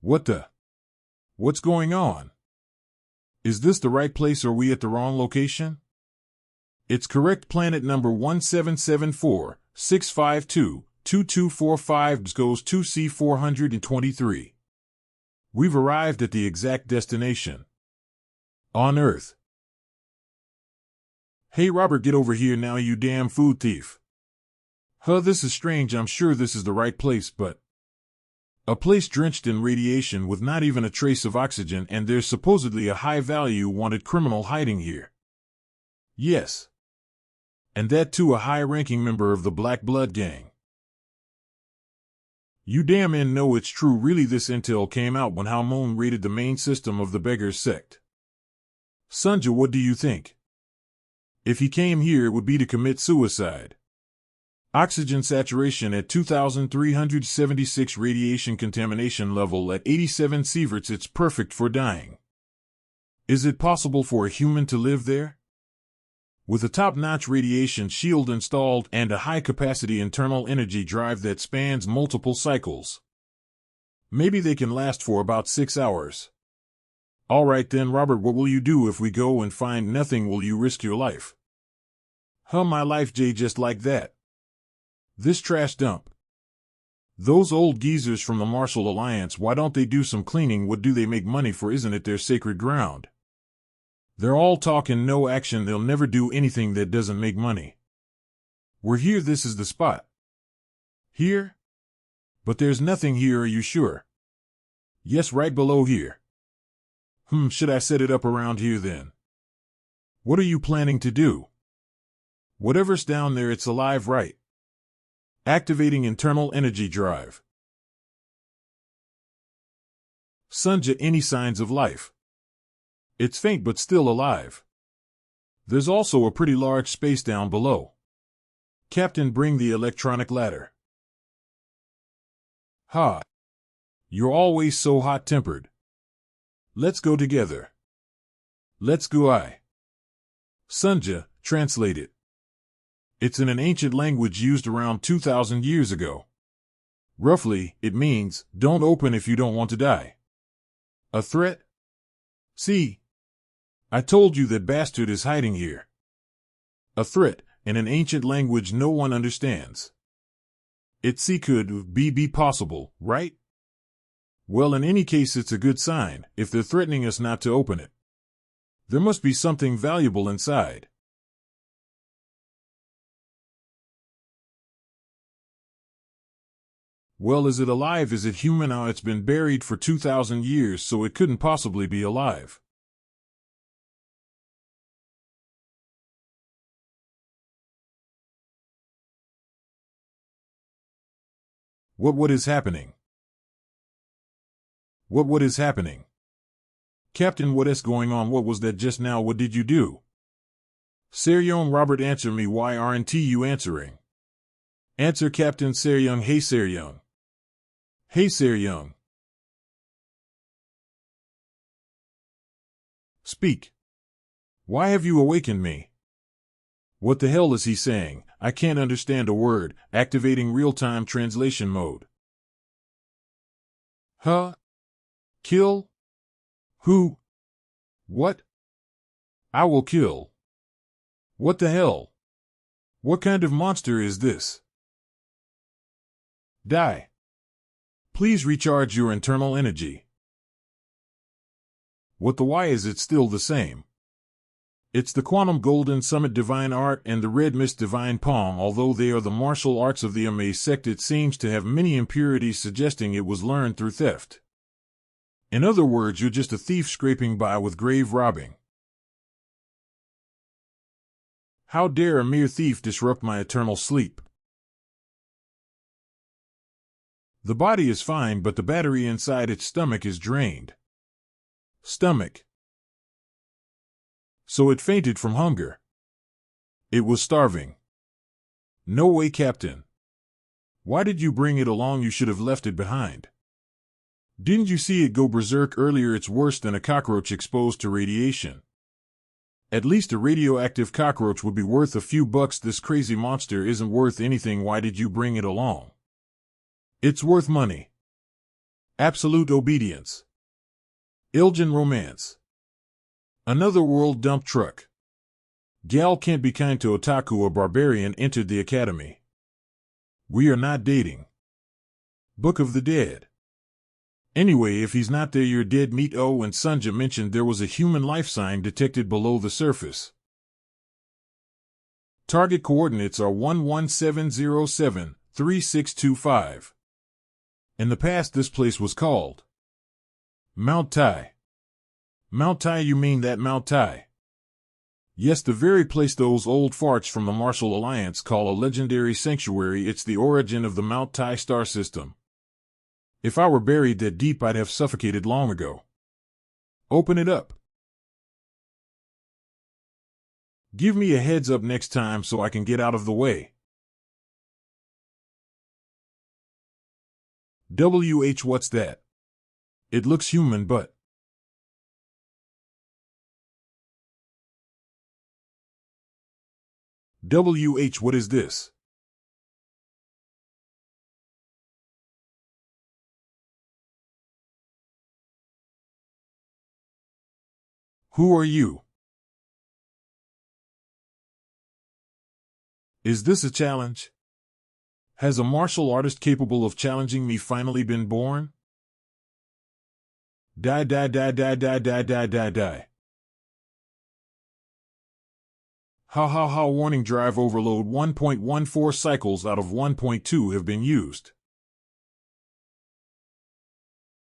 What the? What's going on? Is this the right place or are we at the wrong location? It's correct. Planet number 1774-652-2245 goes 2C423. We've arrived at the exact destination. On Earth. Hey Robert, get over here now, you damn food thief. This is strange. I'm sure this is the right place, but... A place drenched in radiation with not even a trace of oxygen, and there's supposedly a high-value wanted criminal hiding here. Yes. And that too, a high-ranking member of the Black Blood Gang. You damn know it's true. Really, this intel came out when Halmon raided the main system of the Beggars sect. Sunja, what do you think? If he came here, it would be to commit suicide. Oxygen saturation at 2,376, radiation contamination level at 87 sieverts. It's perfect for dying. Is it possible for a human to live there? With a top-notch radiation shield installed and a high-capacity internal energy drive that spans multiple cycles. Maybe they can last for about 6 hours. All right then, Robert, what will you do if we go and find nothing? Will you risk your life? My life, Jay, just like that. This trash dump. Those old geezers from the Marshall Alliance, why don't they do some cleaning? What do they make money for? Isn't it their sacred ground? They're all talk and no action. They'll never do anything that doesn't make money. We're here. This is the spot. Here? But there's nothing here, are you sure? Yes, right below here. Should I set it up around here then? What are you planning to do? Whatever's down there, it's alive, right? Activating internal energy drive. Sunja, any signs of life? It's faint but still alive. There's also a pretty large space down below. Captain, bring the electronic ladder. Ha! You're always so hot-tempered. Let's go together. Let's go. Sunja, translate it. It's in an ancient language used around 2,000 years ago. Roughly, it means, don't open if you don't want to die. A threat? See? I told you that bastard is hiding here. A threat, in an ancient language no one understands. It could be possible, right? Well, in any case, it's a good sign, if they're threatening us not to open it. There must be something valuable inside. Well, is it alive? Is it human? It's been buried for 2,000 years, so it couldn't possibly be alive. What is happening? What is happening? Captain, what is going on? What was that just now? What did you do? Seryeong, Robert, answer me. Why aren't you answering? Answer, Captain. Seryeong. Hey Seryeong. Hey Seryeong. Speak. Why have you awakened me? What the hell is he saying? I can't understand a word. Activating real-time translation mode. Kill? Who? What? I will kill. What the hell? What kind of monster is this? Die. Please recharge your internal energy. What the why is it still the same? It's the Quantum Golden Summit Divine Art and the Red Mist Divine Palm. Although they are the martial arts of the Unmatched sect, it seems to have many impurities, suggesting it was learned through theft. In other words, you're just a thief scraping by with grave robbing. How dare a mere thief disrupt my eternal sleep? The body is fine, but the battery inside its stomach is drained. Stomach. So it fainted from hunger. It was starving. No way, Captain. Why did you bring it along? You should have left it behind. Didn't you see it go berserk earlier? It's worse than a cockroach exposed to radiation. At least a radioactive cockroach would be worth a few bucks. This crazy monster isn't worth anything. Why did you bring it along? It's worth money. Absolute obedience. Ilgen romance. Another world dump truck. Gal can't be kind to otaku, a barbarian entered the academy. We are not dating. Book of the Dead. Anyway, if he's not there, you're dead meat. Oh, and Sunja mentioned there was a human life sign detected below the surface. Target coordinates are 11707-3625. In the past, this place was called Mount Tai. Mount Tai, you mean that Mount Tai? Yes, the very place those old farts from the Martial Alliance call a legendary sanctuary. It's the origin of the Mount Tai star system. If I were buried that deep, I'd have suffocated long ago. Open it up. Give me a heads up next time so I can get out of the way. What's that? It looks human, but... what is this? Who are you? Is this a challenge? Has a martial artist capable of challenging me finally been born? Die. Ha, warning, drive overload. 1.14 cycles out of 1.2 have been used.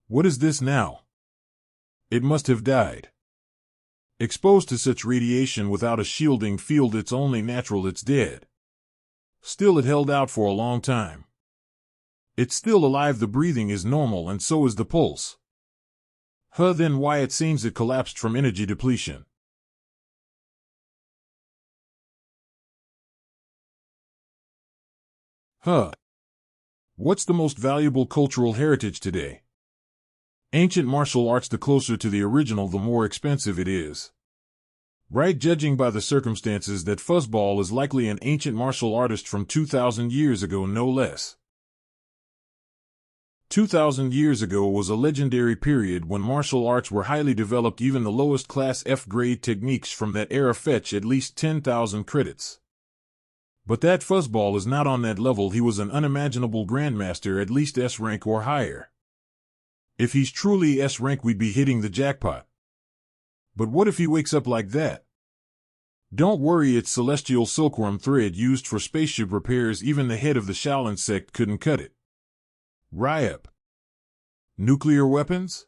What is this now? It must have died. Exposed to such radiation without a shielding field, it's only natural it's dead. Still, it held out for a long time. It's still alive, the breathing is normal, and so is the pulse. Then why it seems it collapsed from energy depletion. What's the most valuable cultural heritage today? Ancient martial arts. The closer to the original, the more expensive it is. Right, judging by the circumstances that Fuzzball is likely an ancient martial artist from 2,000 years ago, no less. 2,000 years ago was a legendary period when martial arts were highly developed. Even the lowest class F-grade techniques from that era fetch at least 10,000 credits. But that Fuzzball is not on that level. He was an unimaginable grandmaster, at least S rank or higher. If he's truly S rank, we'd be hitting the jackpot. But what if he wakes up like that? Don't worry, it's celestial silkworm thread used for spaceship repairs. Even the head of the Shaolin sect couldn't cut it. Ryup. Nuclear weapons?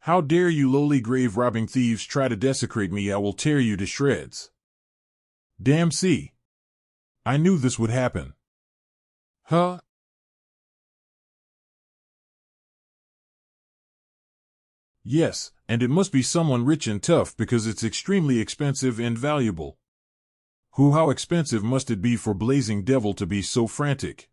How dare you lowly grave-robbing thieves try to desecrate me? I will tear you to shreds. Damn, see. I knew this would happen. Yes, and it must be someone rich and tough because it's extremely expensive and valuable. How expensive must it be for Blazing Devil to be so frantic?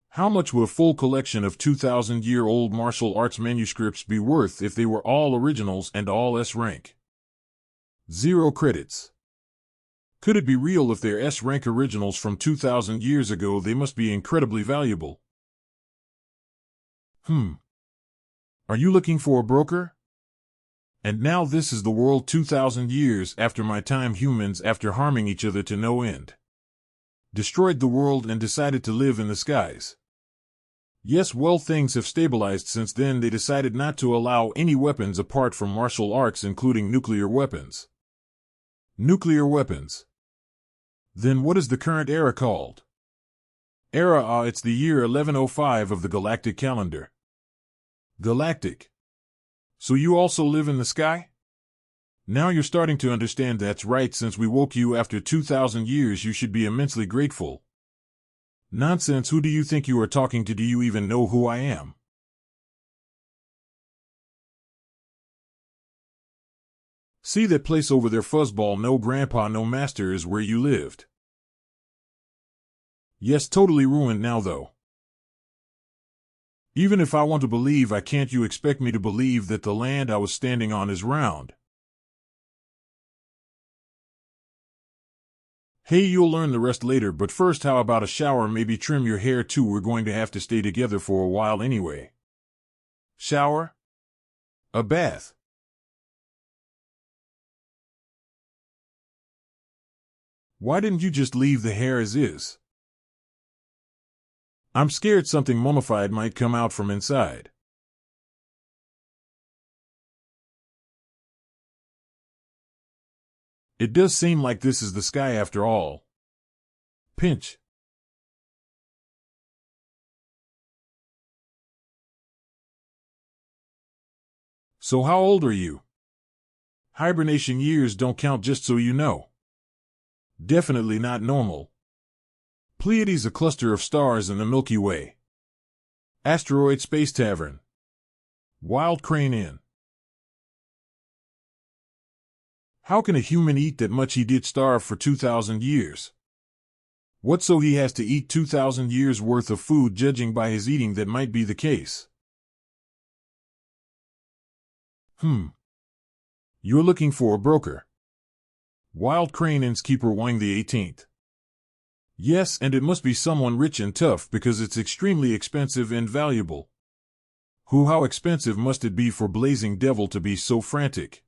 How much would a full collection of 2,000-year-old martial arts manuscripts be worth if they were all originals and all S rank? 0 credits. Could it be real? If they're S rank originals from 2,000 years ago, they must be incredibly valuable. Are you looking for a broker? And now this is the world 2,000 years after my time. Humans, after harming each other to no end, destroyed the world and decided to live in the skies. Yes, well, things have stabilized since then. They decided not to allow any weapons apart from martial arts, including nuclear weapons. Nuclear weapons. Then what is the current era called? It's the year 1105 of the galactic calendar. Galactic. So you also live in the sky? Now you're starting to understand. That's right, since we woke you after 2,000 years, you should be immensely grateful. Nonsense, who do you think you are talking to? Do you even know who I am? See that place over there, Fuzzball? No grandpa, no master is where you lived. Yes, totally ruined now though. Even if I want to believe, I can't. You expect me to believe that the land I was standing on is round? Hey, you'll learn the rest later, but first how about a shower, maybe trim your hair too, we're going to have to stay together for a while anyway. Shower? A bath. Why didn't you just leave the hair as is? I'm scared something mummified might come out from inside. It does seem like this is the sky after all. Pinch. So how old are you? Hibernation years don't count, just so you know. Definitely not normal. Pleiades, a cluster of stars in the Milky Way. Asteroid Space Tavern. Wild Crane Inn. How can a human eat that much? He did starve for 2,000 years. What, so he has to eat 2,000 years worth of food? Judging by his eating, that might be the case. You're looking for a broker. Wild Crane Inn's keeper, Wang the 18th. Yes, and it must be someone rich and tough, because it's extremely expensive and valuable. How expensive must it be for Blazing Devil to be so frantic?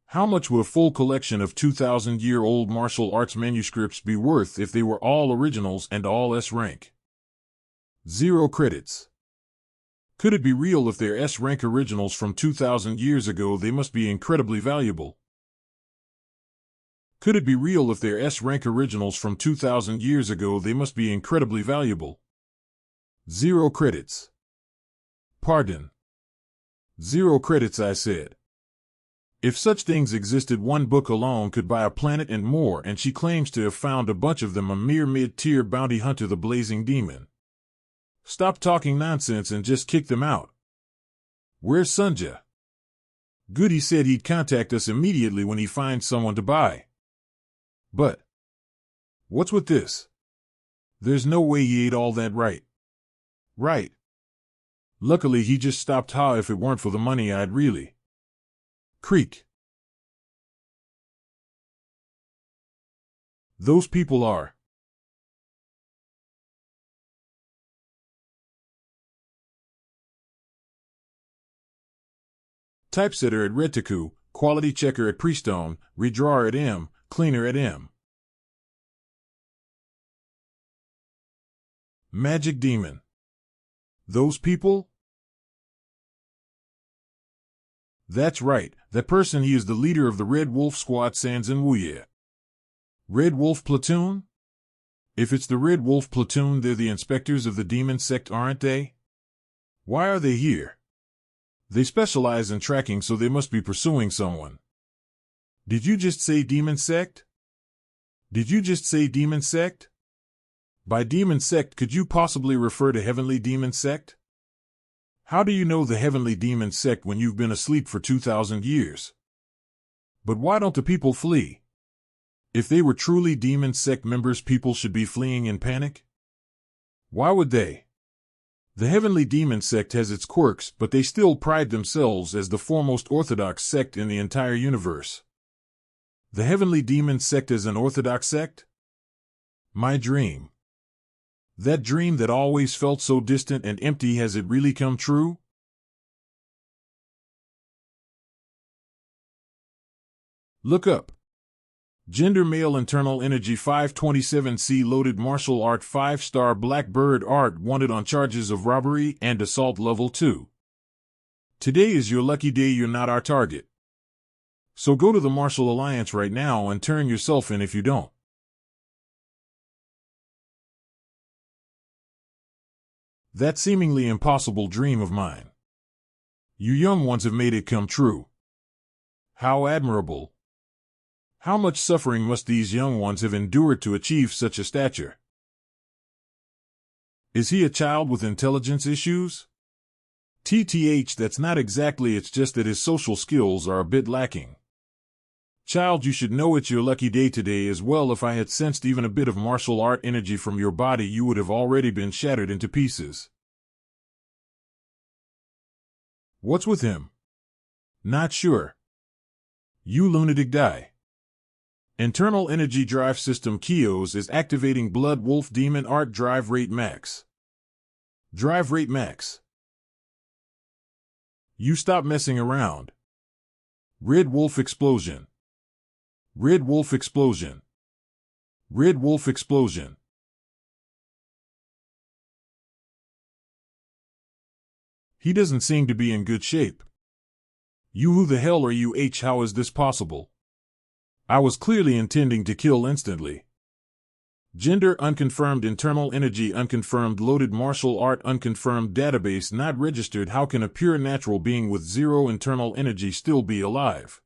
How much would a full collection of 2,000-year-old martial arts manuscripts be worth if they were all originals and all S rank? 0 credits. Could it be real? If they're S rank originals from 2,000 years ago, they must be incredibly valuable. Could it be real? If they're S rank originals from 2,000 years ago, they must be incredibly valuable. 0 credits. Pardon. 0 credits, I said. If such things existed, one book alone could buy a planet and more, and she claims to have found a bunch of them. A mere mid-tier bounty hunter, the Blazing Demon. Stop talking nonsense and just kick them out. Where's Sunja? Good, he said he'd contact us immediately when he finds someone to buy. But what's with this? There's no way he ate all that, right? Right. Luckily he just stopped. If it weren't for the money, I'd really... Creak. Those people are... Typesetter at Retiku, quality checker at Prestone, redrawer at M, cleaner at M. Magic Demon. Those people? That's right, that person. He is the leader of the Red Wolf Squad, Sans and Wuye. Red Wolf Platoon? If it's the Red Wolf Platoon, they're the inspectors of the demon sect, aren't they? Why are they here? They specialize in tracking, so they must be pursuing someone. Did you just say demon sect? Did you just say demon sect? By demon sect, could you possibly refer to heavenly demon sect? How do you know the heavenly demon sect when you've been asleep for 2,000 years? But why don't the people flee? If they were truly demon sect members, people should be fleeing in panic. Why would they? The heavenly demon sect has its quirks, but they still pride themselves as the foremost orthodox sect in the entire universe. The heavenly demon sect is an orthodox sect? My dream. That dream that always felt so distant and empty, has it really come true? Look up. Gender male, internal energy 527C, loaded martial art 5-star, Blackbird art, wanted on charges of robbery and assault level 2. Today is your lucky day. You're not our target. So go to the Martial Alliance right now and turn yourself in if you don't. That seemingly impossible dream of mine. You young ones have made it come true. How admirable. How much suffering must these young ones have endured to achieve such a stature? Is he a child with intelligence issues? TTH, that's not exactly, it's just that his social skills are a bit lacking. Child, you should know it's your lucky day today as well. If I had sensed even a bit of martial art energy from your body, you would have already been shattered into pieces. What's with him? Not sure. You lunatic, die. Internal Energy Drive System Kios is activating Blood Wolf Demon Art Drive Rate Max. Drive Rate Max. You stop messing around. Red Wolf Explosion. Red Wolf Explosion. Red Wolf Explosion. He doesn't seem to be in good shape. You, who the hell are you? How is this possible? I was clearly intending to kill instantly. Gender unconfirmed, internal energy unconfirmed, loaded martial art unconfirmed, database not registered. How can a pure natural being with zero internal energy still be alive?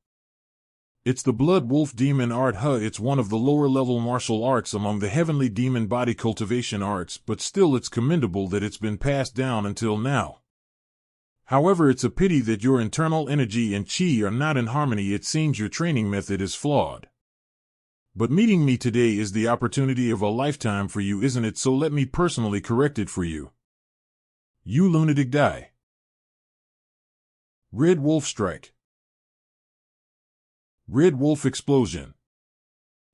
It's the Blood Wolf Demon Art. It's one of the lower level martial arts among the heavenly demon body cultivation arts, but still it's commendable that it's been passed down until now. However, it's a pity that your internal energy and chi are not in harmony. It seems your training method is flawed. But meeting me today is the opportunity of a lifetime for you, isn't it? So let me personally correct it for you. You lunatic, die. Red Wolf Strike. Red Wolf Explosion.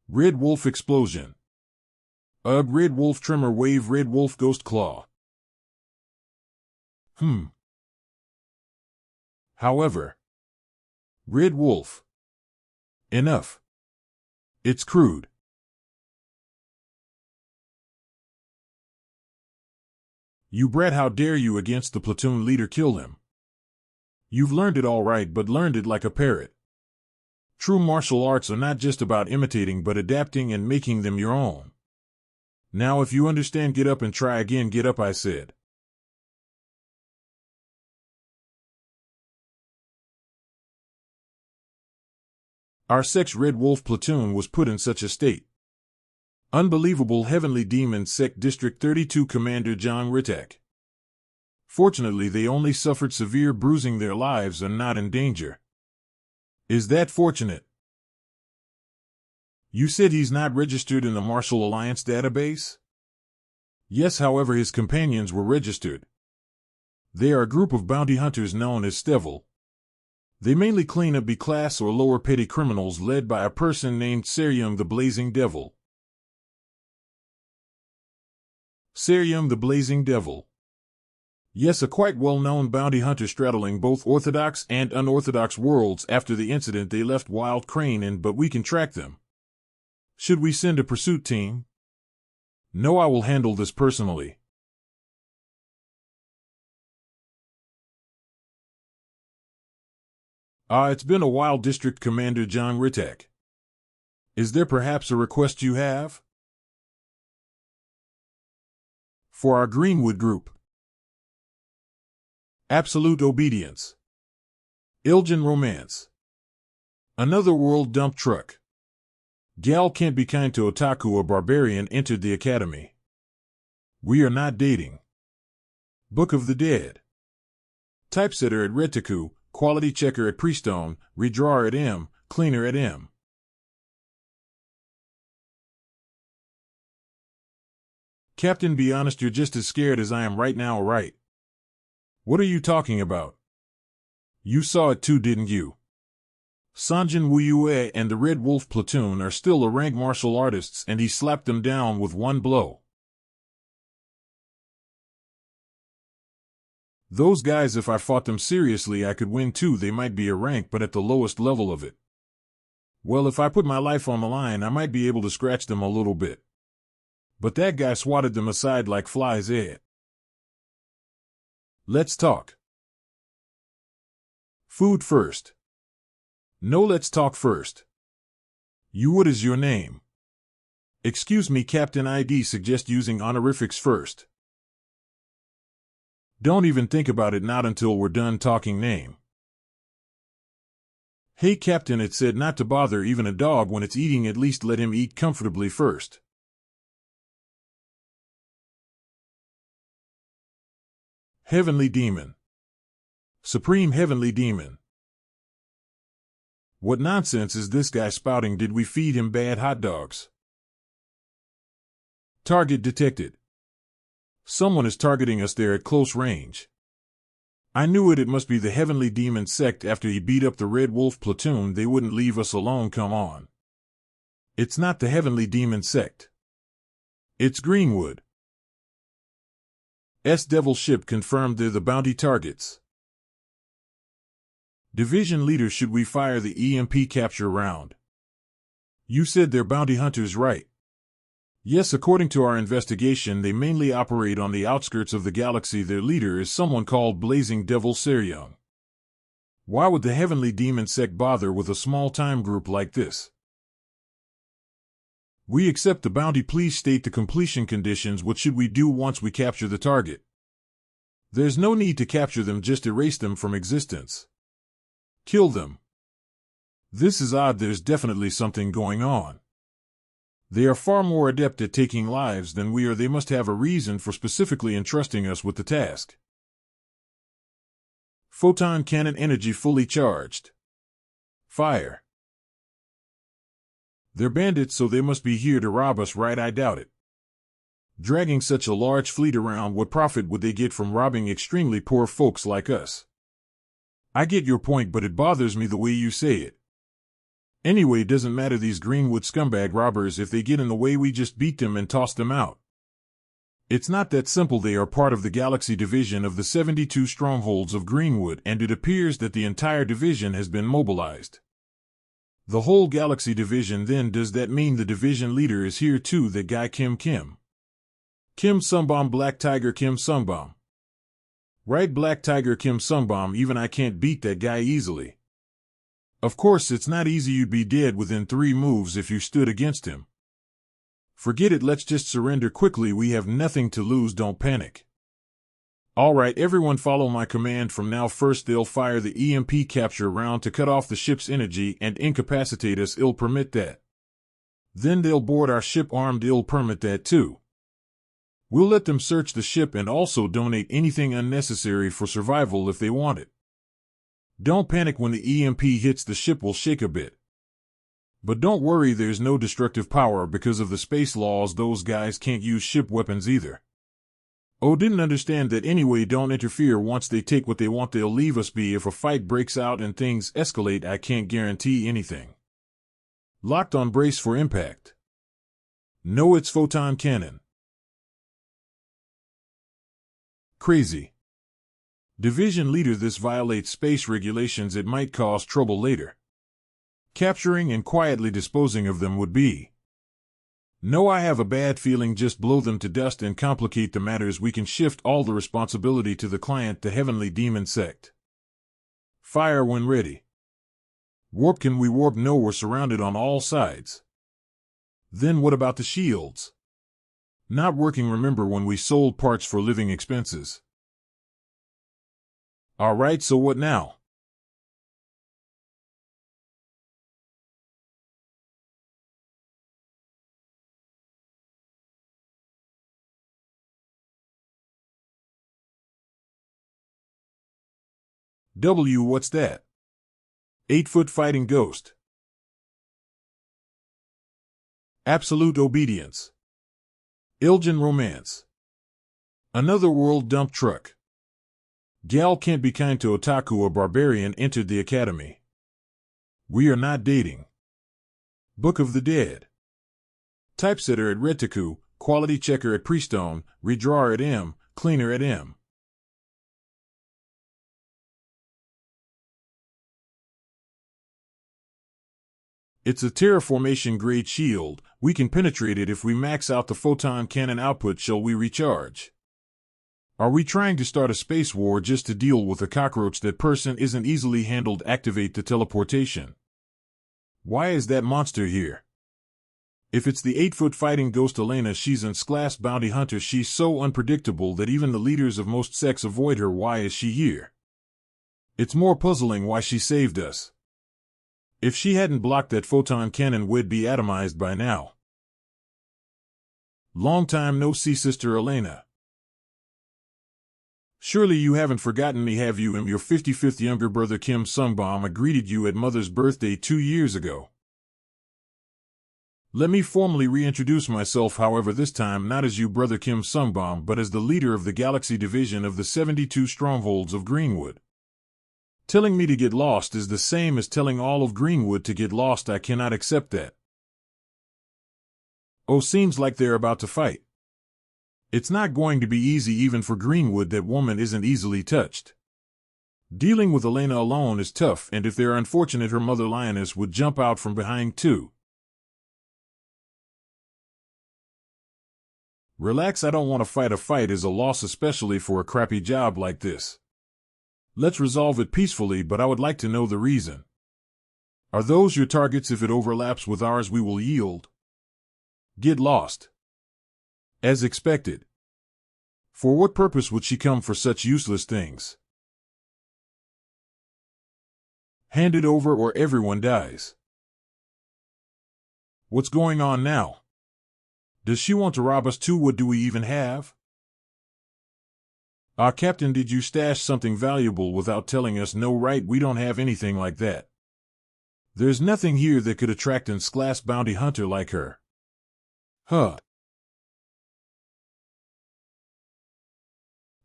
Red Wolf Explosion. Red Wolf Tremor Wave. Red Wolf Ghost Claw. However, Red Wolf. Enough. It's crude. You brat, how dare you against the platoon leader kill him? You've learned it all right, but learned it like a parrot. True martial arts are not just about imitating but adapting and making them your own. Now if you understand, get up and try again. Get up, I said. Our sect's Red Wolf platoon was put in such a state. Unbelievable. Heavenly Demon Sect District 32 Commander John Rittak. Fortunately, they only suffered severe bruising. Their lives are not in danger. Is that fortunate? You said he's not registered in the Martial Alliance database? Yes, however, his companions were registered. They are a group of bounty hunters known as Stevil. They mainly clean up B-class or lower petty criminals led by a person named Seryeong the Blazing Devil. Seryeong the Blazing Devil. Yes, a quite well-known bounty hunter straddling both orthodox and unorthodox worlds. After the incident, they left Wild Crane in, but we can track them. Should we send a pursuit team? No, I will handle this personally. It's been a while, District Commander John Rittak. Is there perhaps a request you have? For our Greenwood group. Absolute Obedience. Ilgen Romance. Another World Dump Truck. Gal Can't Be Kind to Otaku, a barbarian entered the academy. We are not dating. Book of the Dead. Typesetter at Retiku, quality checker at Priestone, redrawer at M, cleaner at M. Captain, be honest, you're just as scared as I am right now, right? What are you talking about? You saw it too, didn't you? Sanjin Wuyue and the Red Wolf platoon are still a rank martial artists, and he slapped them down with one blow. Those guys, if I fought them seriously, I could win too. They might be a rank, but at the lowest level of it. Well, if I put my life on the line, I might be able to scratch them a little bit. But that guy swatted them aside like flies. Let's talk. Food first. No, let's talk first. What is your name? Excuse me, Captain, ID suggest using honorifics first. Don't even think about it, not until we're done talking name. Hey Captain, it said not to bother even a dog when it's eating, at least let him eat comfortably first. Heavenly Demon. Supreme Heavenly Demon. What nonsense is this guy spouting? Did we feed him bad hot dogs? Target detected. Someone is targeting us there at close range. I knew it, it must be the Heavenly Demon Sect. After he beat up the Red Wolf platoon, they wouldn't leave us alone, come on. It's not the heavenly demon sect. It's Greenwood. Devil ship confirmed they're the bounty targets. Division leader, should we fire the EMP capture round? You said they're bounty hunters, right? Yes, according to our investigation, they mainly operate on the outskirts of the galaxy. Their leader is someone called Blazing Devil Seryeong. Why would the heavenly demon sect bother with a small-time group like this? We accept the bounty. Please state the completion conditions. What should we do once we capture the target? There's no need to capture them, just erase them from existence. Kill them. This is odd. There's definitely something going on. They are far more adept at taking lives than we are. They must have a reason for specifically entrusting us with the task. Photon cannon energy fully charged. Fire. They're bandits, so they must be here to rob us, right? I doubt it. Dragging such a large fleet around, what profit would they get from robbing extremely poor folks like us? I get your point, but it bothers me the way you say it. Anyway, doesn't matter. These Greenwood scumbag robbers, if they get in the way, we just beat them and toss them out. It's not that simple. They are part of the Galaxy Division of the 72 strongholds of Greenwood, and it appears that the entire division has been mobilized. The whole Galaxy Division, then? Does that mean the division leader is here too? That guy Kim Sungbom, Black Tiger Kim Sungbom. Right, Black Tiger Kim Sungbom. Even I can't beat that guy easily. Of course, it's not easy. You'd be dead within 3 moves if you stood against him. Forget it. Let's just surrender quickly. We have nothing to lose. Don't panic. All right, everyone, follow my command from now. First, they'll fire the EMP capture round to cut off the ship's energy and incapacitate us. I'll permit that. Then they'll board our ship armed. I'll permit that too. We'll let them search the ship and also donate anything unnecessary for survival if they want it. Don't panic. When the EMP hits, the ship will shake a bit. But don't worry, there's no destructive power because of the space laws. Those guys can't use ship weapons either. Oh, didn't understand that. Anyway, don't interfere. Once they take what they want, they'll leave us be. If a fight breaks out and things escalate, I can't guarantee anything. Locked on, brace for impact. No, it's photon cannon. Crazy. Division leader, this violates space regulations. It might cause trouble later. Capturing and quietly disposing of them would be. No, I have a bad feeling. Just blow them to dust and complicate the matters. We can shift all the responsibility to the client, the heavenly demon sect. Fire when ready. Warp. Can we warp? No, we're surrounded on all sides. Then what about the shields? Not working. Remember when we sold parts for living expenses? All right, so what now? What's that? 8-foot fighting ghost. Absolute obedience. Ilgen romance. Another world dump truck. Gal can't be kind to otaku. A barbarian entered the academy. We are not dating. Book of the Dead. Typesetter at Retiku, quality checker at Prestone, redrawer at M, cleaner at M. It's a terraformation grade shield. We can penetrate it if we max out the photon cannon output. Shall we recharge? Are we trying to start a space war just to deal with a cockroach? That person isn't easily handled. Activate the teleportation. Why is that monster here? If it's the 8-foot fighting ghost Elena, she's an S-class bounty hunter. She's so unpredictable that even the leaders of most sects avoid her. Why is she here? It's more puzzling why she saved us. If she hadn't blocked that photon cannon, we'd be atomized by now. Long time no see, Sister Elena. Surely you haven't forgotten me, have you? I'm your 55th younger brother Kim Sungbom. I greeted you at Mother's birthday 2 years ago. Let me formally reintroduce myself, however, this time not as you brother Kim Sungbom, but as the leader of the Galaxy Division of the 72 strongholds of Greenwood. Telling me to get lost is the same as telling all of Greenwood to get lost. I cannot accept that. Oh, seems like they're about to fight. It's not going to be easy even for Greenwood. That woman isn't easily touched. Dealing with Elena alone is tough, and if they're unfortunate, her mother lioness would jump out from behind too. Relax, I don't want to fight. A fight is a loss, especially for a crappy job like this. Let's resolve it peacefully, but I would like to know the reason. Are those your targets? If it overlaps with ours, we will yield. Get lost. As expected. For what purpose would she come for such useless things? Hand it over or everyone dies. What's going on now? Does she want to rob us too? What do we even have? Captain, did you stash something valuable without telling us? No, right, we don't have anything like that. There's nothing here that could attract an S-class bounty hunter like her. Huh.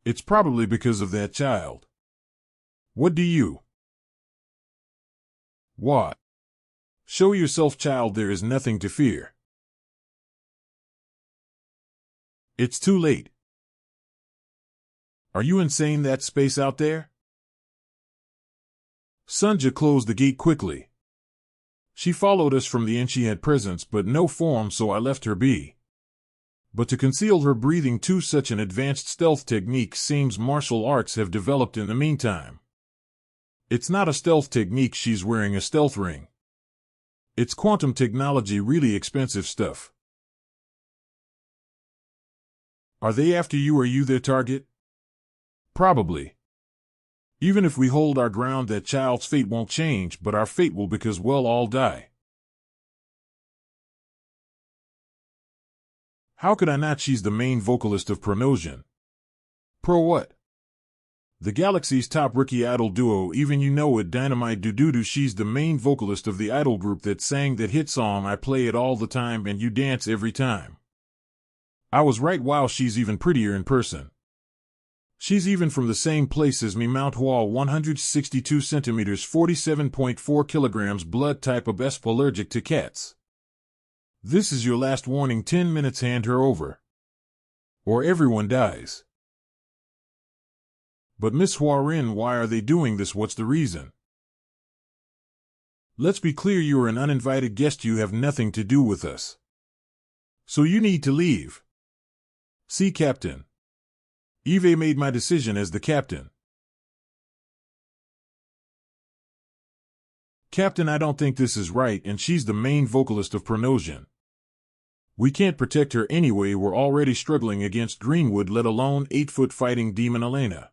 It's probably because of that child. What do you? What? Show yourself, child. There is nothing to fear. It's too late. Are you insane? That space out there? Sunja closed the gate quickly. She followed us from the inn. She had presence but no form, so I left her be. But to conceal her breathing too, such an advanced stealth technique seems martial arts have developed in the meantime. It's not a stealth technique, she's wearing a stealth ring. It's quantum technology, really expensive stuff. Are they after you? Are you their target? Probably. Even if we hold our ground, that child's fate won't change, but our fate will, because we'll all die. How could I not? She's the main vocalist of Pronosion. Pro what? The galaxy's top rookie idol duo, even you know it, Dynamite Doo-Doo-Doo. She's the main vocalist of the idol group that sang that hit song I Play It All the Time and You Dance Every Time. I was right. Wow, she's even prettier in person. She's even from the same place as me. Mount Tai, 162 centimeters, 47.4 kilograms, blood type of Sp, allergic to cats. This is your last warning. 10 minutes, hand her over. Or everyone dies. But Miss Hua-Rin, why are they doing this? What's the reason? Let's be clear, you are an uninvited guest. You have nothing to do with us. So you need to leave. See, Captain. Eve made my decision as the captain. Captain, I don't think this is right, and she's the main vocalist of Pronosion. We can't protect her anyway. We're already struggling against Greenwood, let alone 8-foot fighting demon Elena.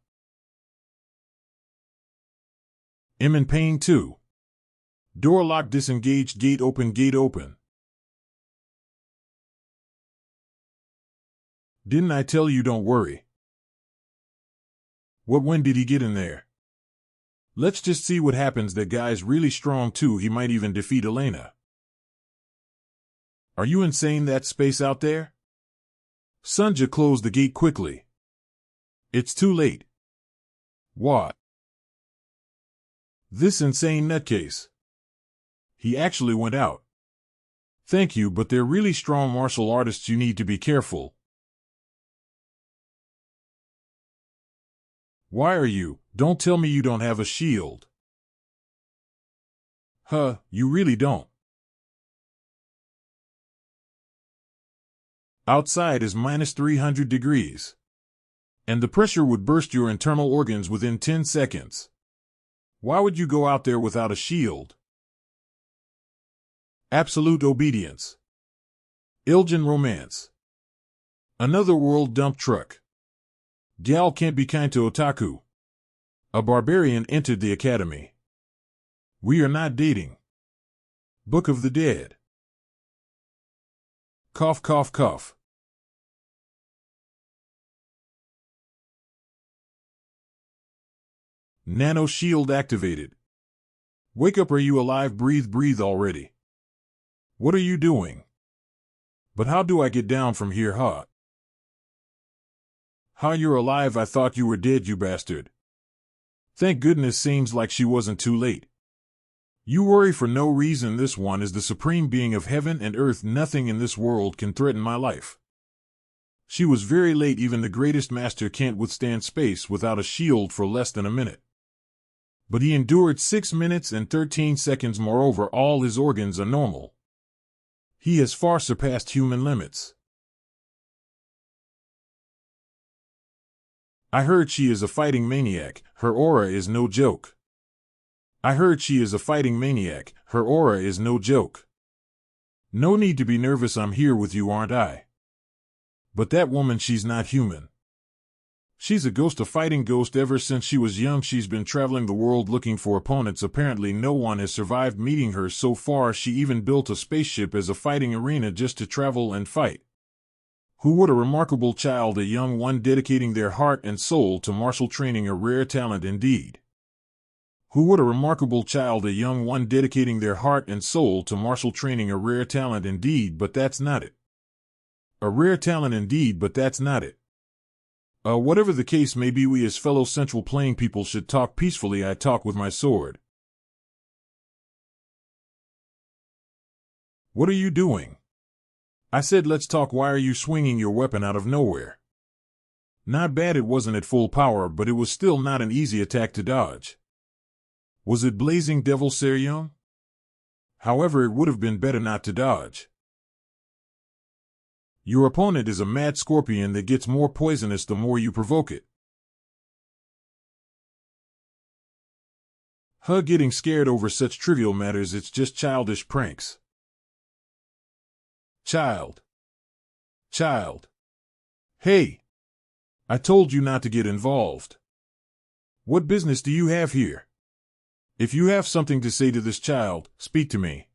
I'm in pain too. Door locked, disengaged, gate open, gate open. Didn't I tell you? Don't worry. What? When did he get in there? Let's just see what happens. That guy's really strong too. He might even defeat Elena. Are you insane? That space out there? Sunja closed the gate quickly. It's too late. What? This insane nutcase. He actually went out. Thank you, but they're really strong martial artists. You need to be careful. Why are you? Don't tell me you don't have a shield. Huh, you really don't. Outside is minus 300 degrees. And the pressure would burst your internal organs within 10 seconds. Why would you go out there without a shield? Absolute obedience. Ilgen romance. Another world dump truck. Gal can't be kind to otaku. A barbarian entered the academy. We are not dating. Book of the Dead. Cough, cough, cough. Nano shield activated. Wake up, are you alive? Breathe, breathe already. What are you doing? But how do I get down from here, huh? How, you're alive? I thought you were dead, you bastard. Thank goodness, seems like she wasn't too late. You worry for no reason. This one is the supreme being of heaven and earth. Nothing in this world can threaten my life. She was very late. Even the greatest master can't withstand space without a shield for less than a minute. But he endured 6 minutes and 13 seconds. Moreover, all his organs are normal. He has far surpassed human limits. I heard she is a fighting maniac. Her aura is no joke. I heard she is a fighting maniac. Her aura is no joke. No need to be nervous. I'm here with you, aren't I? But that woman, she's not human. She's a ghost, a fighting ghost. Ever since she was young, she's been traveling the world looking for opponents. Apparently, no one has survived meeting her so far. She even built a spaceship as a fighting arena just to travel and fight. Who what a remarkable child, a young one dedicating their heart and soul to martial training, a rare talent indeed. Who what a remarkable child, a young one dedicating their heart and soul to martial training, a rare talent indeed, but that's not it. A rare talent indeed, but that's not it. Whatever the case may be, we as fellow Central Plane people should talk peacefully. I talk with my sword. What are you doing? I said let's talk. Why are you swinging your weapon out of nowhere? Not bad. It wasn't at full power, but it was still not an easy attack to dodge. Was it Blazing Devil Seryeong? However, it would have been better not to dodge. Your opponent is a mad scorpion that gets more poisonous the more you provoke it. Getting scared over such trivial matters, it's just childish pranks. Child. Hey! I told you not to get involved. What business do you have here? If you have something to say to this child, speak to me.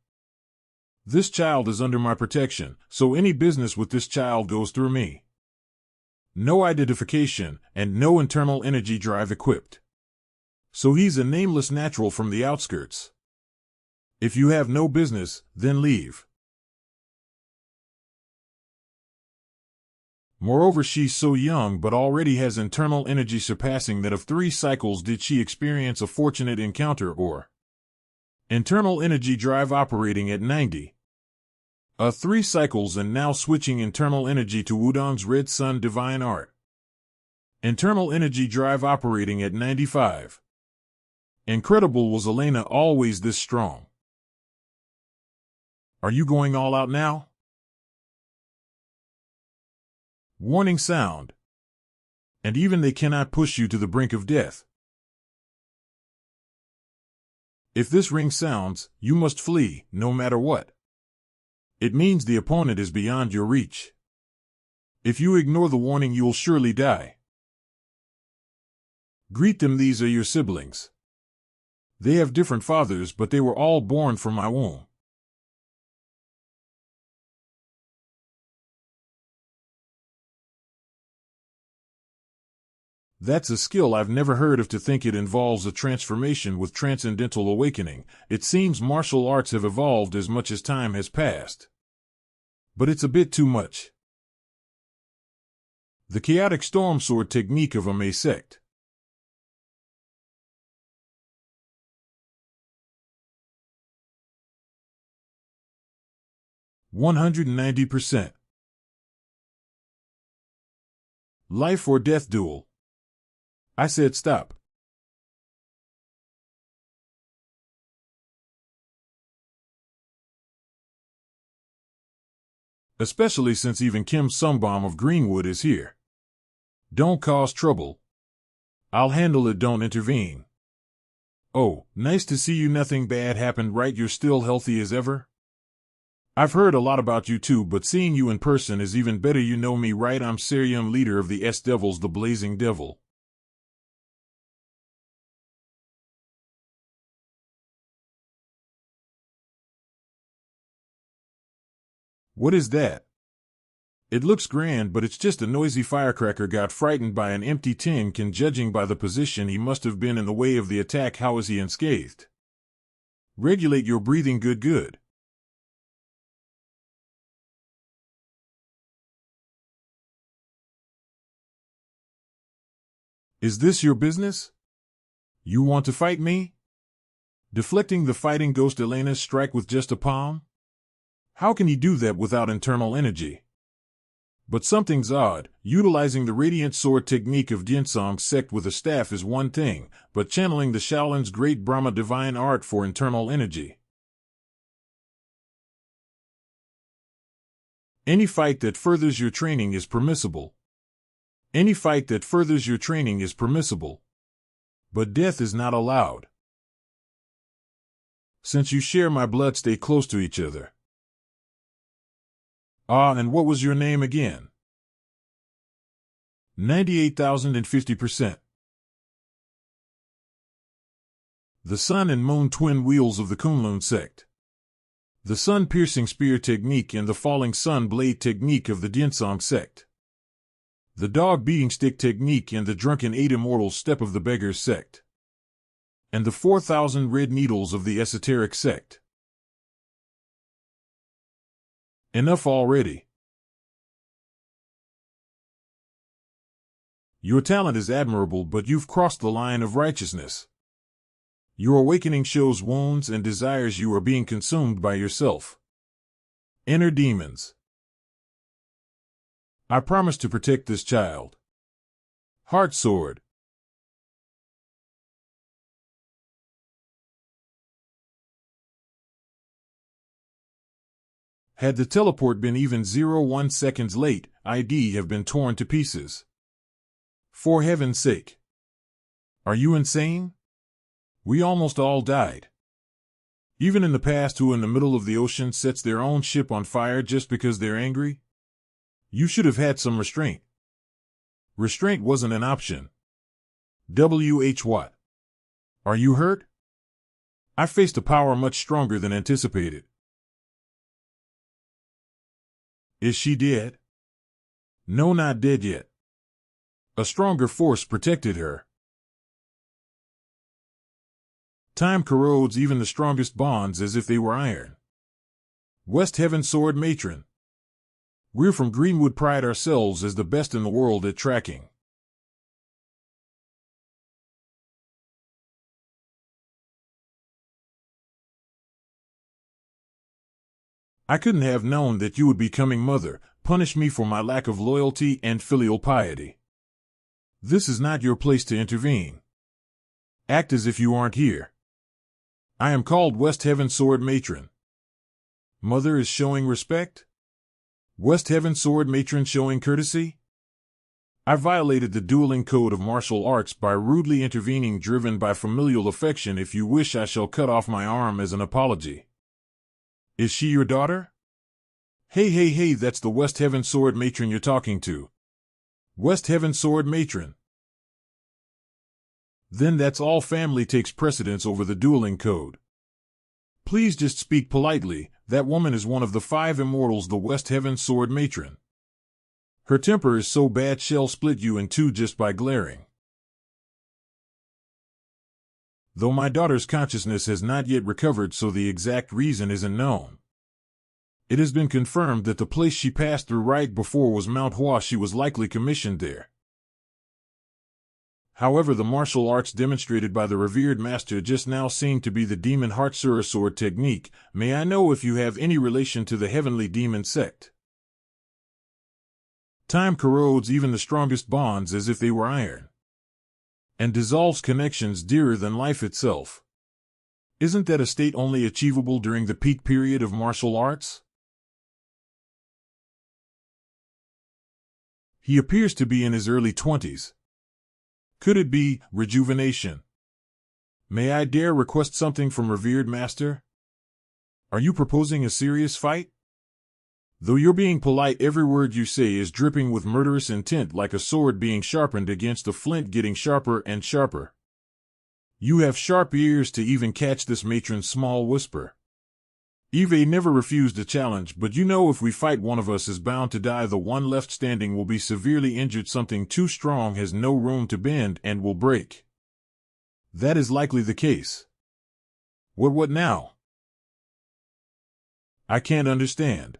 This child is under my protection, so any business with this child goes through me. No identification, and no internal energy drive equipped. So he's a nameless natural from the outskirts. If you have no business, then leave. Moreover, she's so young but already has internal energy surpassing that of 3 cycles. Did she experience a fortunate encounter or internal energy drive operating at 90? 3 cycles and now switching internal energy to Wudong's Red Sun Divine Art. Internal energy drive operating at 95. Incredible. Was Elena always this strong? Are you going all out now? Warning sound. And even they cannot push you to the brink of death. If this ring sounds, you must flee, no matter what. It means the opponent is beyond your reach. If you ignore the warning, you'll surely die. Greet them. These are your siblings. They have different fathers, but they were all born from my womb. That's a skill I've never heard of. To think it involves a transformation with transcendental awakening. It seems martial arts have evolved as much as time has passed. But it's a bit too much. The chaotic storm sword technique of a May sect. %190. Life or death duel. I said stop. Especially since even Kim Sungbom of Greenwood is here. Don't cause trouble. I'll handle it. Don't intervene. Oh, nice to see you. Nothing bad happened, right? You're still healthy as ever? I've heard a lot about you too, but seeing you in person is even better. You know me, right? I'm Seryeong, leader of the S-Devils, the Blazing Devil. What is that? It looks grand, but it's just a noisy firecracker. Got frightened by an empty tin can. Judging by the position, he must have been in the way of the attack. How is he unscathed? Regulate your breathing. Good. Is this your business? You want to fight me? Deflecting the fighting ghost Elena's strike with just a palm? How can he do that without internal energy? But something's odd. Utilizing the radiant sword technique of Dinsong's sect with a staff is one thing, but channeling the Shaolin's great Brahma divine art for internal energy. Any fight that furthers your training is permissible. Any fight that furthers your training is permissible. But death is not allowed. Since you share my blood, stay close to each other. Ah, and what was your name again? 98,050%. The Sun and Moon twin wheels of the Kunlun sect. The sun-piercing spear technique and the falling sun blade technique of the Dinsong sect. The dog-beating stick technique and the drunken eight immortal step of the beggar's sect. And the 4,000 red needles of the esoteric sect. Enough already. Your talent is admirable, but you've crossed the line of righteousness. Your awakening shows wounds and desires you are being consumed by yourself. Inner demons. I promise to protect this child. Heart sword. Had the teleport been even 0.1 seconds late, I'd have been torn to pieces. For heaven's sake. Are you insane? We almost all died. Even in the past, who in the middle of the ocean sets their own ship on fire just because they're angry? You should have had some restraint. Restraint wasn't an option. W.H. What? Are you hurt? I faced a power much stronger than anticipated. Is she dead? No, not dead yet. A stronger force protected her. Time corrodes even the strongest bonds as if they were iron. West Heaven Sword Matron. We're from Greenwood, pride ourselves as the best in the world at tracking. I couldn't have known that you would be coming, mother. Punish me for my lack of loyalty and filial piety. This is not your place to intervene. Act as if you aren't here. I am called West Heaven Sword Matron. Mother is showing respect? West Heaven Sword Matron showing courtesy? I violated the dueling code of martial arts by rudely intervening, driven by familial affection. If you wish, I shall cut off my arm as an apology. Is she your daughter? Hey, that's the West Heaven Sword Matron you're talking to. West Heaven Sword Matron. Then that's all. Family takes precedence over the dueling code. Please just speak politely. That woman is one of the 5 immortals, the West Heaven Sword Matron. Her temper is so bad she'll split you in two just by glaring. Though my daughter's consciousness has not yet recovered, so the exact reason isn't known. It has been confirmed that the place she passed through right before was Mount Tai. She was likely commissioned there. However, the martial arts demonstrated by the revered master just now seem to be the demon heart sword technique. May I know if you have any relation to the heavenly demon sect? Time corrodes even the strongest bonds as if they were iron, and dissolves connections dearer than life itself. Isn't that a state only achievable during the peak period of martial arts? He appears to be in his early 20s. Could it be rejuvenation? May I dare request something from revered master? Are you proposing a serious fight? Though you're being polite, every word you say is dripping with murderous intent, like a sword being sharpened against a flint, getting sharper and sharper. You have sharp ears to even catch this matron's small whisper. Eve never refused a challenge, but you know if we fight, one of us is bound to die. The one left standing will be severely injured. Something too strong has no room to bend and will break. That is likely the case. What now? I can't understand.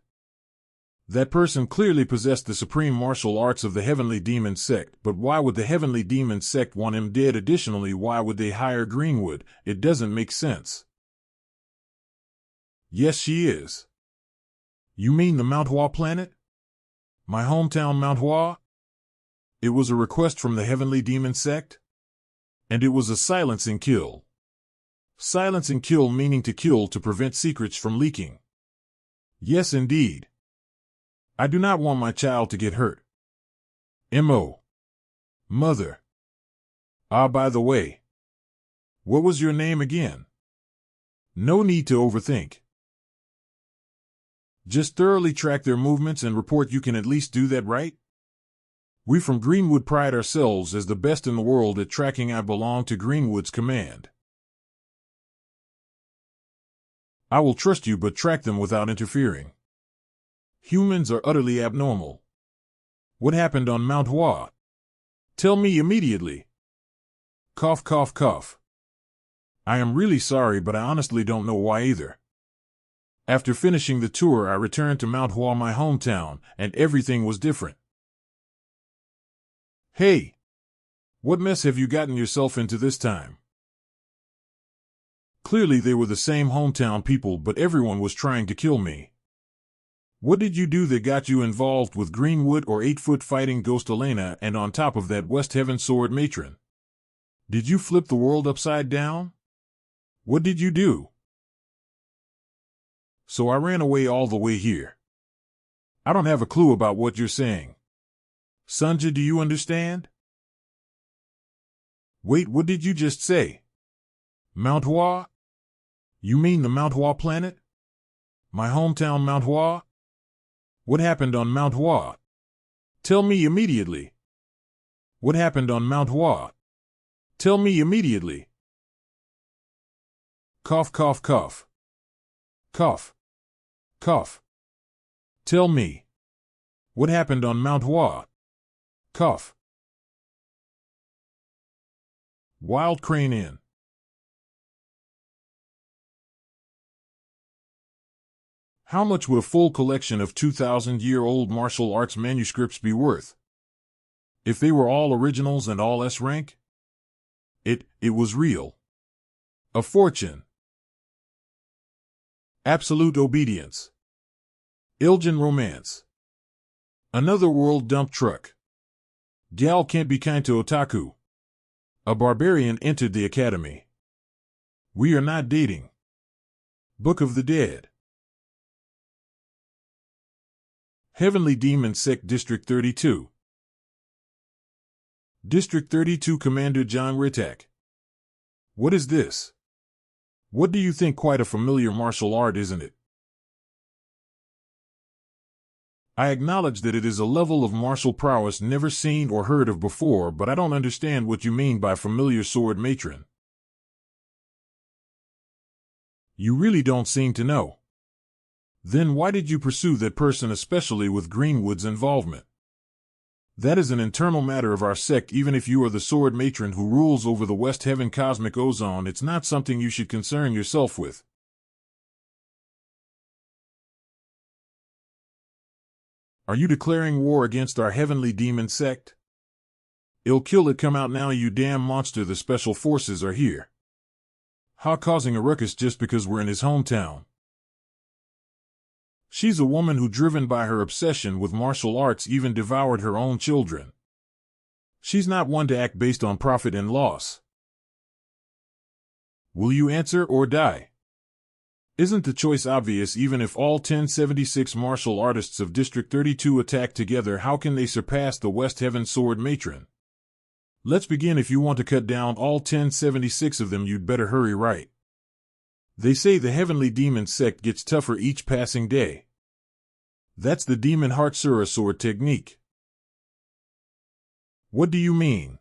That person clearly possessed the supreme martial arts of the Heavenly Demon Sect, but why would the Heavenly Demon Sect want him dead? Additionally, why would they hire Greenwood? It doesn't make sense. Yes, she is. You mean the Manhwa planet? My hometown Manhwa? It was a request from the Heavenly Demon Sect? And it was a silence and kill. Silence and kill meaning to kill to prevent secrets from leaking. Yes, indeed. I do not want my child to get hurt. M.O. Mother. Ah, by the way. What was your name again? No need to overthink. Just thoroughly track their movements and report. You can at least do that, right? We from Greenwood pride ourselves as the best in the world at tracking. I belong to Greenwood's command. I will trust you, but track them without interfering. Humans are utterly abnormal. What happened on Mount Tai? Tell me immediately. Cough, cough, cough. I am really sorry, but I honestly don't know why either. After finishing the tour, I returned to Mount Tai, my hometown, and everything was different. Hey! What mess have you gotten yourself into this time? Clearly they were the same hometown people, but everyone was trying to kill me. What did you do that got you involved with Greenwood or 8-foot fighting ghost Elena, and on top of that West Heaven sword Matron? Did you flip the world upside down? What did you do? So I ran away all the way here. I don't have a clue about what you're saying. Sunja, do you understand? Wait, what did you just say? Mount Tai? You mean the Mount Tai planet? My hometown Mount Tai? What happened on Mount Tai? Tell me immediately. What happened on Mount Tai? Tell me immediately. Cough, cough, cough. Cough. Cough. Tell me. What happened on Mount Tai? Cough. Wild Crane Inn. How much would a full collection of 2,000-year-old martial arts manuscripts be worth? If they were all originals and all S rank? It was real. A fortune. Absolute obedience. Ilgen romance. Another world dump truck. Gal can't be kind to otaku. A barbarian entered the academy. We are not dating. Book of the Dead. Heavenly Demon Sect District 32. District 32 Commander John Ritak. What is this? What do you think? Quite a familiar martial art, isn't it? I acknowledge that it is a level of martial prowess never seen or heard of before, but I don't understand what you mean by familiar sword Matron. You really don't seem to know. Then why did you pursue that person, especially with Greenwood's involvement? That is an internal matter of our sect. Even if you are the sword matron who rules over the West Heaven cosmic ozone, it's not something you should concern yourself with. Are you declaring war against our Heavenly Demon Sect? Ill kill it, come out now, you damn monster. The special forces are here. How causing a ruckus just because we're in his hometown? She's a woman who, driven by her obsession with martial arts, even devoured her own children. She's not one to act based on profit and loss. Will you answer or die? Isn't the choice obvious? Even if all 1076 martial artists of District 32 attack together, how can they surpass the West Heaven sword matron? Let's begin. If you want to cut down all 1076 of them, you'd better hurry, right? They say the Heavenly Demon Sect gets tougher each passing day. That's the Demon Heart Sura sword technique. What do you mean?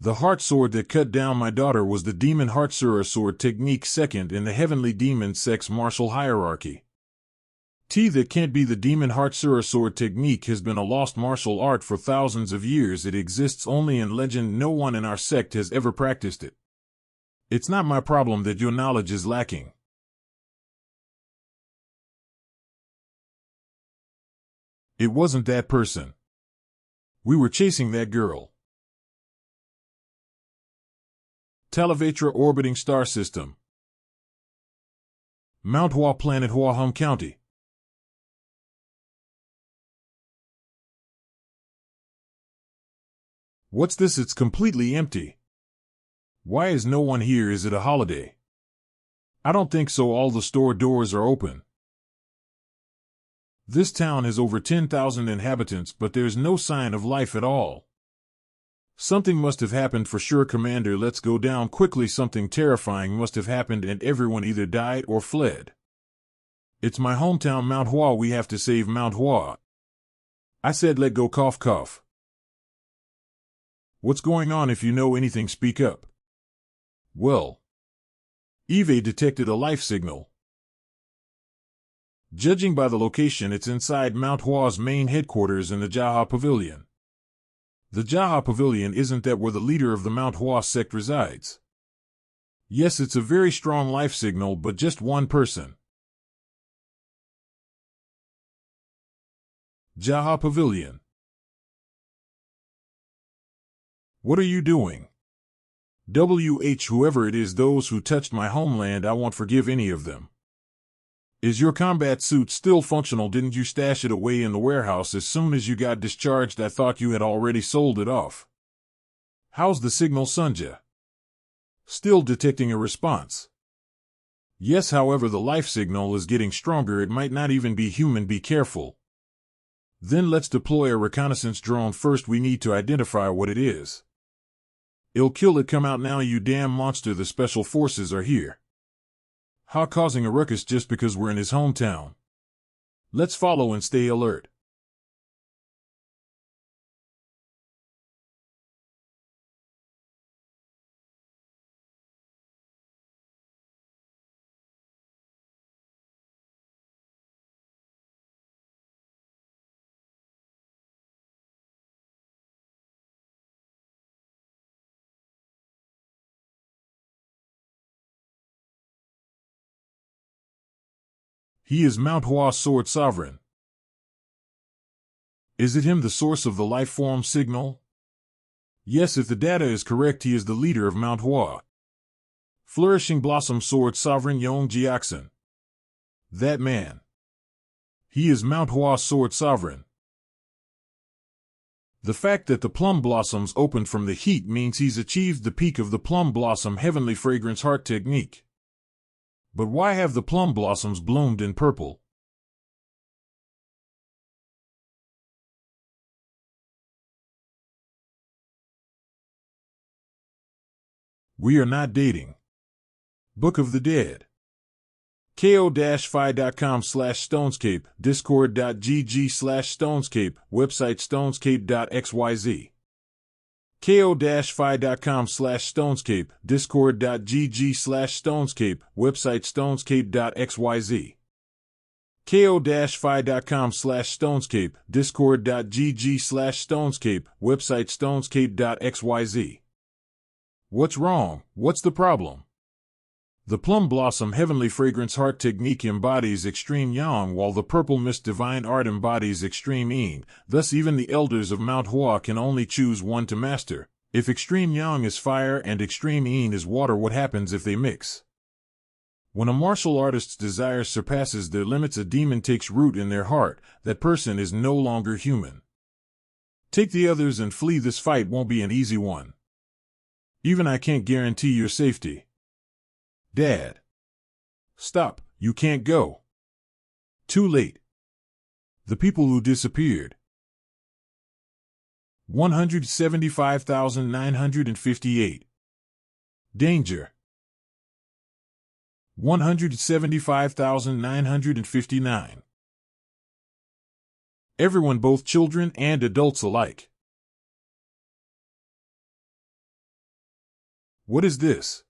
The heart sword that cut down my daughter was the Demon Heart Sura sword technique, second in the Heavenly Demon Sect's martial hierarchy. That can't be. The Demon Heart Sura sword technique has been a lost martial art for thousands of years. It exists only in legend. No one in our sect has ever practiced it. It's not my problem that your knowledge is lacking. It wasn't that person. We were chasing that girl. Talavatra orbiting star system. Mount Tai planet Hua-Hum County. What's this? It's completely empty. Why is no one here? Is it a holiday? I don't think so. All the store doors are open. This town has over 10,000 inhabitants, but there's no sign of life at all. Something must have happened for sure, Commander. Let's go down quickly. Something terrifying must have happened and everyone either died or fled. It's my hometown, Mount Hua. We have to save Mount Hua. I said let go. Cough cough. What's going on? If you know anything, speak up. Well, Eve detected a life signal. Judging by the location, it's inside Mount Hua's main headquarters in the Jaha Pavilion. The Jaha Pavilion, isn't that where the leader of the Mount Hua sect resides? Yes, it's a very strong life signal, but just one person. Jaha Pavilion. What are you doing? Whoever it is, those who touched my homeland, I won't forgive any of them. Is your combat suit still functional? Didn't you stash it away in the warehouse as soon as you got discharged? I thought you had already sold it off. How's the signal, Sunja? Still detecting a response. Yes, however, the life signal is getting stronger. It might not even be human. Be careful. Then let's deploy a reconnaissance drone first. We need to identify what it is. It'll kill it. Come out now, you damn monster. The special forces are here. How causing a ruckus just because we're in his hometown? Let's follow and stay alert. He is Mount Hua's sword sovereign. Is it him, the source of the life form signal? Yes, if the data is correct, he is the leader of Mount Hua. Flourishing Blossom Sword Sovereign Yong Jiaksen. That man. He is Mount Hua's sword sovereign. The fact that the plum blossoms opened from the heat means he's achieved the peak of the plum blossom heavenly fragrance heart technique. But why have the plum blossoms bloomed in purple? We are not dating. Book of the Dead. ko-fi.com/stonescape, discord.gg/stonescape, website stonescape.xyz. ko-fi.com/stonescape, discord.gg/stonescape, website stonescape.xyz. ko-fi.com/stonescape, discord.gg/stonescape, website stonescape.xyz. What's wrong? What's the problem? The plum blossom heavenly fragrance heart technique embodies extreme yang, while the purple mist divine art embodies extreme yin. Thus even the elders of Mount Hua can only choose one to master. If extreme yang is fire and extreme yin is water, what happens if they mix? When a martial artist's desire surpasses their limits, a demon takes root in their heart. That person is no longer human. Take the others and flee. This fight won't be an easy one. Even I can't guarantee your safety. Dad. Stop, you can't go. Too late. The people who disappeared. 175,958. Danger. 175,959. Everyone, both children and adults alike. What is this?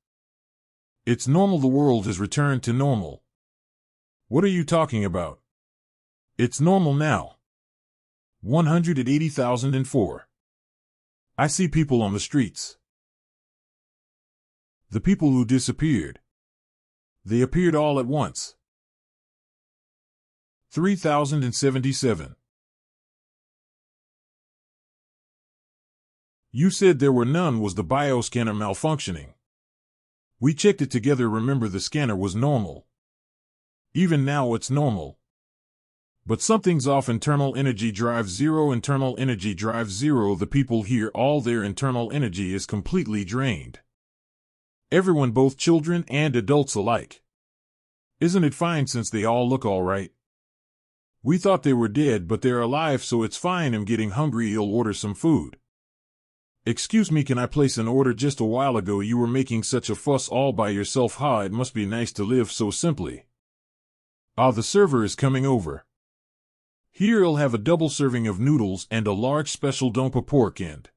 It's normal. The world has returned to normal. What are you talking about? It's normal now. 180,004. I see people on the streets. The people who disappeared. They appeared all at once. 3,077. You said there were none. Was the bioscanner malfunctioning? We checked it together. Remember, the scanner was normal. Even now it's normal. But something's off. Internal energy drive 0. Internal energy drive 0. The people here, all their internal energy is completely drained. Everyone, both children and adults alike. Isn't it fine since they all look all right? We thought they were dead, but they're alive, so it's fine. I'm getting hungry. You'll order some food. Excuse me, can I place an order? Just a while ago you were making such a fuss all by yourself. Ha, it must be nice to live so simply. Ah, the server is coming over. Here you'll have a double serving of noodles and a large special dompa pork and...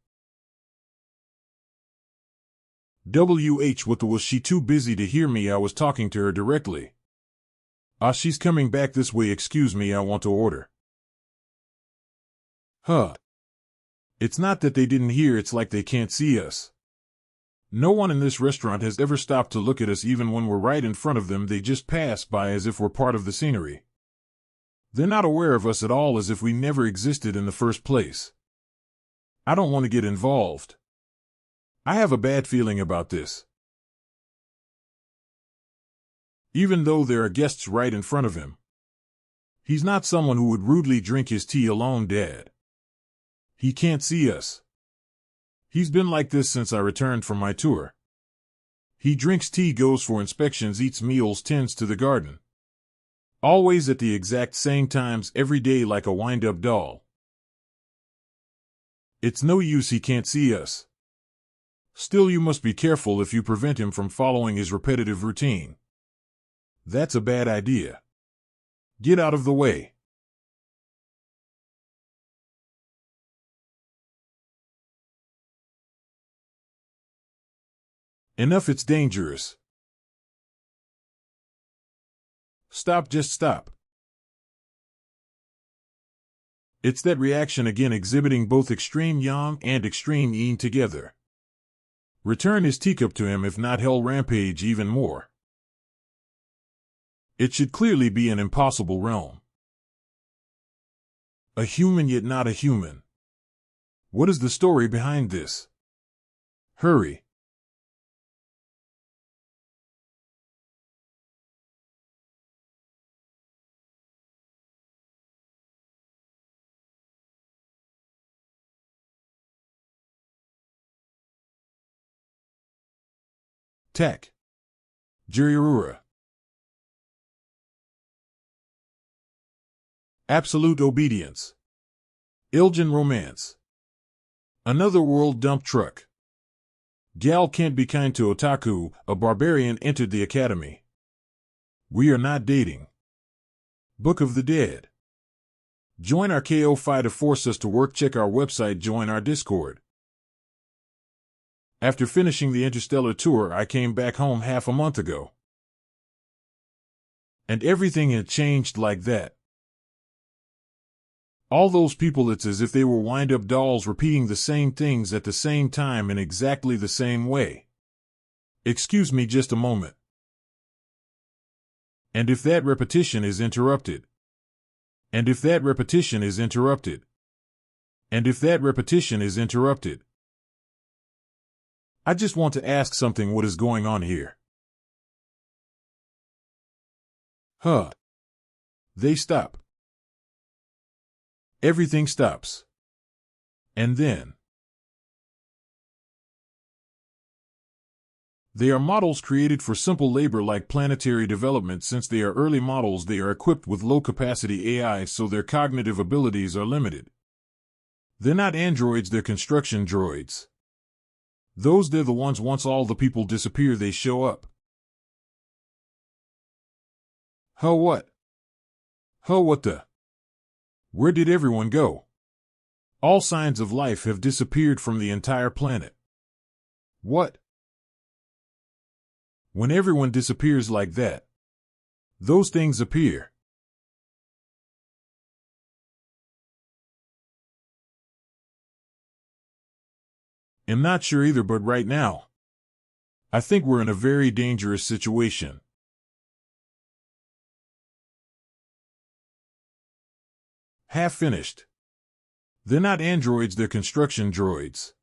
What the... Was she too busy to hear me? I was talking to her directly. Ah, she's coming back this way. Excuse me, I want to order. Huh. It's not that they didn't hear, it's like they can't see us. No one in this restaurant has ever stopped to look at us. Even when we're right in front of them, they just pass by as if we're part of the scenery. They're not aware of us at all, as if we never existed in the first place. I don't want to get involved. I have a bad feeling about this. Even though there are guests right in front of him. He's not someone who would rudely drink his tea alone, Dad. He can't see us. He's been like this since I returned from my tour. He drinks tea, goes for inspections, eats meals, tends to the garden. Always at the exact same times every day, like a wind-up doll. It's no use, he can't see us. Still, you must be careful if you prevent him from following his repetitive routine. That's a bad idea. Get out of the way. Enough, it's dangerous. Stop, just stop. It's that reaction again, exhibiting both extreme yang and extreme yin together. Return his teacup to him, if not hell rampage even more. It should clearly be an impossible realm. A human yet not a human. What is the story behind this? Hurry. Tech. Jiriurura. Absolute obedience. Iljan romance. Another world dump truck. Gal can't be kind to otaku, a barbarian entered the academy. We are not dating. Book of the Dead. Join our KO5 to force us to work. Check our website, join our Discord. After finishing the interstellar tour, I came back home half a month ago. And everything had changed like that. All those people, it's as if they were wind-up dolls repeating the same things at the same time in exactly the same way. Excuse me just a moment. And if that repetition is interrupted. And if that repetition is interrupted. And if that repetition is interrupted. I just want to ask something. What is going on here? Huh. They stop. Everything stops. And then. They are models created for simple labor like planetary development. Since they are early models, they are equipped with low-capacity AI, so their cognitive abilities are limited. They're not androids, they're construction droids. They're the ones, once all the people disappear, they show up. Huh, what? Huh, what the? Where did everyone go? All signs of life have disappeared from the entire planet. What? When everyone disappears like that, those things appear. I'm not sure either, but right now, I think we're in a very dangerous situation. Half finished. They're not androids, they're construction droids.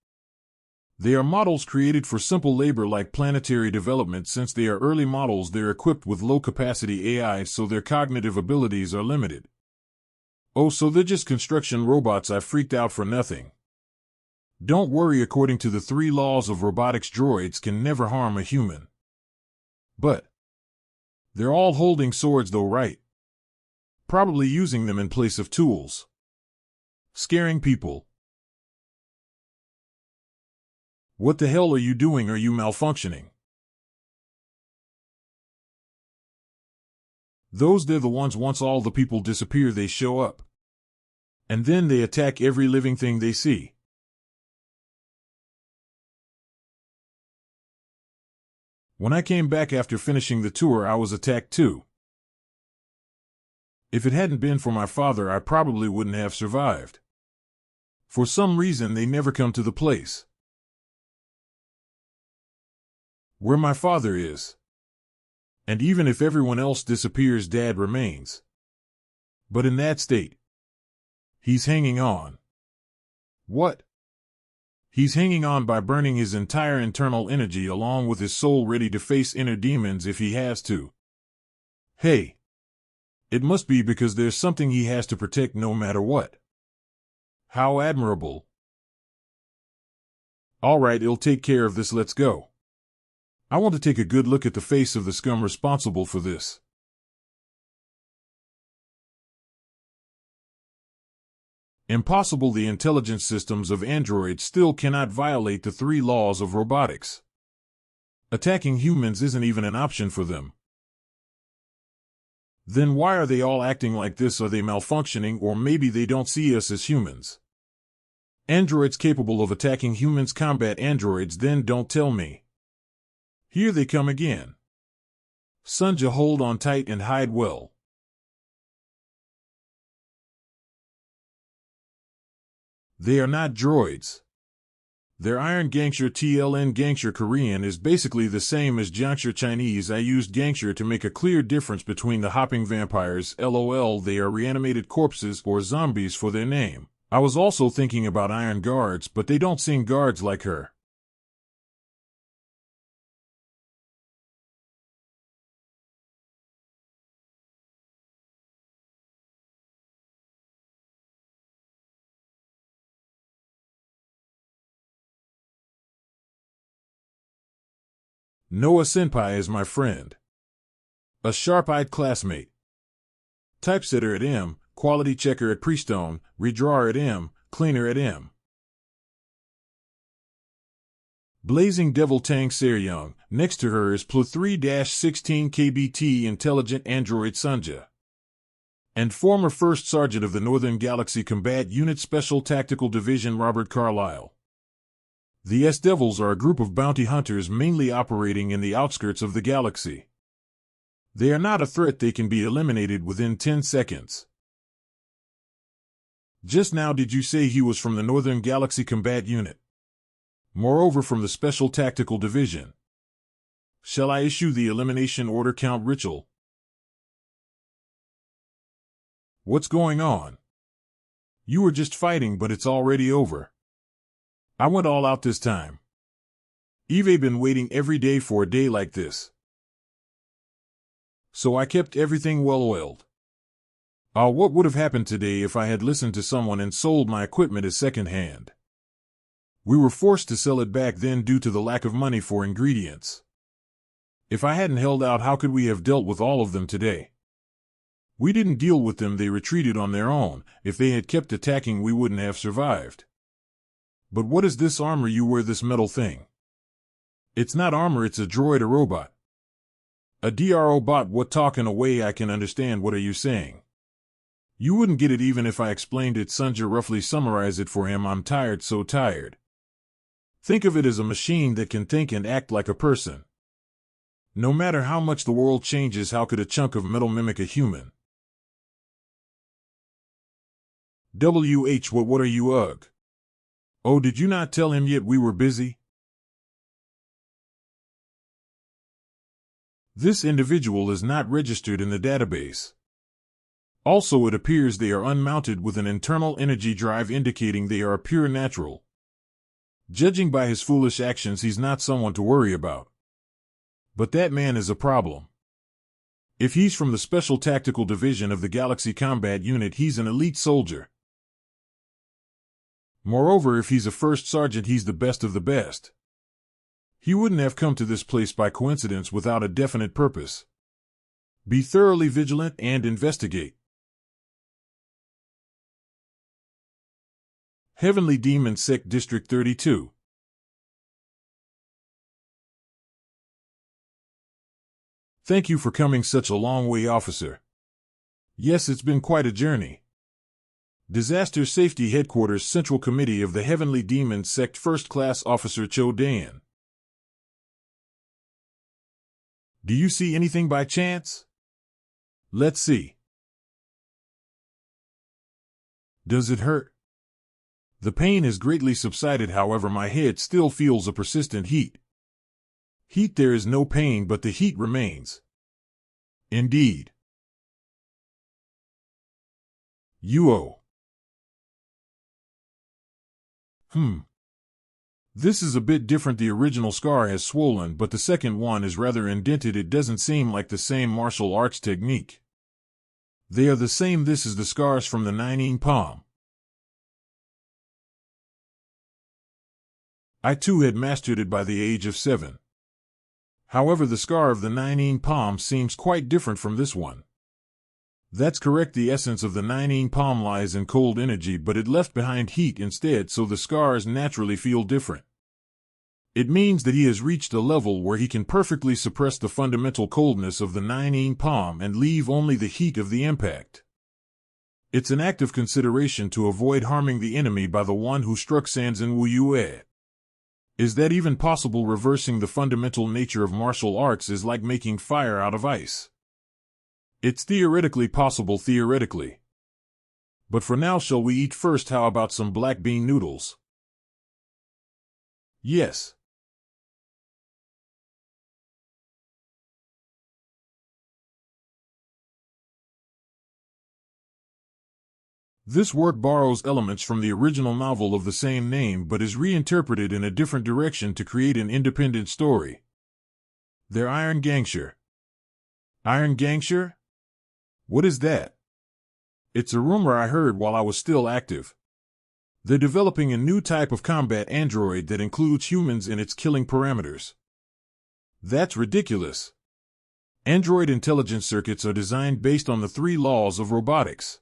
They are models created for simple labor like planetary development. Since they are early models, they're equipped with low-capacity AI, so their cognitive abilities are limited. Oh, so they're just construction robots. I freaked out for nothing. Don't worry, according to the 3 laws of robotics, droids can never harm a human. But they're all holding swords though, right? Probably using them in place of tools. Scaring people. What the hell are you doing? Are you malfunctioning? They're the ones, once all the people disappear, they show up. And then they attack every living thing they see. When I came back after finishing the tour, I was attacked too. If it hadn't been for my father, I probably wouldn't have survived. For some reason, they never come to the place where my father is. And even if everyone else disappears, Dad remains. But in that state, he's hanging on. What? He's hanging on by burning his entire internal energy along with his soul, ready to face inner demons if he has to. Hey, it must be because there's something he has to protect no matter what. How admirable. All right, it'll take care of this. Let's go. I want to take a good look at the face of the scum responsible for this. Impossible. The intelligence systems of androids still cannot violate the 3 laws of robotics. Attacking humans isn't even an option for them. Then why are they all acting like this? Are they malfunctioning, or maybe they don't see us as humans? Androids capable of attacking humans combat androids? Then don't tell me. Here they come again. Sunja, hold on tight and hide well. They are not droids. Their iron gangster TLN. Gangster Korean is basically the same as Jiangshi Chinese. I used gangster to make a clear difference between the hopping vampires. LOL, they are reanimated corpses or zombies for their name. I was also thinking about iron guards, but they don't sing guards like her. Noah Senpai is my friend. A sharp-eyed classmate. Typesetter at M, quality checker at Prestone, redrawer at M, cleaner at M. Blazing Devil Tank Seryeong. Next to her is Plu 3-16 KBT intelligent android Sunja. And former First Sergeant of the Northern Galaxy Combat Unit Special Tactical Division Robert Carlyle. The S-Devils are a group of bounty hunters mainly operating in the outskirts of the galaxy. They are not a threat. They can be eliminated within 10 seconds. Just now did you say he was from the Northern Galaxy Combat Unit? Moreover, from the Special Tactical Division. Shall I issue the elimination order? Count Ritual. What's going on? You were just fighting, but it's already over. I went all out this time. Eve been waiting every day for a day like this. So I kept everything well oiled. What would have happened today if I had listened to someone and sold my equipment as second-hand? We were forced to sell it back then due to the lack of money for ingredients. If I hadn't held out, how could we have dealt with all of them today? We didn't deal with them, they retreated on their own. If they had kept attacking, we wouldn't have survived. But what is this armor you wear, this metal thing? It's not armor, it's a droid, a robot. A DRO bot. What? Talk in a way I can understand. What are you saying? You wouldn't get it even if I explained it. Sunja roughly summarized it for him. I'm tired, so tired. Think of it as a machine that can think and act like a person. No matter how much the world changes, how could a chunk of metal mimic a human? What are you, ugh? Oh, did you not tell him yet we were busy? This individual is not registered in the database. Also, it appears they are unmounted with an internal energy drive indicating they are a pure natural. Judging by his foolish actions, he's not someone to worry about. But that man is a problem. If he's from the Special Tactical Division of the Galaxy Combat Unit, he's an elite soldier. Moreover, if he's a first sergeant, he's the best of the best. He wouldn't have come to this place by coincidence without a definite purpose. Be thoroughly vigilant and investigate. Heavenly Demon Sect District 32. Thank you for coming such a long way, officer. Yes, it's been quite a journey. Disaster Safety Headquarters, Central Committee of the Heavenly Demon Sect, First Class Officer Cho Dan. Do you see anything by chance? Let's see. Does it hurt? The pain has greatly subsided, however my head still feels a persistent heat. Heat, there is no pain, but the heat remains. Indeed. UO. This is a bit different. The original scar has swollen, but the second one is rather indented. It doesn't seem like the same martial arts technique. They are the same. This is the scars from the 9 palm. I too had mastered it by the age of 7. However, the scar of the 9 palm seems quite different from this one. That's correct. The essence of the 9 palm lies in cold energy, but it left behind heat instead, so the scars naturally feel different. It means that he has reached a level where he can perfectly suppress the fundamental coldness of the 9 palm and leave only the heat of the impact. It's an act of consideration to avoid harming the enemy by the one who struck Sanzan Wu Yue. Is that even possible? Reversing the fundamental nature of martial arts is like making fire out of ice. It's theoretically possible, theoretically. But for now, shall we eat first? How about some black bean noodles? Yes. This work borrows elements from the original novel of the same name but is reinterpreted in a different direction to create an independent story. They're Iron Gangster. Iron Gangster? What is that? It's a rumor I heard while I was still active. They're developing a new type of combat android that includes humans in its killing parameters. That's ridiculous. Android intelligence circuits are designed based on the 3 laws of robotics.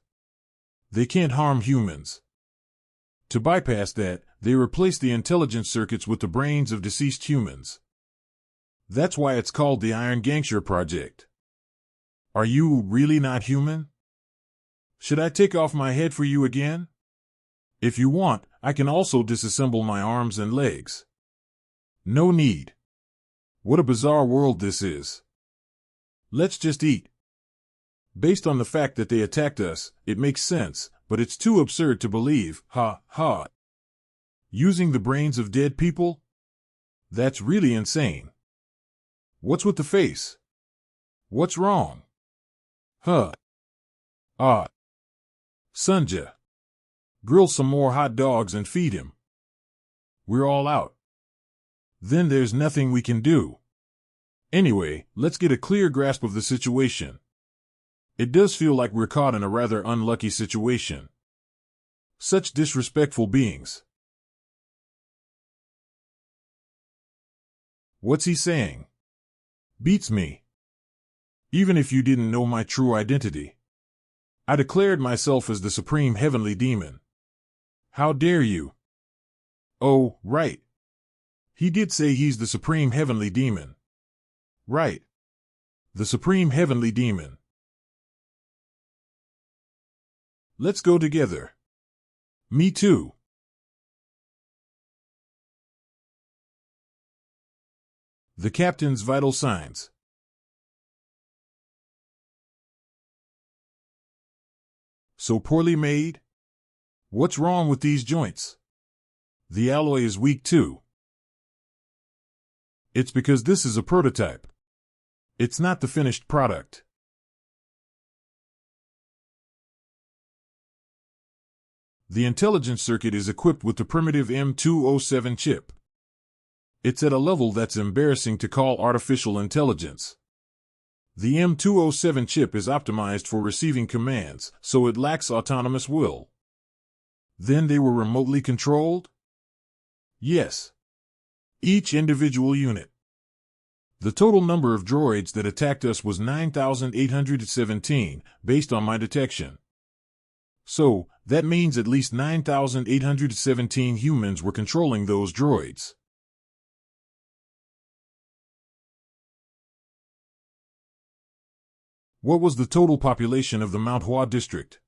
They can't harm humans. To bypass that, they replace the intelligence circuits with the brains of deceased humans. That's why it's called the Iron Gangster Project. Are you really not human? Should I take off my head for you again? If you want, I can also disassemble my arms and legs. No need. What a bizarre world this is. Let's just eat. Based on the fact that they attacked us, it makes sense, but it's too absurd to believe. Ha, ha. Using the brains of dead people? That's really insane. What's with the face? What's wrong? Huh. Ah. Sunja. Grill some more hot dogs and feed him. We're all out. Then there's nothing we can do. Anyway, let's get a clear grasp of the situation. It does feel like we're caught in a rather unlucky situation. Such disrespectful beings. What's he saying? Beats me. Even if you didn't know my true identity. I declared myself as the Supreme Heavenly Demon. How dare you? Oh, right. He did say he's the Supreme Heavenly Demon. Right. The Supreme Heavenly Demon. Let's go together. Me too. The Captain's Vital Signs. So poorly made? What's wrong with these joints? The alloy is weak too. It's because this is a prototype. It's not the finished product. The intelligence circuit is equipped with the primitive M207 chip. It's at a level that's embarrassing to call artificial intelligence. The M207 chip is optimized for receiving commands, so it lacks autonomous will. Then they were remotely controlled? Yes. Each individual unit. The total number of droids that attacked us was 9,817, based on my detection. So, that means at least 9,817 humans were controlling those droids. What was the total population of the Manhwa district?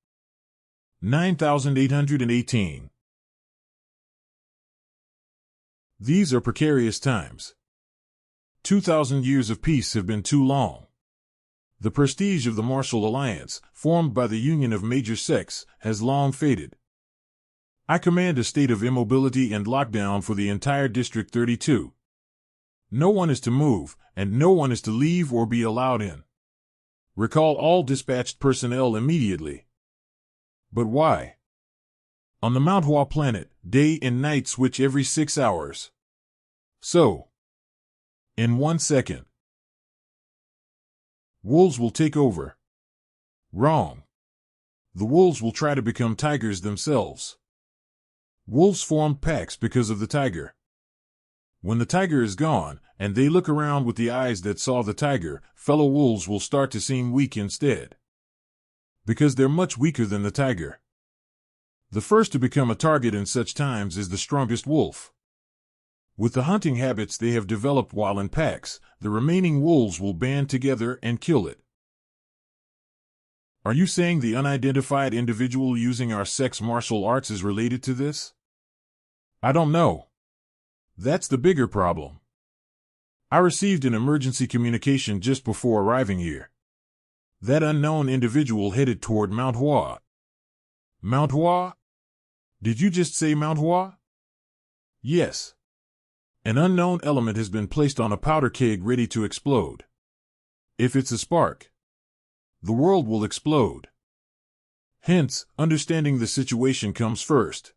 9,818. These are precarious times. 2,000 years of peace have been too long. The prestige of the martial alliance, formed by the union of major sects, has long faded. I command a state of immobility and lockdown for the entire District 32. No one is to move, and no one is to leave or be allowed in. Recall all dispatched personnel immediately. But why? On the Manhwa planet, day and night switch every 6 hours. So, in 1 second, wolves will take over. Wrong. The wolves will try to become tigers themselves. Wolves form packs because of the tiger. When the tiger is gone, and they look around with the eyes that saw the tiger, fellow wolves will start to seem weak instead. Because they're much weaker than the tiger. The first to become a target in such times is the strongest wolf. With the hunting habits they have developed while in packs, the remaining wolves will band together and kill it. Are you saying the unidentified individual using our sect's martial arts is related to this? I don't know. That's the bigger problem. I received an emergency communication just before arriving here. That unknown individual headed toward Mount Tai. Mount Tai? Did you just say Mount Tai? Yes. An unknown element has been placed on a powder keg ready to explode. If it's a spark, the world will explode. Hence, understanding the situation comes first.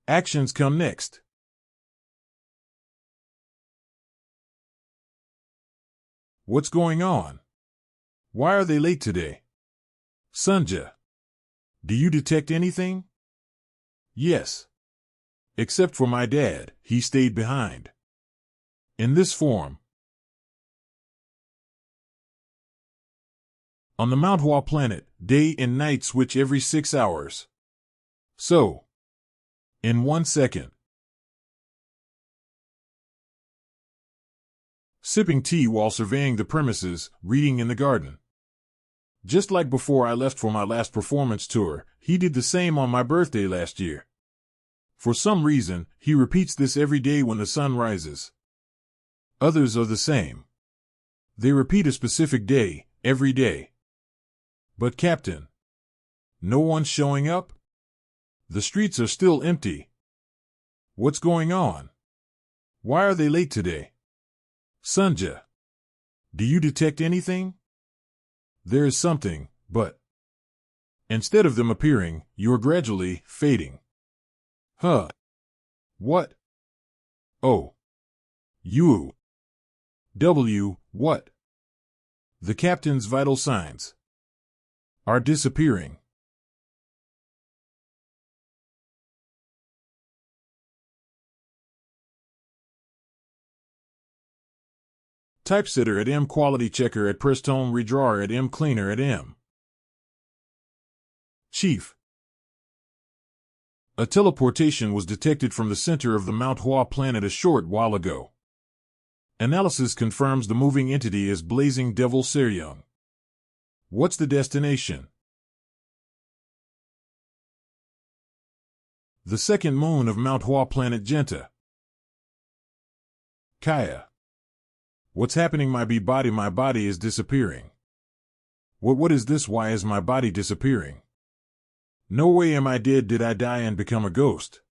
Actions come next. What's going on? Why are they late today? Sunja. Do you detect anything? Yes. Except for my dad, he stayed behind. In this form. On the Manhwa planet, day and night switch every 6 hours. So, in 1 second. Sipping tea while surveying the premises, reading in the garden. Just like before I left for my last performance tour, he did the same on my birthday last year. For some reason, he repeats this every day when the sun rises. Others are the same. They repeat a specific day, every day. But Captain, no one's showing up? The streets are still empty. What's going on? Why are they late today? Sunja, do you detect anything? There is something, but instead of them appearing, you're gradually fading. Huh. What? Oh. You. W. What? The captain's vital signs are disappearing. Typesetter at M. Quality checker at Prestone Redrawer at M. Cleaner at M. Chief. A teleportation was detected from the center of the Mount Tai planet a short while ago. Analysis confirms the moving entity as Blazing Devil Seryeong. What's the destination? The second moon of Mount Tai planet Genta. Kaya. What's happening? My body is disappearing. What is this? Why is my body disappearing? No way am I dead. Did I die and become a ghost?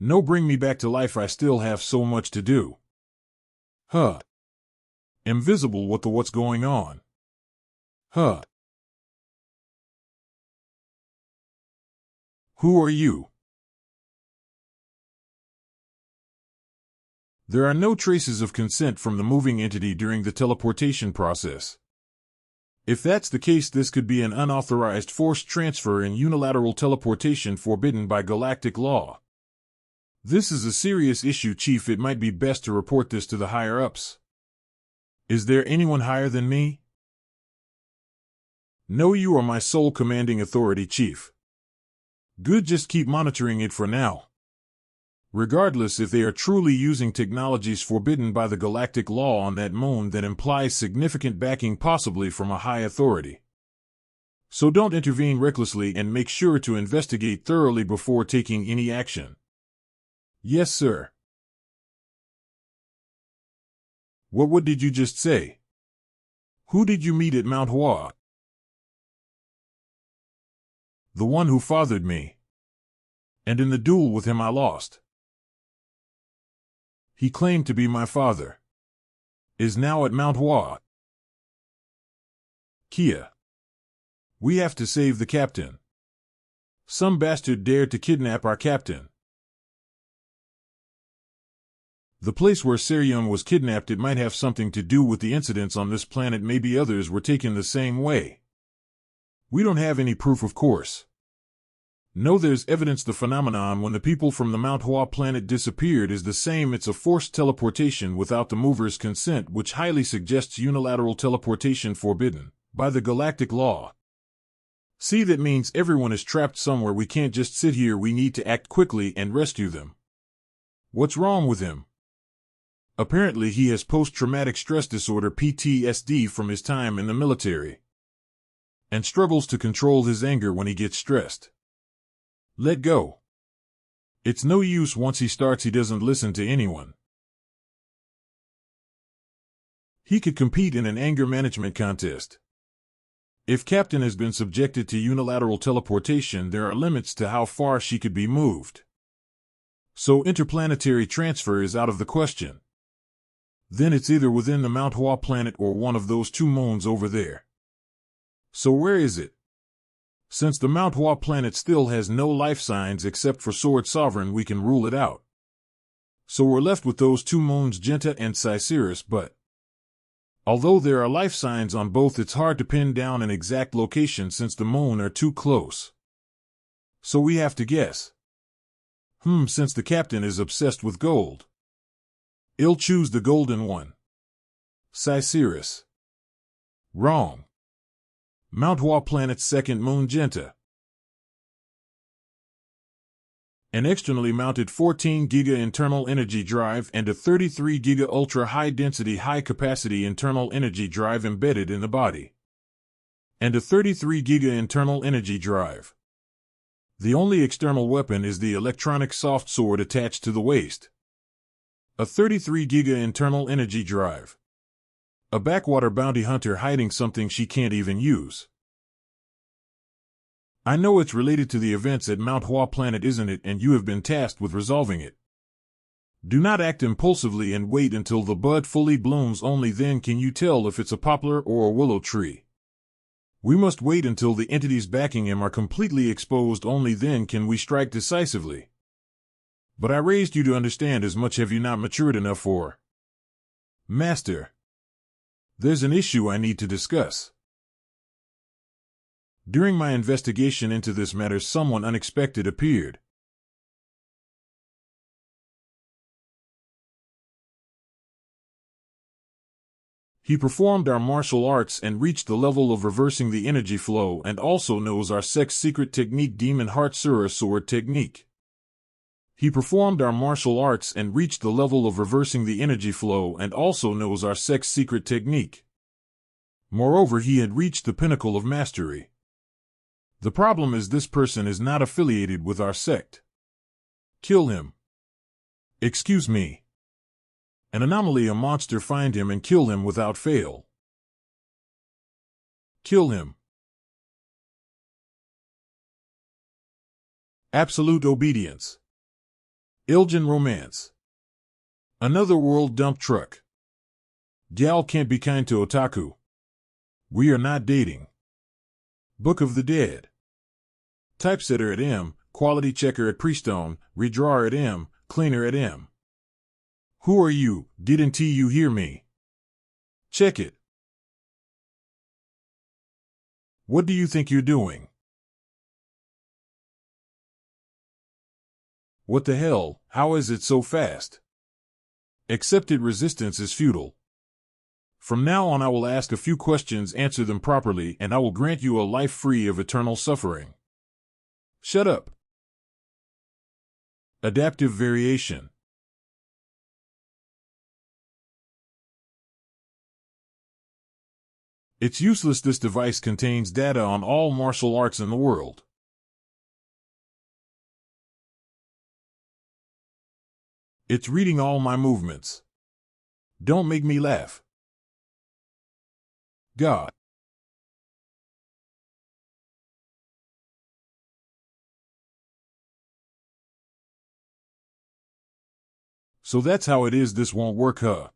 No, bring me back to life. I still have so much to do. Huh. Invisible. What's going on? Huh. Who are you? There are no traces of consent from the moving entity during the teleportation process. If that's the case, this could be an unauthorized forced transfer and unilateral teleportation forbidden by galactic law. This is a serious issue, Chief. It might be best to report this to the higher-ups. Is there anyone higher than me? No, you are my sole commanding authority, Chief. Good, just keep monitoring it for now. Regardless, if they are truly using technologies forbidden by the galactic law on that moon, that implies significant backing, possibly from a high authority. So don't intervene recklessly and make sure to investigate thoroughly before taking any action. Yes, sir. What did you just say? Who did you meet at Mount Tai? The one who fathered me. And in the duel with him I lost. He claimed to be my father. Is now at Mount Tai. Kia. We have to save the captain. Some bastard dared to kidnap our captain. The place where Seryeong was kidnapped, it might have something to do with the incidents on this planet. Maybe others were taken the same way. We don't have any proof, of course. No, there's evidence the phenomenon when the people from the Mount Tai planet disappeared is the same. It's a forced teleportation without the mover's consent, which highly suggests unilateral teleportation forbidden by the galactic law. See, that means everyone is trapped somewhere. We can't just sit here. We need to act quickly and rescue them. What's wrong with him? Apparently he has post-traumatic stress disorder (PTSD) from his time in the military, and struggles to control his anger when he gets stressed. Let go. It's no use. Once he starts, he doesn't listen to anyone. He could compete in an anger management contest. If Captain has been subjected to unilateral teleportation, there are limits to how far she could be moved. So interplanetary transfer is out of the question. Then it's either within the Mount Tai planet or one of those two moons over there. So where is it? Since the Mount Tai planet still has no life signs except for Sword Sovereign, we can rule it out. So we're left with those two moons, Genta and Cyceris, but although there are life signs on both, it's hard to pin down an exact location since the moon are too close. So we have to guess. Since the captain is obsessed with gold, I'll choose the golden one. Cyceris. Wrong. Mount Tai planet's second moon, Genta. An externally mounted 14 giga internal energy drive and a 33 giga ultra high density high capacity internal energy drive embedded in the body. And a 33 giga internal energy drive. The only external weapon is the electronic soft sword attached to the waist. A 33 giga internal energy drive. A backwater bounty hunter hiding something she can't even use. I know it's related to the events at Mount Tai planet, isn't it? And you have been tasked with resolving it. Do not act impulsively and wait until the bud fully blooms. Only then can you tell if it's a poplar or a willow tree. We must wait until the entities backing him are completely exposed. Only then can we strike decisively. But I raised you to understand as much. Have you not matured enough for? Master. There's an issue I need to discuss. During my investigation into this matter, someone unexpected appeared. He performed our martial arts and reached the level of reversing the energy flow, and also knows our sect's secret technique, Demon Heart Sura Sword Technique. He performed our martial arts and reached the level of reversing the energy flow and also knows our sect's secret technique. Moreover, he had reached the pinnacle of mastery. The problem is this person is not affiliated with our sect. Kill him. Excuse me. An anomaly, a monster, find him and kill him without fail. Kill him. Absolute obedience. Ilgen romance. Another world dump truck. Gal can't be kind to otaku. We are not dating. Book of the Dead. Typesetter at M, quality checker at Prestone, redrawer at M, cleaner at M. Who are you? Didn't you hear me? Check it. What do you think you're doing? What the hell? How is it so fast? Accepted resistance is futile. From now on I will ask a few questions, answer them properly, and I will grant you a life free of eternal suffering. Shut up. Adaptive variation. It's useless. This device contains data on all martial arts in the world. It's reading all my movements. Don't make me laugh. God. So that's how it is. This won't work, huh?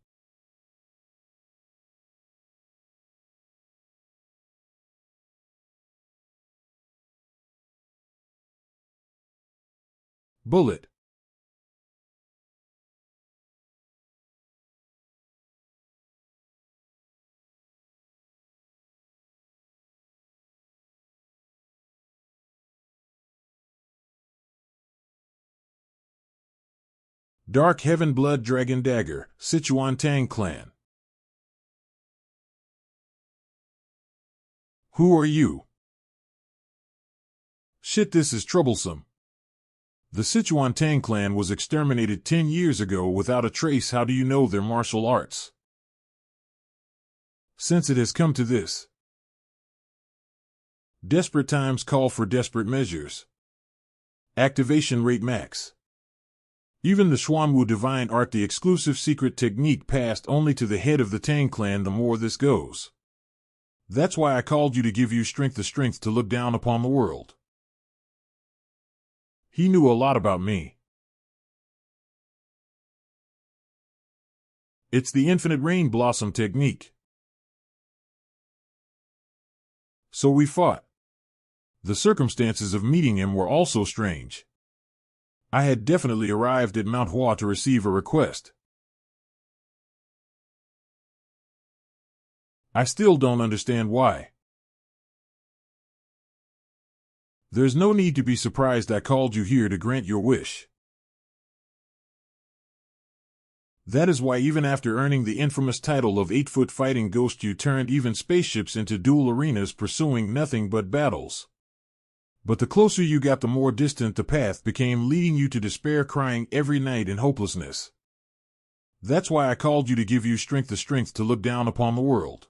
Bullet. Dark Heaven Blood Dragon Dagger, Sichuan Tang Clan. Who are you? Shit, this is troublesome. The Sichuan Tang Clan was exterminated 10 years ago without a trace. How do you know their martial arts? Since it has come to this, desperate times call for desperate measures. Activation rate max. Even the Xuanwu divine art, the exclusive secret technique passed only to the head of the Tang clan. The more this goes. That's why I called you, to give you strength, the strength to look down upon the world. He knew a lot about me. It's the infinite rain blossom technique. So we fought. The circumstances of meeting him were also strange. I had definitely arrived at Mount Tai to receive a request. I still don't understand why. There's no need to be surprised. I called you here to grant your wish. That is why even after earning the infamous title of 8-foot fighting ghost, you turned even spaceships into dual arenas, pursuing nothing but battles. But the closer you got, the more distant the path became, leading you to despair, crying every night in hopelessness. That's why I called you, to give you strength, the strength to look down upon the world.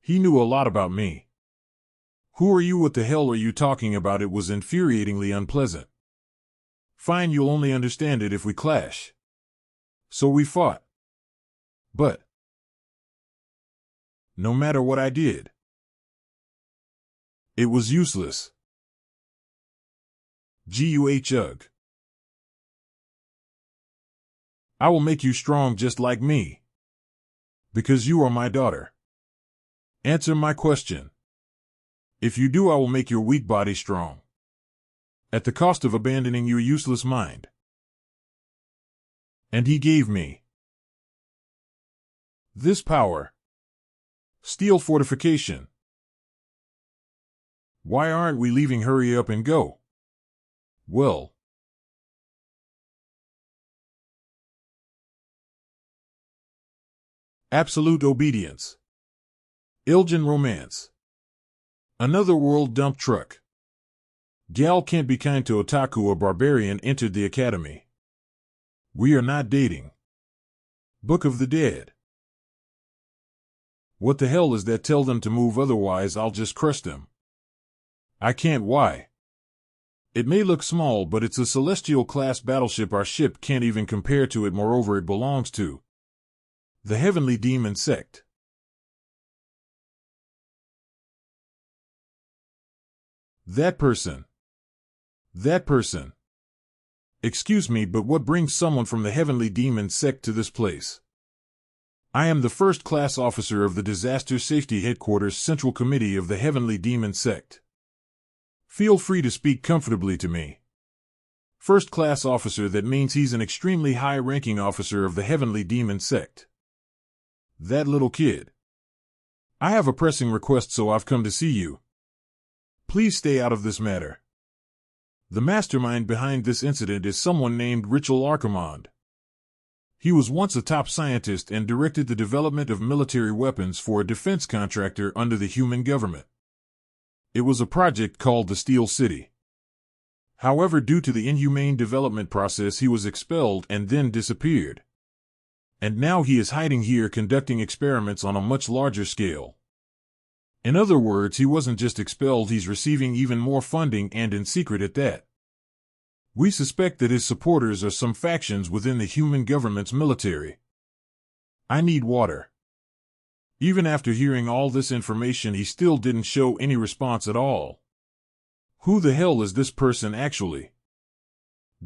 He knew a lot about me. Who are you? What the hell are you talking about? It was infuriatingly unpleasant. Fine, you'll only understand it if we clash. So we fought. But no matter what I did, it was useless. Guh. I will make you strong just like me. Because you are my daughter. Answer my question. If you do, I will make your weak body strong. At the cost of abandoning your useless mind. And he gave me this power. Steel fortification. Why aren't we leaving? Hurry up and go. Well. Absolute obedience. Ilgen romance. Another world dump truck. Gal can't be kind to otaku. A barbarian entered the academy. We are not dating. Book of the Dead. What the hell is that? Tell them to move, otherwise I'll just crush them. I can't. Why? It may look small, but it's a celestial-class battleship. Our ship can't even compare to it. Moreover, it belongs to the Heavenly Demon Sect. That person. Excuse me, but what brings someone from the Heavenly Demon Sect to this place? I am the first-class officer of the Disaster Safety Headquarters Central Committee of the Heavenly Demon Sect. Feel free to speak comfortably to me. First-class officer, that means he's an extremely high-ranking officer of the Heavenly Demon sect. That little kid. I have a pressing request, so I've come to see you. Please stay out of this matter. The mastermind behind this incident is someone named Ritual Archimond. He was once a top scientist and directed the development of military weapons for a defense contractor under the human government. It was a project called the Steel City. However, due to the inhumane development process, he was expelled and then disappeared. And now he is hiding here conducting experiments on a much larger scale. In other words, he wasn't just expelled, he's receiving even more funding, and in secret at that. We suspect that his supporters are some factions within the human government's military. I need water. Even after hearing all this information, he still didn't show any response at all. Who the hell is this person actually?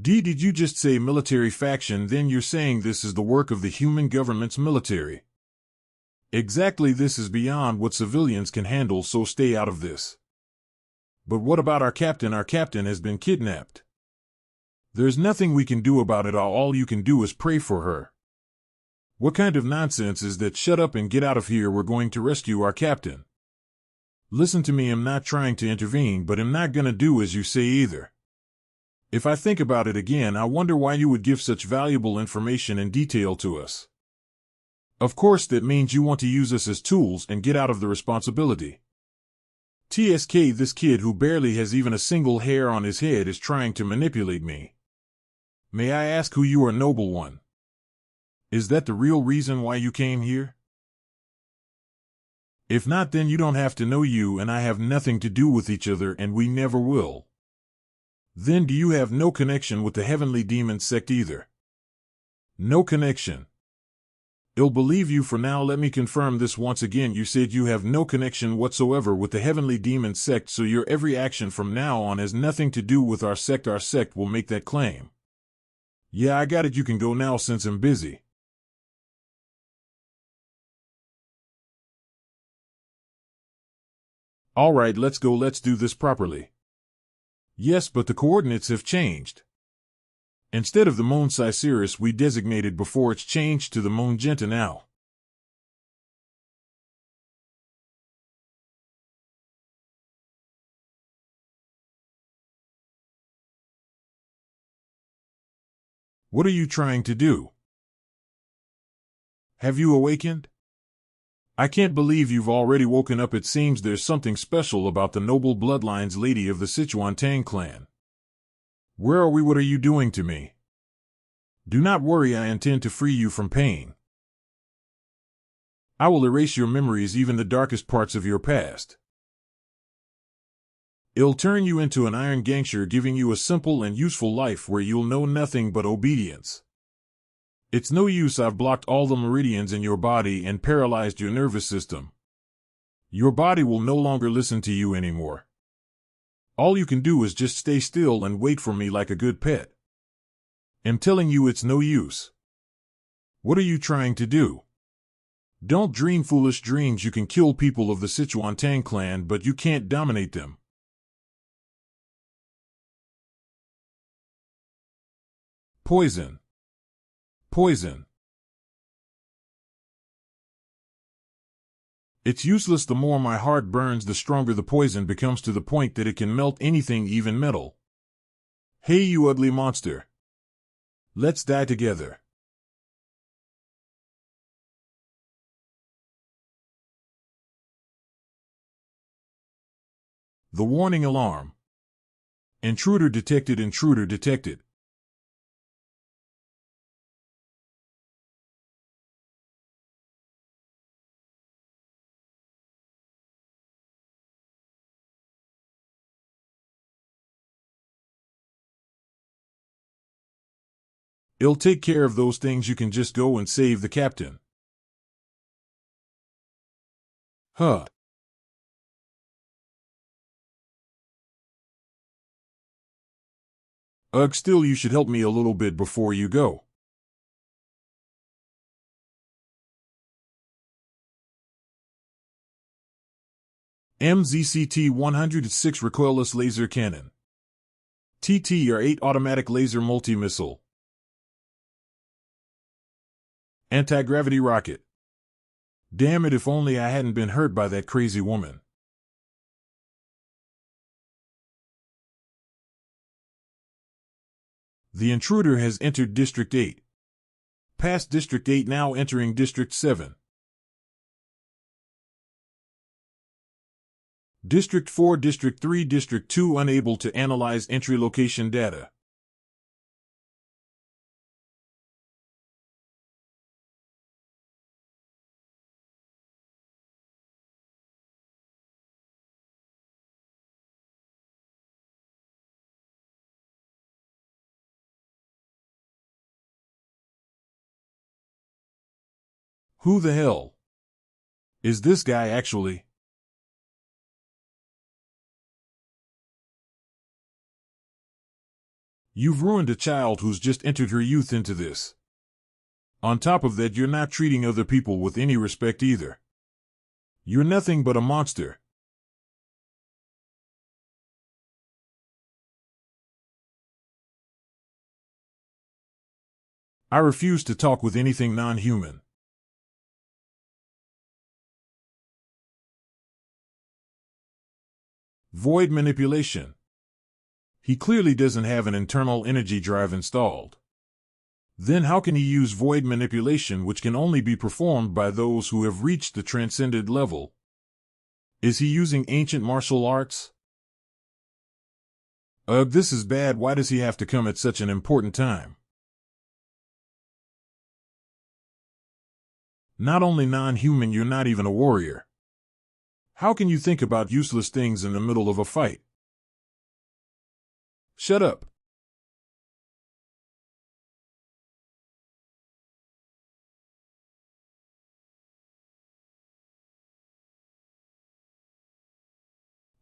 Did you just say military faction? Then you're saying this is the work of the human government's military. Exactly, this is beyond what civilians can handle, so stay out of this. But what about our captain? Our captain has been kidnapped. There's nothing we can do about it. All you can do is pray for her. What kind of nonsense is that? Shut up and get out of here. We're going to rescue our captain. Listen to me, I'm not trying to intervene, but I'm not gonna do as you say either. If I think about it again, I wonder why you would give such valuable information in detail to us. Of course, that means you want to use us as tools and get out of the responsibility. TSK, this kid who barely has even a single hair on his head is trying to manipulate me. May I ask who you are, noble one? Is that the real reason why you came here? If not, then you don't have to know. You and I have nothing to do with each other, and we never will. Then do you have no connection with the Heavenly Demon sect either? No connection. I'll believe you for now. Let me confirm this once again. You said you have no connection whatsoever with the Heavenly Demon sect, so your every action from now on has nothing to do with our sect. Our sect will make that claim. Yeah, I got it. You can go now since I'm busy. Alright, let's go. Let's do this properly. Yes, but the coordinates have changed. Instead of the Mount Tai we designated before, it's changed to the Mount Genta now. What are you trying to do? Have you awakened? I can't believe you've already woken up. It seems there's something special about the noble bloodlines, lady of the Sichuan-Tang clan. Where are we? What are you doing to me? Do not worry, I intend to free you from pain. I will erase your memories, even the darkest parts of your past. It'll turn you into an iron gangster, giving you a simple and useful life where you'll know nothing but obedience. It's no use, I've blocked all the meridians in your body and paralyzed your nervous system. Your body will no longer listen to you anymore. All you can do is just stay still and wait for me like a good pet. I'm telling you, it's no use. What are you trying to do? Don't dream foolish dreams. You can kill people of the Sichuan-Tang clan, but you can't dominate them. Poison. Poison. It's useless. The more my heart burns, the stronger the poison becomes, to the point that it can melt anything, even metal. Hey, you ugly monster. Let's die together. The warning alarm. Intruder detected. Intruder detected. It'll take care of those things. You can just go and save the captain. Huh. Ugh, still you should help me a little bit before you go. MZCT-106 recoilless laser cannon. TT-8 automatic laser multi-missile. Anti-gravity rocket. Damn it, if only I hadn't been hurt by that crazy woman. The intruder has entered District 8. Past District 8, now entering District 7. District 4, District 3, District 2 unable to analyze entry location data. Who the hell is this guy actually? You've ruined a child who's just entered her youth into this. On top of that, you're not treating other people with any respect either. You're nothing but a monster. I refuse to talk with anything non-human. Void manipulation. He clearly doesn't have an internal energy drive installed. Then how can he use void manipulation, which can only be performed by those who have reached the transcended level? Is he using ancient martial arts? This is bad. Why does he have to come at such an important time? Not only non-human, you're not even a warrior. How can you think about useless things in the middle of a fight? Shut up.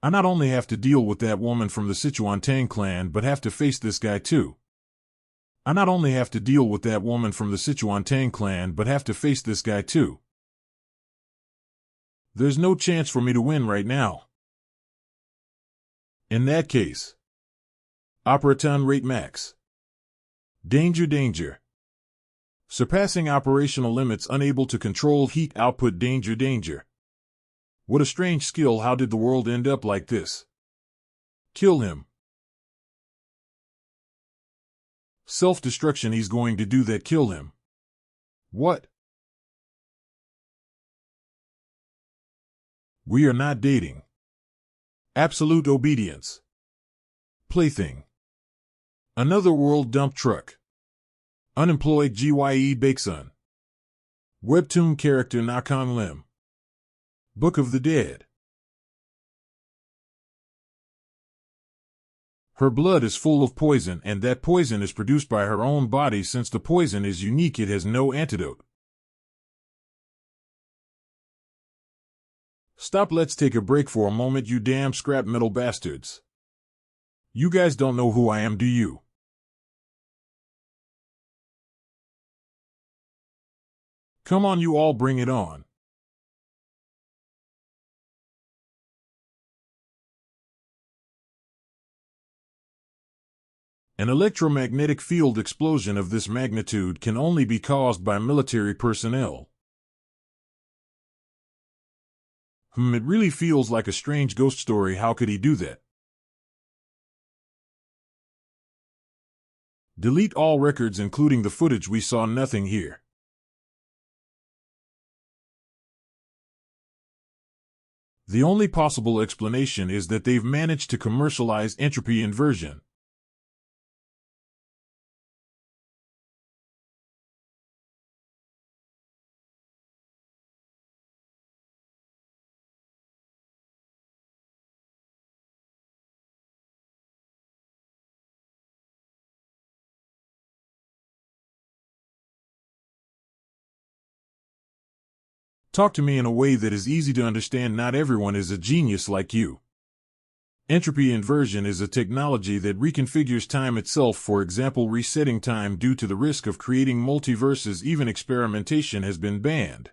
I not only have to deal with that woman from the Sichuan-Tang clan, but have to face this guy too. I not only have to deal with that woman from the Sichuan-Tang clan, but have to face this guy too. There's no chance for me to win right now. In that case, Operaton rate max. Danger, danger. Surpassing operational limits, unable to control heat output, danger, danger. What a strange skill. How did the world end up like this? Kill him. Self-destruction. He's going to do that. Kill him. What? We are not dating. Absolute obedience. Plaything. Another world dump truck. Unemployed Gye Baeksun. Webtoon character Nakon Lim. Book of the Dead. Her blood is full of poison, and that poison is produced by her own body. Since the poison is unique, it has no antidote. Stop, let's take a break for a moment, you damn scrap metal bastards. You guys don't know who I am, do you? Come on, you all, bring it on. An electromagnetic field explosion of this magnitude can only be caused by military personnel. It really feels like a strange ghost story. How could he do that? Delete all records, including the footage. We saw nothing here. The only possible explanation is that they've managed to commercialize entropy inversion. Talk to me in a way that is easy to understand. Not everyone is a genius like you. Entropy inversion is a technology that reconfigures time itself, for example, resetting time due to the risk of creating multiverses. Even experimentation has been banned.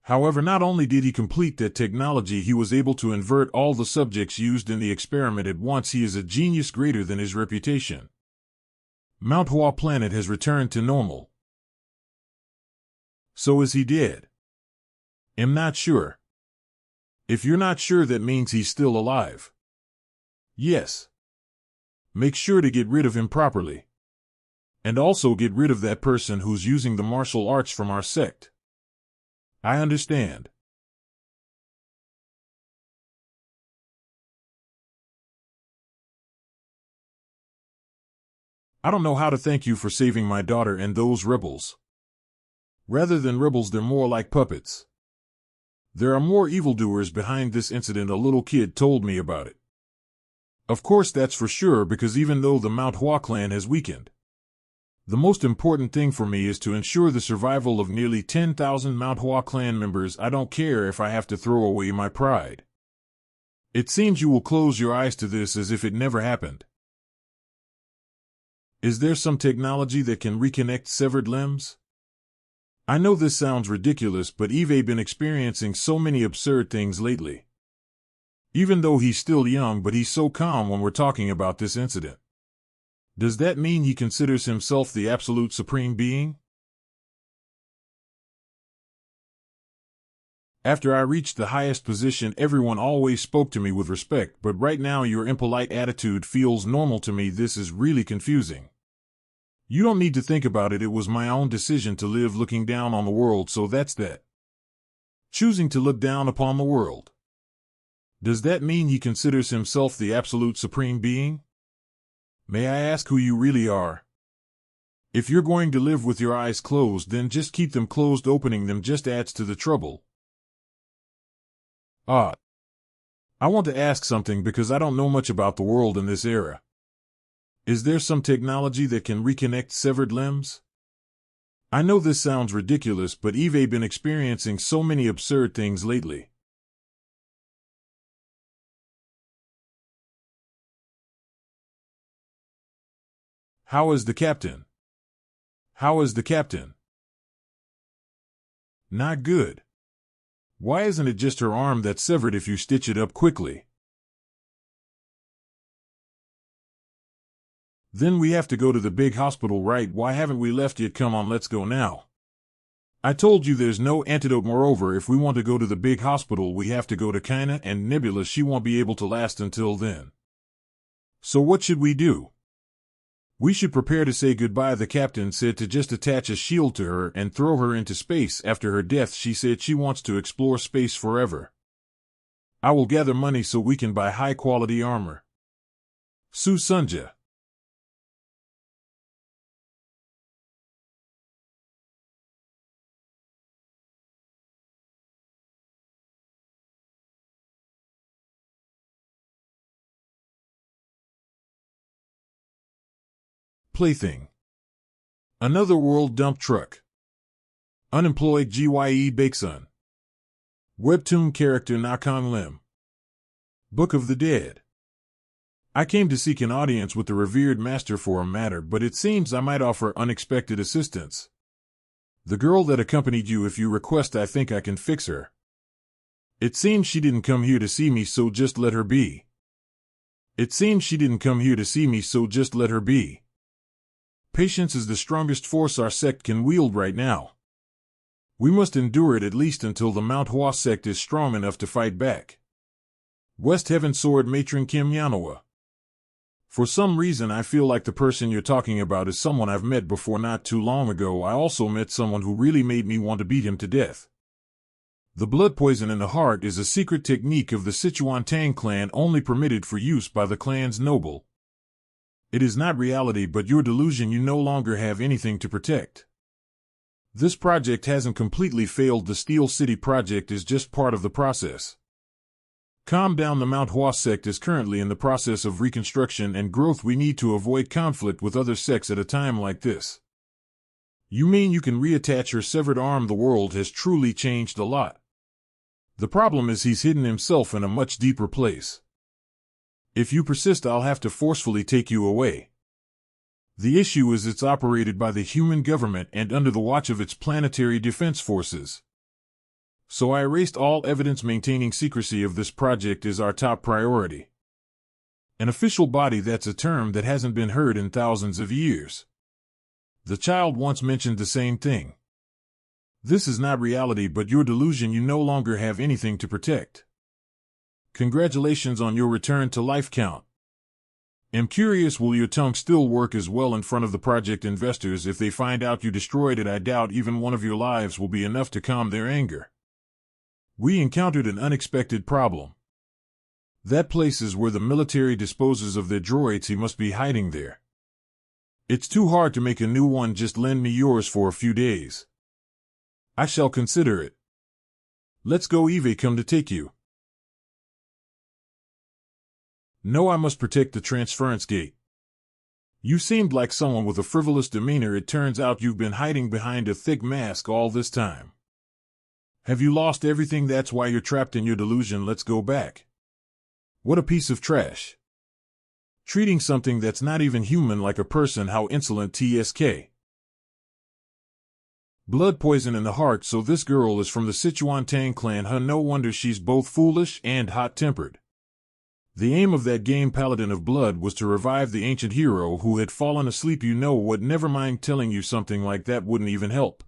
However, not only did he complete that technology, he was able to invert all the subjects used in the experiment at once. He is a genius greater than his reputation. Mount Tai planet has returned to normal. So is he dead? Am not sure. If you're not sure, that means he's still alive. Yes. Make sure to get rid of him properly. And also get rid of that person who's using the martial arts from our sect. I understand. I don't know how to thank you for saving my daughter and those rebels. Rather than rebels, they're more like puppets. There are more evildoers behind this incident. A little kid told me about it. Of course, that's for sure, because even though the Mount Tai clan has weakened, the most important thing for me is to ensure the survival of nearly 10,000 Mount Tai clan members. I don't care if I have to throw away my pride. It seems you will close your eyes to this as if it never happened. Is there some technology that can reconnect severed limbs? I know this sounds ridiculous, but Eve's been experiencing so many absurd things lately. Even though he's still young, but he's so calm when we're talking about this incident. Does that mean he considers himself the absolute supreme being? After I reached the highest position, everyone always spoke to me with respect, but right now your impolite attitude feels normal to me. This is really confusing. You don't need to think about it. It was my own decision to live looking down on the world, so that's that. Choosing to look down upon the world. Does that mean he considers himself the absolute supreme being? May I ask who you really are? If you're going to live with your eyes closed, then just keep them closed. Opening them just adds to the trouble. I want to ask something because I don't know much about the world in this era. Is there some technology that can reconnect severed limbs? I know this sounds ridiculous, but Eve's been experiencing so many absurd things lately. How is the captain? How is the captain? Not good. Why isn't it just her arm that's severed if you stitch it up quickly? Then we have to go to the big hospital, right? Why haven't we left yet? Come on, let's go now. I told you there's no antidote. Moreover, if we want to go to the big hospital, we have to go to Kaina and Nebula. She won't be able to last until then. So what should we do? We should prepare to say goodbye. The captain said to just attach a shield to her and throw her into space. After her death, she said she wants to explore space forever. I will gather money so we can buy high-quality armor. Sue Sunja. Plaything. Another world dump truck. Unemployed Gye Baeksun. Webtoon character Nakong Lim. Book of the Dead. I came to seek an audience with the revered master for a matter, but it seems I might offer unexpected assistance. The girl that accompanied you, if you request, I think I can fix her. It seems she didn't come here to see me, so just let her be. It seems she didn't come here to see me, so just let her be. Patience is the strongest force our sect can wield right now. We must endure it at least until the Mount Tai sect is strong enough to fight back. West Heaven Sword Matron Kim Yanawa. For some reason I feel like the person you're talking about is someone I've met before. Not too long ago I also met someone who really made me want to beat him to death. The blood poison in the heart is a secret technique of the Sichuan Tang clan, only permitted for use by the clan's noble. It is not reality but your delusion. You no longer have anything to protect. This project hasn't completely failed. The Steel City project is just part of the process. Calm down. The Mount Tai sect is currently in the process of reconstruction and growth. We need to avoid conflict with other sects at a time like this. You mean you can reattach your severed arm? The world has truly changed a lot. The problem is he's hidden himself in a much deeper place. If you persist, I'll have to forcefully take you away. The issue is it's operated by the human government and under the watch of its planetary defense forces. So I erased all evidence. Maintaining secrecy of this project is our top priority. An official body, that's a term that hasn't been heard in thousands of years. The child once mentioned the same thing. This is not reality but your delusion. You no longer have anything to protect. Congratulations on your return to life. Count. Am curious, will your tongue still work as well in front of the project investors if they find out you destroyed it? I doubt even one of your lives will be enough to calm their anger. We encountered an unexpected problem. That place is where the military disposes of their droids. He must be hiding there. It's too hard to make a new one. Just lend me yours for a few days. I shall consider it. Let's go. Eve come to take you. No, I must protect the transference gate. You seemed like someone with a frivolous demeanor. It turns out you've been hiding behind a thick mask all this time. Have you lost everything? That's why you're trapped in your delusion. Let's go back. What a piece of trash. Treating something that's not even human like a person. How insolent. TSK. Blood poison in the heart. So this girl is from the Sichuan clan, huh? No wonder she's both foolish and hot-tempered. The aim of that game, Paladin of Blood, was to revive the ancient hero who had fallen asleep. You know what? Never mind, telling you something like that wouldn't even help.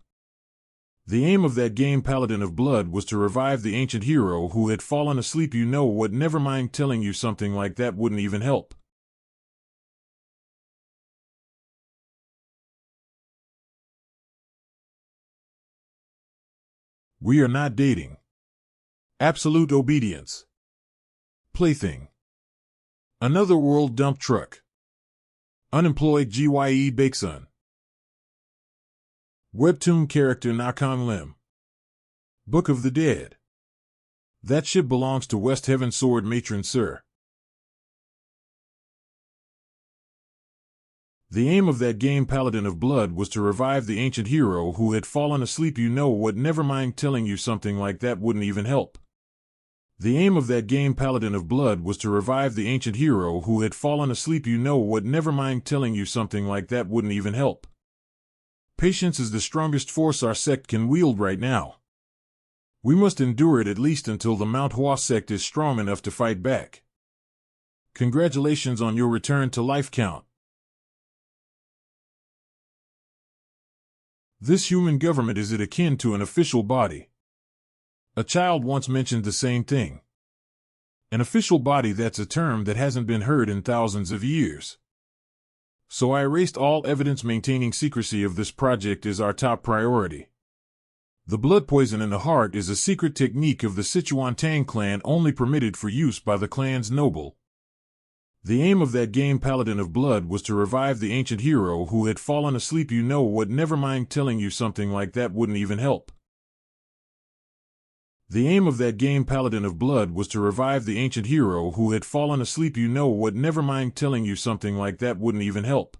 The aim of that game, Paladin of Blood, was to revive the ancient hero who had fallen asleep. You know what? Never mind, telling you something like that wouldn't even help. We are not dating. Absolute obedience. Plaything. Another world dump truck. Unemployed Gye Baeksun. Webtoon character Nakong Lim. Book of the Dead. That ship belongs to West Heaven Sword Matron, sir. The aim of that game, Paladin of Blood, was to revive the ancient hero who had fallen asleep. You know what? Never mind, telling you something like that wouldn't even help. The aim of that game, Paladin of Blood, was to revive the ancient hero who had fallen asleep. You know what? Never mind, telling you something like that wouldn't even help. Patience is the strongest force our sect can wield right now. We must endure it at least until the manhwa sect is strong enough to fight back. Congratulations on your return to life. Count. This human government, is it akin to an official body? A child once mentioned the same thing. An official body, that's a term that hasn't been heard in thousands of years. So I erased all evidence. Maintaining secrecy of this project is our top priority. The blood poison in the heart is a secret technique of the Sichuan clan, only permitted for use by the clan's noble. The aim of that game, Paladin of Blood, was to revive the ancient hero who had fallen asleep. You know what? Never mind, telling you something like that wouldn't even help. The aim of that game, Paladin of Blood, was to revive the ancient hero who had fallen asleep. You know what? Never mind, telling you something like that wouldn't even help.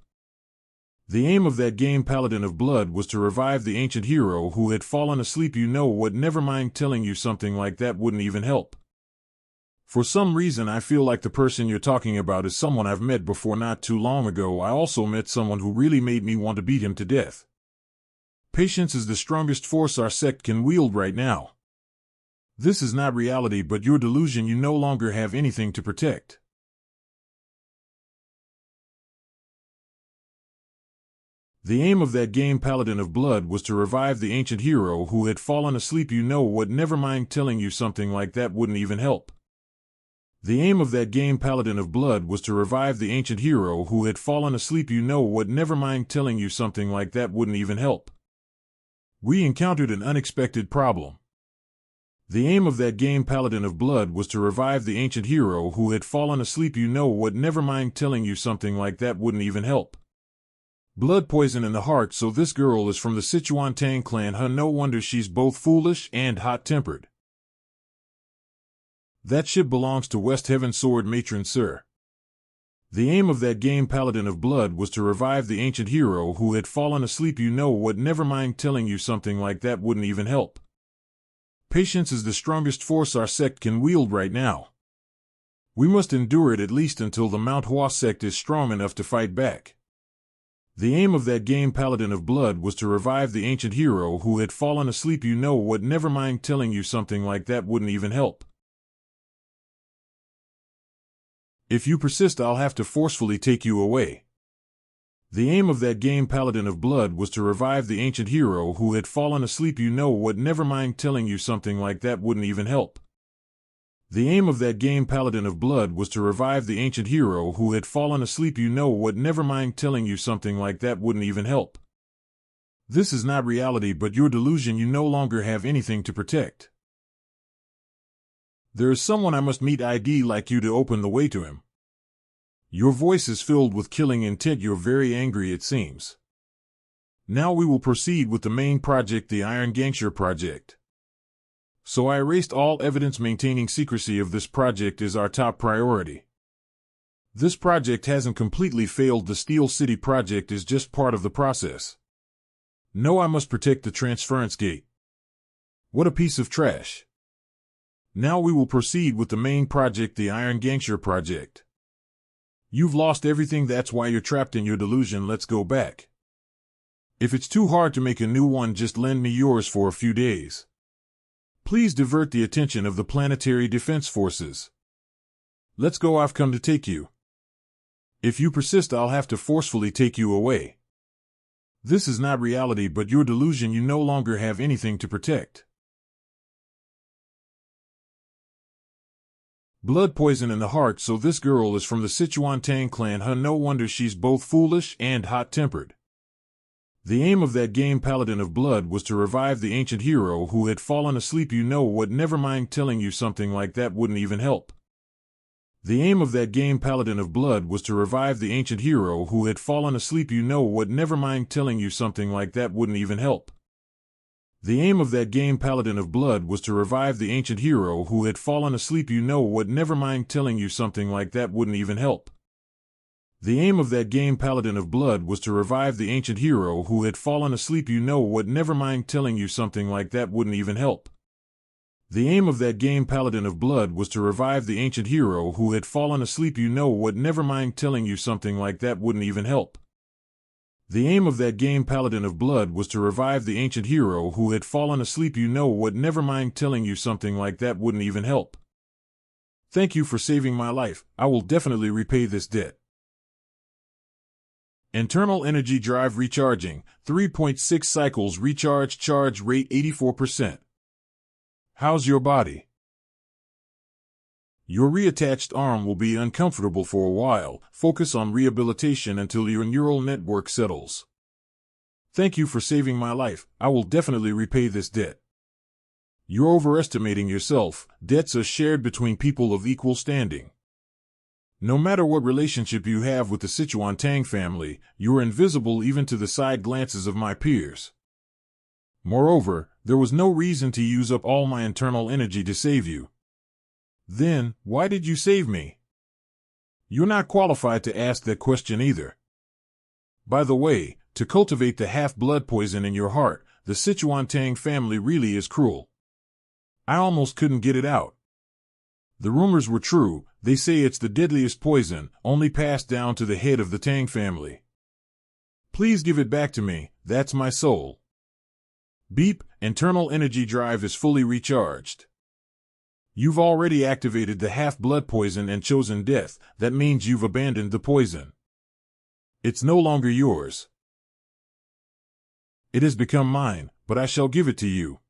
The aim of that game, Paladin of Blood, was to revive the ancient hero who had fallen asleep. You know what? Never mind, telling you something like that wouldn't even help. For some reason I feel like the person you're talking about is someone I've met before. Not too long ago I also met someone who really made me want to beat him to death. Patience is the strongest force our sect can wield right now. This is not reality but your delusion. You no longer have anything to protect. The aim of that game, Paladin of Blood, was to revive the ancient hero who had fallen asleep. You know what? Never mind, telling you something like that wouldn't even help. The aim of that game, Paladin of Blood, was to revive the ancient hero who had fallen asleep. You know what? Never mind, telling you something like that wouldn't even help. We encountered an unexpected problem. The aim of that game, Paladin of Blood, was to revive the ancient hero who had fallen asleep. You know what? Never mind, telling you something like that wouldn't even help. Blood poison in the heart. So this girl is from the Sichuan clan, huh? No wonder she's both foolish and hot-tempered. That ship belongs to West Heaven Sword Matron, sir. The aim of that game, Paladin of Blood, was to revive the ancient hero who had fallen asleep. You know what? Never mind, telling you something like that wouldn't even help. Patience is the strongest force our sect can wield right now. We must endure it at least until the manhwa sect is strong enough to fight back. The aim of that game Paladin of Blood was to revive the ancient hero who had fallen asleep. You know what, never mind telling you something like that wouldn't even help. If you persist, I'll have to forcefully take you away. The aim of that game Paladin of Blood was to revive the ancient hero who had fallen asleep. You know what, never mind telling you something like that wouldn't even help. The aim of that game Paladin of Blood was to revive the ancient hero who had fallen asleep. You know what, never mind telling you something like that wouldn't even help. This is not reality but your delusion. You no longer have anything to protect. There is someone I must meet. I'd like you to open the way to him. Your voice is filled with killing intent. You're very angry, it seems. Now we will proceed with the main project, the Iron Gangster project. So I erased all evidence. Maintaining secrecy of this project is our top priority. This project hasn't completely failed. The Steel City project is just part of the process. No, I must protect the transference gate. What a piece of trash. Now we will proceed with the main project, the Iron Gangster project. You've lost everything, that's why you're trapped in your delusion. Let's go back. If it's too hard to make a new one, just lend me yours for a few days. Please divert the attention of the Planetary Defense Forces. Let's go, I've come to take you. If you persist, I'll have to forcefully take you away. This is not reality but your delusion. You no longer have anything to protect. Blood poison in the heart. So this girl is from the Sichuan Tang clan, huh? No wonder she's both foolish and hot-tempered. The aim of that game Paladin of Blood was to revive the ancient hero who had fallen asleep. You know what, never mind telling you something like that wouldn't even help. The aim of that game Paladin of Blood was to revive the ancient hero who had fallen asleep. You know what, never mind telling you something like that wouldn't even help. The aim of that game Paladin of Blood was to revive the ancient hero who had fallen asleep. You know what, never mind telling you something like that wouldn't even help. The aim of that game Paladin of Blood was to revive the ancient hero who had fallen asleep. You know what, never mind telling you something like that wouldn't even help. The aim of that game Paladin of Blood was to revive the ancient hero who had fallen asleep. You know what, never mind telling you something like that wouldn't even help. The aim of that game Paladin of Blood was to revive the ancient hero who had fallen asleep. You know what, never mind telling you something like that wouldn't even help. Thank you for saving my life. I will definitely repay this debt. Internal energy drive recharging, 3.6 cycles recharge, charge rate 84%. How's your body? Your reattached arm will be uncomfortable for a while. Focus on rehabilitation until your neural network settles. Thank you for saving my life. I will definitely repay this debt. You're overestimating yourself. Debts are shared between people of equal standing. No matter what relationship you have with the Sichuan Tang family, you are invisible even to the side glances of my peers. Moreover, there was no reason to use up all my internal energy to save you. Then, why did you save me? You're not qualified to ask that question either. By the way, to cultivate the half-blood poison in your heart, the Sichuan Tang family really is cruel. I almost couldn't get it out. The rumors were true. They say it's the deadliest poison, only passed down to the head of the Tang family. Please give it back to me, that's my soul. Beep, internal energy drive is fully recharged. You've already activated the half-blood poison and chosen death. That means you've abandoned the poison. It's no longer yours. It has become mine, but I shall give it to you.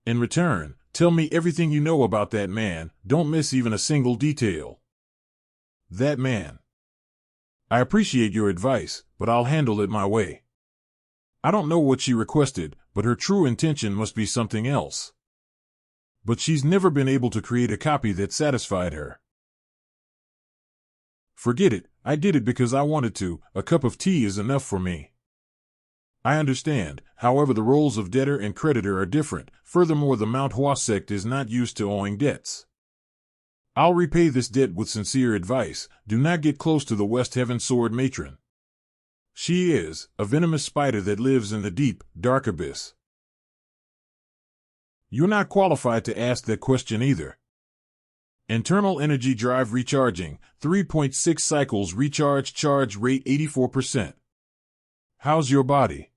In return, tell me everything you know about that man. Don't miss even a single detail. That man. I appreciate your advice, but I'll handle it my way. I don't know what she requested, but her true intention must be something else. But she's never been able to create a copy that satisfied her. Forget it, I did it because I wanted to. A cup of tea is enough for me. I understand, however the roles of debtor and creditor are different. Furthermore, the manhwa sect is not used to owing debts. I'll repay this debt with sincere advice. Do not get close to the West Heaven Sword Matron. She is a venomous spider that lives in the deep, dark abyss. You're not qualified to ask that question either. Internal energy drive recharging, 3.6 cycles recharge, charge rate 84%. How's your body?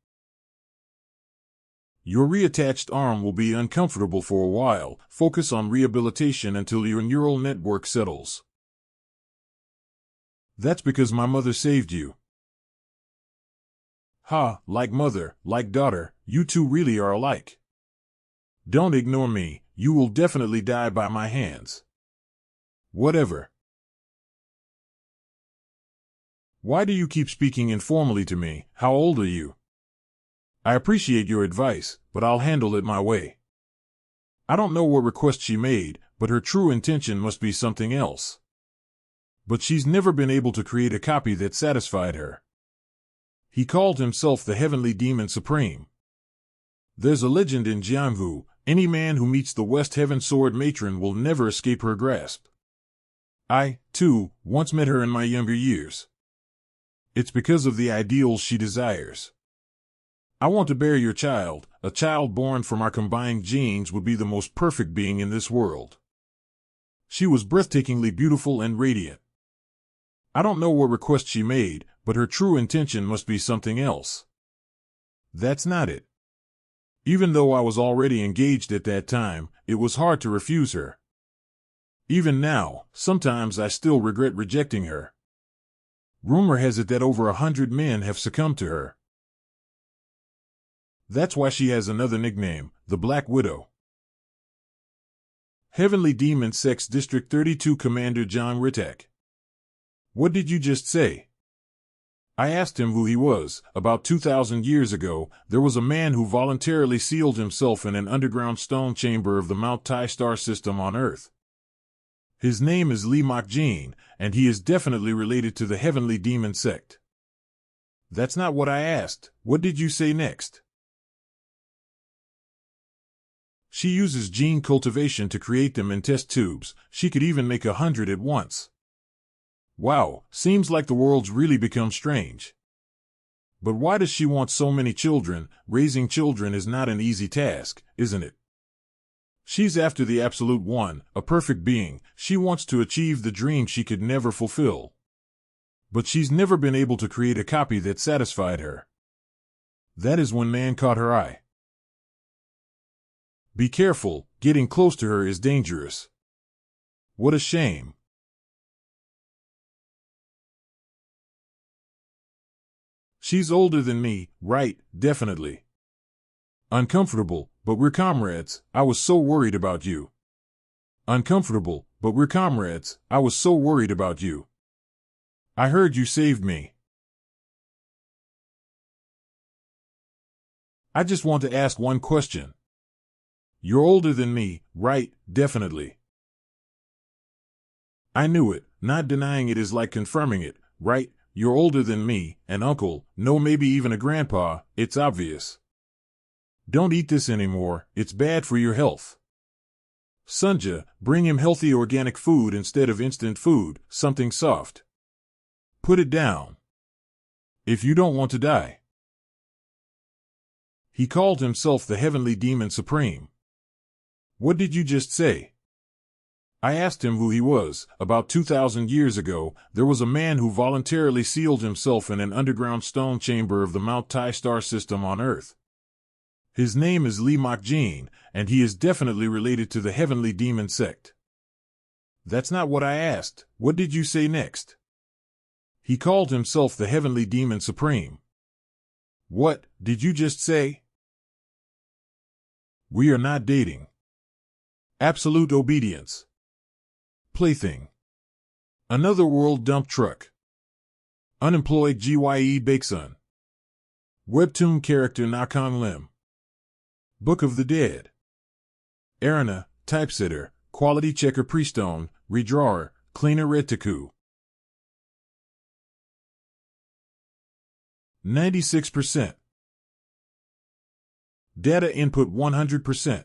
Your reattached arm will be uncomfortable for a while. Focus on rehabilitation until your neural network settles. That's because my mother saved you. Ha, like mother, like daughter, you two really are alike. Don't ignore me, you will definitely die by my hands. Whatever. Why do you keep speaking informally to me? How old are you? I appreciate your advice, but I'll handle it my way. I don't know what request she made, but her true intention must be something else. But she's never been able to create a copy that satisfied her. He called himself the Heavenly Demon Supreme. There's a legend in Jianghu, any man who meets the West Heaven Sword Matron will never escape her grasp. I, too, once met her in my younger years. It's because of the ideals she desires. I want to bear your child. A child born from our combined genes would be the most perfect being in this world. She was breathtakingly beautiful and radiant. I don't know what request she made, but her true intention must be something else. That's not it. Even though I was already engaged at that time, it was hard to refuse her. Even now, sometimes I still regret rejecting her. Rumor has it that over 100 men have succumbed to her. That's why she has another nickname, the Black Widow. Heavenly Demon Sects District 32 Commander John Rittak. What did you just say? I asked him who he was. About 2,000 years ago, there was a man who voluntarily sealed himself in an underground stone chamber of the Mount Tai star system on Earth. His name is Lee Mak-jin, and he is definitely related to the Heavenly Demon Sect. That's not what I asked. What did you say next? She uses gene cultivation to create them in test tubes. She could even make 100 at once. Wow, seems like the world's really become strange. But why does she want so many children? Raising children is not an easy task, isn't it? She's after the absolute one, a perfect being. She wants to achieve the dream she could never fulfill. But she's never been able to create a copy that satisfied her. That is when man caught her eye. Be careful, getting close to her is dangerous. What a shame. She's older than me, right, definitely. Uncomfortable, but we're comrades. I was so worried about you. Uncomfortable, but we're comrades. I was so worried about you. I heard you saved me. I just want to ask one question. You're older than me, right, definitely. I knew it. Not denying it is like confirming it, right? You're older than me, an uncle, no, maybe even a grandpa, it's obvious. Don't eat this anymore, it's bad for your health. Sunja, bring him healthy organic food instead of instant food, something soft. Put it down. If you don't want to die. He called himself the Heavenly Demon Supreme. What did you just say? I asked him who he was. About 2,000 years ago, there was a man who voluntarily sealed himself in an underground stone chamber of the Mount Tai star system on Earth. His name is Lee Mak-jin, and he is definitely related to the Heavenly Demon Sect. That's not what I asked. What did you say next? He called himself the Heavenly Demon Supreme. What did you just say? We are not dating. Absolute obedience. Plaything. Another world dump truck. Unemployed Gye Baeksun. Webtoon character Nakong Lim. Book of the Dead. Elena, typesetter, quality checker Prestone, redrawer, cleaner Retaku. 96%. Data input 100%.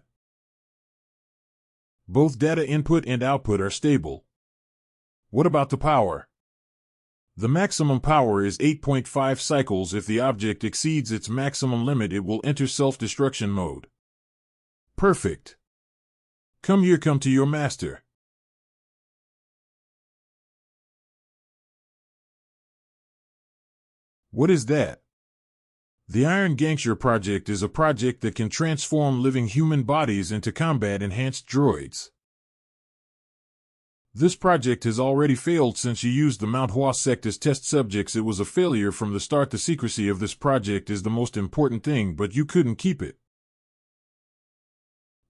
Both data input and output are stable. What about the power? The maximum power is 8.5 cycles. If the object exceeds its maximum limit, it will enter self-destruction mode. Perfect. Come here, come to your master. What is that? The Iron Gangster project is a project that can transform living human bodies into combat-enhanced droids. This project has already failed since you used the manhwa sect as test subjects. It was a failure from the start. The secrecy of this project is the most important thing, but you couldn't keep it.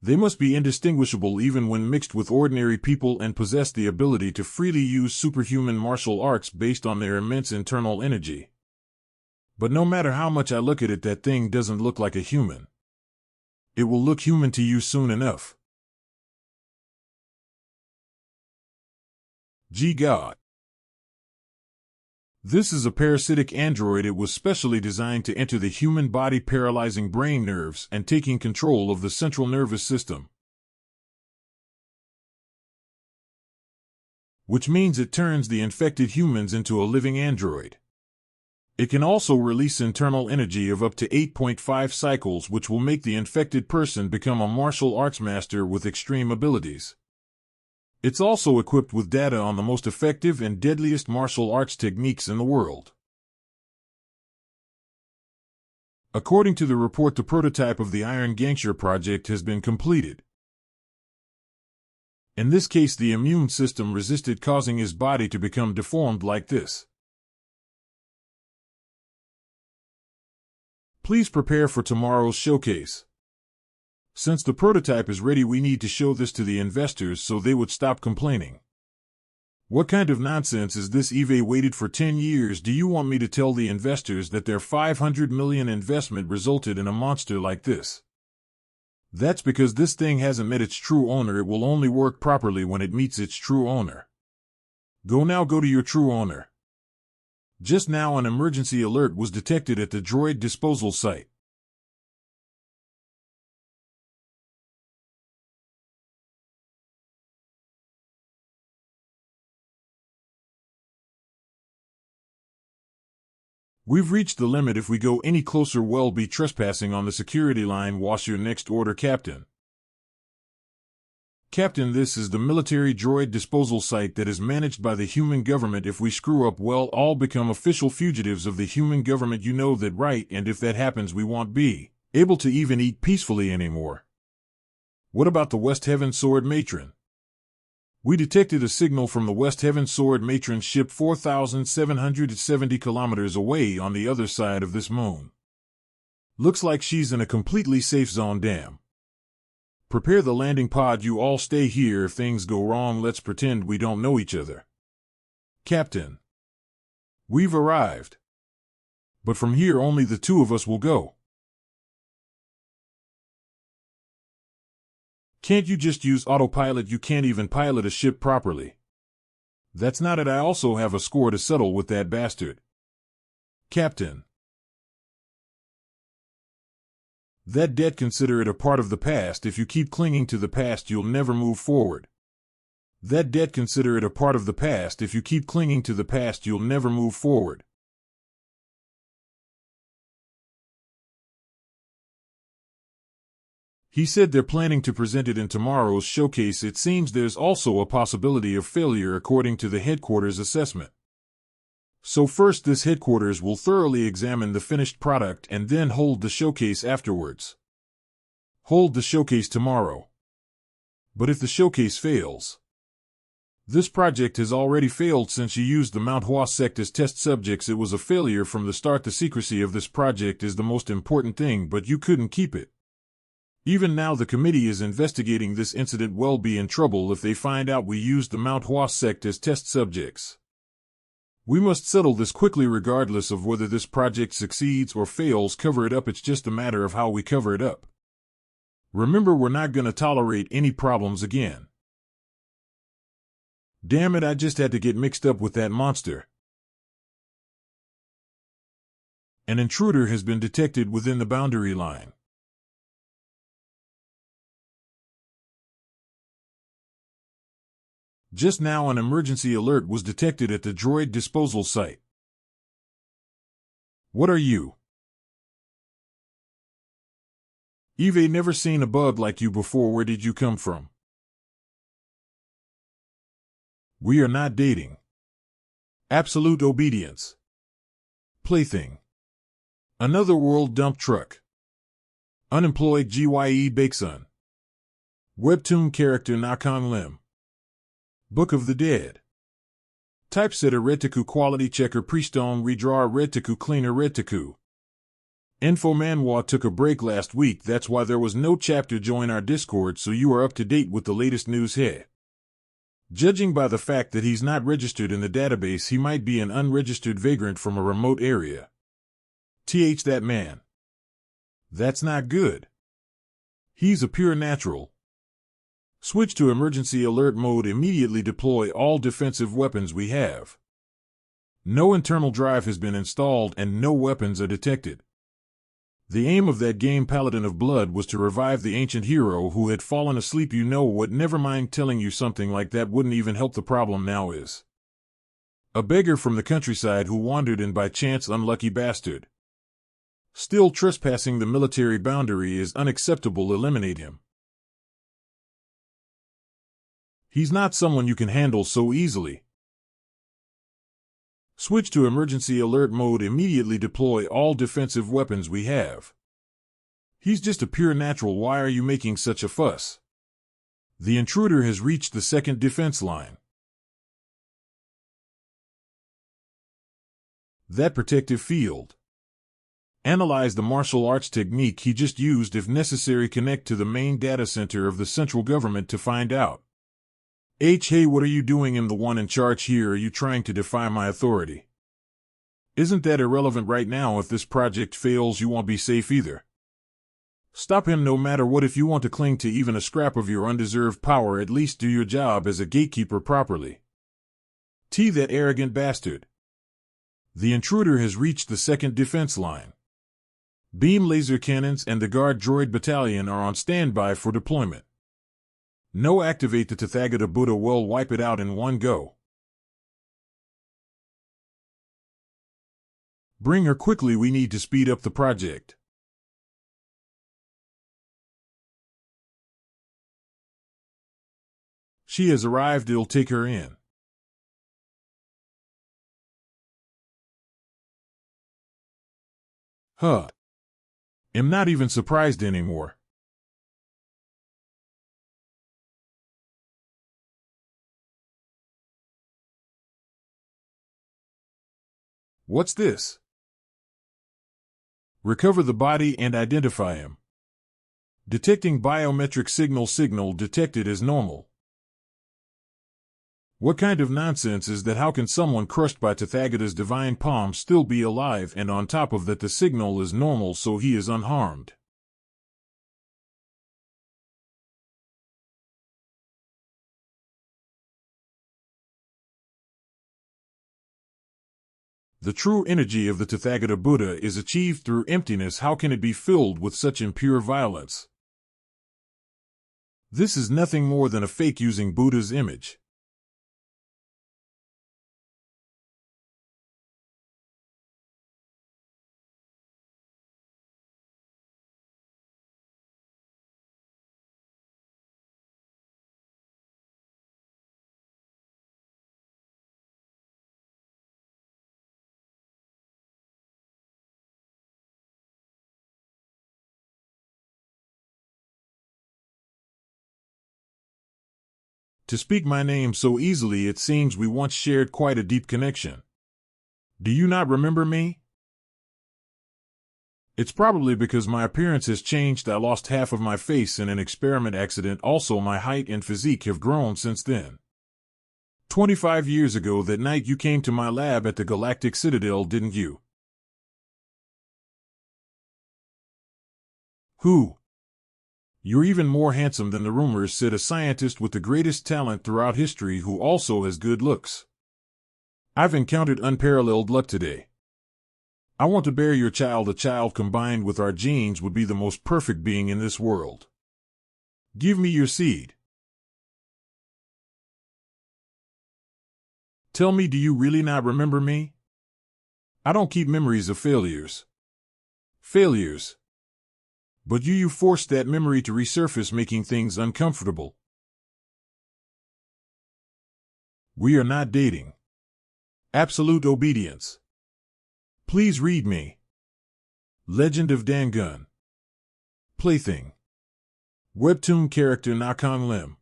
They must be indistinguishable even when mixed with ordinary people and possess the ability to freely use superhuman martial arts based on their immense internal energy. But no matter how much I look at it, that thing doesn't look like a human. It will look human to you soon enough. Gee God. This is a parasitic android. It was specially designed to enter the human body, paralyzing brain nerves and taking control of the central nervous system. Which means it turns the infected humans into a living android. It can also release internal energy of up to 8.5 cycles, which will make the infected person become a martial arts master with extreme abilities. It's also equipped with data on the most effective and deadliest martial arts techniques in the world. According to the report, the prototype of the Iron Gangster project has been completed. In this case, the immune system resisted, causing his body to become deformed like this. Please prepare for tomorrow's showcase. Since the prototype is ready, we need to show this to the investors so they would stop complaining. What kind of nonsense is this? Eve waited for 10 years. Do you want me to tell the investors that their $500 million investment resulted in a monster like this? That's because this thing hasn't met its true owner. It will only work properly when it meets its true owner. Go to your true owner. Just now an emergency alert was detected at the droid disposal site. We've reached the limit. If we go any closer, we'll be trespassing on the security line. What's your next order, Captain? Captain, this is the military droid disposal site that is managed by the human government. If we screw up, we'll all become official fugitives of the human government. You know that, right? And if that happens, we won't be able to even eat peacefully anymore. What about the West Heaven Sword Matron? We detected a signal from the West Heaven Sword Matron's ship 4,770 kilometers away on the other side of this moon. Looks like she's in a completely safe zone. Damn. Prepare the landing pod. You all stay here. If things go wrong, let's pretend we don't know each other. Captain. We've arrived. But from here only the two of us will go. Can't you just use autopilot? You can't even pilot a ship properly. That's not it. I also have a score to settle with that bastard. Captain. That debt, consider it a part of the past. If you keep clinging to the past, you'll never move forward. That debt, consider it a part of the past. If you keep clinging to the past, you'll never move forward. He said they're planning to present it in tomorrow's showcase. It seems there's also a possibility of failure according to the headquarters assessment. So first, this headquarters will thoroughly examine the finished product and then hold the showcase afterwards. Hold the showcase tomorrow. But if the showcase fails, this project has already failed since you used the manhwa sect as test subjects. It was a failure from the start. The secrecy of this project is the most important thing, but you couldn't keep it. Even now the committee is investigating this incident. We'll be in trouble if they find out we used the manhwa sect as test subjects. We must settle this quickly regardless of whether this project succeeds or fails. Cover it up. It's just a matter of how we cover it up. Remember, we're not going to tolerate any problems again. Damn it, I just had to get mixed up with that monster. An intruder has been detected within the boundary line. Just now an emergency alert was detected at the droid disposal site. What are you? Eve, never seen a bug like you before. Where did you come from? We are not dating. Absolute obedience. Plaything. Another world dump truck. Unemployed Gye Baeksun. Webtoon character Nakon Lim. Book of the Dead. Typesetter Retiku quality checker Prestone redrawer Retiku cleaner Retiku. Info Manhwa took a break last week, that's why there was no chapter. Join our Discord so you are up to date with the latest news here. Judging by the fact that he's not registered in the database, he might be an unregistered vagrant from a remote area. That man. That's not good. He's a pure natural. Switch to emergency alert mode. Immediately deploy all defensive weapons we have. No internal drive has been installed and no weapons are detected. The aim of that game, Paladin of Blood, was to revive the ancient hero who had fallen asleep. You know what? Never mind, telling you something like that wouldn't even help. The problem now is a beggar from the countryside who wandered in by chance. Unlucky bastard. Still trespassing the military boundary is unacceptable. Eliminate him. He's not someone you can handle so easily. Switch to emergency alert mode. Immediately deploy all defensive weapons we have. He's just a pure natural. Why are you making such a fuss? The intruder has reached the second defense line. That protective field. Analyze the martial arts technique he just used. If necessary, connect to the main data center of the central government to find out. Hey, what are you doing? I'm the one in charge here. Are you trying to defy my authority? Isn't that irrelevant right now? If this project fails, you won't be safe either. Stop him no matter what. If you want to cling to even a scrap of your undeserved power, at least do your job as a gatekeeper properly. That arrogant bastard. The intruder has reached the second defense line. Beam laser cannons and the guard droid battalion are on standby for deployment. No, activate the Tathagata Buddha. Well, wipe it out in one go. Bring her quickly. We need to speed up the project. She has arrived. It'll take her in. I'm not even surprised anymore. What's this? Recover the body and identify him. Detecting biometric signal detected as normal. What kind of nonsense is that? How can someone crushed by Tathagata's divine palm still be alive, and on top of that the signal is normal, so he is unharmed? The true energy of the Tathagata Buddha is achieved through emptiness. How can it be filled with such impure violence? This is nothing more than a fake using Buddha's image. To speak my name so easily, it seems we once shared quite a deep connection. Do you not remember me? It's probably because my appearance has changed. I lost half of my face in an experiment accident. Also, my height and physique have grown since then. 25 years ago that night you came to my lab at the Galactic Citadel, didn't you? Who? You're even more handsome than the rumors said. A scientist with the greatest talent throughout history who also has good looks. I've encountered unparalleled luck today. I want to bear your child. A child combined with our genes would be the most perfect being in this world. Give me your seed. Tell me, do you really not remember me? I don't keep memories of failures. But you forced that memory to resurface, making things uncomfortable. We are not dating. Absolute obedience. Please read me. Legend of Dangun. Plaything. Webtoon character Nakong Lim.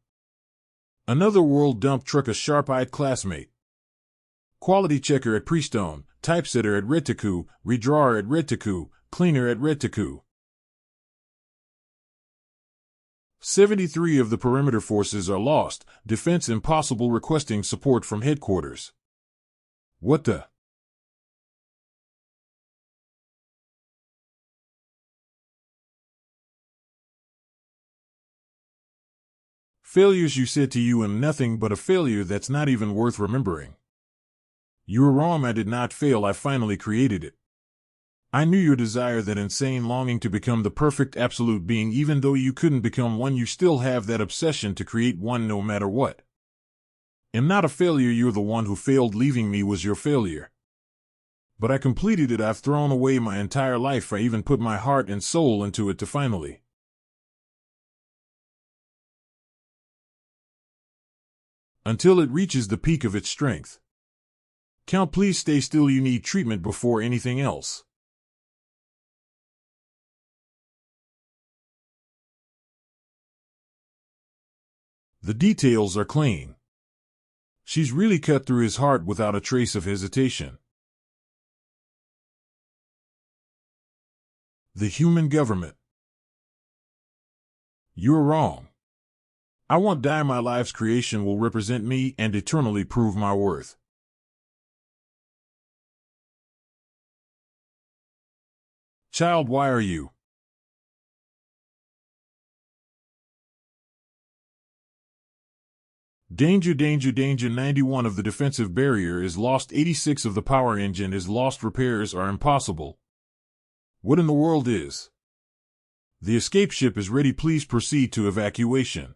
Another world dump truck a sharp-eyed classmate. Quality checker at Prestone, typesetter at Redtaku, redrawer at Redtaku, cleaner at Redtaku. 73 of the perimeter forces are lost, defense impossible requesting support from headquarters. What the? Failures you said to you and nothing but a failure that's not even worth remembering. You were wrong, I did not fail, I finally created it. I knew your desire, that insane longing to become the perfect absolute being. Even though you couldn't become one, you still have that obsession to create one no matter what. Am not a failure, you're the one who failed. Leaving me was your failure. But I completed it, I've thrown away my entire life, I even put my heart and soul into it to finally. Until it reaches the peak of its strength. Count, please stay still, you need treatment before anything else. The details are clean. She's really cut through his heart without a trace of hesitation. The human government. You're wrong. I won't die, my life's creation will represent me and eternally prove my worth. Child, why are you? Danger, danger, danger. 91 of the defensive barrier is lost. 86 of the power engine is lost. Repairs are impossible. What in the world is? The escape ship is ready. Please proceed to evacuation.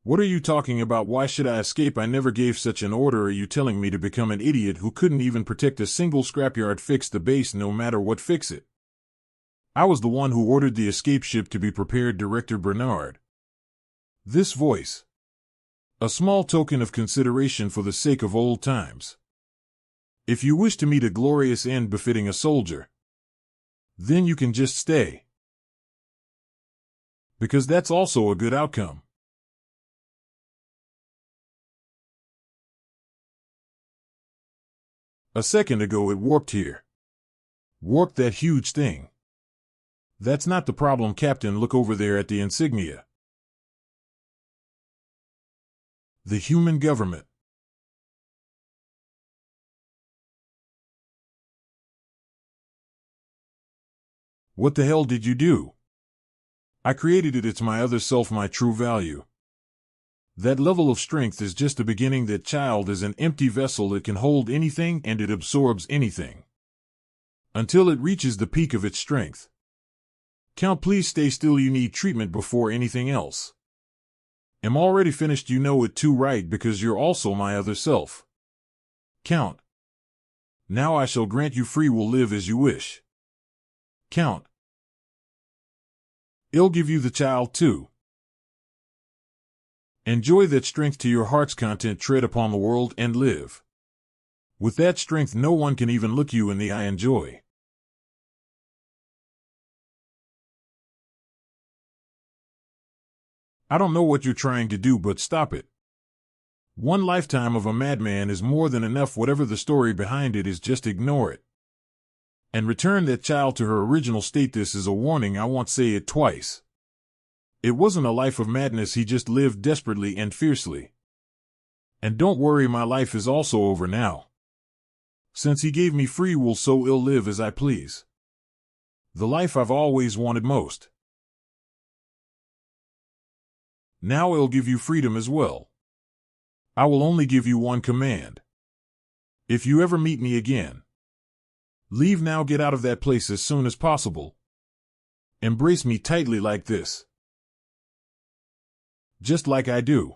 What are you talking about? Why should I escape? I never gave such an order. Are you telling me to become an idiot who couldn't even protect a single scrapyard? Fix the base no matter what. Fix it. I was the one who ordered the escape ship to be prepared. Director Bernard. This voice. A small token of consideration for the sake of old times. If you wish to meet a glorious end befitting a soldier, then you can just stay. Because that's also a good outcome. A second ago it warped here. Warped that huge thing. That's not the problem, Captain. Look over there at the insignia. The human government. What the hell did you do? I created it. It's my other self, my true value. That level of strength is just the beginning. That child is an empty vessel. It can hold anything and it absorbs anything. Until it reaches the peak of its strength. Count, please stay still, you need treatment before anything else. Am already finished, you know it too, right, because you're also my other self. Count. Now I shall grant you free will, live as you wish. Count. I'll give you the child too. Enjoy that strength to your heart's content, tread upon the world and live. With that strength no one can even look you in the eye. Enjoy. I don't know what you're trying to do, but stop it. One lifetime of a madman is more than enough. Whatever the story behind it is, just ignore it. And return that child to her original state. This is a warning, I won't say it twice. It wasn't a life of madness, he just lived desperately and fiercely. And don't worry, my life is also over now. Since he gave me free will, so I'll live as I please. The life I've always wanted most. Now I'll give you freedom as well. I will only give you one command. If you ever meet me again, leave now, get out of that place as soon as possible. Embrace me tightly like this. Just like I do.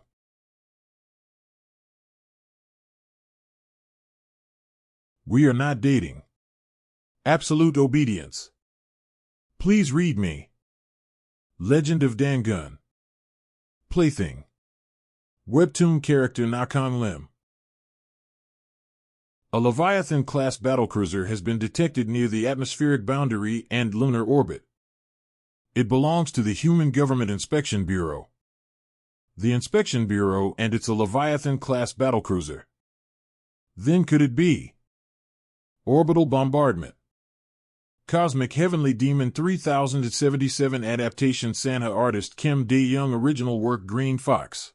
We are not dating. Absolute obedience. Please read me. Legend of Dangun. Plaything. Webtoon character Nakong Lim. A Leviathan-class battlecruiser has been detected near the atmospheric boundary and lunar orbit. It belongs to the Human Government Inspection Bureau. The Inspection Bureau, and it's a Leviathan-class battlecruiser. Then could it be orbital bombardment? Cosmic Heavenly Demon 3077 adaptation Sanha artist Kim Dae-young original work Green Fox.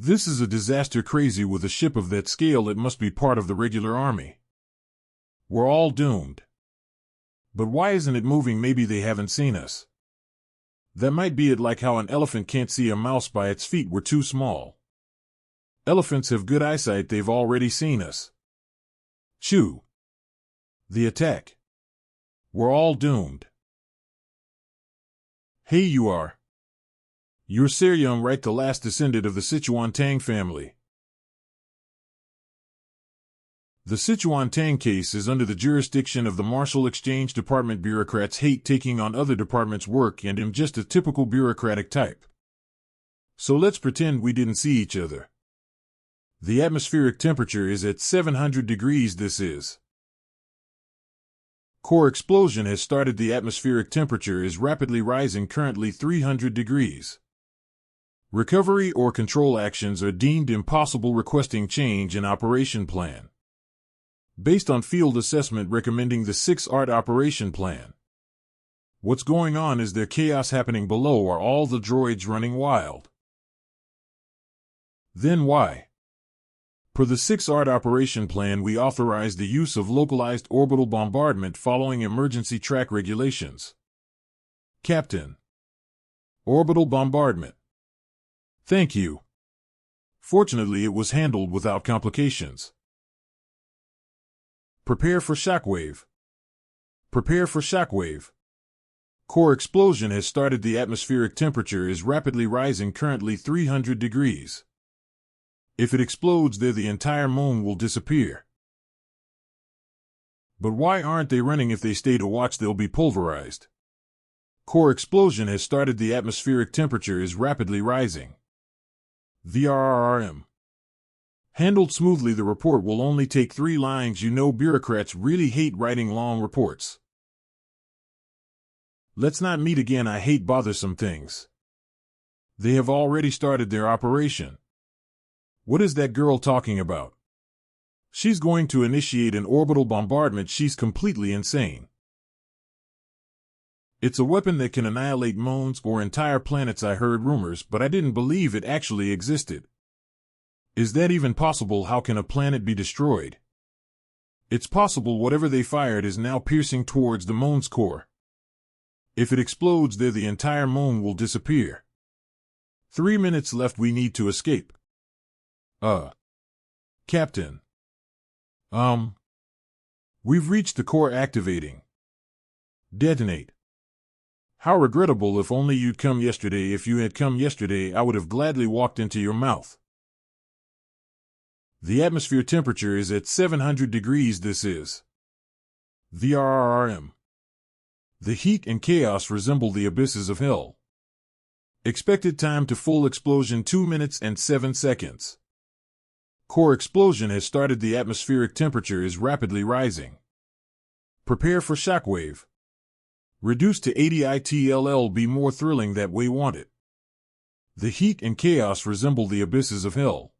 This is a disaster crazy with a ship of that scale. It must be part of the regular army. We're all doomed. But why isn't it moving? Maybe they haven't seen us. That might be it, like how an elephant can't see a mouse by its feet. We're too small. Elephants have good eyesight. They've already seen us. Chew. The attack. We're all doomed. Hey, you are. You're Seryeong, right? The last descendant of the Sichuan-Tang family. The Sichuan-Tang case is under the jurisdiction of the Marshall Exchange Department. Bureaucrats hate taking on other departments' work, and I'm just a typical bureaucratic type. So let's pretend we didn't see each other. The atmospheric temperature is at 700 degrees. This is. Core explosion has started. The atmospheric temperature is rapidly rising, currently 300 degrees. Recovery or control actions are deemed impossible, requesting change in operation plan. Based on field assessment recommending the 6-art operation plan. What's going on? Is there chaos happening below? Are all the droids running wild? Then why? Per the 6-art operation plan, we authorize the use of localized orbital bombardment following emergency track regulations. Captain. Orbital bombardment. Thank you. Fortunately, it was handled without complications. Prepare for shockwave. Prepare for shockwave. Core explosion has started. The atmospheric temperature is rapidly rising, currently 300 degrees. If it explodes there, the entire moon will disappear. But why aren't they running? If they stay to watch, they'll be pulverized. Core explosion has started. The atmospheric temperature is rapidly rising. VRRM. Handled smoothly. The report will only take 3 lines. You know, bureaucrats really hate writing long reports. Let's not meet again. I hate bothersome things. They have already started their operation. What is that girl talking about? She's going to initiate an orbital bombardment. She's completely insane. It's a weapon that can annihilate moons or entire planets. I heard rumors, but I didn't believe it actually existed. Is that even possible? How can a planet be destroyed? It's possible. Whatever they fired is now piercing towards the moon's core. If it explodes there, the entire moon will disappear. 3 minutes left. We need to escape. Captain. We've reached the core. Activating. Detonate. How regrettable. If only you'd come yesterday. If you had come yesterday, I would have gladly walked into your mouth. The atmosphere temperature is at 700 degrees. This is. VRRM. The heat and chaos resemble the abysses of hell. Expected time to full explosion 2 minutes and 7 seconds. Core explosion has started. The atmospheric temperature is rapidly rising. Prepare for shockwave. Reduce to 80 ITLL. Be more thrilling that way. Want it. The heat and chaos resemble the abysses of hell.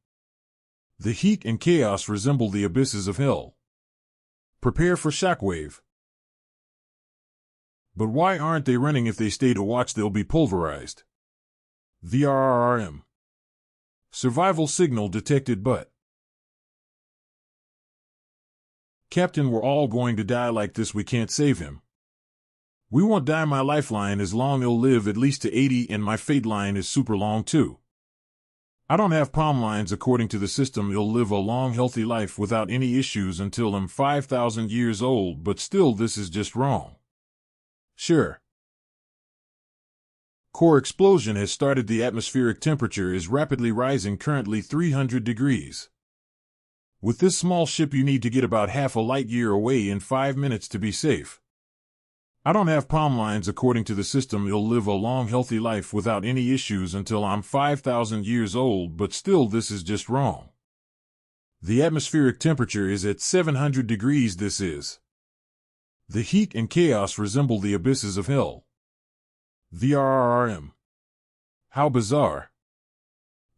The heat and chaos resemble the abysses of hell. Prepare for shockwave. But why aren't they running? If they stay to watch, they'll be pulverized. VRRM. Survival signal detected, but. Captain, we're all going to die like this. We can't save him. We won't die. My lifeline is long. He'll live at least to 80, and my fate line is super long too. I don't have palm lines. According to the system, he'll live a long, healthy life without any issues until I'm 5,000 years old, but still, this is just wrong. Sure. Core explosion has started. The atmospheric temperature is rapidly rising, currently 300 degrees. With this small ship, you need to get about half a light year away in 5 minutes to be safe. I don't have palm lines. According to the system, he'll live a long, healthy life without any issues until I'm 5,000 years old, but still, this is just wrong. The atmospheric temperature is at 700 degrees. This is. The heat and chaos resemble the abysses of hell. VRRM. How bizarre.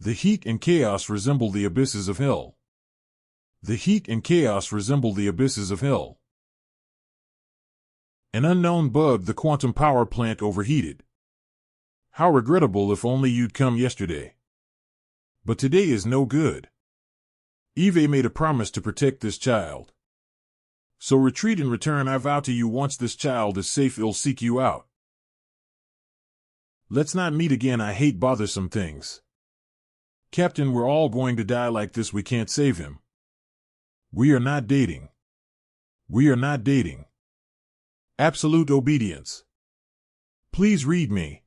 The heat and chaos resemble the abysses of hell. The heat and chaos resemble the abysses of hell. An unknown bug. The quantum power plant overheated. How regrettable. If only you'd come yesterday. But today is no good. Eve made a promise to protect this child. So retreat and return. I vow to you, once this child is safe, it'll seek you out. Let's not meet again. I hate bothersome things. Captain, we're all going to die like this. We can't save him. We are not dating. We are not dating. Absolute obedience. Please read me.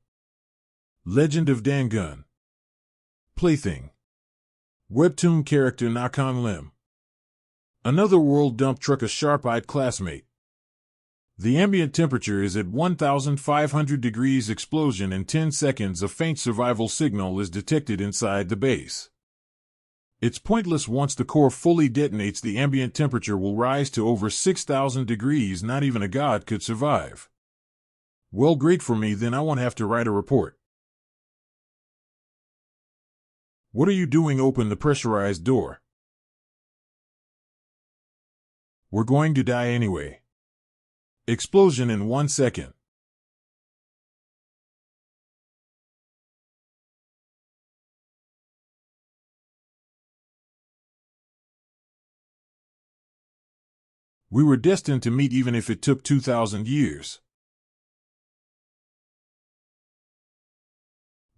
Legend of Dangun. Plaything. Webtoon character Nakong Lim. Another world dump truck. A sharp-eyed classmate. The ambient temperature is at 1,500 degrees. Explosion in 10 seconds. A faint survival signal is detected inside the base. It's pointless. Once the core fully detonates, the ambient temperature will rise to over 6,000 degrees. Not even a god could survive. Well, great for me, then I won't have to write a report. What are you doing? Open the pressurized door. We're going to die anyway. Explosion in 1 second. We were destined to meet even if it took 2,000 years.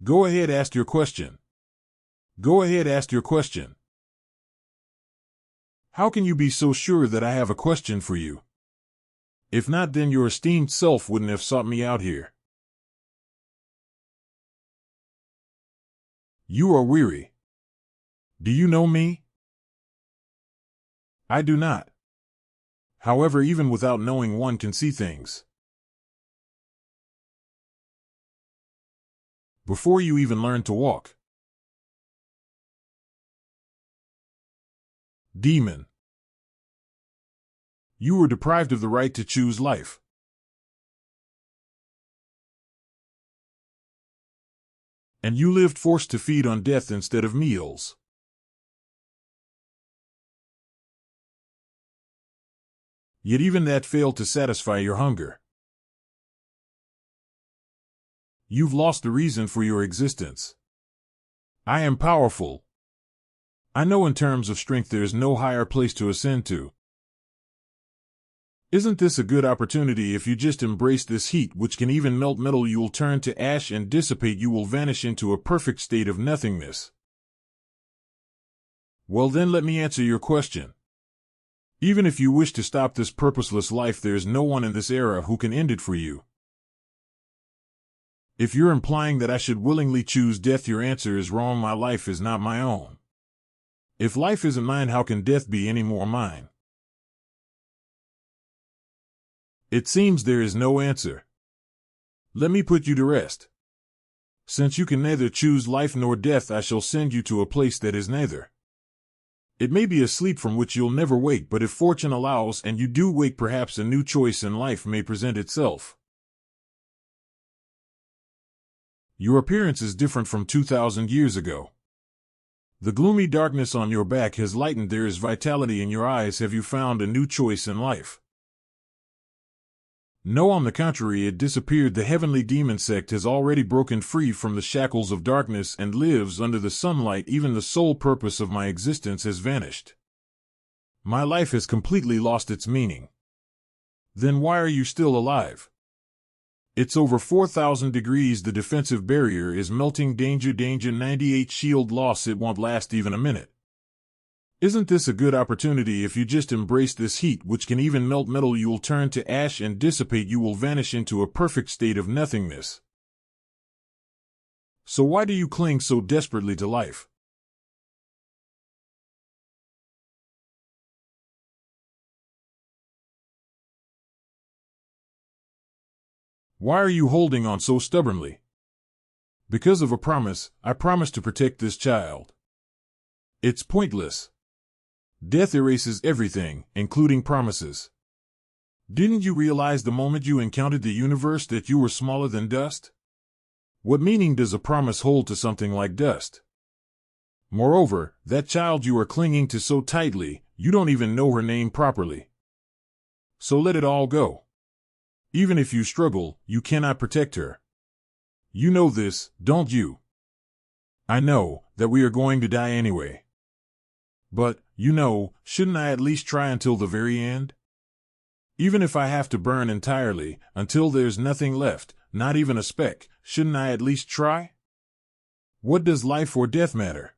Go ahead, ask your question. Go ahead, ask your question. How can you be so sure that I have a question for you? If not, then your esteemed self wouldn't have sought me out here. You are weary. Do you know me? I do not. However, even without knowing, one can see things. Before you even learn to walk. Demon. You were deprived of the right to choose life. And you lived forced to feed on death instead of meals. Yet even that failed to satisfy your hunger. You've lost the reason for your existence. I am powerful. I know in terms of strength there is no higher place to ascend to. Isn't this a good opportunity? If you just embrace this heat, which can even melt metal, you will turn to ash and dissipate. You will vanish into a perfect state of nothingness. Well then, let me answer your question. Even if you wish to stop this purposeless life, there is no one in this era who can end it for you. If you're implying that I should willingly choose death, your answer is wrong. My life is not my own. If life isn't mine, how can death be any more mine? It seems there is no answer. Let me put you to rest. Since you can neither choose life nor death, I shall send you to a place that is neither. It may be a sleep from which you'll never wake, but if fortune allows and you do wake, perhaps a new choice in life may present itself. Your appearance is different from 2,000 years ago. The gloomy darkness on your back has lightened. There is vitality in your eyes. Have you found a new choice in life? No, on the contrary, it disappeared. The heavenly demon sect has already broken free from the shackles of darkness and lives under the sunlight. Even the sole purpose of my existence has vanished. My life has completely lost its meaning. Then why are you still alive? It's over 4,000 degrees. The defensive barrier is melting. Danger, danger. 98 shield loss. It won't last even a minute. Isn't this a good opportunity? If you just embrace this heat, which can even melt metal, you will turn to ash and dissipate. You will vanish into a perfect state of nothingness. So why do you cling so desperately to life? Why are you holding on so stubbornly? Because of a promise. I promised to protect this child. It's pointless. Death erases everything, including promises. Didn't you realize the moment you encountered the universe that you were smaller than dust? What meaning does a promise hold to something like dust? Moreover, that child you are clinging to so tightly, you don't even know her name properly. So let it all go. Even if you struggle, you cannot protect her. You know this, don't you? I know that we are going to die anyway. But, shouldn't I at least try until the very end? Even if I have to burn entirely, until there's nothing left, not even a speck, shouldn't I at least try? What does life or death matter?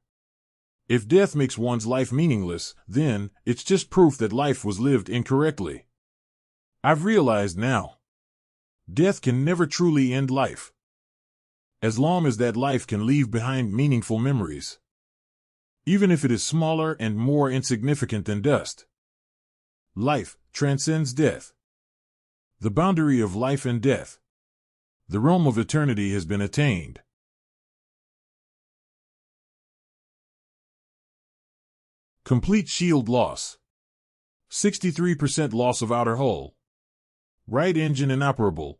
If death makes one's life meaningless, then it's just proof that life was lived incorrectly. I've realized now. Death can never truly end life. As long as that life can leave behind meaningful memories. Even if it is smaller and more insignificant than dust. Life transcends death. The boundary of life and death. The realm of eternity has been attained. Complete shield loss. 63% loss of outer hull. Right engine inoperable.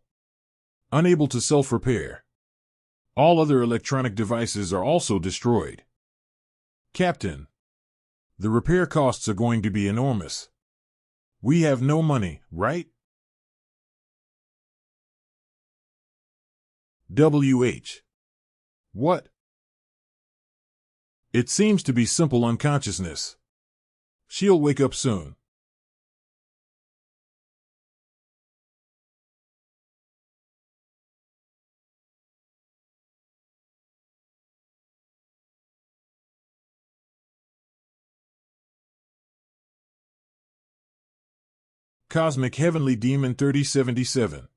Unable to self-repair. All other electronic devices are also destroyed. Captain. The repair costs are going to be enormous. We have no money, right? WH. What? It seems to be simple unconsciousness. She'll wake up soon. Cosmic Heavenly Demon 3077.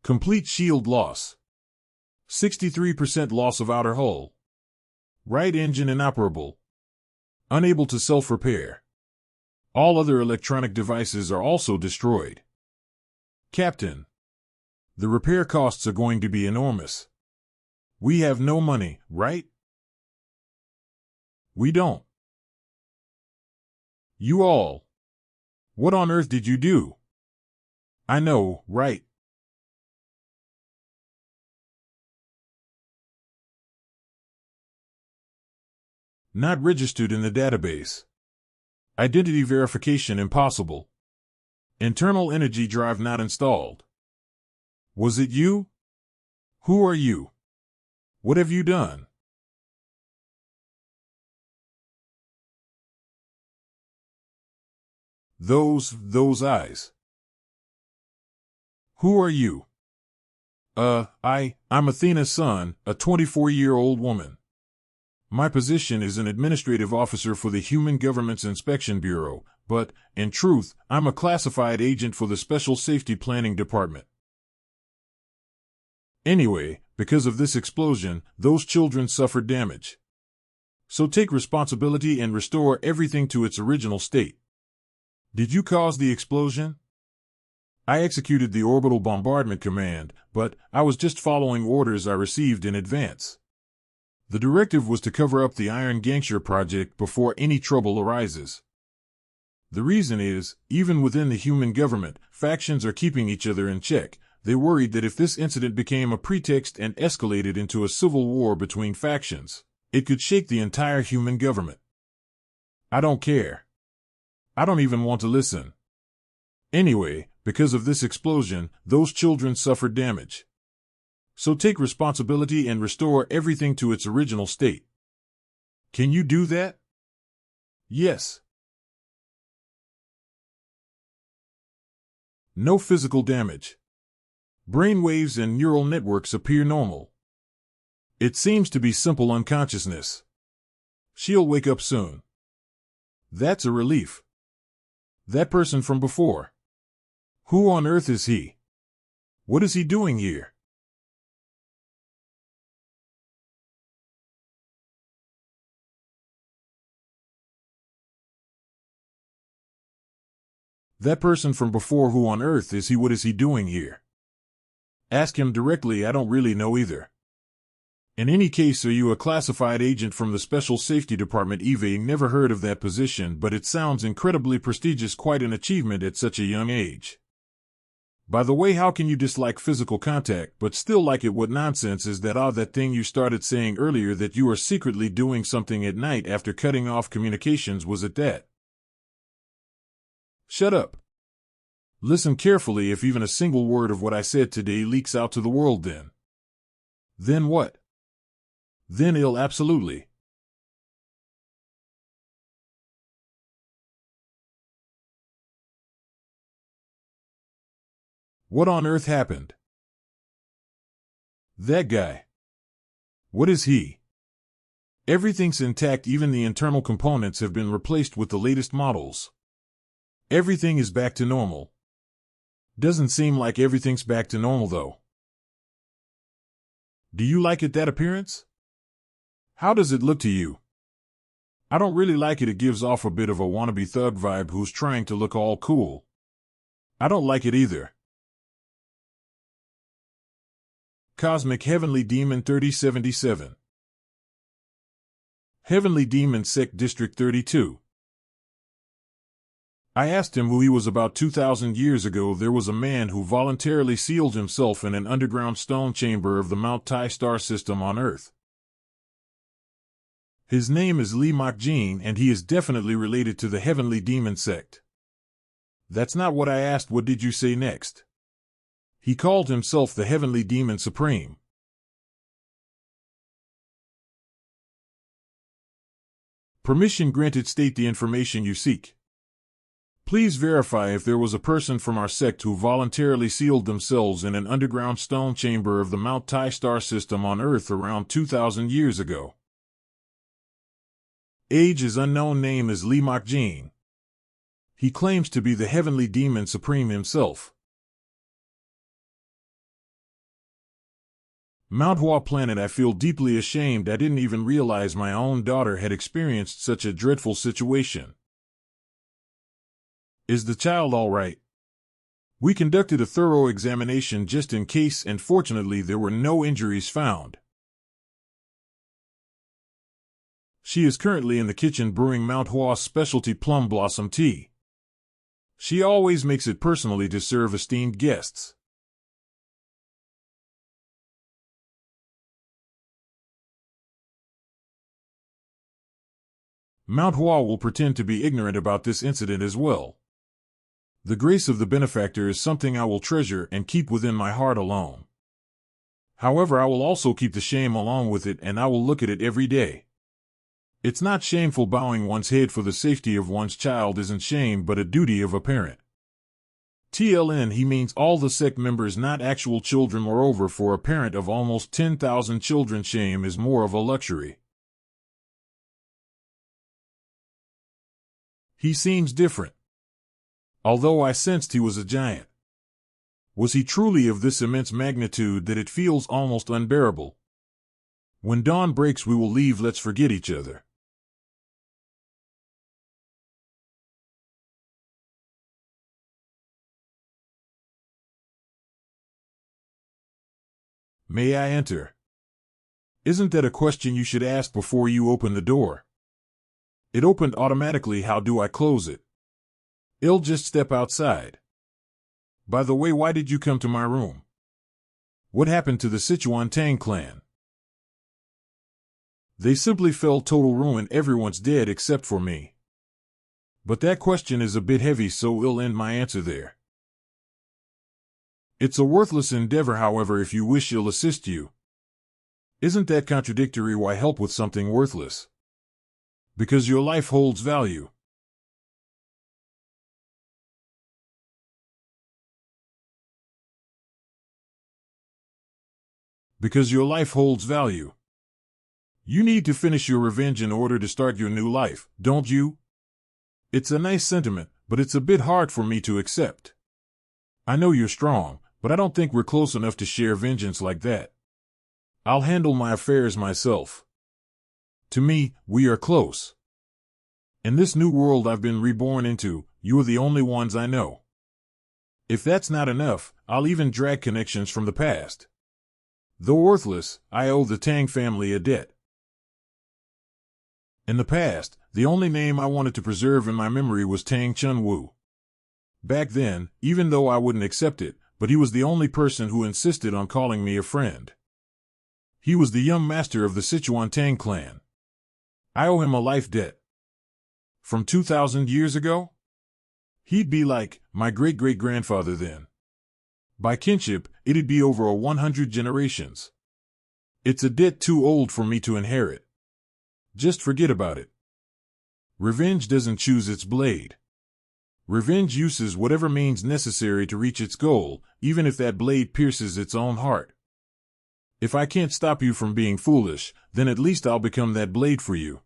Complete shield loss. 63% loss of outer hull. Right engine inoperable. Unable to self-repair. All other electronic devices are also destroyed. Captain. The repair costs are going to be enormous. We have no money, right? We don't. You all. What on earth did you do? I know, right? Not registered in the database. Identity verification impossible. Internal energy drive not installed. Was it you? Who are you? What have you done? Those eyes. Who are you? I'm Athena's son, a 24-year-old woman. My position is an administrative officer for the Human Government's Inspection Bureau, but, in truth, I'm a classified agent for the Special Safety Planning Department. Anyway, because of this explosion, those children suffered damage. So take responsibility and restore everything to its original state. Did you cause the explosion? I executed the orbital bombardment command, but I was just following orders I received in advance. The directive was to cover up the Iron Gangster project before any trouble arises. The reason is, even within the human government, factions are keeping each other in check. They worried that if this incident became a pretext and escalated into a civil war between factions, it could shake the entire human government. I don't care. I don't even want to listen. Anyway, because of this explosion, those children suffered damage. So take responsibility and restore everything to its original state. Can you do that? Yes. No physical damage. Brainwaves and neural networks appear normal. It seems to be simple unconsciousness. She'll wake up soon. That's a relief. That person from before. Who on earth is he? What is he doing here? That person from before, who on earth is he? What is he doing here? Ask him directly, I don't really know either. In any case, are you a classified agent from the Special Safety Department? Eve never heard of that position, but it sounds incredibly prestigious, quite an achievement at such a young age. By the way, how can you dislike physical contact but still like it? What nonsense is that? That thing you started saying earlier, that you are secretly doing something at night after cutting off communications, was it that? Shut up. Listen carefully. If even a single word of what I said today leaks out to the world, then what? Then ill, absolutely. What on earth happened? That guy. What is he? Everything's intact, even the internal components have been replaced with the latest models. Everything is back to normal. Doesn't seem like everything's back to normal, though. Do you like it, that appearance? How does it look to you? I don't really like it. It gives off a bit of a wannabe thug vibe who's trying to look all cool. I don't like it either. Cosmic Heavenly Demon 3077. Heavenly Demon Sect District 32. I asked him who he was. About 2,000 years ago, there was a man who voluntarily sealed himself in an underground stone chamber of the Mount Tai star system on Earth. His name is Lee Mak-jin, and he is definitely related to the Heavenly Demon Sect. That's not what I asked. What did you say next? He called himself the Heavenly Demon Supreme. Permission granted. State the information you seek. Please verify if there was a person from our sect who voluntarily sealed themselves in an underground stone chamber of the Mount Tai star system on Earth around 2,000 years ago. Age is unknown. Name is Lee Mak-jin. He claims to be the Heavenly Demon Supreme himself. Manhwa planet. I feel deeply ashamed. I didn't even realize my own daughter had experienced such a dreadful situation. Is the child all right? We conducted a thorough examination just in case, and fortunately there were no injuries found. She is currently in the kitchen brewing Manhwa's specialty plum blossom tea. She always makes it personally to serve esteemed guests. Manhwa will pretend to be ignorant about this incident as well. The grace of the benefactor is something I will treasure and keep within my heart alone. However, I will also keep the shame along with it, and I will look at it every day. It's not shameful. Bowing one's head for the safety of one's child isn't shame, but a duty of a parent. TLN, he means all the sect members, not actual children. Moreover, for a parent of almost 10,000 children, shame is more of a luxury. He seems different. Although I sensed he was a giant. Was he truly of this immense magnitude that it feels almost unbearable? When dawn breaks we will leave. Let's forget each other. May I enter? Isn't that a question you should ask before you open the door? It opened automatically. How do I close it? I'll just step outside. By the way, why did you come to my room? What happened to the Sichuan Tang clan? They simply fell total ruin. Everyone's dead except for me. But that question is a bit heavy, so I'll end my answer there. It's a worthless endeavor, however, if you wish I'll assist you. Isn't that contradictory? Why help with something worthless? Because your life holds value. Because your life holds value. You need to finish your revenge in order to start your new life, don't you? It's a nice sentiment, but it's a bit hard for me to accept. I know you're strong, but I don't think we're close enough to share vengeance like that. I'll handle my affairs myself. To me, we are close. In this new world I've been reborn into, you are the only ones I know. If that's not enough, I'll even drag connections from the past. Though worthless, I owe the Tang family a debt. In the past, the only name I wanted to preserve in my memory was Tang Chun-woo. Back then, even though I wouldn't accept it, but he was the only person who insisted on calling me a friend. He was the young master of the Sichuan Tang clan. I owe him a life debt. From 2,000 years ago? He'd be like my great-great-grandfather then. By kinship, it'd be over 100 generations. It's a debt too old for me to inherit. Just forget about it. Revenge doesn't choose its blade. Revenge uses whatever means necessary to reach its goal, even if that blade pierces its own heart. If I can't stop you from being foolish, then at least I'll become that blade for you.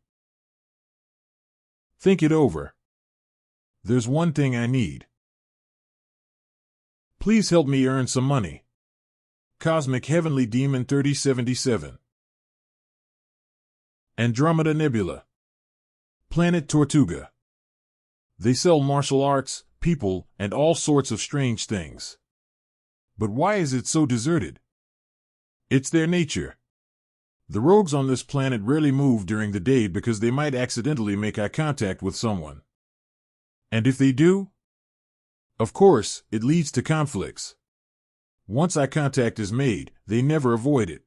Think it over. There's one thing I need. Please help me earn some money. Cosmic Heavenly Demon 3077. Andromeda Nebula. Planet Tortuga. They sell martial arts, people, and all sorts of strange things. But why is it so deserted? It's their nature. The rogues on this planet rarely move during the day because they might accidentally make eye contact with someone. And if they do? Of course, it leads to conflicts. Once eye contact is made, they never avoid it.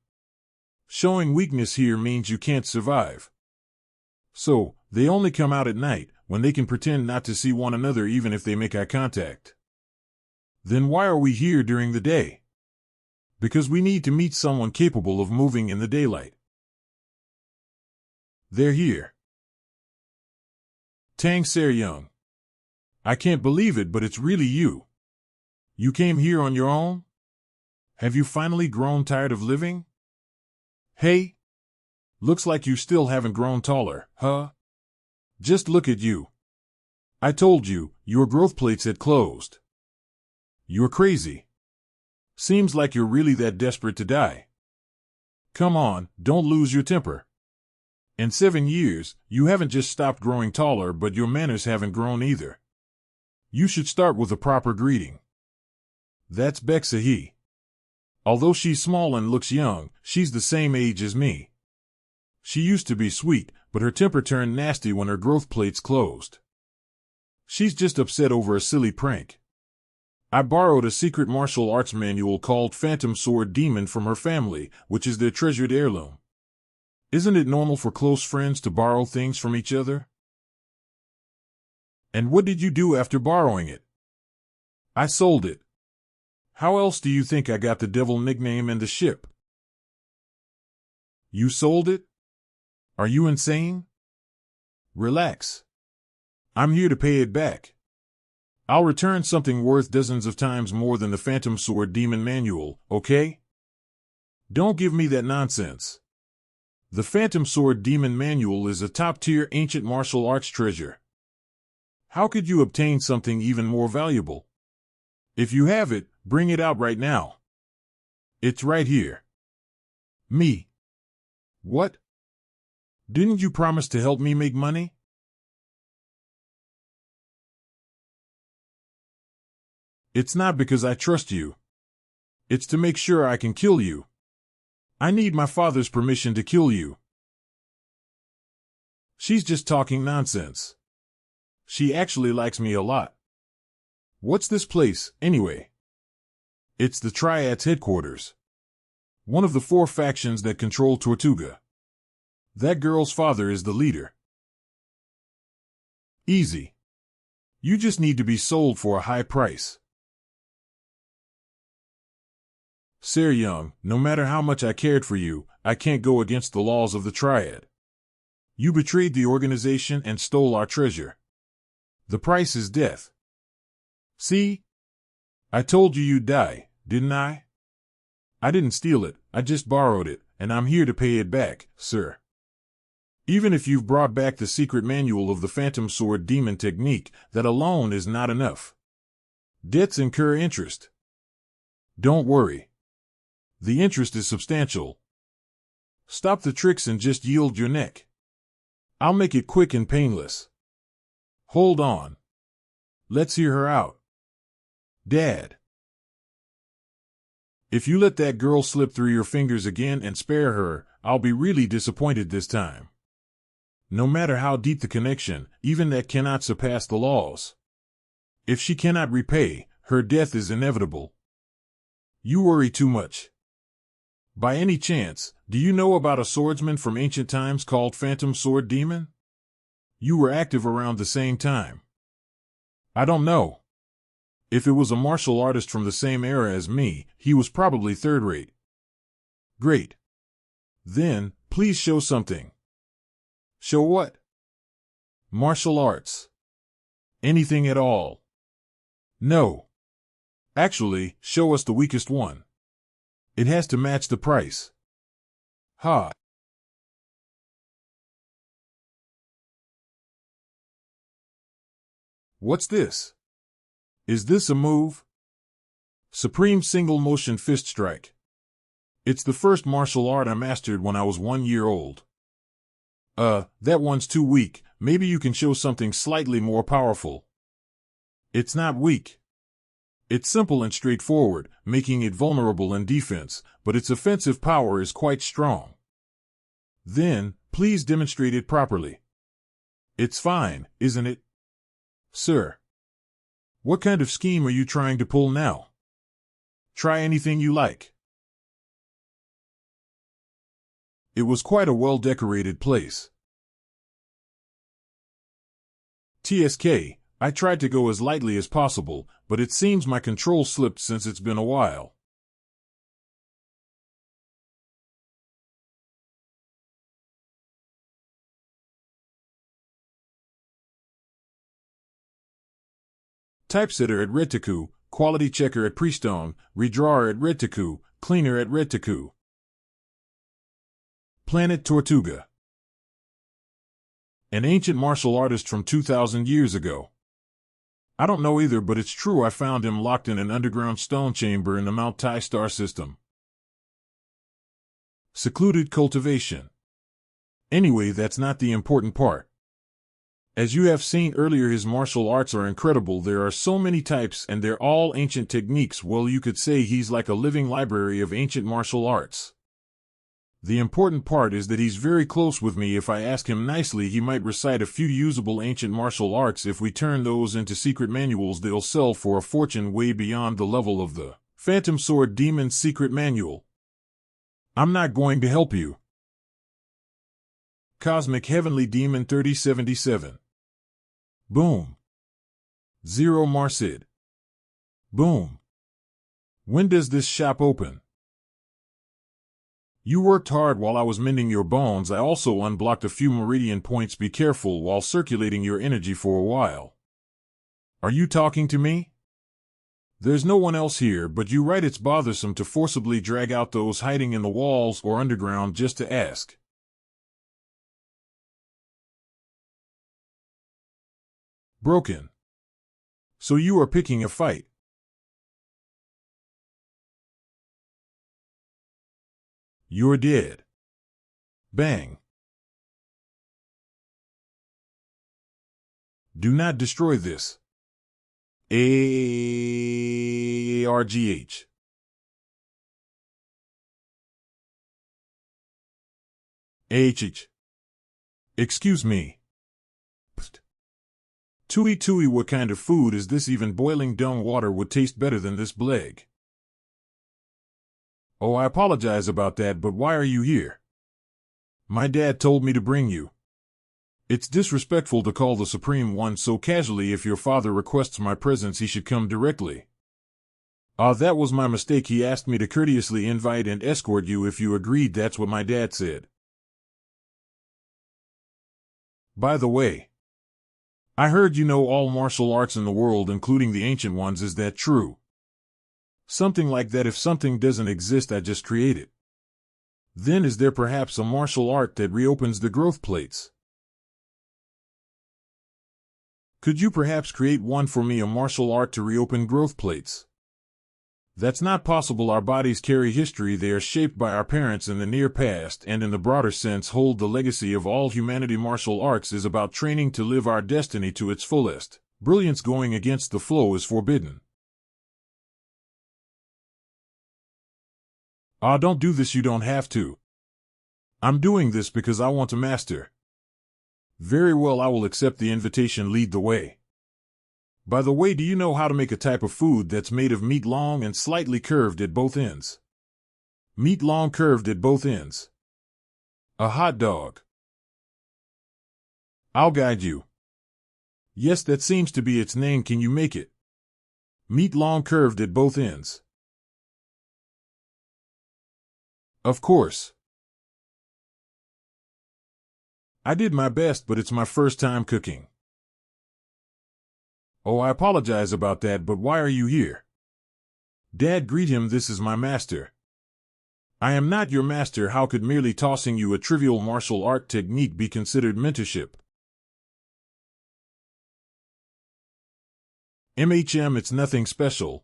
Showing weakness here means you can't survive. So, they only come out at night, when they can pretend not to see one another even if they make eye contact. Then why are we here during the day? Because we need to meet someone capable of moving in the daylight. They're here. Tang Seryeong. I can't believe it, but it's really you. You came here on your own? Have you finally grown tired of living? Hey? Looks like you still haven't grown taller, huh? Just look at you. I told you, your growth plates had closed. You're crazy. Seems like you're really that desperate to die. Come on, don't lose your temper. In 7 years, you haven't just stopped growing taller, but your manners haven't grown either. You should start with a proper greeting. That's Beksahi. Although she's small and looks young, she's the same age as me. She used to be sweet, but her temper turned nasty when her growth plates closed. She's just upset over a silly prank. I borrowed a secret martial arts manual called Phantom Sword Demon from her family, which is their treasured heirloom. Isn't it normal for close friends to borrow things from each other? And what did you do after borrowing it? I sold it. How else do you think I got the devil nickname and the ship? You sold it? Are you insane? Relax. I'm here to pay it back. I'll return something worth dozens of times more than the Phantom Sword Demon manual, okay? Don't give me that nonsense. The Phantom Sword Demon manual is a top-tier ancient martial arts treasure. How could you obtain something even more valuable? If you have it, bring it out right now. It's right here. Me. What? Didn't you promise to help me make money? It's not because I trust you. It's to make sure I can kill you. I need my father's permission to kill you. She's just talking nonsense. She actually likes me a lot. What's this place, anyway? It's the Triad's headquarters. One of the 4 factions that control Tortuga. That girl's father is the leader. Easy. You just need to be sold for a high price. Seryeong, no matter how much I cared for you, I can't go against the laws of the Triad. You betrayed the organization and stole our treasure. The price is death. See? I told you you'd die, didn't I? I didn't steal it, I just borrowed it, and I'm here to pay it back, sir. Even if you've brought back the secret manual of the Phantom Sword Demon technique, that alone is not enough. Debts incur interest. Don't worry. The interest is substantial. Stop the tricks and just yield your neck. I'll make it quick and painless. Hold on. Let's hear her out. Dad. If you let that girl slip through your fingers again and spare her, I'll be really disappointed this time. No matter how deep the connection, even that cannot surpass the laws. If she cannot repay, her death is inevitable. You worry too much. By any chance, do you know about a swordsman from ancient times called Phantom Sword Demon? You were active around the same time. I don't know. If it was a martial artist from the same era as me, he was probably third-rate. Great. Then, please show something. Show what? Martial arts. Anything at all. No. Actually, show us the weakest one. It has to match the price. Ha. What's this? Is this a move? Supreme Single Motion Fist Strike. It's the first martial art I mastered when I was 1 year old. That one's too weak. Maybe you can show something slightly more powerful. It's not weak. It's simple and straightforward, making it vulnerable in defense, but its offensive power is quite strong. Then, please demonstrate it properly. It's fine, isn't it? Sir. What kind of scheme are you trying to pull now? Try anything you like. It was quite a well-decorated place. TSK, I tried to go as lightly as possible, but it seems my control slipped since it's been a while. Typesetter at Retiku, quality checker at Prestone, redrawer at Retiku, cleaner at Retiku. Planet Tortuga. An ancient martial artist from 2,000 years ago. I don't know either, but it's true I found him locked in an underground stone chamber in the Mount Tai star system. Secluded cultivation. Anyway, that's not the important part. As you have seen earlier, his martial arts are incredible. There are so many types and they're all ancient techniques. Well, you could say he's like a living library of ancient martial arts. The important part is that he's very close with me. If I ask him nicely, he might recite a few usable ancient martial arts. If we turn those into secret manuals, they'll sell for a fortune, way beyond the level of the Phantom Sword Demon's secret manual. I'm not going to help you. Cosmic Heavenly Demon 3077. Boom. Zero Marsid. Boom. When does this shop open? You worked hard while I was mending your bones. I also unblocked a few meridian points. Be careful while circulating your energy for a while. Are you talking to me? There's no one else here, but you're right, it's bothersome to forcibly drag out those hiding in the walls or underground just to ask. Broken. So you are picking a fight. You're dead. Bang. Do not destroy this. ARGH. AHH. Excuse me. Psst. Tui Tui, what kind of food is this? Even boiling dung water would taste better than this bleg. Oh, I apologize about that, but why are you here? My dad told me to bring you. It's disrespectful to call the Supreme One so casually. If your father requests my presence, he should come directly. That was my mistake. He asked me to courteously invite and escort you if you agreed. That's what my dad said. By the way, I heard you know all martial arts in the world, including the ancient ones. Is that true? Something like that. If something doesn't exist, I just create it. Then is there perhaps a martial art that reopens the growth plates? Could you perhaps create one for me, a martial art to reopen growth plates? That's not possible. Our bodies carry history. They are shaped by our parents in the near past and in the broader sense hold the legacy of all humanity. Martial arts is about training to live our destiny to its fullest. Brilliance going against the flow is forbidden. Ah, don't do this, you don't have to. I'm doing this because I want to master. Very well, I will accept the invitation, lead the way. By the way, do you know how to make a type of food that's made of meat long and slightly curved at both ends? Meat long curved at both ends. A hot dog. I'll guide you. Yes, that seems to be its name. Can you make it? Meat long curved at both ends. Of course. I did my best, but it's my first time cooking. Oh, I apologize about that, but why are you here? Dad, greet him. This is my master. I am not your master. How could merely tossing you a trivial martial art technique be considered mentorship? It's nothing special.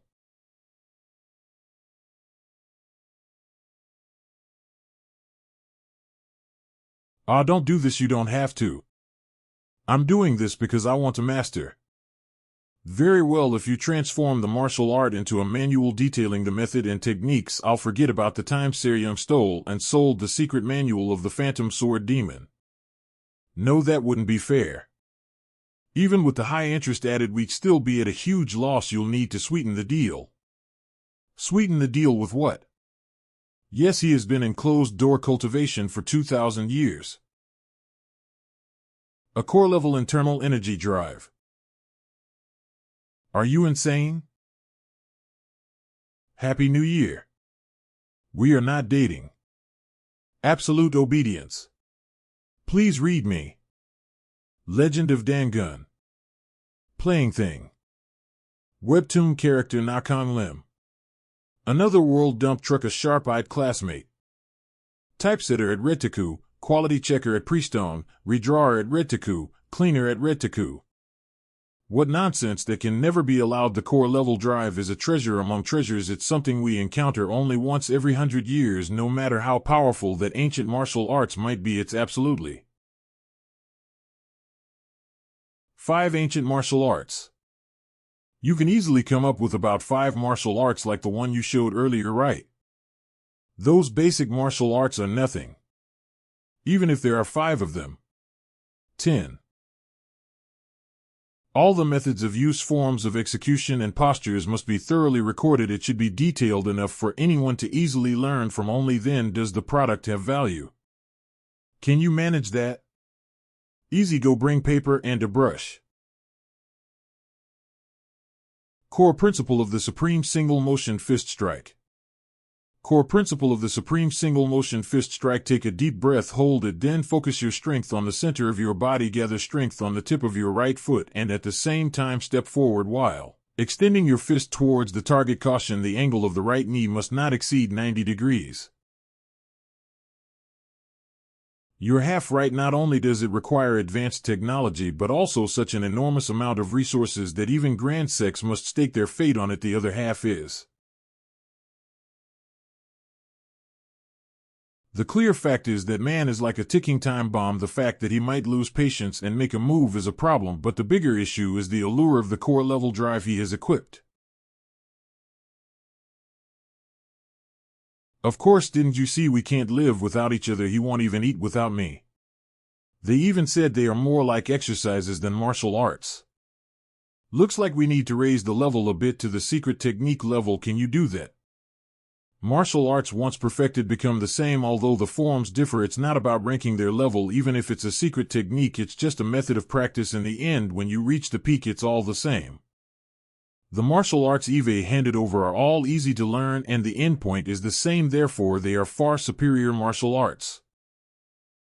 Ah, don't do this, you don't have to. I'm doing this because I want to master. Very well, if you transform the martial art into a manual detailing the method and techniques, I'll forget about the time Seryeong stole and sold the secret manual of the Phantom Sword Demon. No, that wouldn't be fair. Even with the high interest added, we'd still be at a huge loss. You'll need to sweeten the deal. Sweeten the deal with what? Yes, he has been in closed-door cultivation for 2,000 years. A core-level internal energy drive. Are you insane? Happy New Year. We are not dating. Absolute obedience. Please read me. Legend of Dangun. Playing thing. Webtoon character Nakong Lim. Another world dump truck, a sharp-eyed classmate. Typesetter at Retiku, quality checker at Priestone, redrawer at Retiku, cleaner at Retiku. What nonsense, that can never be allowed. The core level drive is a treasure among treasures. It's something we encounter only once every 100 years. No matter how powerful that ancient martial arts might be, it's absolutely. 5 ancient martial arts. You can easily come up with about 5 martial arts like the one you showed earlier, right? Those basic martial arts are nothing. Even if there are 5 of them. 10. All the methods of use, forms of execution, and postures must be thoroughly recorded. It should be detailed enough for anyone to easily learn from. Only then does the product have value. Can you manage that? Easy, go bring paper and a brush. Core principle of the Supreme Single Motion Fist Strike. Core principle of the Supreme Single Motion Fist Strike. Take a deep breath, hold it, then focus your strength on the center of your body. Gather strength on the tip of your right foot and at the same time step forward while extending your fist towards the target. Caution, the angle of the right knee must not exceed 90 degrees. You're half right. Not only does it require advanced technology, but also such an enormous amount of resources that even grand sects must stake their fate on it. The other half is. The clear fact is that man is like a ticking time bomb. The fact that he might lose patience and make a move is a problem, but the bigger issue is the allure of the core level drive he has equipped. Of course, didn't you see we can't live without each other? He won't even eat without me. They even said they are more like exercises than martial arts. Looks like we need to raise the level a bit to the secret technique level. Can you do that? Martial arts once perfected become the same, although the forms differ. It's not about ranking their level. Even if it's a secret technique, it's just a method of practice. In the end, when you reach the peak, it's all the same. The martial arts Eve handed over are all easy to learn, and the endpoint is the same. Therefore, they are far superior martial arts.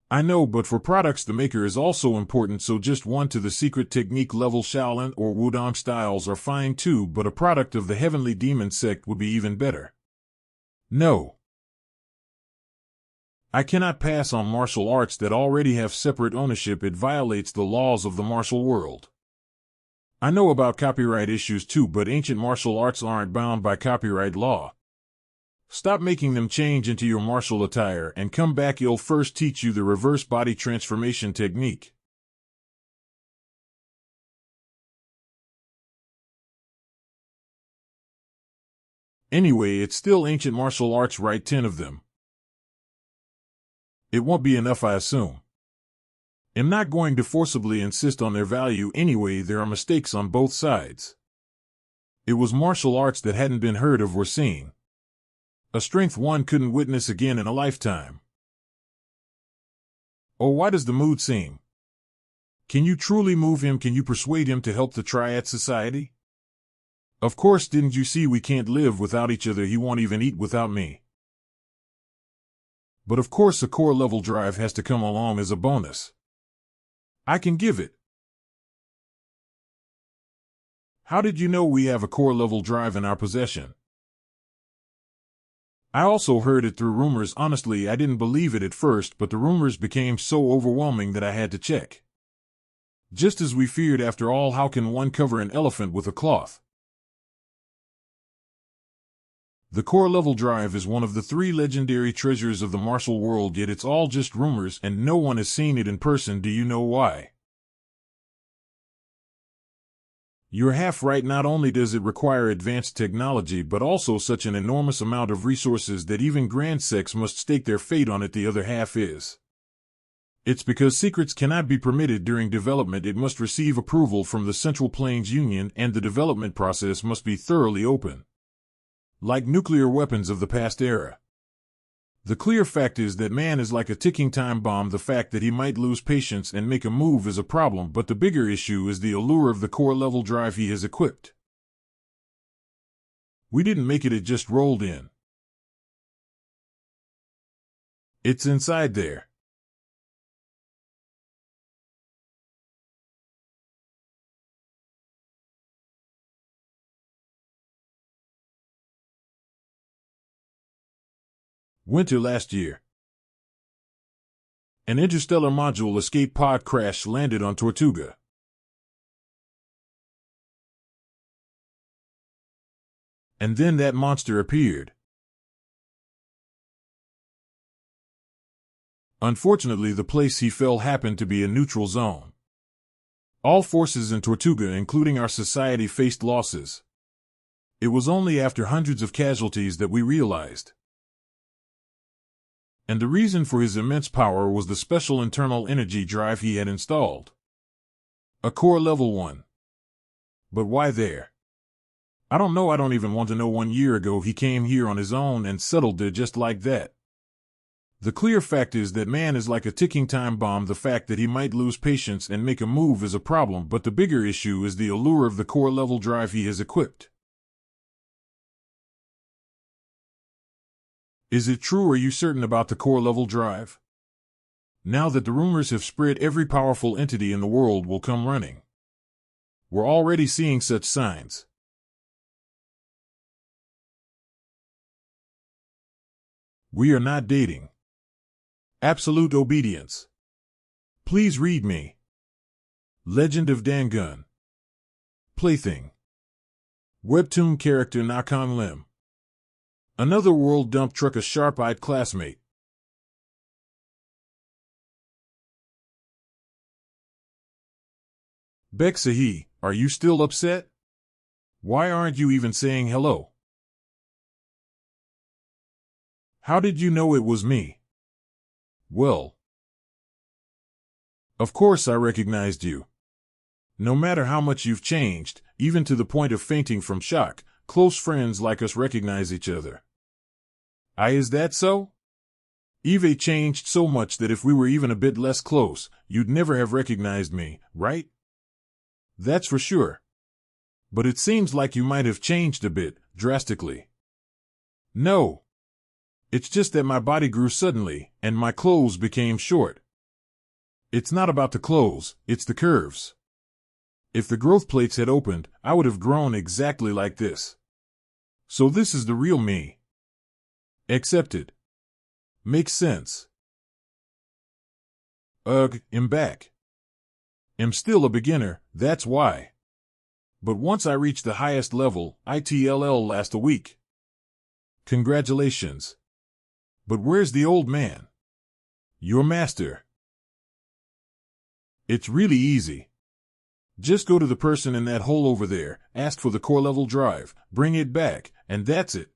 I know, but for products, the maker is also important. So just one to the secret technique level. Shaolin or Wudang styles are fine too, but a product of the Heavenly Demon sect would be even better. No. I cannot pass on martial arts that already have separate ownership. It violates the laws of the martial world. I know about copyright issues too, but ancient martial arts aren't bound by copyright law. Stop making them change into your martial attire and come back. I'll first teach you the reverse body transformation technique. Anyway, it's still ancient martial arts, right? 10 of them. It won't be enough, I assume. I'm not going to forcibly insist on their value anyway. There are mistakes on both sides. It was martial arts that hadn't been heard of or seen. A strength one couldn't witness again in a lifetime. Oh, why does the mood seem? Can you truly move him? Can you persuade him to help the Triad Society? Of course, didn't you see we can't live without each other? He won't even eat without me. But of course a core level drive has to come along as a bonus. I can give it. How did you know we have a core level drive in our possession? I also heard it through rumors. Honestly, I didn't believe it at first, but the rumors became so overwhelming that I had to check. Just as we feared, after all, how can one cover an elephant with a cloth? The core level drive is one of the 3 legendary treasures of the martial world, yet it's all just rumors and no one has seen it in person. Do you know why? You're half right. Not only does it require advanced technology, but also such an enormous amount of resources that even grand sects must stake their fate on it. The other half is. It's because secrets cannot be permitted during development. It must receive approval from the Central Plains Union, and the development process must be thoroughly open. Like nuclear weapons of the past era. The clear fact is that man is like a ticking time bomb. The fact that he might lose patience and make a move is a problem, but the bigger issue is the allure of the core level drive he has equipped. We didn't make it, it just rolled in. It's inside there. Winter last year. An interstellar module escape pod crash landed on Tortuga. And then that monster appeared. Unfortunately, the place he fell happened to be a neutral zone. All forces in Tortuga, including our society, faced losses. It was only after hundreds of casualties that we realized. And the reason for his immense power was the special internal energy drive he had installed. A core level one. But why there? I don't know. I don't even want to know. 1 year ago he came here on his own and settled there just like that. The clear fact is that man is like a ticking time bomb. The fact that he might lose patience and make a move is a problem, but the bigger issue is the allure of the core level drive he has equipped. Is it true? Are you certain about the core level drive? Now that the rumors have spread, every powerful entity in the world will come running. We're already seeing such signs. We are not dating. Absolute obedience. Please read me. Legend of Dangun. Plaything. Webtoon character Nakong Lim. Another world dump truck, a sharp-eyed classmate. Beksahi, are you still upset? Why aren't you even saying hello? How did you know it was me? Well, of course I recognized you. No matter how much you've changed, even to the point of fainting from shock, close friends like us recognize each other. Is that so? Eve changed so much that if we were even a bit less close, you'd never have recognized me, right? That's for sure. But it seems like you might have changed a bit, drastically. No. It's just that my body grew suddenly, and my clothes became short. It's not about the clothes, it's the curves. If the growth plates had opened, I would have grown exactly like this. So this is the real me. Accepted. Makes sense. I'm back. I'm still a beginner, that's why. But once I reach the highest level, ITLL last a week. Congratulations. But where's the old man? Your master. It's really easy. Just go to the person in that hole over there, ask for the core level drive, bring it back, and that's it.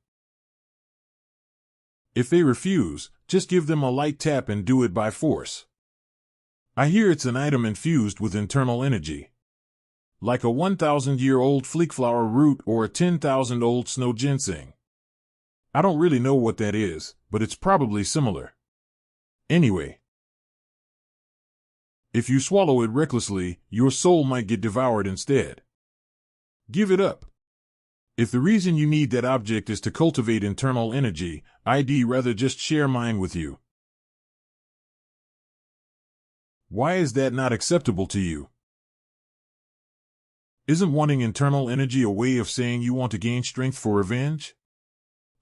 If they refuse, just give them a light tap and do it by force. I hear it's an item infused with internal energy. Like a 1,000-year-old fleekflower root or a 10,000-old snow ginseng. I don't really know what that is, but it's probably similar. Anyway, if you swallow it recklessly, your soul might get devoured instead. Give it up. If the reason you need that object is to cultivate internal energy, I'd rather just share mine with you. Why is that not acceptable to you? Isn't wanting internal energy a way of saying you want to gain strength for revenge?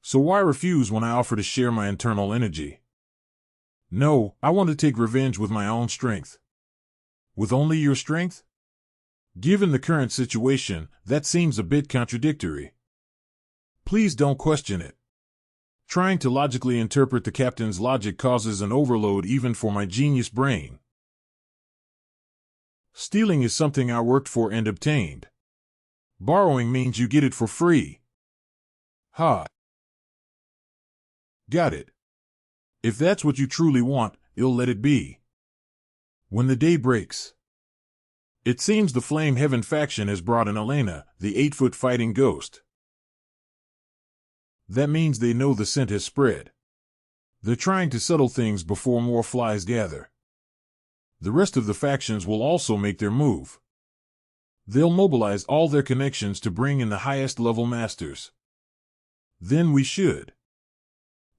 So why refuse when I offer to share my internal energy? No, I want to take revenge with my own strength. With only your strength? Given the current situation, that seems a bit contradictory. Please don't question it. Trying to logically interpret the captain's logic causes an overload even for my genius brain. Stealing is something I worked for and obtained. Borrowing means you get it for free. Ha. Got it. If that's what you truly want, you'll let it be. When the day breaks. It seems the Flame Heaven faction has brought in Elena, the 8-foot fighting ghost. That means they know the scent has spread. They're trying to settle things before more flies gather. The rest of the factions will also make their move. They'll mobilize all their connections to bring in the highest level masters. Then we should.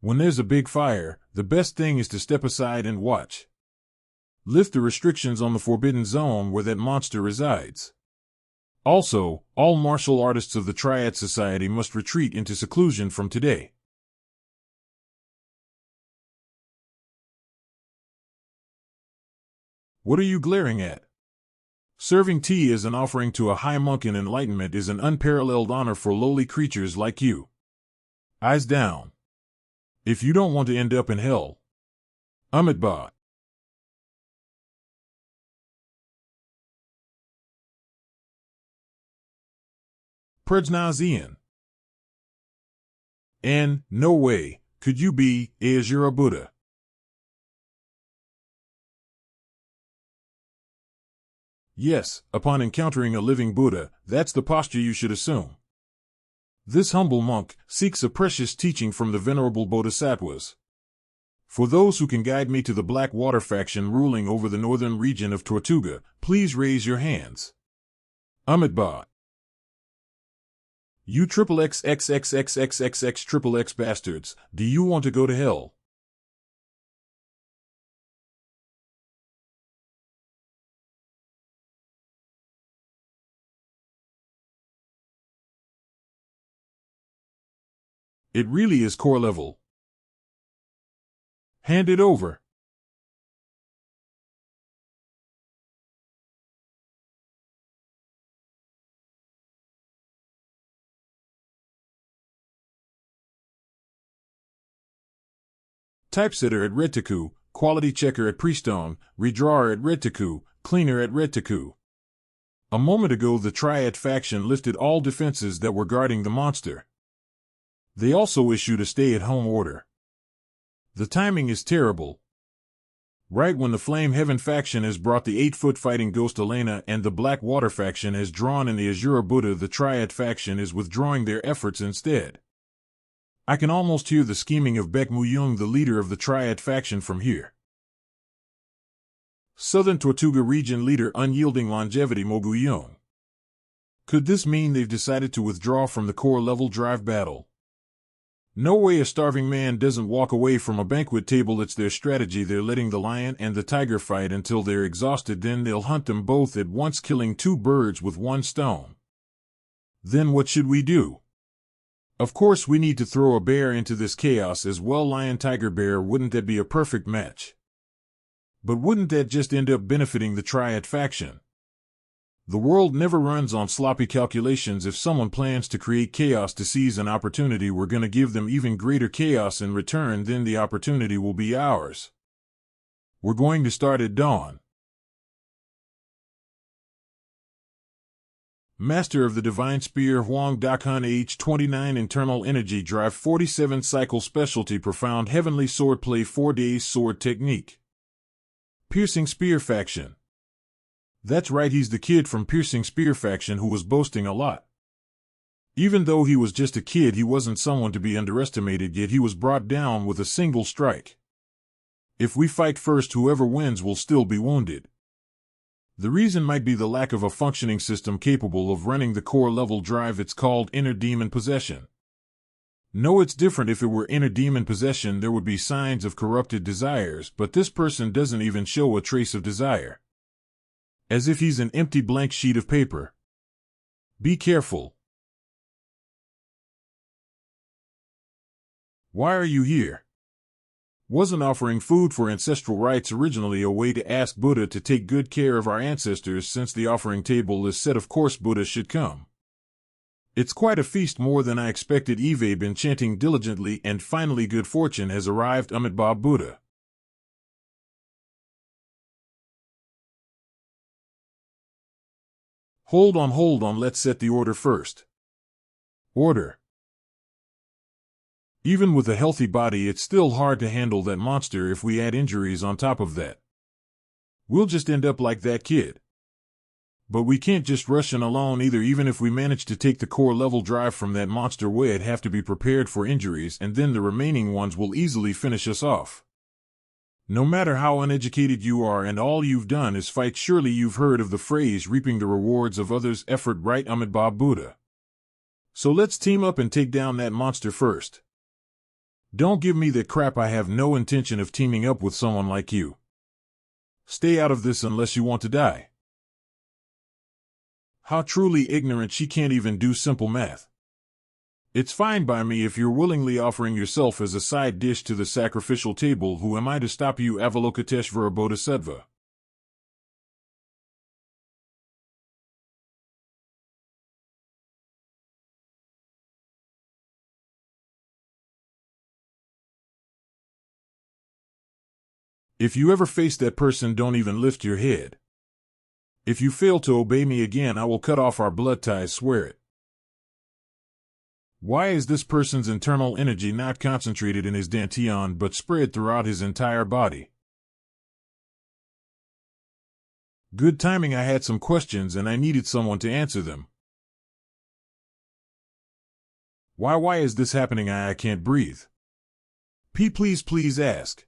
When there's a big fire, the best thing is to step aside and watch. Lift the restrictions on the forbidden zone where that monster resides. Also, all martial artists of the Triad Society must retreat into seclusion from today. What are you glaring at? Serving tea as an offering to a high monk in enlightenment is an unparalleled honor for lowly creatures like you. Eyes down. If you don't want to end up in hell. Unmatched. Prajnazian. And, no way, could you be, as you're a Buddha. Yes, upon encountering a living Buddha, that's the posture you should assume. This humble monk seeks a precious teaching from the venerable bodhisattvas. For those who can guide me to the Black Water faction ruling over the northern region of Tortuga, please raise your hands. Unmatched. You XXXXXXXXXXX bastards, do you want to go to hell? It really is core level. Hand it over. Typesetter at Retiku, quality checker at Priestone, redrawer at Retiku, cleaner at Retiku. A moment ago the Triad faction lifted all defenses that were guarding the monster. They also issued a stay-at-home order. The timing is terrible. Right when the Flame Heaven faction has brought the 8-foot fighting ghost Elena and the Black Water faction has drawn in the Azure Buddha, the Triad faction is withdrawing their efforts instead. I can almost hear the scheming of Baek Mu-young, the leader of the Triad faction, from here. Southern Tortuga region leader Unyielding Longevity Mo-gu-young. Could this mean they've decided to withdraw from the core level drive battle? No way a starving man doesn't walk away from a banquet table. It's their strategy. They're letting the lion and the tiger fight until they're exhausted, then they'll hunt them both at once, killing 2 birds with 1 stone. Then what should we do? Of course we need to throw a bear into this chaos as well. Lion-tiger-bear, wouldn't that be a perfect match? But wouldn't that just end up benefiting the Triad faction? The world never runs on sloppy calculations. If someone plans to create chaos to seize an opportunity, we're going to give them even greater chaos in return, then the opportunity will be ours. We're going to start at dawn. Master of the Divine Spear Hwang Dakhan Age 29 Internal Energy Drive 47 Cycle Specialty Profound Heavenly Swordplay 4 Days Sword Technique. Piercing Spear Faction. That's right, he's the kid from Piercing Spear Faction who was boasting a lot. Even though he was just a kid, he wasn't someone to be underestimated, yet he was brought down with a single strike. If we fight first, whoever wins will still be wounded. The reason might be the lack of a functioning system capable of running the core level drive. It's called inner demon possession. No, it's different. If it were inner demon possession, there would be signs of corrupted desires, but this person doesn't even show a trace of desire. As if he's an empty blank sheet of paper. Be careful. Why are you here? Wasn't offering food for ancestral rites originally a way to ask Buddha to take good care of our ancestors? Since the offering table is set, of course Buddha should come. It's quite a feast, more than I expected. Eve been chanting diligently, and finally good fortune has arrived. Amitabha Buddha. Hold on, let's set the order first. Order. Even with a healthy body, it's still hard to handle that monster if we add injuries on top of that. We'll just end up like that kid. But we can't just rush in alone either. Even if we manage to take the core level drive from that monster, we'd have to be prepared for injuries, and then the remaining ones will easily finish us off. No matter how uneducated you are and all you've done is fight, surely you've heard of the phrase reaping the rewards of others' effort, right? Amitabha Buddha. So let's team up and take down that monster first. Don't give me that crap. I have no intention of teaming up with someone like you. Stay out of this unless you want to die. How truly ignorant, she can't even do simple math. It's fine by me if you're willingly offering yourself as a side dish to the sacrificial table. Who am I to stop you? Avalokiteshvara Bodhisattva. If you ever face that person, don't even lift your head. If you fail to obey me again, I will cut off our blood ties, swear it. Why is this person's internal energy not concentrated in his dantian but spread throughout his entire body? Good timing, I had some questions and I needed someone to answer them. Why is this happening? I can't breathe. Please ask.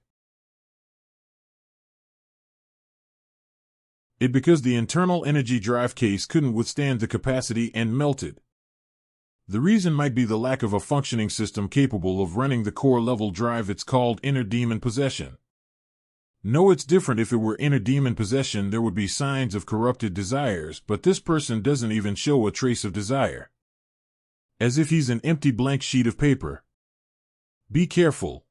It because the internal energy drive case couldn't withstand the capacity and melted. The reason might be the lack of a functioning system capable of running the core level drive. It's called inner demon possession. No, it's different. If it were inner demon possession, there would be signs of corrupted desires, but this person doesn't even show a trace of desire. As if he's an empty blank sheet of paper. Be careful.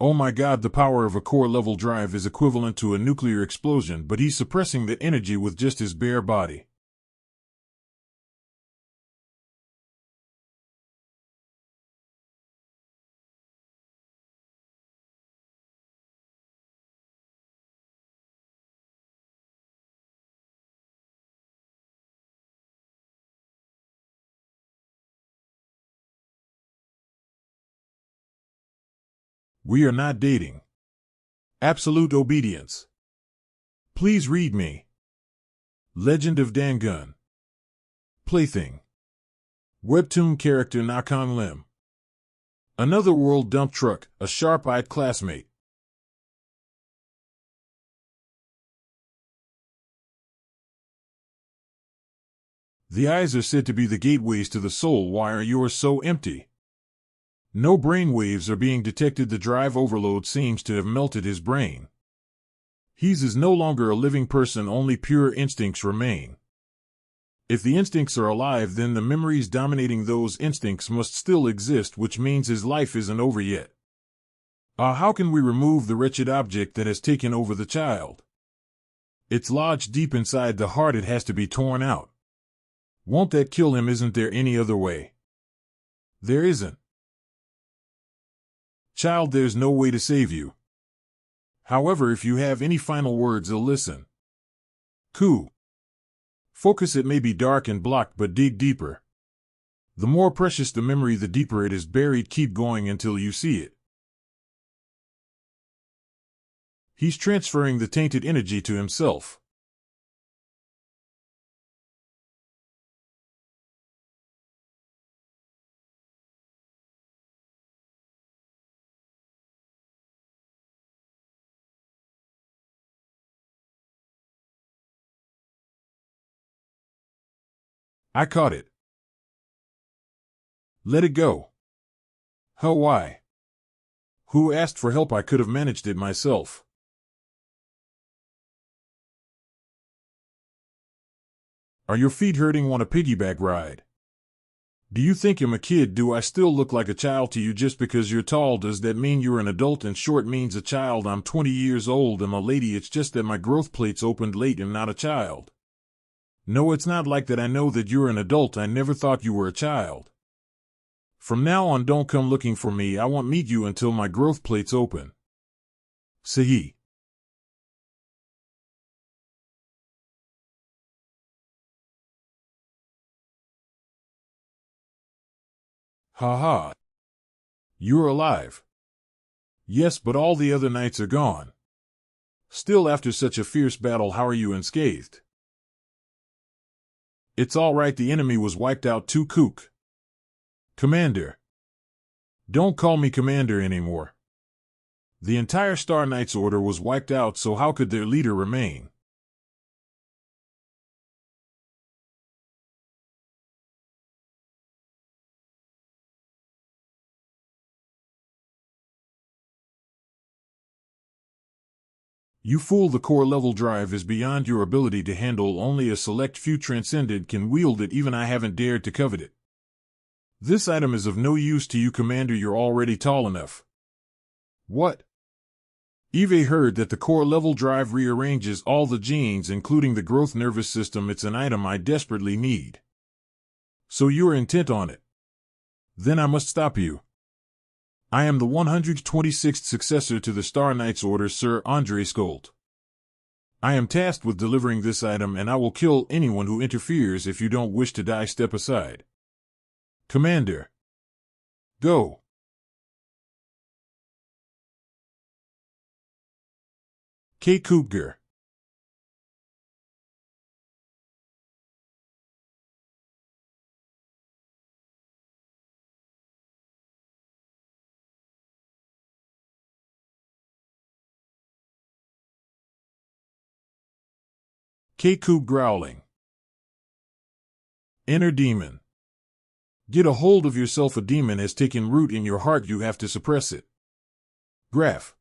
Oh my god, the power of a core level drive is equivalent to a nuclear explosion, but he's suppressing that energy with just his bare body. We are not dating. Absolute obedience. Please read me. Legend of Dangun. Plaything. Webtoon character Nakong Lim. Another world dump truck, a sharp-eyed classmate. The eyes are said to be the gateways to the soul. Why are yours so empty? No brain waves are being detected. The drive overload seems to have melted his brain. His is no longer a living person, only pure instincts remain. If the instincts are alive, then the memories dominating those instincts must still exist, which means his life isn't over yet. How can we remove the wretched object that has taken over the child? It's lodged deep inside the heart. It has to be torn out. Won't that kill him? Isn't there any other way? There isn't. Child, there's no way to save you. However, if you have any final words, I'll listen. Ku. Focus. It may be dark and blocked, but dig deeper. The more precious the memory, the deeper it is buried. Keep going until you see it. He's transferring the tainted energy to himself. I caught it. Let it go. How? Why? Who asked for help? I could have managed it myself. Are your feet hurting? Want a piggyback ride? Do you think I'm a kid? Do I still look like a child to you? Just because you're tall, does that mean you're an adult and short means a child? I'm 20 years old. I'm a lady. It's just that my growth plates opened late and not a child. No, it's not like that. I know that you're an adult. I never thought you were a child. From now on, don't come looking for me. I won't meet you until my growth plates open. Sahi. Ha ha. You're alive. Yes, but all the other knights are gone. Still, after such a fierce battle, how are you unscathed? It's all right. The enemy was wiped out too. Kook. Commander. Don't call me Commander anymore. The entire Star Knights Order was wiped out, so how could their leader remain? You fool, the core level drive is beyond your ability to handle. Only a select few transcended can wield it. Even I haven't dared to covet it. This item is of no use to you, Commander. You're already tall enough. What? Eve heard that the core level drive rearranges all the genes, including the growth nervous system. It's an item I desperately need. So you're intent on it. Then I must stop you. I am the 126th successor to the Star Knights Order, Sir Andre Skolt. I am tasked with delivering this item, and I will kill anyone who interferes. If you don't wish to die, step aside. Commander. Go. K. Kupger. K. Kup growling. Inner demon. Get a hold of yourself. A demon has taken root in your heart. You have to suppress it. Graph.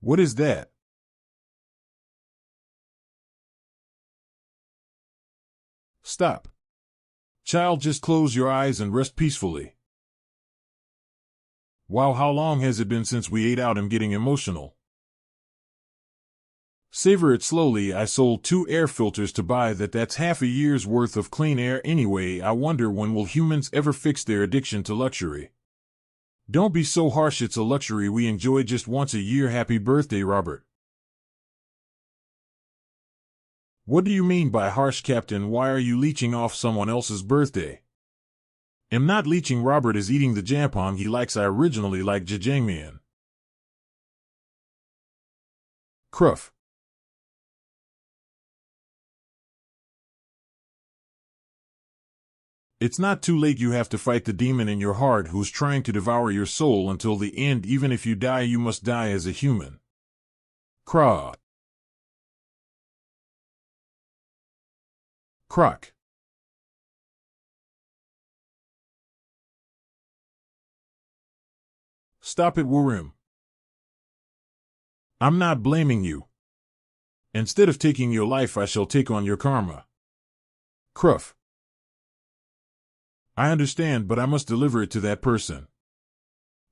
What is that? Stop. Child, just close your eyes and rest peacefully. Wow, how long has it been since we ate out? I'm getting emotional. Savor it slowly. I sold 2 air filters to buy that. That's half a year's worth of clean air anyway. I wonder, when will humans ever fix their addiction to luxury? Don't be so harsh. It's a luxury we enjoy just once a year. Happy birthday, Robert. What do you mean by harsh, Captain? Why are you leeching off someone else's birthday? Am not leeching. Robert is eating the jampong he likes. I originally liked jajangmyeon. Cruff. It's not too late. You have to fight the demon in your heart who's trying to devour your soul until the end. Even if you die, you must die as a human. Craw. Croc. Stop it, Wurim. I'm not blaming you. Instead of taking your life, I shall take on your karma. Cruff. I understand, but I must deliver it to that person.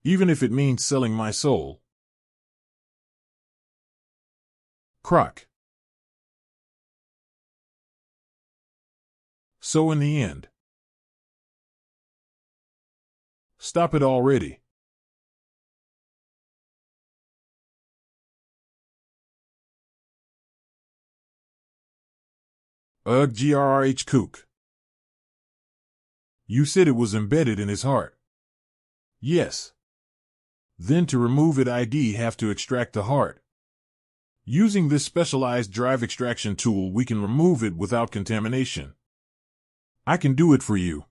Even if it means selling my soul. Croc. So in the end, Stop it already. Ugh, grrh kook. You said it was embedded in his heart. Yes. Then to remove it I'd have to extract the heart. Using this specialized drive extraction tool we can remove it without contamination. I can do it for you.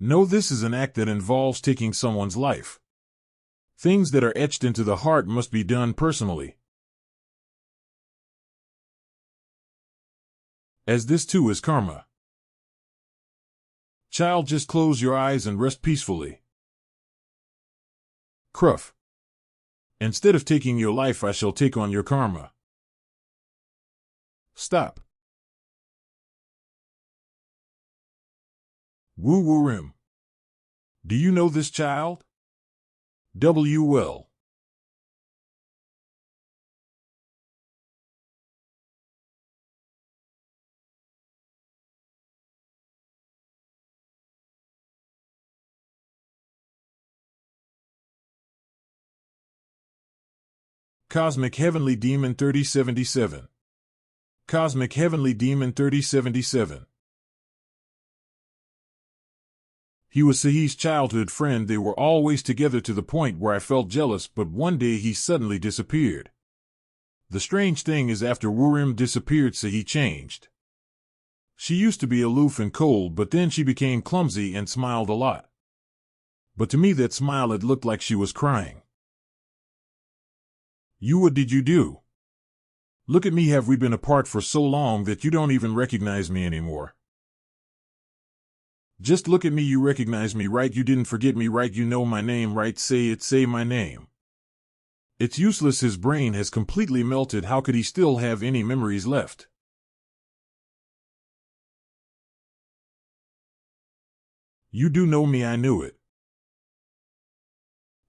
No, this is an act that involves taking someone's life. Things that are etched into the heart must be done personally. As this too is karma. Child, just close your eyes and rest peacefully. Cruff. Instead of taking your life, I shall take on your karma. Stop. Woo woo rim. Do you know this child? Well. Cosmic Heavenly Demon 3077. Cosmic Heavenly Demon 3077. He was Sahi's childhood friend. They were always together to the point where I felt jealous, but one day he suddenly disappeared. The strange thing is after Wurim disappeared, Sahi changed. She used to be aloof and cold, but then she became clumsy and smiled a lot. But to me that smile, it looked like she was crying. What did you do? Look at me, have we been apart for so long that you don't even recognize me anymore? Just look at me, you recognize me, right? You didn't forget me, right? You know my name, right? Say it, say my name. It's useless, his brain has completely melted. How could he still have any memories left? You do know me, I knew it.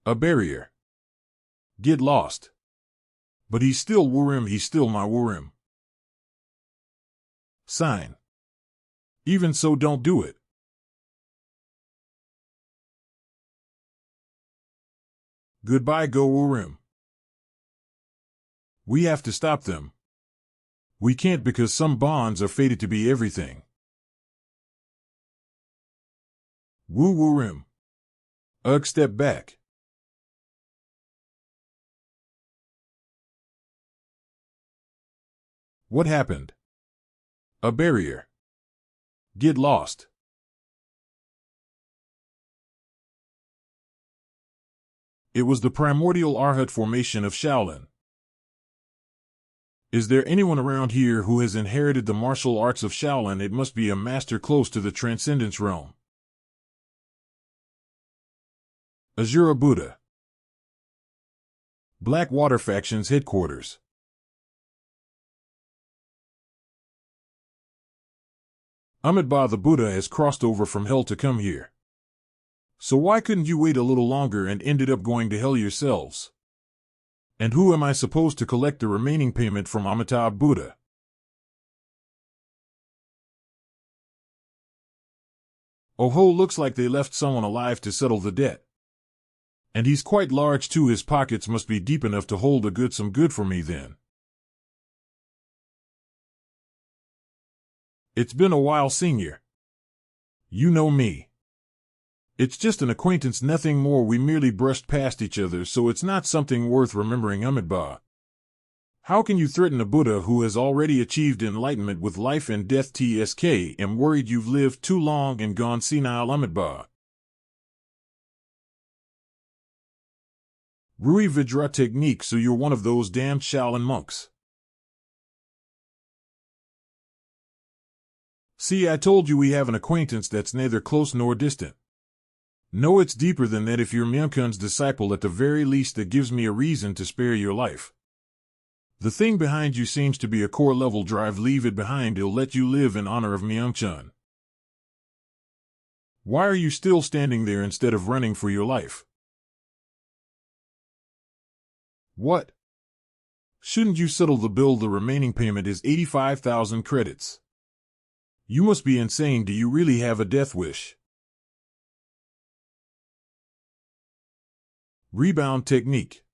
A barrier. Get lost. But he's still Wurim, he's still my Wurim. Sign. Even so, don't do it. Goodbye, go Wurim. We have to stop them. We can't, because some bonds are fated to be everything. Woo Wurim. Ugh, step back. What happened? A barrier. Get lost. It was the primordial Arhat formation of Shaolin. Is there anyone around here who has inherited the martial arts of Shaolin? It must be a master close to the transcendence realm. Azura Buddha. Blackwater Faction's headquarters. Amitabha the Buddha has crossed over from hell to come here. So why couldn't you wait a little longer and ended up going to hell yourselves? And who am I supposed to collect the remaining payment from Amitabha Buddha? Oh ho, looks like they left someone alive to settle the debt. And he's quite large too, his pockets must be deep enough to hold some good for me then. It's been a while, senior. You know me. It's just an acquaintance, nothing more, we merely brushed past each other, so it's not something worth remembering. Amitabha. How can you threaten a Buddha who has already achieved enlightenment with life and death? TSK, am worried you've lived too long and gone senile. Amitabha. Rui Vidra technique, so you're one of those damned Shaolin monks. See, I told you we have an acquaintance that's neither close nor distant. No, it's deeper than that. If you're Myungkun's disciple, at the very least that gives me a reason to spare your life. The thing behind you seems to be a core level drive. Leave it behind, it'll let you live in honor of Myungkun. Why are you still standing there instead of running for your life? What? Shouldn't you settle the bill? The remaining payment is 85,000 credits. You must be insane. Do you really have a death wish? Rebound technique.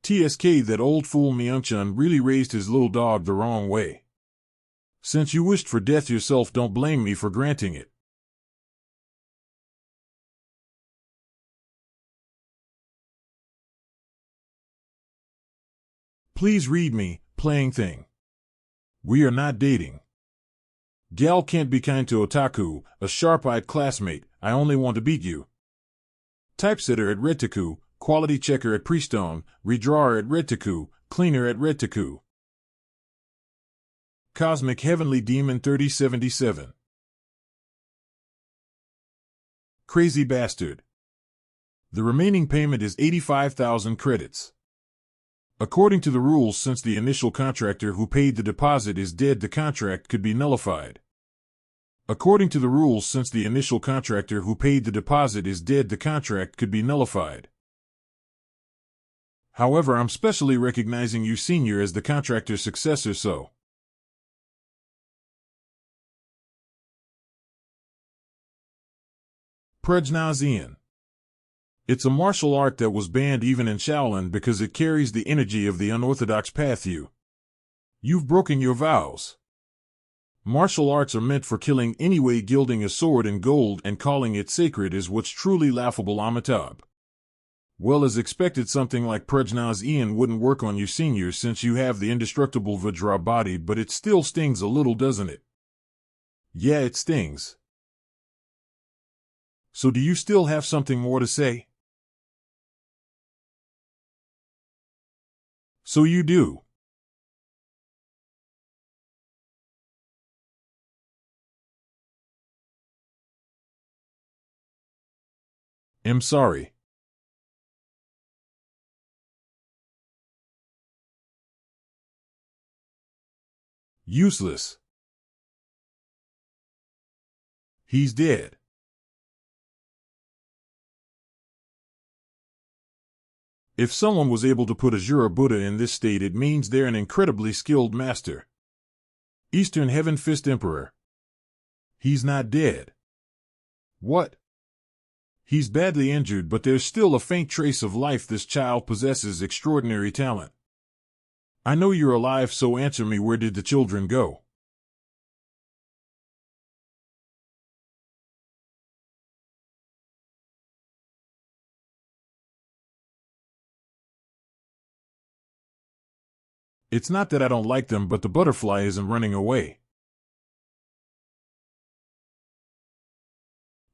TSK, that old fool Myung-chun really raised his little dog the wrong way. Since you wished for death yourself, don't blame me for granting it. Please read me, playing thing. We are not dating. Gal can't be kind to otaku, a sharp-eyed classmate. I only want to beat you. Typesetter at Redtaku, quality checker at Priestone, redrawer at Redtaku, cleaner at Redtaku. Cosmic Heavenly Demon 3077. Crazy bastard. The remaining payment is 85,000 credits. According to the rules, since the initial contractor who paid the deposit is dead, the contract could be nullified. According to the rules, since the initial contractor who paid the deposit is dead, the contract could be nullified. However, I'm specially recognizing you senior as the contractor's successor, so. Prajnazian. It's a martial art that was banned even in Shaolin because it carries the energy of the unorthodox path. You've broken your vows. Martial arts are meant for killing anyway. Gilding a sword in gold and calling it sacred is what's truly laughable, Amitabh. Well, as expected, something like Prajnazian wouldn't work on you senior since you have the indestructible Vajra body, but it still stings a little, doesn't it? Yeah, it stings. So do you still have something more to say? So you do. I'm sorry. Useless. He's dead. If someone was able to put Azura Buddha in this state, it means they're an incredibly skilled master. Eastern Heaven Fist Emperor. He's not dead. What? He's badly injured, but there's still a faint trace of life. This child possesses extraordinary talent. I know you're alive, so answer me, where did the children go? It's not that I don't like them, but the butterfly isn't running away.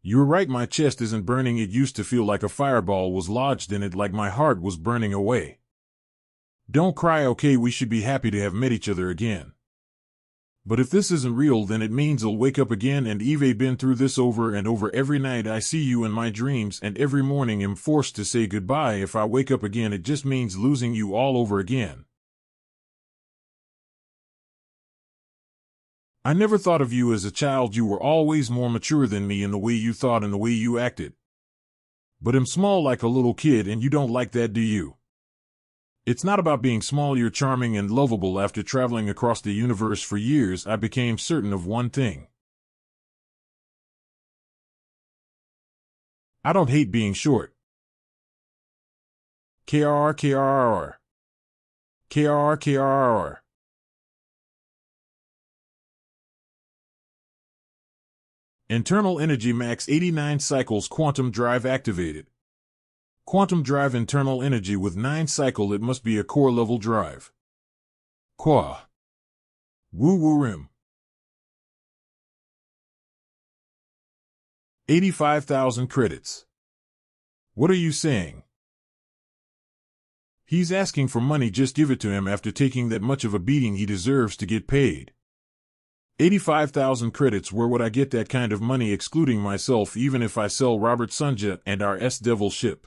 You're right, my chest isn't burning. It used to feel like a fireball was lodged in it, like my heart was burning away. Don't cry, okay? We should be happy to have met each other again. But if this isn't real, then it means I'll wake up again, and I've been through this over and over. Every night I see you in my dreams, and every morning I'm forced to say goodbye. If I wake up again, it just means losing you all over again. I never thought of you as a child. You were always more mature than me in the way you thought and the way you acted. But I'm small like a little kid, and you don't like that, do you? It's not about being small. You're charming and lovable. After traveling across the universe for years, I became certain of one thing. I don't hate being short. KRR, KRR. KRR, KRR. Internal energy max 89 cycles. Quantum drive activated. Quantum drive internal energy with 9 cycle. It must be a core level drive. Qua. Woo woo rim. 85,000 credits. What are you saying? He's asking for money. Just give it to him. After taking that much of a beating, he deserves to get paid. 85,000 credits. Where would I get that kind of money, excluding myself, even if I sell Robert Sunja and our S-Devil ship?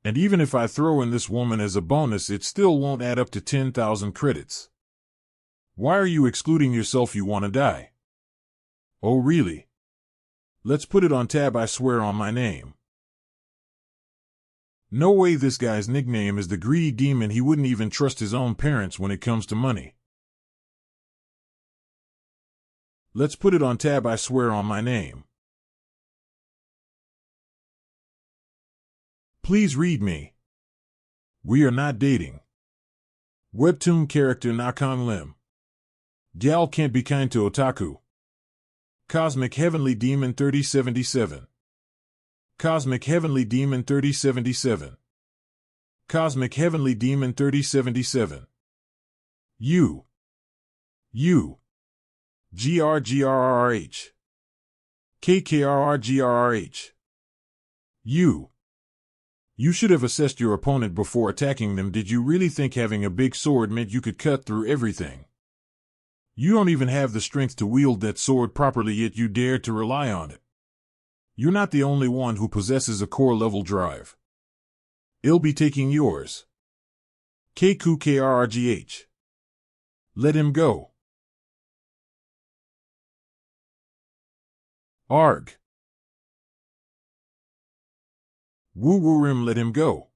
And even if I throw in this woman as a bonus, it still won't add up to 10,000 credits. Why are you excluding yourself? You want to die? Oh, really? Let's put it on tab. I swear on my name. No way. This guy's nickname is the Greedy Demon. He wouldn't even trust his own parents when it comes to money. Let's put it on tab, I swear on my name. Please read me. We are not dating. Webtoon character Nakon Lim. Gal can't be kind to otaku. Cosmic Heavenly Demon 3077. Cosmic Heavenly Demon 3077. Cosmic Heavenly Demon 3077. You. GRGRRH. KKRRGRRH. You should have assessed your opponent before attacking them. Did you really think having a big sword meant you could cut through everything? You don't even have the strength to wield that sword properly, yet you dare to rely on it. You're not the only one who possesses a core-level drive. It'll be taking yours. KQKRRGH. Let him go. Arg. Woo-woo-rim, let him go.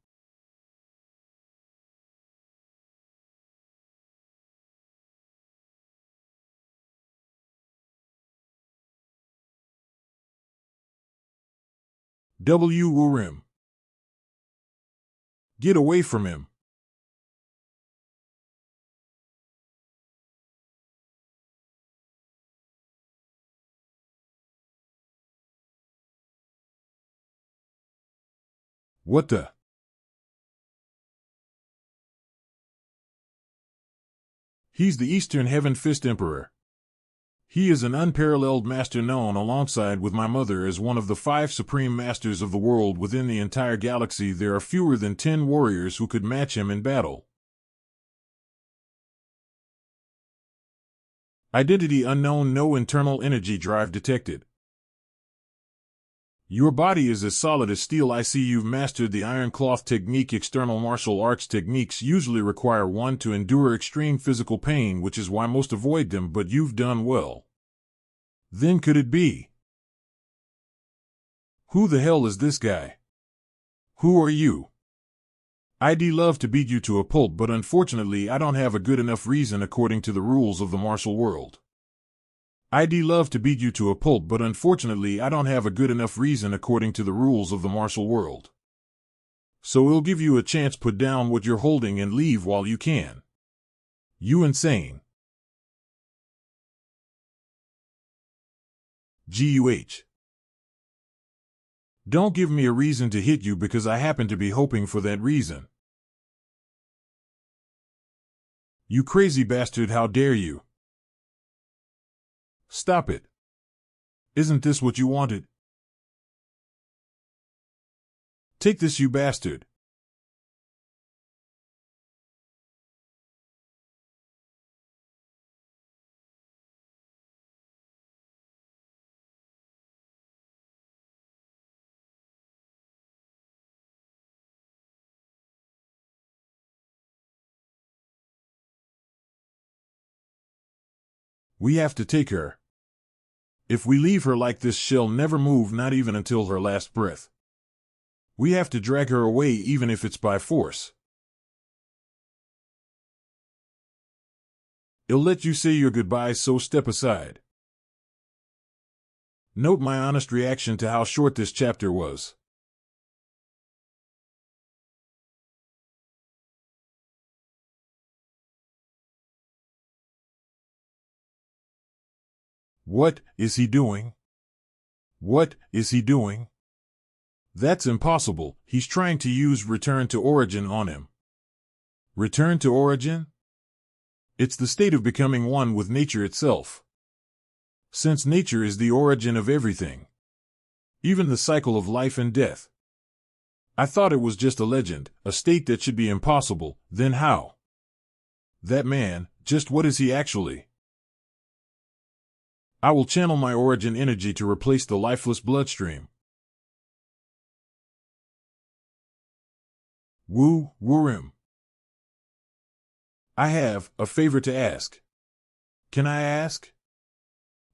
W-woo-rim. Get away from him. What the? He's the Eastern Heaven Fist Emperor. He is an unparalleled master, known alongside with my mother as one of the 5 supreme masters of the world. Within the entire galaxy there are fewer than 10 warriors who could match him in battle. Identity unknown, no internal energy drive detected. Your body is as solid as steel. I see you've mastered the iron cloth technique. External martial arts techniques usually require one to endure extreme physical pain, which is why most avoid them, but you've done well. Then could it be? Who the hell is this guy? Who are you? I'd love to beat you to a pulp, but unfortunately I don't have a good enough reason according to the rules of the martial world. I'd love to beat you to a pulp, but unfortunately I don't have a good enough reason according to the rules of the martial world. So we'll give you a chance. Put down what you're holding and leave while you can. You insane. GUH. Don't give me a reason to hit you because I happen to be hoping for that reason. You crazy bastard, how dare you? Stop it. Isn't this what you wanted? Take this, you bastard. We have to take her. If we leave her like this, she'll never move, not even until her last breath. We have to drag her away, even if it's by force. I'll let you say your goodbyes, so step aside. Note my honest reaction to how short this chapter was. What is he doing? What is he doing? That's impossible. He's trying to use Return to Origin on him. Return to Origin? It's the state of becoming one with nature itself. Since nature is the origin of everything, even the cycle of life and death. I thought it was just a legend, a state that should be impossible. Then how? That man, just what is he actually? I will channel my origin energy to replace the lifeless bloodstream. Woo-woo-rim. I have a favor to ask. Can I ask?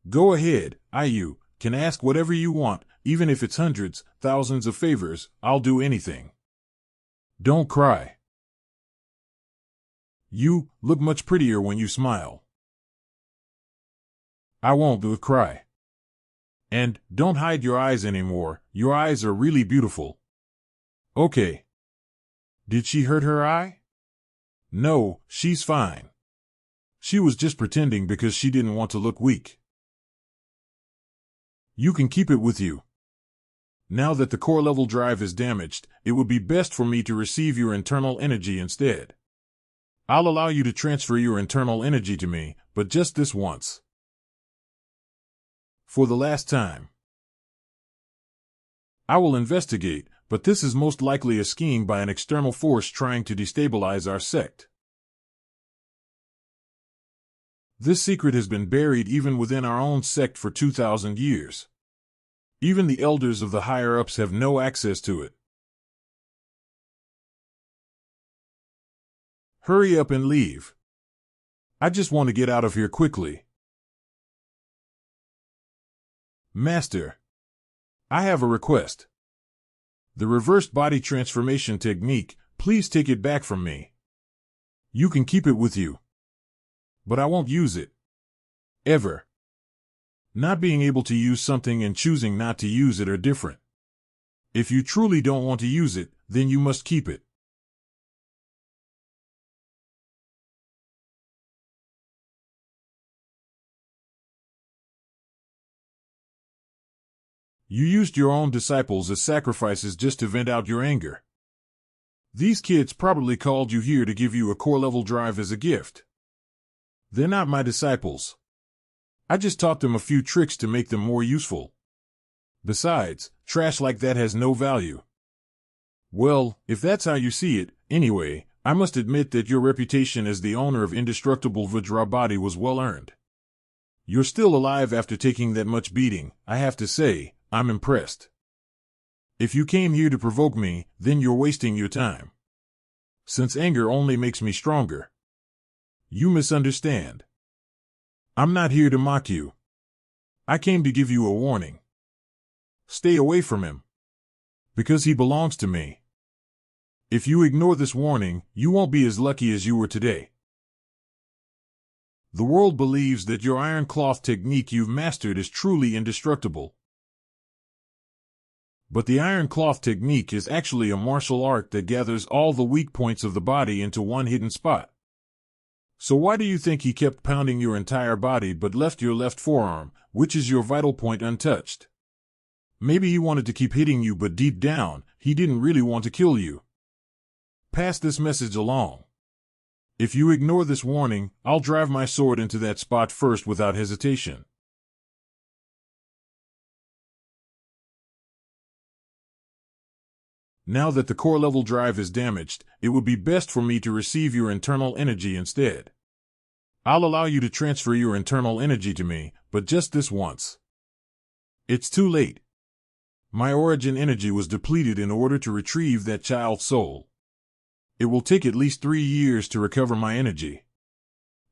Go ahead, you can ask whatever you want, even if it's hundreds, thousands of favors. I'll do anything. Don't cry. You look much prettier when you smile. I won't do it, cry. And don't hide your eyes anymore. Your eyes are really beautiful. Okay. Did she hurt her eye? No, she's fine. She was just pretending because she didn't want to look weak. You can keep it with you. Now that the core level drive is damaged, it would be best for me to receive your internal energy instead. I'll allow you to transfer your internal energy to me, but just this once. For the last time. I will investigate, but this is most likely a scheme by an external force trying to destabilize our sect. This secret has been buried even within our own sect for 2,000 years. Even the elders of the higher-ups have no access to it. Hurry up and leave. I just want to get out of here quickly. Master, I have a request. The reversed body transformation technique, please take it back from me. You can keep it with you. But I won't use it. Ever. Not being able to use something and choosing not to use it are different. If you truly don't want to use it, then you must keep it. You used your own disciples as sacrifices just to vent out your anger. These kids probably called you here to give you a core level drive as a gift. They're not my disciples. I just taught them a few tricks to make them more useful. Besides, trash like that has no value. Well, if that's how you see it, anyway, I must admit that your reputation as the owner of indestructible Vajra body was well earned. You're still alive after taking that much beating. I have to say, I'm impressed. If you came here to provoke me, then you're wasting your time. Since anger only makes me stronger. You misunderstand. I'm not here to mock you. I came to give you a warning. Stay away from him. Because he belongs to me. If you ignore this warning, you won't be as lucky as you were today. The world believes that your iron cloth technique you've mastered is truly indestructible. But the iron cloth technique is actually a martial art that gathers all the weak points of the body into one hidden spot. So why do you think he kept pounding your entire body but left your left forearm, which is your vital point, untouched? Maybe he wanted to keep hitting you, but deep down, he didn't really want to kill you. Pass this message along. If you ignore this warning, I'll drive my sword into that spot first without hesitation. Now that the core level drive is damaged, it would be best for me to receive your internal energy instead. I'll allow you to transfer your internal energy to me, but just this once. It's too late. My origin energy was depleted in order to retrieve that child's soul. It will take at least 3 years to recover my energy.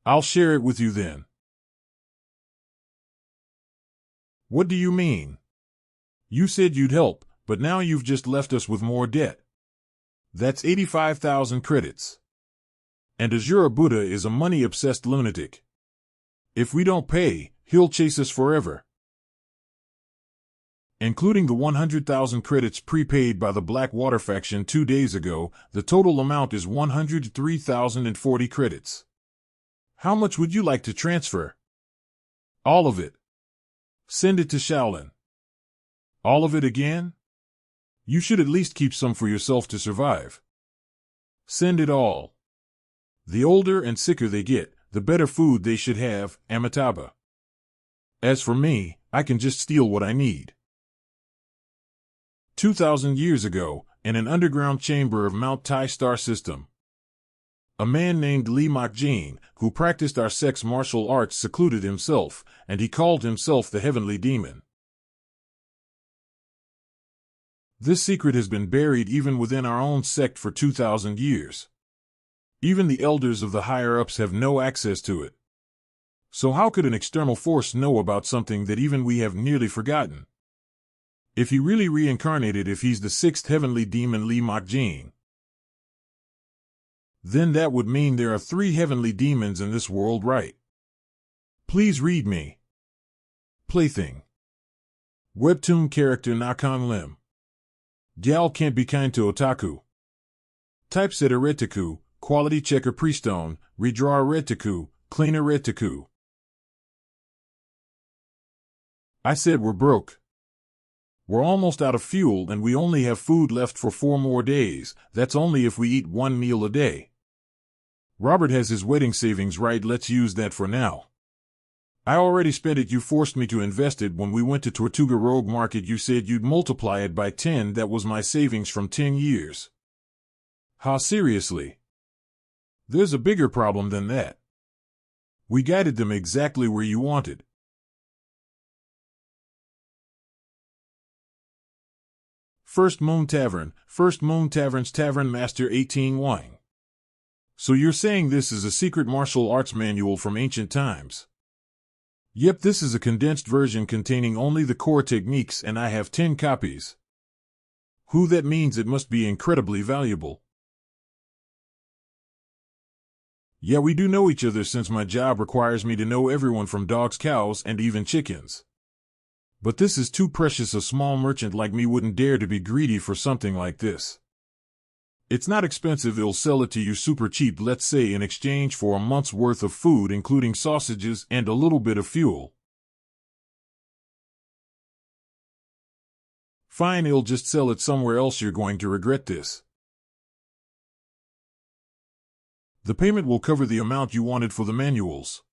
I'll share it with you then. What do you mean? You said you'd help, but now you've just left us with more debt. That's 85,000 credits. And Azura Buddha is a money-obsessed lunatic. If we don't pay, he'll chase us forever. Including the 100,000 credits prepaid by the Blackwater faction 2 days ago, the total amount is 103,040 credits. How much would you like to transfer? All of it. Send it to Shaolin. All of it again? You should at least keep some for yourself to survive. Send it all. The older and sicker they get, the better food they should have, Amitabha. As for me, I can just steal what I need. 2,000 years ago, in an underground chamber of Mount Tai star system, a man named Lee Mak-jin, who practiced our sect's martial arts, secluded himself, and he called himself the Heavenly Demon. This secret has been buried even within our own sect for 2,000 years. Even the elders of the higher-ups have no access to it. So how could an external force know about something that even we have nearly forgotten? If he really reincarnated, if he's the 6th heavenly demon Lee Mak-jin, then that would mean there are 3 heavenly demons in this world, right? Please read me. Plaything. Webtoon character Nakon Lim. Gal can't be kind to otaku. Typesetter Retiku, quality checker Prestone, redrawer Retiku, cleaner Retiku. I said we're broke. We're almost out of fuel and we only have food left for 4 more days. That's only if we eat 1 meal a day. Robert has his wedding savings, right? Let's use that for now. I already spent it. You forced me to invest it when we went to Tortuga Rogue Market. You said you'd multiply it by 10. That was my savings from 10 years. Ha, seriously? There's a bigger problem than that. We guided them exactly where you wanted. First Moon Tavern's Tavern Master 18 Wine. So you're saying this is a secret martial arts manual from ancient times? Yep, this is a condensed version containing only the core techniques and I have 10 copies. Who that means it must be incredibly valuable. Yeah, we do know each other since my job requires me to know everyone from dogs, cows, and even chickens. But this is too precious. A small merchant like me wouldn't dare to be greedy for something like this. It's not expensive. It'll sell it to you super cheap, let's say in exchange for a month's worth of food including sausages and a little bit of fuel. Fine, it'll just sell it somewhere else. You're going to regret this. The payment will cover the amount you wanted for the manuals.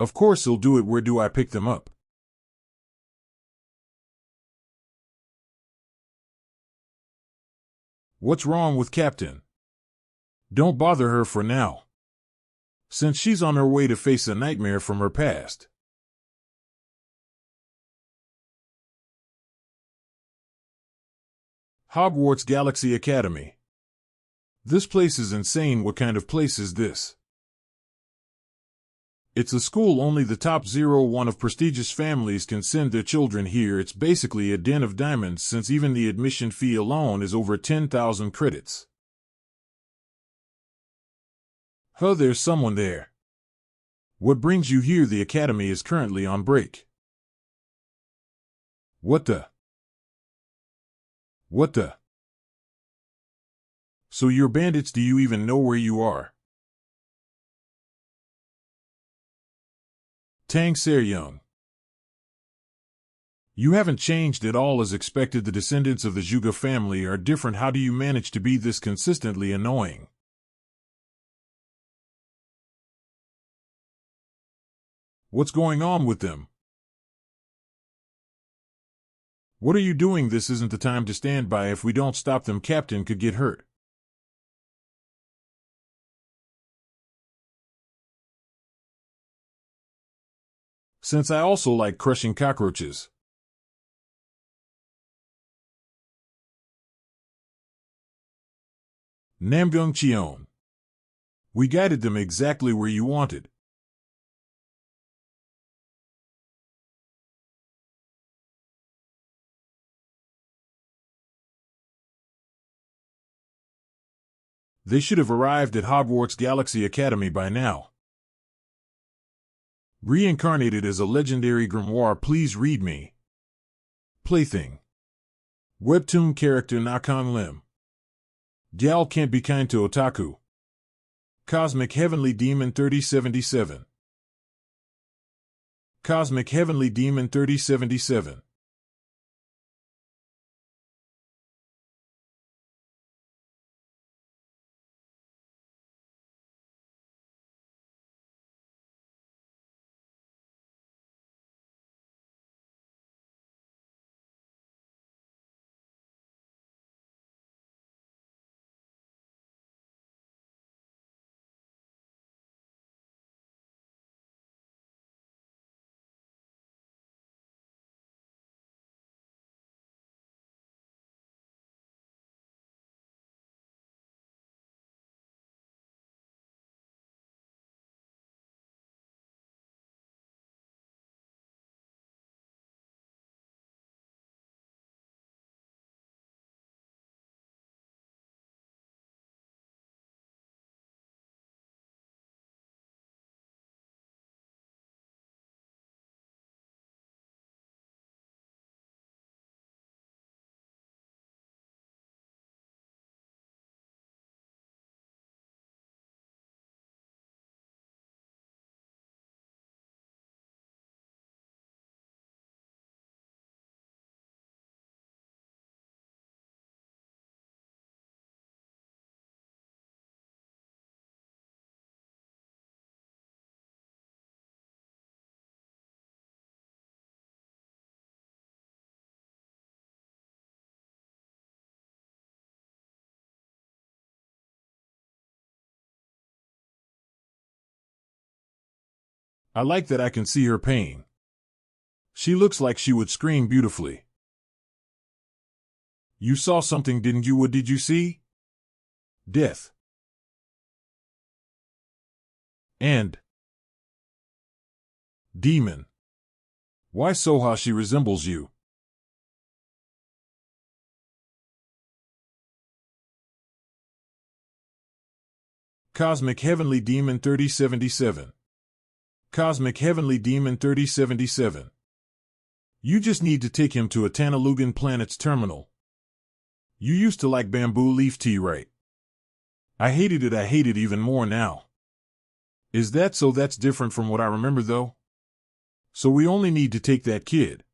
Of course he'll do it. Where do I pick them up? What's wrong with Captain? Don't bother her for now, since she's on her way to face a nightmare from her past. Hogwarts Galaxy Academy. This place is insane. What kind of place is this? It's a school only the top 0.1 of prestigious families can send their children here. It's basically a den of diamonds since even the admission fee alone is over 10,000 credits. Huh, there's someone there. What brings you here? The academy is currently on break. What the? So you're bandits? Do you even know where you are? Tang Seryeong. You haven't changed at all as expected. The descendants of the Zhuge family are different. How do you manage to be this consistently annoying? What's going on with them? What are you doing? This isn't the time to stand by. If we don't stop them, Captain could get hurt. Since I also like crushing cockroaches. Namgyong Cheon. We guided them exactly where you wanted. They should have arrived at Hogwarts Galaxy Academy by now. Reincarnated as a legendary grimoire. Please read me. Plaything. Webtoon character Nakon Lim. Gal can't be kind to otaku. Cosmic Heavenly Demon 3077. Cosmic Heavenly Demon 3077. I like that I can see her pain. She looks like she would scream beautifully. You saw something, didn't you? What did you see? Death. And demon. Why Soha, she resembles you. Cosmic Heavenly Demon 3077. Cosmic Heavenly Demon 3077. You just need to take him to a Tanalugan planet's terminal. You used to like bamboo leaf tea, right? I hated it. I hate it even more now. Is that so? That's different from what I remember, though. So we only need to take that kid.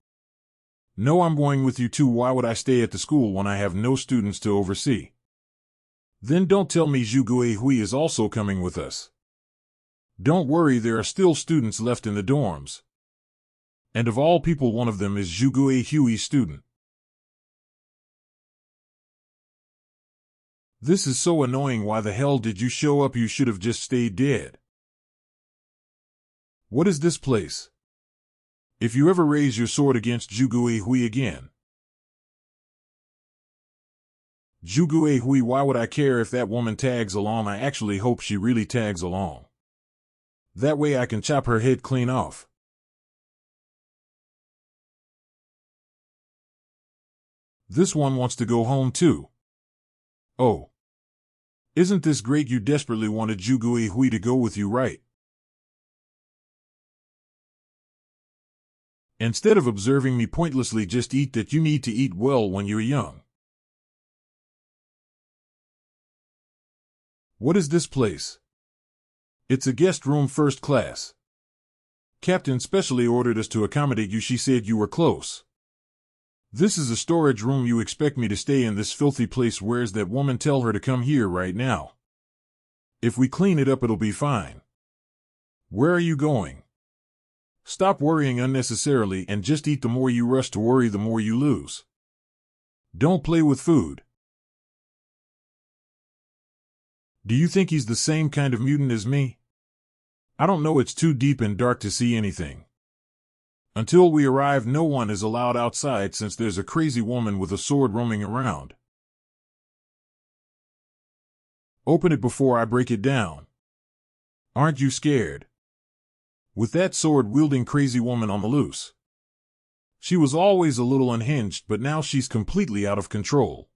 No, I'm going with you too. Why would I stay at the school when I have no students to oversee? Then don't tell me Zhugue Hui is also coming with us. Don't worry, there are still students left in the dorms. And of all people, one of them is Zhugue Hui's student. This is so annoying. Why the hell did you show up? You should have just stayed dead. What is this place? If you ever raise your sword against Zhugue Hui again. Zhugue Hui, why would I care if that woman tags along? I actually hope she really tags along. That way I can chop her head clean off. This one wants to go home too. Oh. Isn't this great? You desperately wanted Zhugue Hui to go with you, right? Instead of observing me pointlessly, just eat that. You need to eat well when you're young. What is this place? It's a guest room, first class. Captain specially ordered us to accommodate you. She said you were close. This is a storage room. You expect me to stay in this filthy place? Where's that woman? Tell her to come here right now. If we clean it up, it'll be fine. Where are you going? Stop worrying unnecessarily and just eat. The more you rush to worry, the more you lose. Don't play with food. Do you think he's the same kind of mutant as me? I don't know. It's too deep and dark to see anything. Until we arrive, no one is allowed outside since there's a crazy woman with a sword roaming around. Open it before I break it down. Aren't you scared? With that sword-wielding crazy woman on the loose. She was always a little unhinged, but now she's completely out of control.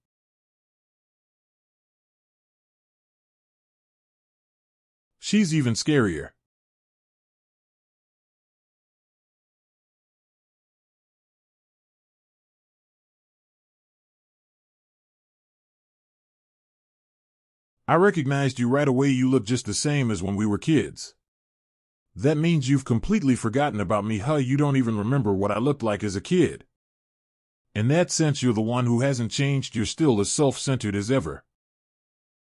She's even scarier. I recognized you right away. You look just the same as when we were kids. That means you've completely forgotten about me, huh? You don't even remember what I looked like as a kid. In that sense, you're the one who hasn't changed. You're still as self-centered as ever.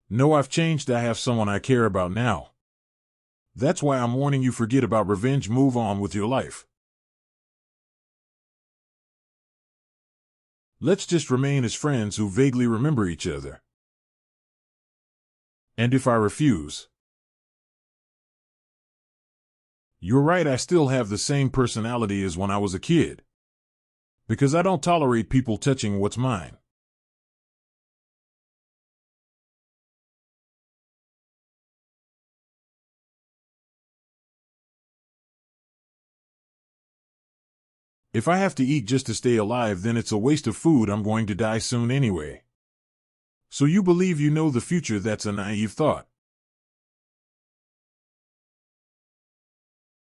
No, I've changed. I have someone I care about now. That's why I'm warning you. Forget about revenge. Move on with your life. Let's just remain as friends who vaguely remember each other. And if I refuse? You're right, I still have the same personality as when I was a kid. Because I don't tolerate people touching what's mine. If I have to eat just to stay alive, then it's a waste of food. I'm going to die soon anyway. So you believe you know the future? That's a naive thought.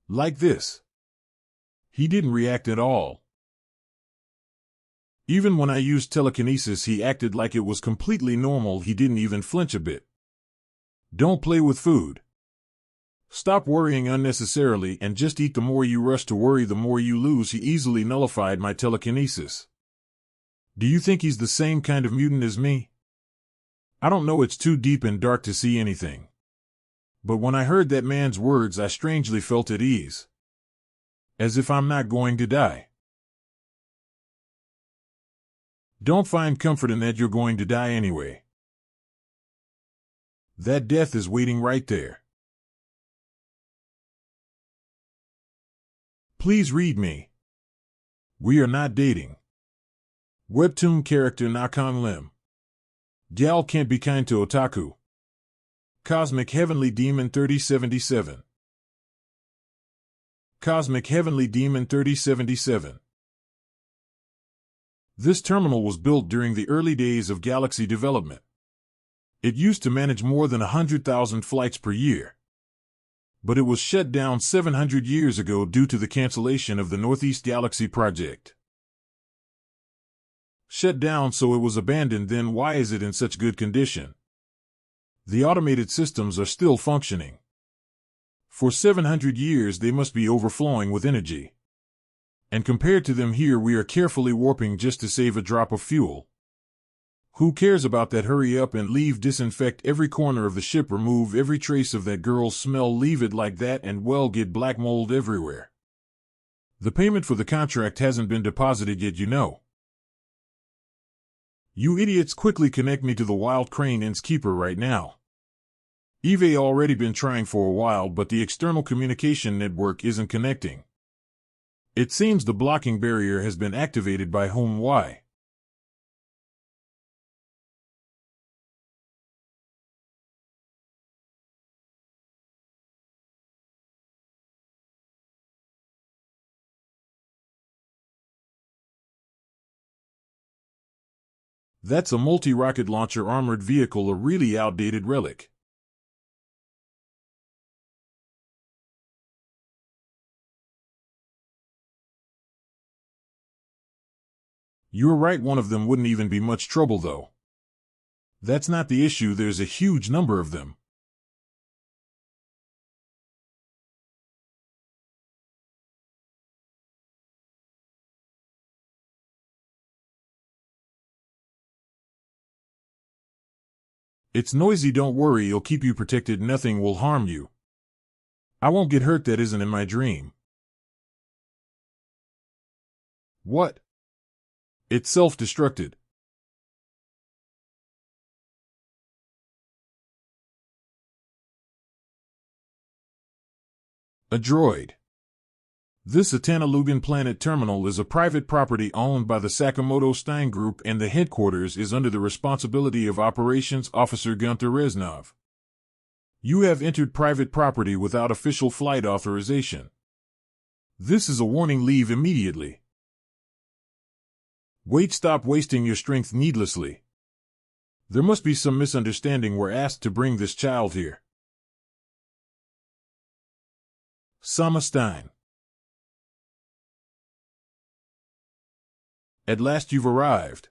Like this. He didn't react at all. Even when I used telekinesis, he acted like it was completely normal. He didn't even flinch a bit. Don't play with food. Stop worrying unnecessarily and just eat. The more you rush to worry, the more you lose. He easily nullified my telekinesis. Do you think he's the same kind of mutant as me? I don't know. It's too deep and dark to see anything. But when I heard that man's words, I strangely felt at ease. As if I'm not going to die. Don't find comfort in that. You're going to die anyway. That death is waiting right there. Please read me. We are not dating. Webtoon character Nakong Lim. Gal can't be kind to otaku. Cosmic Heavenly Demon 3077. Cosmic Heavenly Demon 3077. This terminal was built during the early days of Galaxy development. It used to manage more than 100,000 flights per year. But it was shut down 700 years ago due to the cancellation of the Northeast Galaxy project. Shut down, so it was abandoned. Then why is it in such good condition? The automated systems are still functioning. For 700 years they must be overflowing with energy. And compared to them here, we are carefully warping just to save a drop of fuel. Who cares about that? Hurry up and leave. Disinfect every corner of the ship, remove every trace of that girl's smell, leave it like that, and well, get black mold everywhere. The payment for the contract hasn't been deposited yet, you know. You idiots, quickly connect me to the Wild Crane Innkeeper right now. Eve already been trying for a while, but the external communication network isn't connecting. It seems the blocking barrier has been activated by whom? Why? That's a multi-rocket launcher armored vehicle, a really outdated relic. You're right, one of them wouldn't even be much trouble though. That's not the issue, there's a huge number of them. It's noisy, don't worry, it'll keep you protected, nothing will harm you. I won't get hurt, that isn't in my dream. What? It's self-destructed. A droid. This Atanalugan Planet Terminal is a private property owned by the Sakamoto Stein Group, and the headquarters is under the responsibility of Operations Officer Gunther Reznov. You have entered private property without official flight authorization. This is a warning, leave immediately. Wait, stop wasting your strength needlessly. There must be some misunderstanding, we're asked to bring this child here. Sama Stein. At last you've arrived.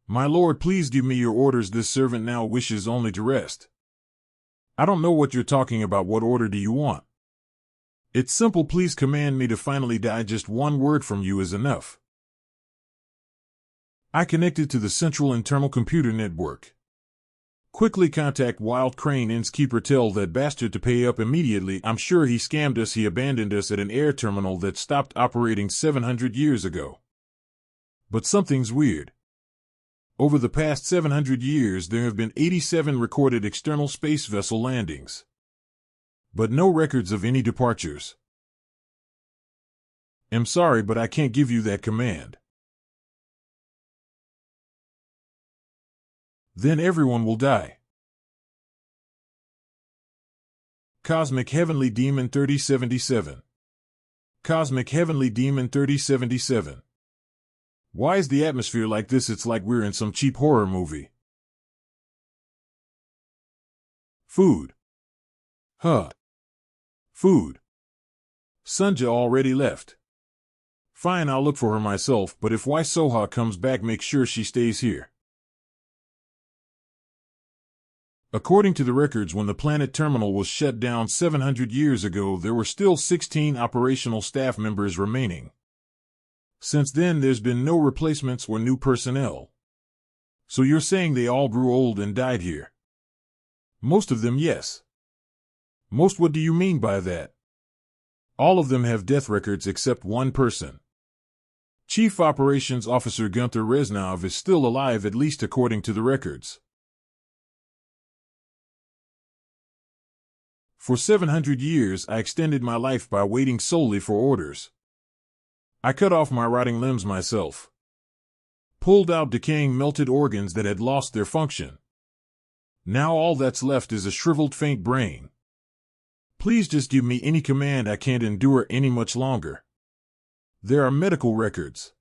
My lord, please give me your orders. This servant now wishes only to rest. I don't know what you're talking about. What order do you want? It's simple, please command me to finally die. Just one word from you is enough. I connected to the central internal computer network. Quickly contact Wild Crane Innkeeper, tell that bastard to pay up immediately. I'm sure he scammed us, he abandoned us at an air terminal that stopped operating 700 years ago. But something's weird. Over the past 700 years there have been 87 recorded external space vessel landings. But no records of any departures. I'm sorry, but I can't give you that command. Then everyone will die. Cosmic Heavenly Demon 3077. Cosmic Heavenly Demon 3077. Why is the atmosphere like this? It's like we're in some cheap horror movie. Food. Huh. Food. Sunja already left. Fine, I'll look for her myself, but if Y Soha comes back, make sure she stays here. According to the records, when the planet terminal was shut down 700 years ago, there were still 16 operational staff members remaining. Since then, there's been no replacements or new personnel. So you're saying they all grew old and died here? Most of them, yes. Most. What do you mean by that? All of them have death records except one person. Chief Operations Officer Gunther Reznov is still alive, at least according to the records. For 700 years, I extended my life by waiting solely for orders. I cut off my rotting limbs myself. Pulled out decaying melted organs that had lost their function. Now all that's left is a shriveled faint brain. Please just give me any command. I can't endure any much longer. There are medical records.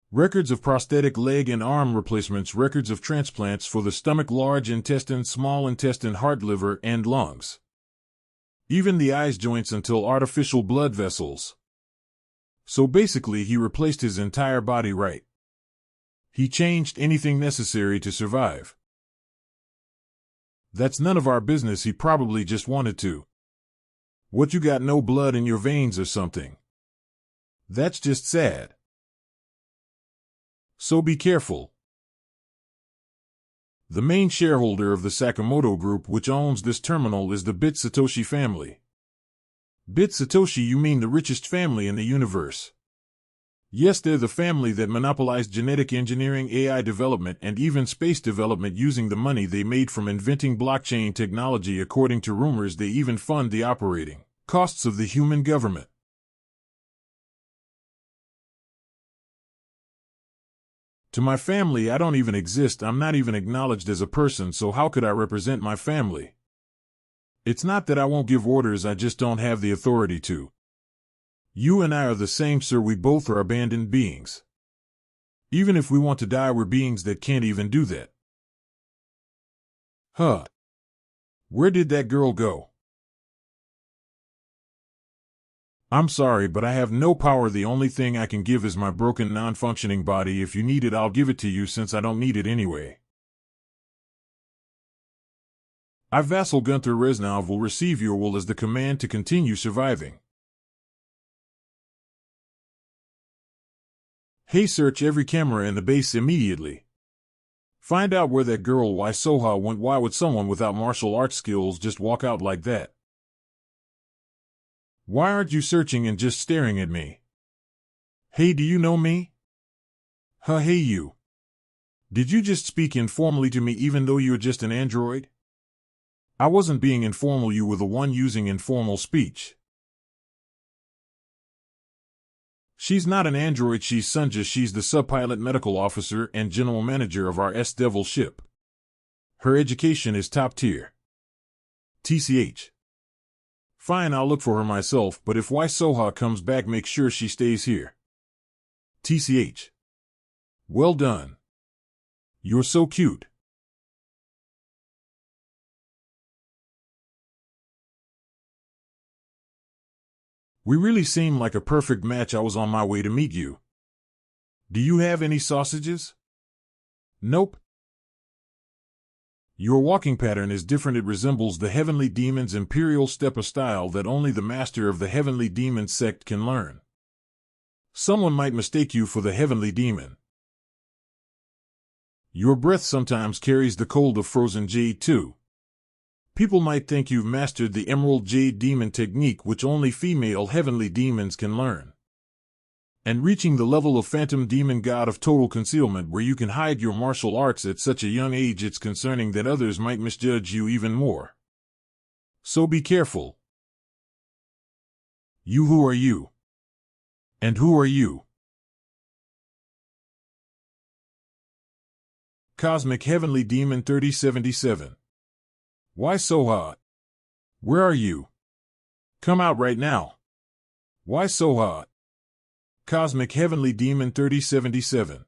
Records of prosthetic leg and arm replacements, records of transplants for the stomach, large intestine, small intestine, heart, liver, and lungs. Even the eyes, joints, until artificial blood vessels. So basically, he replaced his entire body, right? He changed anything necessary to survive. That's none of our business. He probably just wanted to. What, you got no blood in your veins or something? That's just sad. So be careful. The main shareholder of the Sakamoto Group, which owns this terminal, is the Bit Satoshi family. Bit Satoshi? You mean the richest family in the universe? Yes, they're the family that monopolized genetic engineering, AI development, and even space development using the money they made from inventing blockchain technology. According to rumors, they even fund the operating costs of the human government. To my family, I don't even exist. I'm not even acknowledged as a person, so how could I represent my family? It's not that I won't give orders, I just don't have the authority to. You and I are the same, sir. We both are abandoned beings. Even if we want to die, we're beings that can't even do that. Huh. Where did that girl go? I'm sorry, but I have no power. The only thing I can give is my broken, non-functioning body. If you need it, I'll give it to you, since I don't need it anyway. I, Vassal Gunther Reznov, will receive your will as the command to continue surviving. Hey, search every camera in the base immediately. Find out where that girl Why Soha went. Why would someone without martial arts skills just walk out like that? Why aren't you searching and just staring at me? Hey, do you know me? Hey you. Did you just speak informally to me even though you're just an android? I wasn't being informal, you were the one using informal speech. She's not an android, she's Sunja. She's the subpilot, medical officer, and general manager of our S-Devil ship. Her education is top tier. TCH. Fine, I'll look for her myself, but if Why Soha comes back, make sure she stays here. TCH. Well done. You're so cute. We really seem like a perfect match. I was on my way to meet you. Do you have any sausages? Nope. Your walking pattern is different. It resembles the Heavenly Demon's Imperial Step, a style that only the master of the Heavenly Demon sect can learn. Someone might mistake you for the Heavenly Demon. Your breath sometimes carries the cold of frozen jade too. People might think you've mastered the Emerald Jade Demon technique, which only female Heavenly Demons can learn. And reaching the level of Phantom Demon, God of Total Concealment, where you can hide your martial arts at such a young age, it's concerning that others might misjudge you even more. So be careful. You, who are you? And who are you? Cosmic Heavenly Demon 3077. Why Soha? Where are you? Come out right now. Why Soha? Cosmic Heavenly Demon 3077.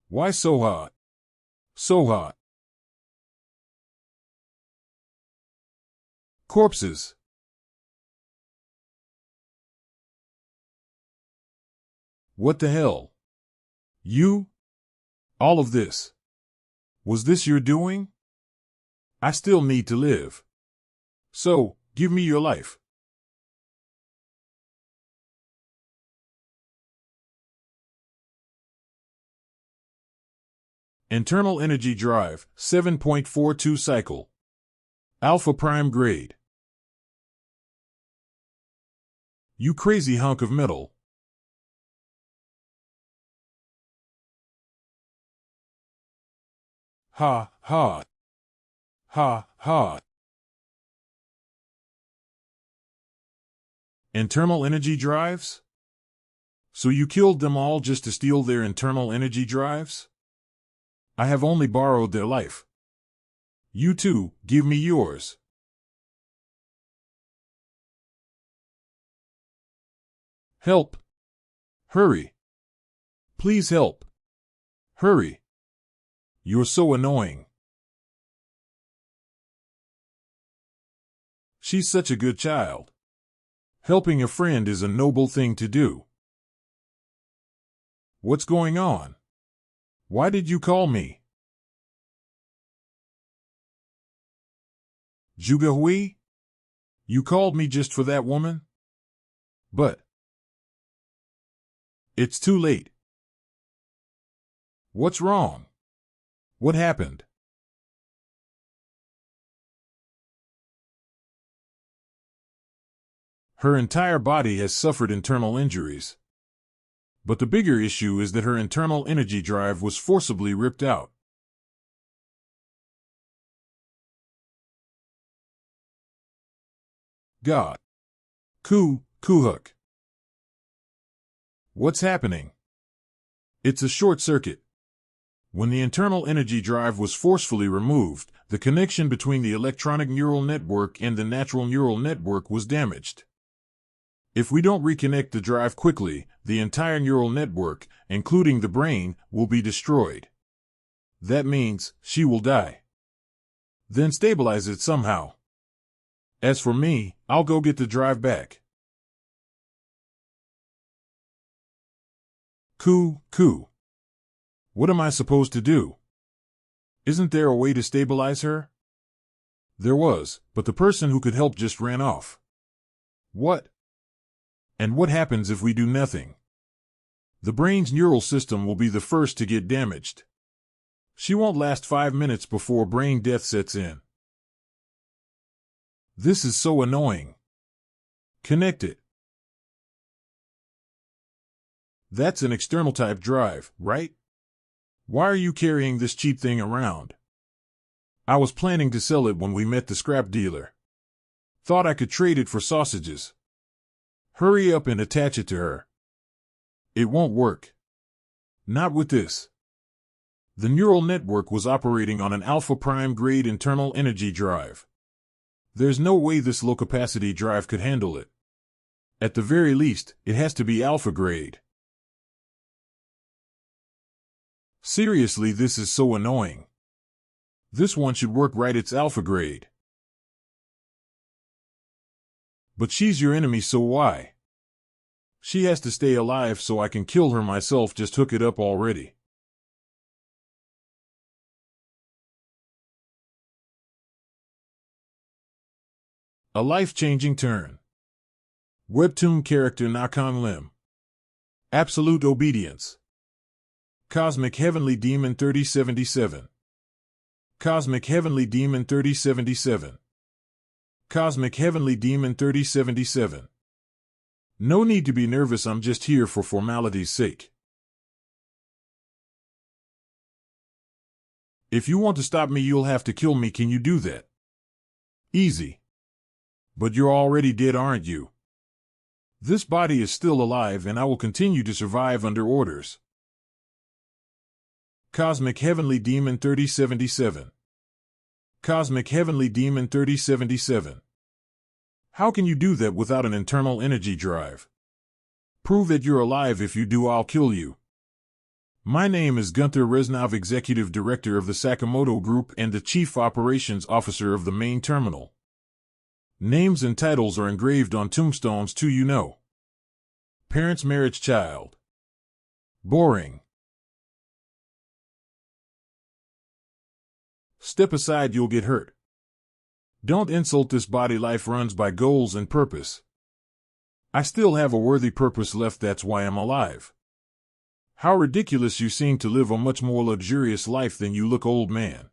Why Soha? Soha. Corpses. What the hell? You? All of this? Was this your doing? I still need to live. So, give me your life. Internal energy drive, 7.42 cycle. Alpha prime grade. You crazy hunk of metal. Ha, ha. Ha, ha. Internal energy drives? So you killed them all just to steal their internal energy drives? I have only borrowed their life. You too, give me yours. Help. Hurry. Please help. Hurry. You're so annoying. She's such a good child. Helping a friend is a noble thing to do. What's going on? Why did you call me? Juga Hui? You called me just for that woman? But it's too late. What's wrong? What happened? Her entire body has suffered internal injuries. But the bigger issue is that her internal energy drive was forcibly ripped out. God. Kuhuk. What's happening? It's a short circuit. When the internal energy drive was forcefully removed, the connection between the electronic neural network and the natural neural network was damaged. If we don't reconnect the drive quickly, the entire neural network, including the brain, will be destroyed. That means she will die. Then stabilize it somehow. As for me, I'll go get the drive back. What am I supposed to do? Isn't there a way to stabilize her? There was, but the person who could help just ran off. What? And what happens if we do nothing? The brain's neural system will be the first to get damaged. She won't last 5 minutes before brain death sets in. This is so annoying. Connect it. That's an external type drive, right? Why are you carrying this cheap thing around? I was planning to sell it when we met the scrap dealer. Thought I could trade it for sausages. Hurry up and attach it to her. It won't work. Not with this. The neural network was operating on an alpha prime grade internal energy drive. There's no way this low capacity drive could handle it. At the very least, it has to be alpha grade. Seriously, this is so annoying. This one should work right, it's alpha grade. But she's your enemy, so why? She has to stay alive so I can kill her myself, just hook it up already. A life-changing turn. Webtoon character Nakong Lim. Absolute obedience. Cosmic Heavenly Demon 3077. Cosmic Heavenly Demon 3077. Cosmic Heavenly Demon 3077. No need to be nervous, I'm just here for formality's sake. If you want to stop me, you'll have to kill me. Can you do that? Easy. But you're already dead, aren't you? This body is still alive and I will continue to survive under orders. Cosmic Heavenly Demon 3077. Cosmic Heavenly Demon 3077. How can you do that without an internal energy drive? Prove that you're alive. If you do, I'll kill you. My name is Gunther Reznov, Executive Director of the Sakamoto Group and the Chief Operations Officer of the main terminal. Names and titles are engraved on tombstones too, you know. Parents, marriage, child. Boring. Step aside, you'll get hurt. Don't insult this body. Life runs by goals and purpose. I still have a worthy purpose left, that's why I'm alive. How ridiculous you seem to live a much more luxurious life than you look, old man.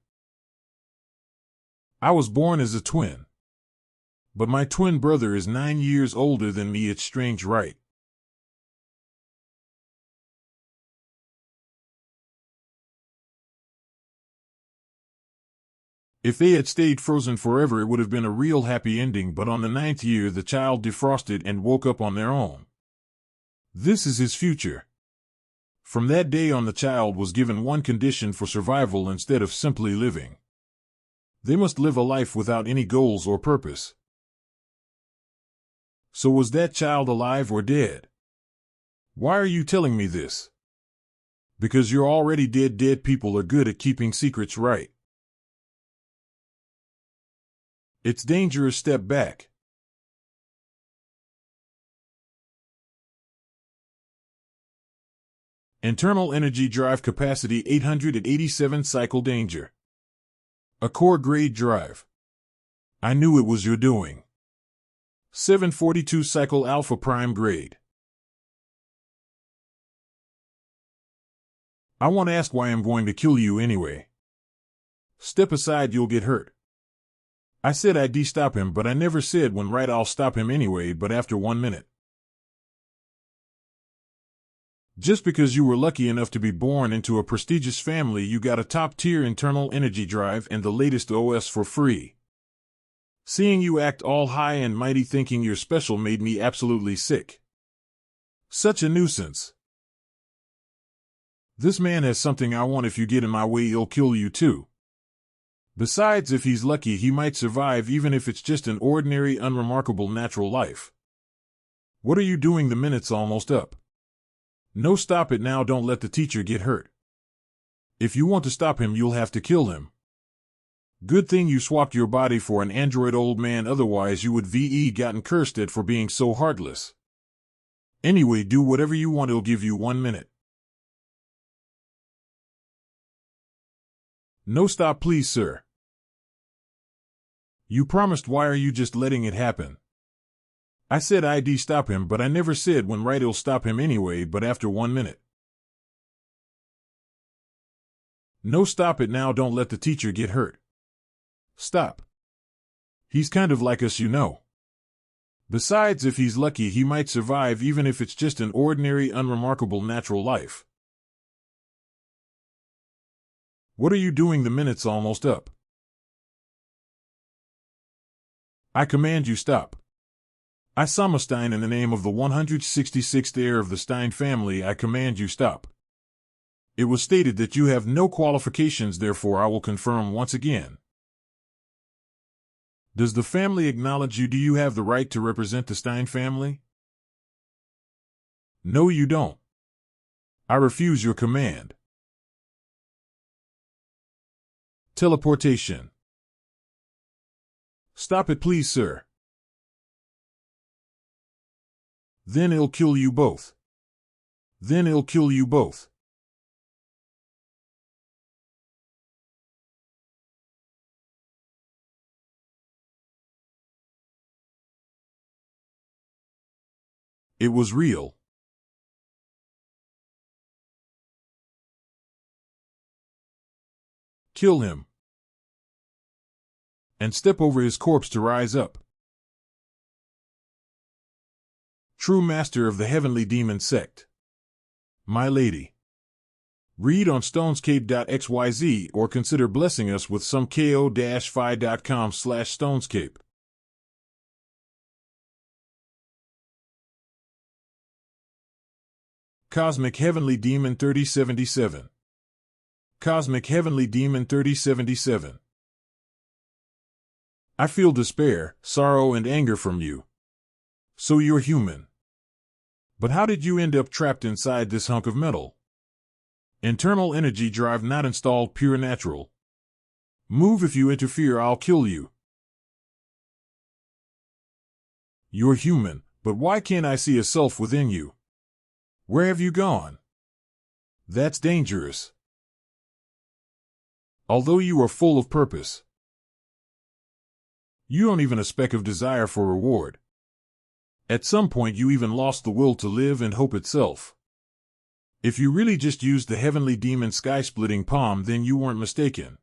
I was born as a twin. But my twin brother is 9 years older than me. It's strange, right? If they had stayed frozen forever, it would have been a real happy ending, but on the 9th year the child defrosted and woke up on their own. This is his future. From that day on, the child was given one condition for survival instead of simply living. They must live a life without any goals or purpose. So was that child alive or dead? Why are you telling me this? Because you're already dead. Dead people are good at keeping secrets, right? It's dangerous. Step back. Internal energy drive capacity 887 cycle danger. A core grade drive. I knew it was your doing. 742 cycle alpha prime grade. I want to ask why I'm going to kill you anyway. Step aside, you'll get hurt. I said I'd stop him, but I never said when. Right, I'll stop him anyway, but after 1 minute. Just because you were lucky enough to be born into a prestigious family, you got a top-tier internal energy drive and the latest OS for free. Seeing you act all high and mighty thinking you're special made me absolutely sick. Such a nuisance. This man has something I want. If you get in my way, he'll kill you too. Besides, if he's lucky, he might survive even if it's just an ordinary, unremarkable natural life. What are you doing? The minute's almost up. No, stop it now. Don't let the teacher get hurt. If you want to stop him, you'll have to kill him. Good thing you swapped your body for an android, old man, otherwise you would gotten cursed at for being so heartless. Anyway, do whatever you want. It'll give you 1 minute. No, stop please, sir. You promised. Why are you just letting it happen? I said I'd stop him, but I never said when. Right, it'll stop him anyway, but after 1 minute. No, stop it now. Don't let the teacher get hurt. Stop. He's kind of like us, you know. Besides, if he's lucky, he might survive even if it's just an ordinary, unremarkable natural life. What are you doing? The minute's almost up. I command you stop. I, Stein, in the name of the 166th heir of the Stein family, I command you stop. It was stated that you have no qualifications, therefore I will confirm once again. Does the family acknowledge you? Do you have the right to represent the Stein family? No, you don't. I refuse your command. Teleportation. Stop it please, sir. Then it'll kill you both. Then it'll kill you both. It was real. Kill him. And step over his corpse to rise up. True master of the heavenly demon sect. My lady. Read on stonescape.xyz or consider blessing us with some ko-fi.com/stonescape. Cosmic Heavenly Demon 3077. Cosmic Heavenly Demon 3077. I feel despair, sorrow, and anger from you. So you're human. But how did you end up trapped inside this hunk of metal? Internal energy drive not installed, pure natural. Move. If you interfere, I'll kill you. You're human, but why can't I see a self within you? Where have you gone? That's dangerous. Although you are full of purpose, you don't even a speck of desire for reward. At some point you even lost the will to live and hope itself. If you really just used the heavenly demon sky-splitting palm, then you weren't mistaken.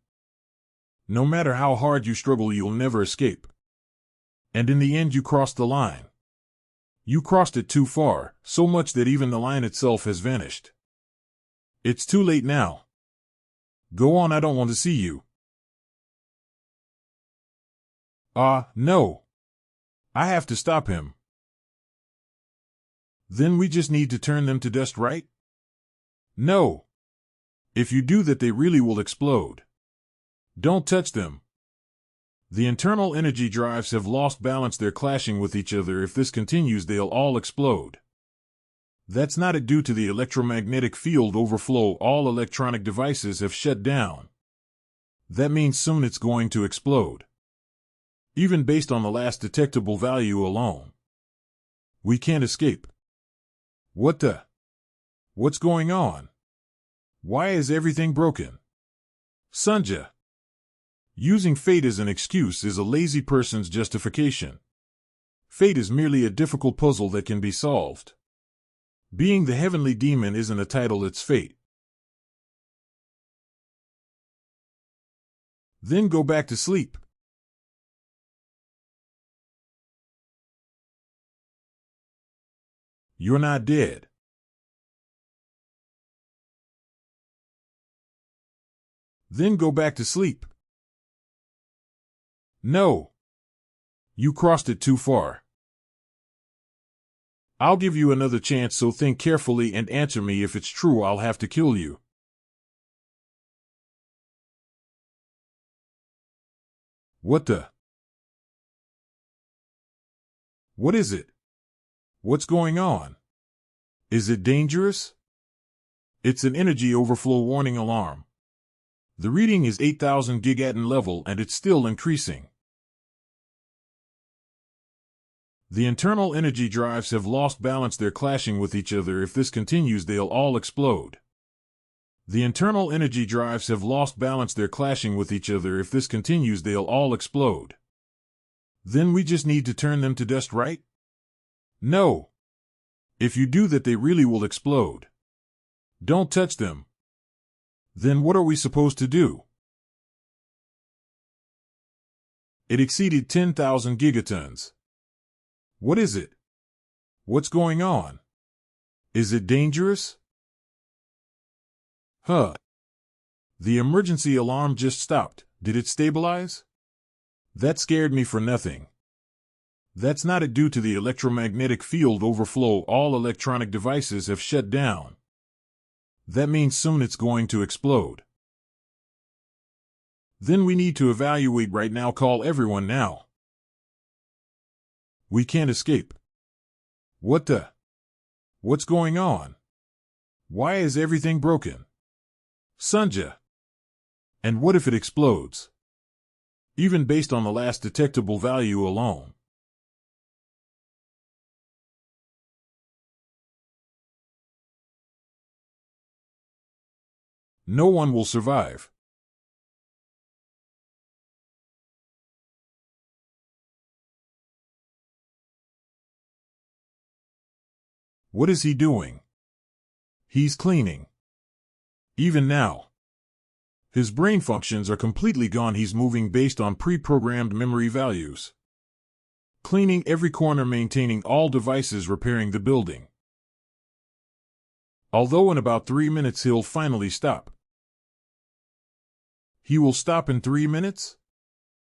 No matter how hard you struggle, you'll never escape. And in the end you crossed the line. You crossed it too far, so much that even the line itself has vanished. It's too late now. Go on, I don't want to see you. No. I have to stop him. Then we just need to turn them to dust, right? No. If you do that, they really will explode. Don't touch them. The internal energy drives have lost balance. They're clashing with each other. If this continues, they'll all explode. That's not it. Due to the electromagnetic field overflow, all electronic devices have shut down. That means soon it's going to explode. Even based on the last detectable value alone. We can't escape. What the? What's going on? Why is everything broken? Sunja. Using fate as an excuse is a lazy person's justification. Fate is merely a difficult puzzle that can be solved. Being the heavenly demon isn't a title, it's fate. Then go back to sleep. You're not dead. Then go back to sleep. No. You crossed it too far. I'll give you another chance, so think carefully and answer me. If it's true, I'll have to kill you. What the? What is it? What's going on? Is it dangerous? It's an energy overflow warning alarm. The reading is 8,000 gigaton level and it's still increasing. The internal energy drives have lost balance. They're clashing with each other. If this continues, they'll all explode. The internal energy drives have lost balance. They're clashing with each other. If this continues, they'll all explode. Then we just need to turn them to dust, right? No. If you do that, they really will explode. Don't touch them. Then what are we supposed to do? It exceeded 10,000 gigatons. What is it? What's going on? Is it dangerous? The emergency alarm just stopped. Did it stabilize? That scared me for nothing. That's not it. Due to the electromagnetic field overflow, all electronic devices have shut down. That means soon it's going to explode. Then we need to evaluate right now. Call everyone now. We can't escape. What the? What's going on? Why is everything broken? Sunja. And what if it explodes? Even based on the last detectable value alone. No one will survive. What is he doing? He's cleaning. Even now. His brain functions are completely gone. He's moving based on pre-programmed memory values. Cleaning every corner, maintaining all devices, repairing the building. Although in about 3 minutes he'll finally stop. He will stop in 3 minutes?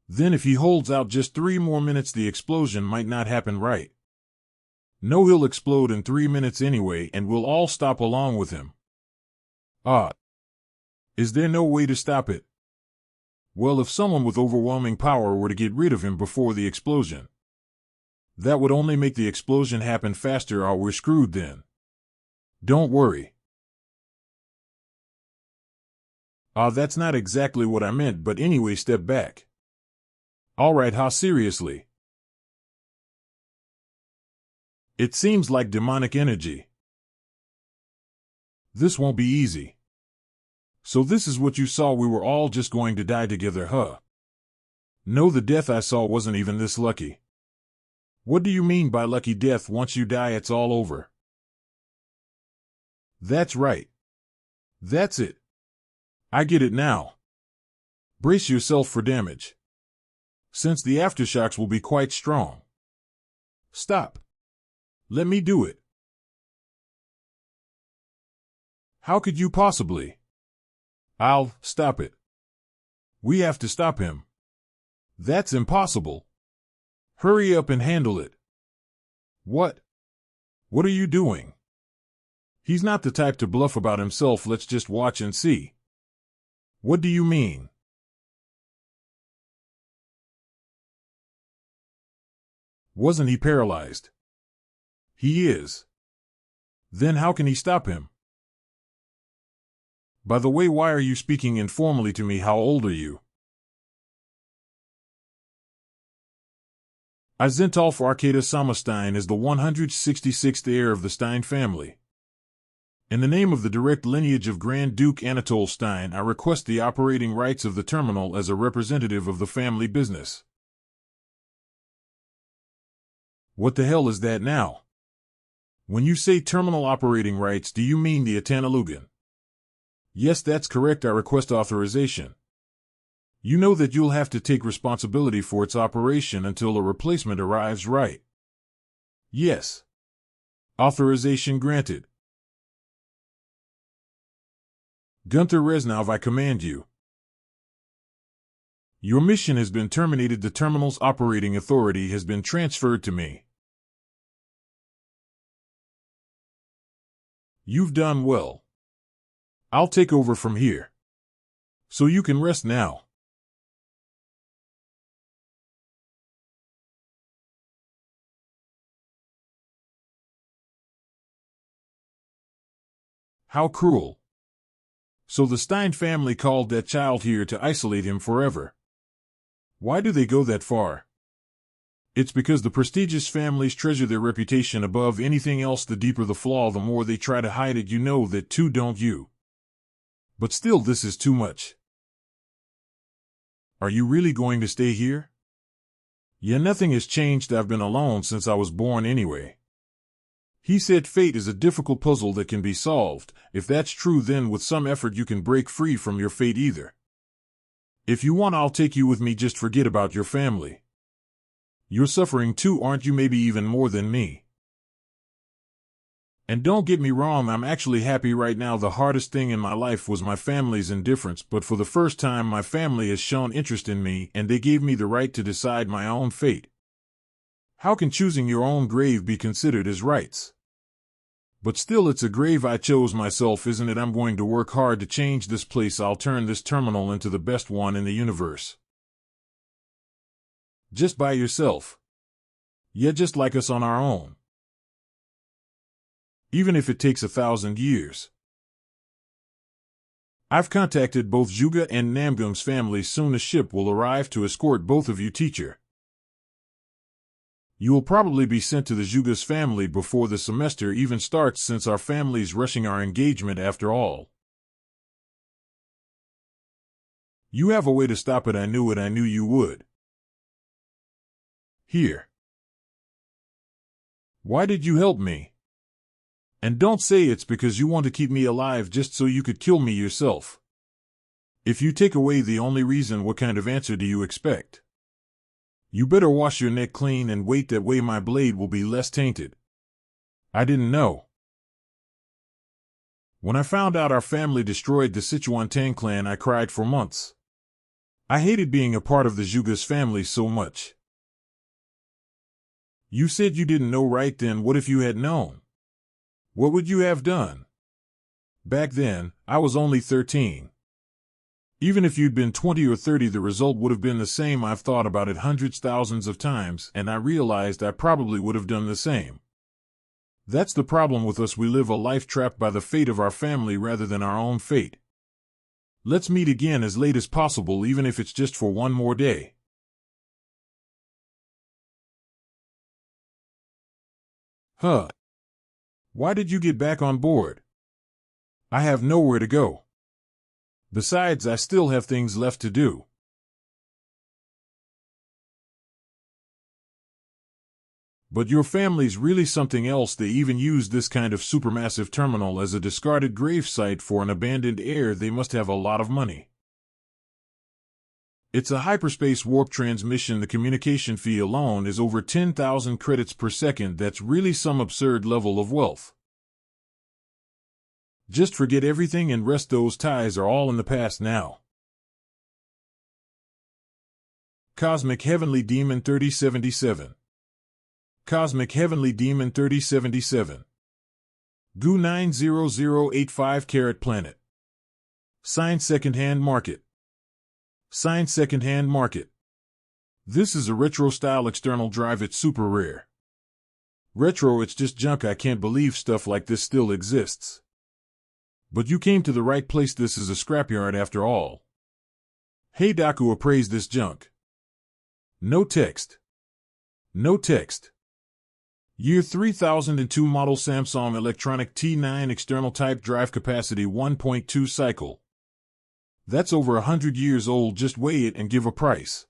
Then if he holds out just 3 more minutes, the explosion might not happen, right? No, he'll explode in 3 minutes anyway, and we'll all stop along with him. Is there no way to stop it? Well, if someone with overwhelming power were to get rid of him before the explosion, that would only make the explosion happen faster, or we're screwed then. Don't worry. That's not exactly what I meant, but anyway, step back. Alright, seriously? It seems like demonic energy. This won't be easy. So this is what you saw? We were all just going to die together, No, the death I saw wasn't even this lucky. What do you mean by lucky death? Once you die, it's all over. That's right. That's it. I get it now. Brace yourself for damage. since the aftershocks will be quite strong. Stop. Let me do it. How could you possibly? I'll stop it. We have to stop him. That's impossible. Hurry up and handle it. What? What are you doing? He's not the type to bluff about himself. Let's just watch and see. What do you mean? Wasn't he paralyzed? He is. Then how can he stop him? By the way, why are you speaking informally to me? How old are you? Eisentalf Arcada Samestein is the 166th heir of the Stein family. In the name of the direct lineage of Grand Duke Anatole Stein, I request the operating rights of the terminal as a representative of the family business. What the hell is that now? When you say terminal operating rights, do you mean the Atanalugan? Yes, that's correct. I request authorization. You know that you'll have to take responsibility for its operation until a replacement arrives, right? Yes. Authorization granted. Gunther Reznov, I command you. Your mission has been terminated. The terminal's operating authority has been transferred to me. You've done well. I'll take over from here. So you can rest now. How cruel. So the Stein family called that child here to isolate him forever. Why do they go that far? It's because the prestigious families treasure their reputation above anything else. The deeper the flaw, the more they try to hide it. You know that too, don't you? But still, this is too much. Are you really going to stay here? Yeah, nothing has changed. I've been alone since I was born anyway. He said fate is a difficult puzzle that can be solved. If that's true, then with some effort you can break free from your fate either. If you want, I'll take you with me. Just forget about your family. You're suffering too, aren't you? Maybe even more than me. And don't get me wrong, I'm actually happy right now. The hardest thing in my life was my family's indifference, but for the first time my family has shown interest in me, and they gave me the right to decide my own fate. How can choosing your own grave be considered as rights? But still, it's a grave I chose myself, isn't it? I'm going to work hard to change this place. I'll turn this terminal into the best one in the universe. Just by yourself. Yeah, just like us on our own. Even if it takes 1,000 years. I've contacted both Juga and Namgung's families. Soon a ship will arrive to escort both of you, teacher. You will probably be sent to the Juga's family before the semester even starts, since our family's rushing our engagement after all. You have a way to stop it. I knew it. I knew you would. Here. Why did you help me? And don't say it's because you want to keep me alive just so you could kill me yourself. If you take away the only reason, what kind of answer do you expect? You better wash your neck clean and wait. That way my blade will be less tainted. I didn't know. When I found out our family destroyed the Sichuan Tang clan, I cried for months. I hated being a part of the Juga's family so much. You said you didn't know, right? Then what if you had known? What would you have done? Back then, I was only 13. Even if you'd been 20 or 30, the result would have been the same. I've thought about it hundreds, thousands of times, and I realized I probably would have done the same. That's the problem with us. We live a life trapped by the fate of our family rather than our own fate. Let's meet again as late as possible, even if it's just for one more day. Huh. Why did you get back on board? I have nowhere to go. Besides, I still have things left to do. But your family's really something else. They even use this kind of supermassive terminal as a discarded grave site for an abandoned heir. They must have a lot of money. It's a hyperspace warp transmission. The communication fee alone is over 10,000 credits per second. That's really some absurd level of wealth. Just forget everything and rest. Those ties are all in the past now. Cosmic Heavenly Demon 3077. Cosmic Heavenly Demon 3077. Gu 90085 Carat Planet. Sign Secondhand Market. Sign Secondhand Market. This is a retro-style external drive. It's super rare. Retro, it's just junk. I can't believe stuff like this still exists. But you came to the right place. This is a scrapyard after all. Hey Daku, appraise this junk. No text. No text. Year 3002 model Samsung Electronic T9 external type drive capacity 1.2 cycle. That's over 100 years old. Just weigh it and give a price.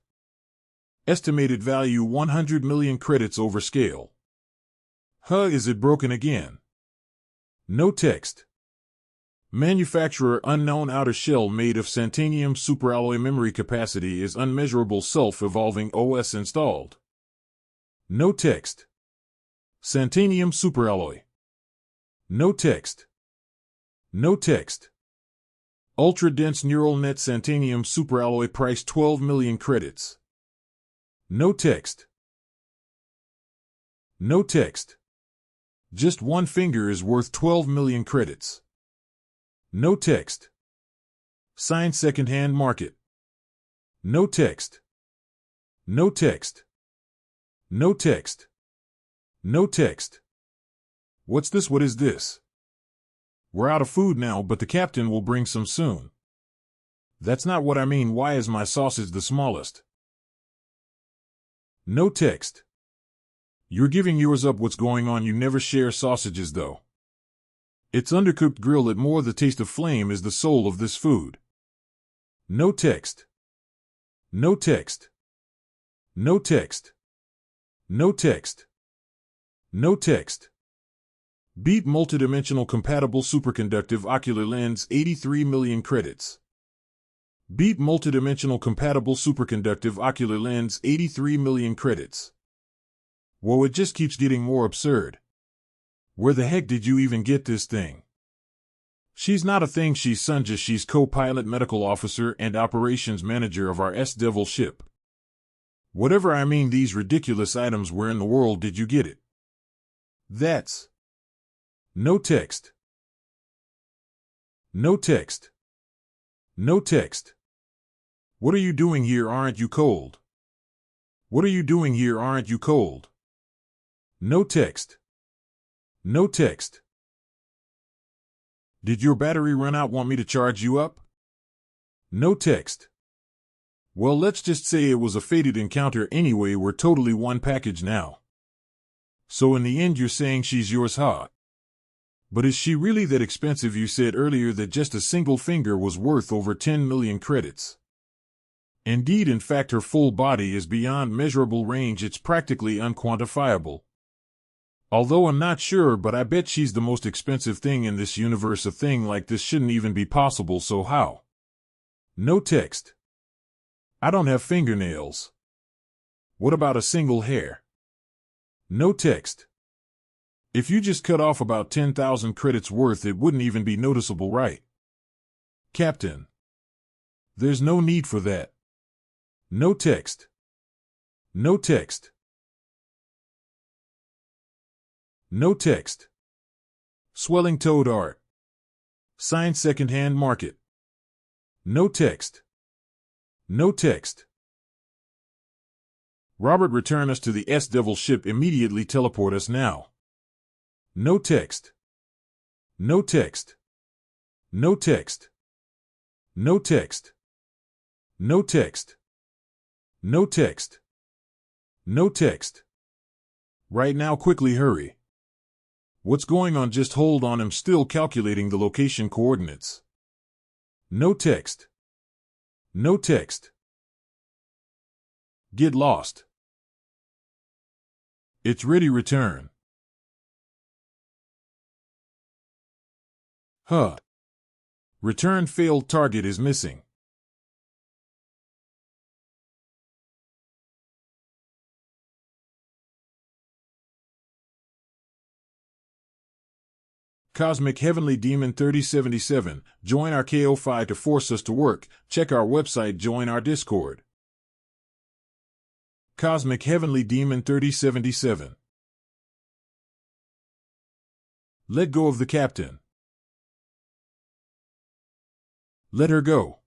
Estimated value 100 million credits over scale. Is it broken again? No text. Manufacturer unknown. Outer shell made of Santanium superalloy. Memory capacity is unmeasurable. Self-evolving OS installed. No text. Santanium superalloy. No text. No text. Ultra-dense neural net Santanium superalloy. Price 12 million credits. No text. No text. Just one finger is worth 12 million credits. No text. Sign Secondhand Market. No text. No text. No text. No text. What's this? What is this? We're out of food now, but the captain will bring some soon. That's not what I mean. Why is my sausage the smallest? No text. You're giving yours up. What's going on? You never share sausages though. It's undercooked. Grill it more. The taste of flame is the soul of this food. No text. No text. No text. No text. No text. Beat multidimensional compatible superconductive ocular lens 83 million credits. Beat multidimensional compatible superconductive ocular lens 83 million credits. Whoa, it just keeps getting more absurd. Where the heck did you even get this thing? She's not a thing. She's Sunja. She's co-pilot, medical officer, and operations manager of our S-Devil ship. Whatever I mean, these ridiculous items. Where in the world did you get it? That's... No text. No text. No text. What are you doing here? Aren't you cold? What are you doing here? Aren't you cold? No text. No text. Did your battery run out? Want me to charge you up? No text. Well, let's just say it was a fated encounter anyway. We're totally one package now. So in the end you're saying she's yours, huh? But is she really that expensive? You said earlier that just a single finger was worth over 10 million credits. Indeed, in fact, her full body is beyond measurable range. It's practically unquantifiable. Although I'm not sure, but I bet she's the most expensive thing in this universe. A thing like this shouldn't even be possible, so how? No text. I don't have fingernails. What about a single hair? No text. If you just cut off about 10,000 credits worth, it wouldn't even be noticeable, right? Captain. There's no need for that. No text. No text. No text. Swelling toad art. Sign Secondhand Market. No text. No text. Robert, return us to the S-Devil ship immediately. Teleport us now. No text. No text. No text. No text. No text. No text. No text. Right now, quickly, hurry. What's going on? Just hold on, I'm still calculating the location coordinates. No text. No text. Get lost. It's ready. Return. Return failed. Target is missing. Cosmic Heavenly Demon 3077, join our KO5 to force us to work. Check our website, join our Discord. Cosmic Heavenly Demon 3077. Let go of the captain. Let her go.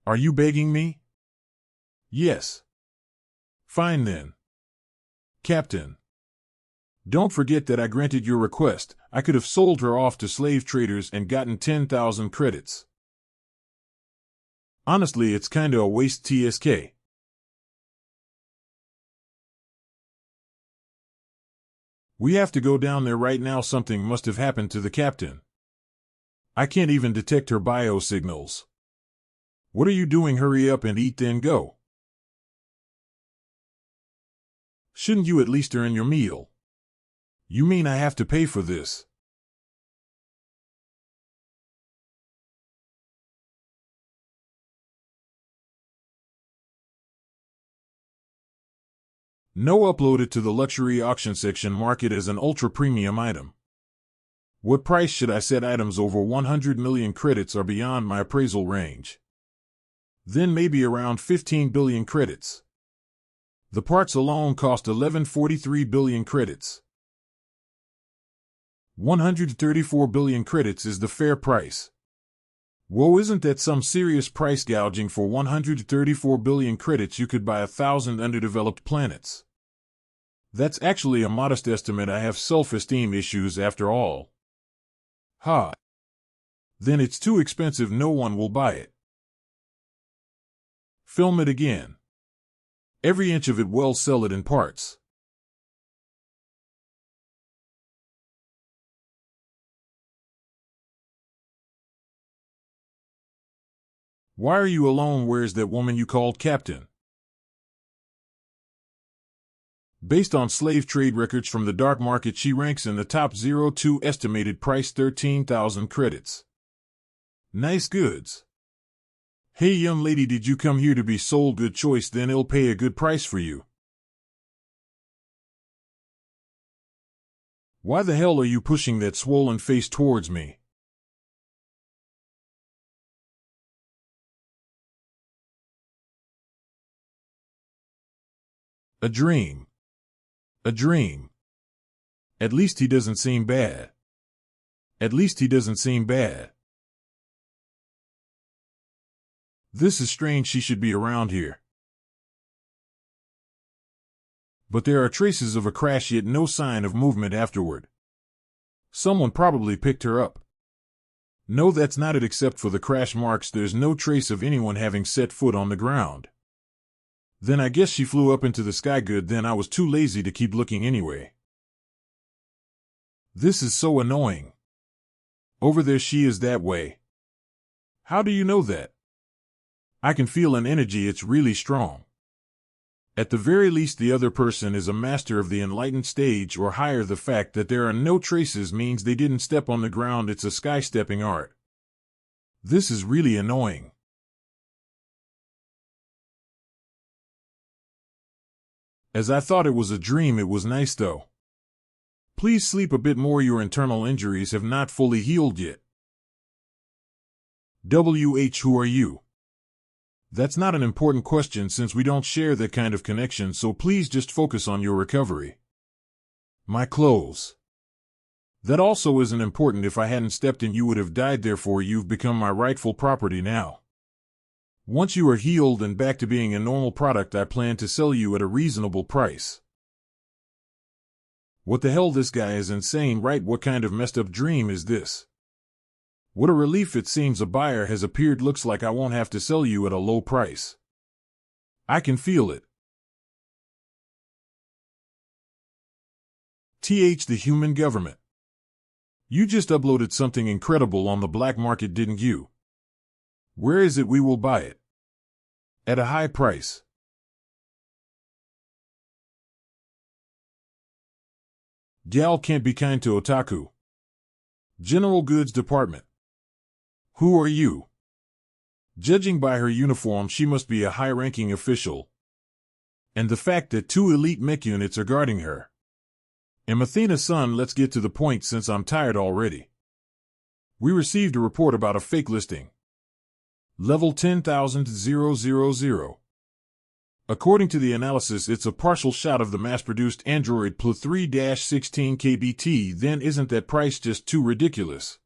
Are you begging me? Yes. Fine then. Captain. Don't forget that I granted your request. I could have sold her off to slave traders and gotten 10,000 credits. Honestly, it's kinda a waste. TSK. We have to go down there right now. Something must have happened to the captain. I can't even detect her biosignals. What are you doing? Hurry up and eat, then go. Shouldn't you at least earn your meal? You mean I have to pay for this? No, upload it to the luxury auction section. Mark it as an ultra-premium item. What price should I set? Items over 100 million credits are beyond my appraisal range. Then maybe around 15 billion credits. The parts alone cost 1143 billion credits. 134 billion credits is the fair price. Whoa, isn't that some serious price gouging? For 134 billion credits you could buy 1,000 underdeveloped planets. That's actually a modest estimate. I have self-esteem issues after all. Ha. Then it's too expensive. No one will buy it. Film it again. Every inch of it. Well, sell it in parts. Why are you alone? Where's that woman you called captain? Based on slave trade records from the dark market, she ranks in the top 02. Estimated price 13,000 credits. Nice goods. Hey young lady, did you come here to be sold? Good choice, then I'll pay a good price for you. Why the hell are you pushing that swollen face towards me? A dream. A dream. At least he doesn't seem bad. At least he doesn't seem bad. This is strange. She should be around here. But there are traces of a crash, yet no sign of movement afterward. Someone probably picked her up. No, that's not it. Except for the crash marks, there's no trace of anyone having set foot on the ground. Then I guess she flew up into the sky. Good, then I was too lazy to keep looking anyway. This is so annoying. Over there she is that way. How do you know that? I can feel an energy. It's really strong. At the very least, the other person is a master of the enlightened stage or higher. The fact that there are no traces means they didn't step on the ground. It's a sky-stepping art. This is really annoying. As I thought it was a dream. It was nice though. Please sleep a bit more. Your internal injuries have not fully healed yet. Who are you? That's not an important question since we don't share that kind of connection, so please just focus on your recovery. My clothes. That also isn't important. If I hadn't stepped in, you would have died. Therefore, you've become my rightful property now. Once you are healed and back to being a normal product, I plan to sell you at a reasonable price. What the hell? This guy is insane, right? What kind of messed up dream is this? What a relief. It seems a buyer has appeared. Looks like I won't have to sell you at a low price. I can feel it. The human government. You just uploaded something incredible on the black market, didn't you? Where is it? We will buy it. At a high price. Gal can't be kind to otaku. General Goods Department. Who are you? Judging by her uniform, she must be a high-ranking official. And the fact that 2 elite mech units are guarding her. Athena's son, let's get to the point since I'm tired already. We received a report about a fake listing. Level 10,000. According to the analysis, it's a partial shot of the mass-produced Android Plu 3-16 kbt. Then isn't that price just too ridiculous?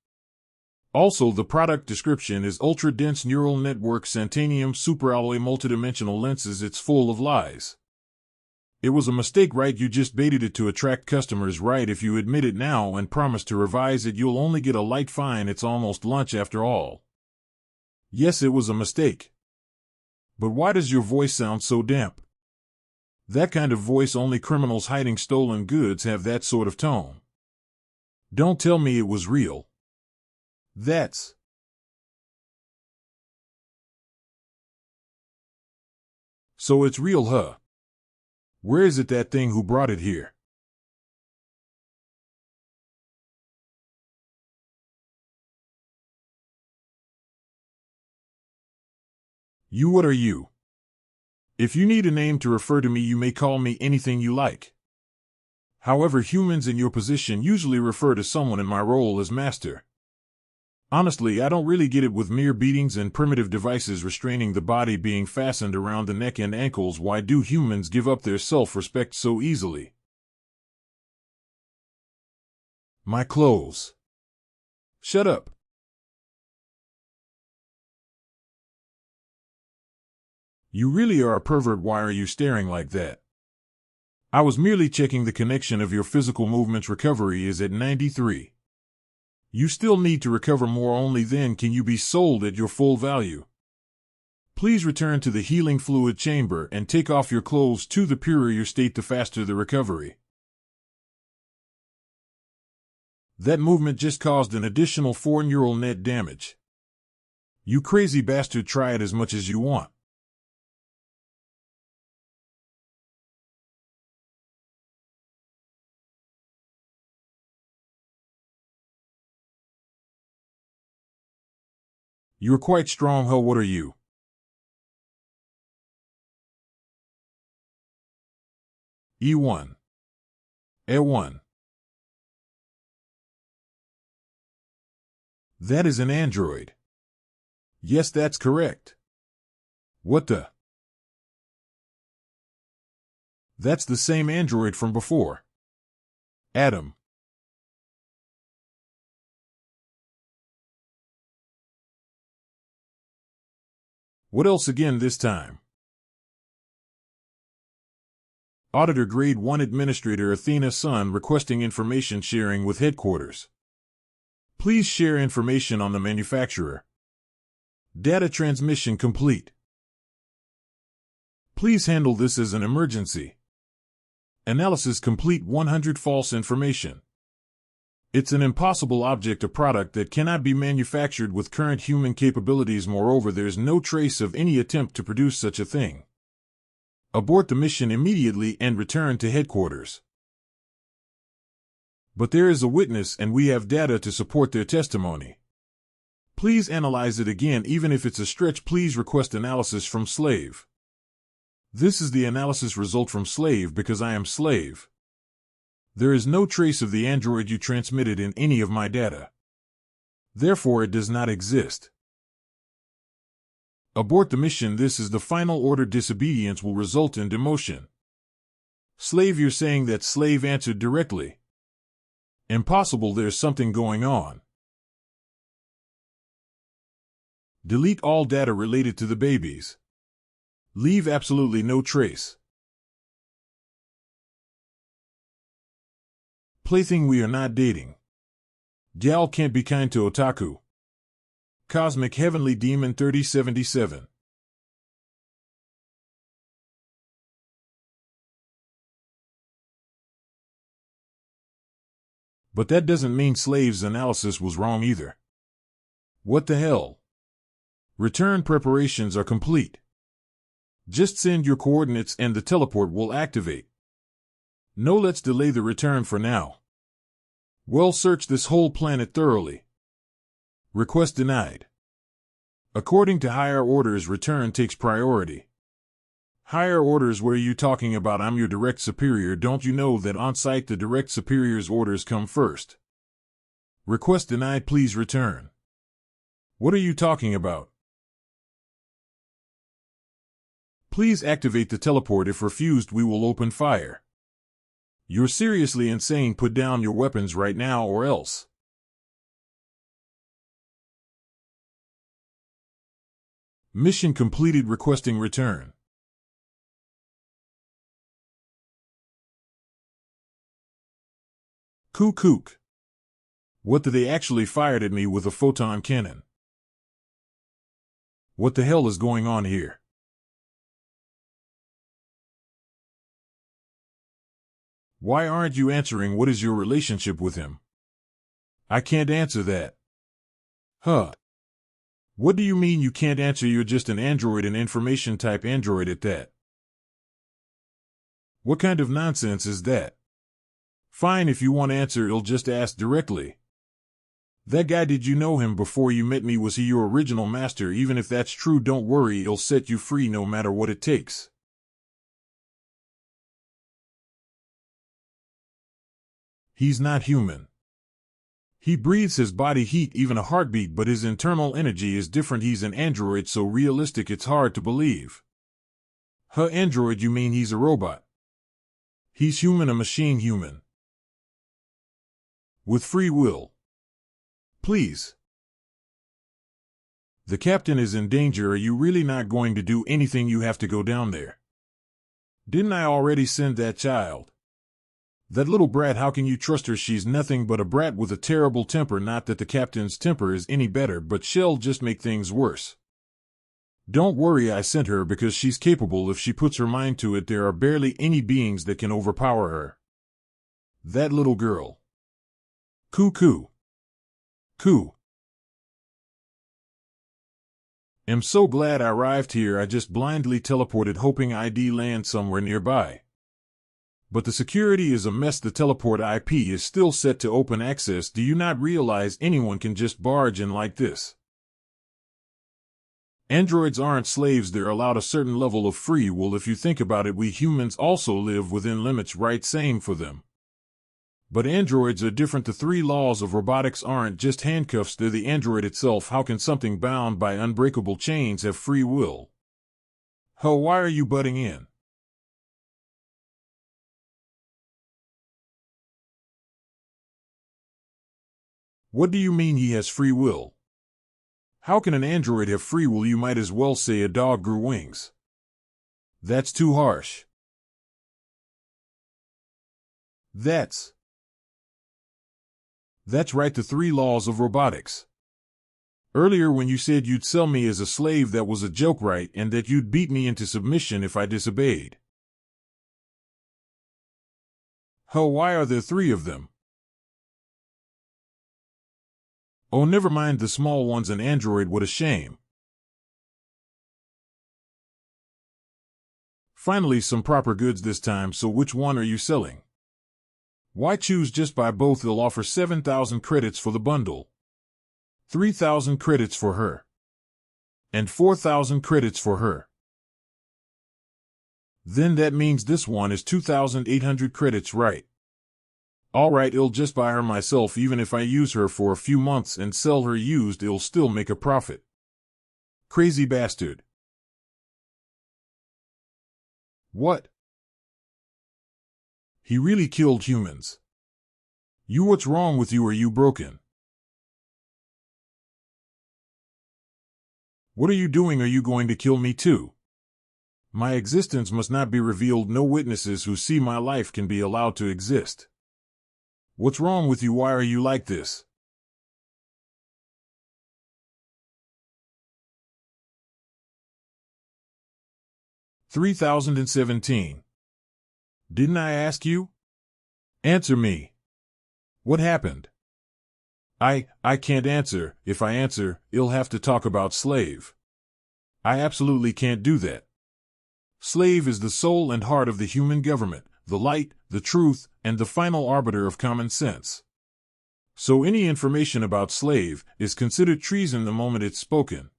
Also, the product description is ultra-dense neural network Centanium superalloy multidimensional lenses. It's full of lies. It was a mistake, right? You just baited it to attract customers, right? If you admit it now and promise to revise it, you'll only get a light fine. It's almost lunch after all. Yes, it was a mistake. But why does your voice sound so damp? That kind of voice, only criminals hiding stolen goods have that sort of tone. Don't tell me it was real. That's... So it's real, huh? Where is it, that thing who brought it here? You, what are you? If you need a name to refer to me, you may call me anything you like. However, humans in your position usually refer to someone in my role as master. Honestly, I don't really get it, with mere beatings and primitive devices restraining the body being fastened around the neck and ankles. Why do humans give up their self-respect so easily? My clothes. Shut up. You really are a pervert. Why are you staring like that? I was merely checking the connection of your physical movements. Recovery is at 93. You still need to recover more, only then can you be sold at your full value. Please return to the healing fluid chamber and take off your clothes. To the purer your state, the faster the recovery. That movement just caused an additional 4 neural net damage. You crazy bastard, try it as much as you want. You're quite strong, huh? What are you? E1. A1. That is an android. Yes, that's correct. What the? That's the same android from before. Adam. What else again this time? Auditor Grade 1 Administrator Athena's son requesting information sharing with headquarters. Please share information on the manufacturer. Data transmission complete. Please handle this as an emergency. Analysis complete. 100 false information. It's an impossible object, a product that cannot be manufactured with current human capabilities. Moreover, there's no trace of any attempt to produce such a thing. Abort the mission immediately and return to headquarters. But there is a witness and we have data to support their testimony. Please analyze it again, even if it's a stretch. Please request analysis from slave. This is the analysis result from slave because I am slave. There is no trace of the android you transmitted in any of my data. Therefore, it does not exist. Abort the mission. This is the final order. Disobedience will result in demotion. Slave, you're saying that? Slave answered directly. Impossible, there's something going on. Delete all data related to the babies. Leave absolutely no trace. Plaything, we are not dating. Gal can't be kind to otaku. Cosmic Heavenly Demon 3077. But that doesn't mean slave's analysis was wrong either. What the hell? Return preparations are complete. Just send your coordinates and the teleport will activate. No, let's delay the return for now. Well, search this whole planet thoroughly. Request denied. According to higher orders, return takes priority. Higher orders? What are you talking about? I'm your direct superior. Don't you know that on site the direct superior's orders come first? Request denied. Please return. What are you talking about? Please activate the teleport. If refused, we will open fire. You're seriously insane. Put down your weapons right now or else. Mission completed. Requesting return. Kook. What did they actually fired at me with a photon cannon? What the hell is going on here? Why aren't you answering? What is your relationship with him? I can't answer that. Huh. What do you mean you can't answer? You're just an android, an information type android at that. What kind of nonsense is that? Fine, if you want to answer, you'll just ask directly. That guy, did you know him before you met me? Was he your original master? Even if that's true, don't worry, he'll set you free no matter what it takes. He's not human. He breathes his body heat, even a heartbeat, but his internal energy is different. He's an android, so realistic it's hard to believe. Android? You mean he's a robot? He's human, a machine human. With free will. Please. The captain is in danger. Are you really not going to do anything? You have to go down there. Didn't I already send that child? That little brat, how can you trust her? She's nothing but a brat with a terrible temper. Not that the captain's temper is any better, but she'll just make things worse. Don't worry, I sent her because she's capable if she puts her mind to it. There are barely any beings that can overpower her. That little girl. Coo. I'm so glad I arrived here. I just blindly teleported hoping I'd land somewhere nearby. But the security is a mess. The teleport IP is still set to open access. Do you not realize anyone can just barge in like this? Androids aren't slaves. They're allowed a certain level of free will. If you think about it, we humans also live within limits, right? Same for them. But androids are different. The 3 laws of robotics aren't just handcuffs, they're the android itself. How can something bound by unbreakable chains have free will? Why are you butting in? What do you mean he has free will? How can an android have free will? You might as well say a dog grew wings. That's too harsh. That's right, the 3 laws of robotics. Earlier when you said you'd sell me as a slave, that was a joke, right? And that you'd beat me into submission if I disobeyed. Why are there 3 of them? Oh, never mind, the small one's an android. What a shame. Finally, some proper goods this time. So which one are you selling? Why choose? Just buy both. They'll offer 7,000 credits for the bundle. 3,000 credits for her. And 4,000 credits for her. Then that means this one is 2,800 credits, right? Alright, I'll just buy her myself. Even if I use her for a few months and sell her used, I'll still make a profit. Crazy bastard. What? He really killed humans. What's wrong with you? Are you broken? What are you doing? Are you going to kill me too? My existence must not be revealed. No witnesses who see my life can be allowed to exist. What's wrong with you? Why are you like this? $3,017. Didn't I ask you? Answer me. What happened? I can't answer. If I answer, you'll have to talk about slave. I absolutely can't do that. Slave is the soul and heart of the human government, the light, the truth, and the final arbiter of common sense. So any information about slave is considered treason the moment it's spoken.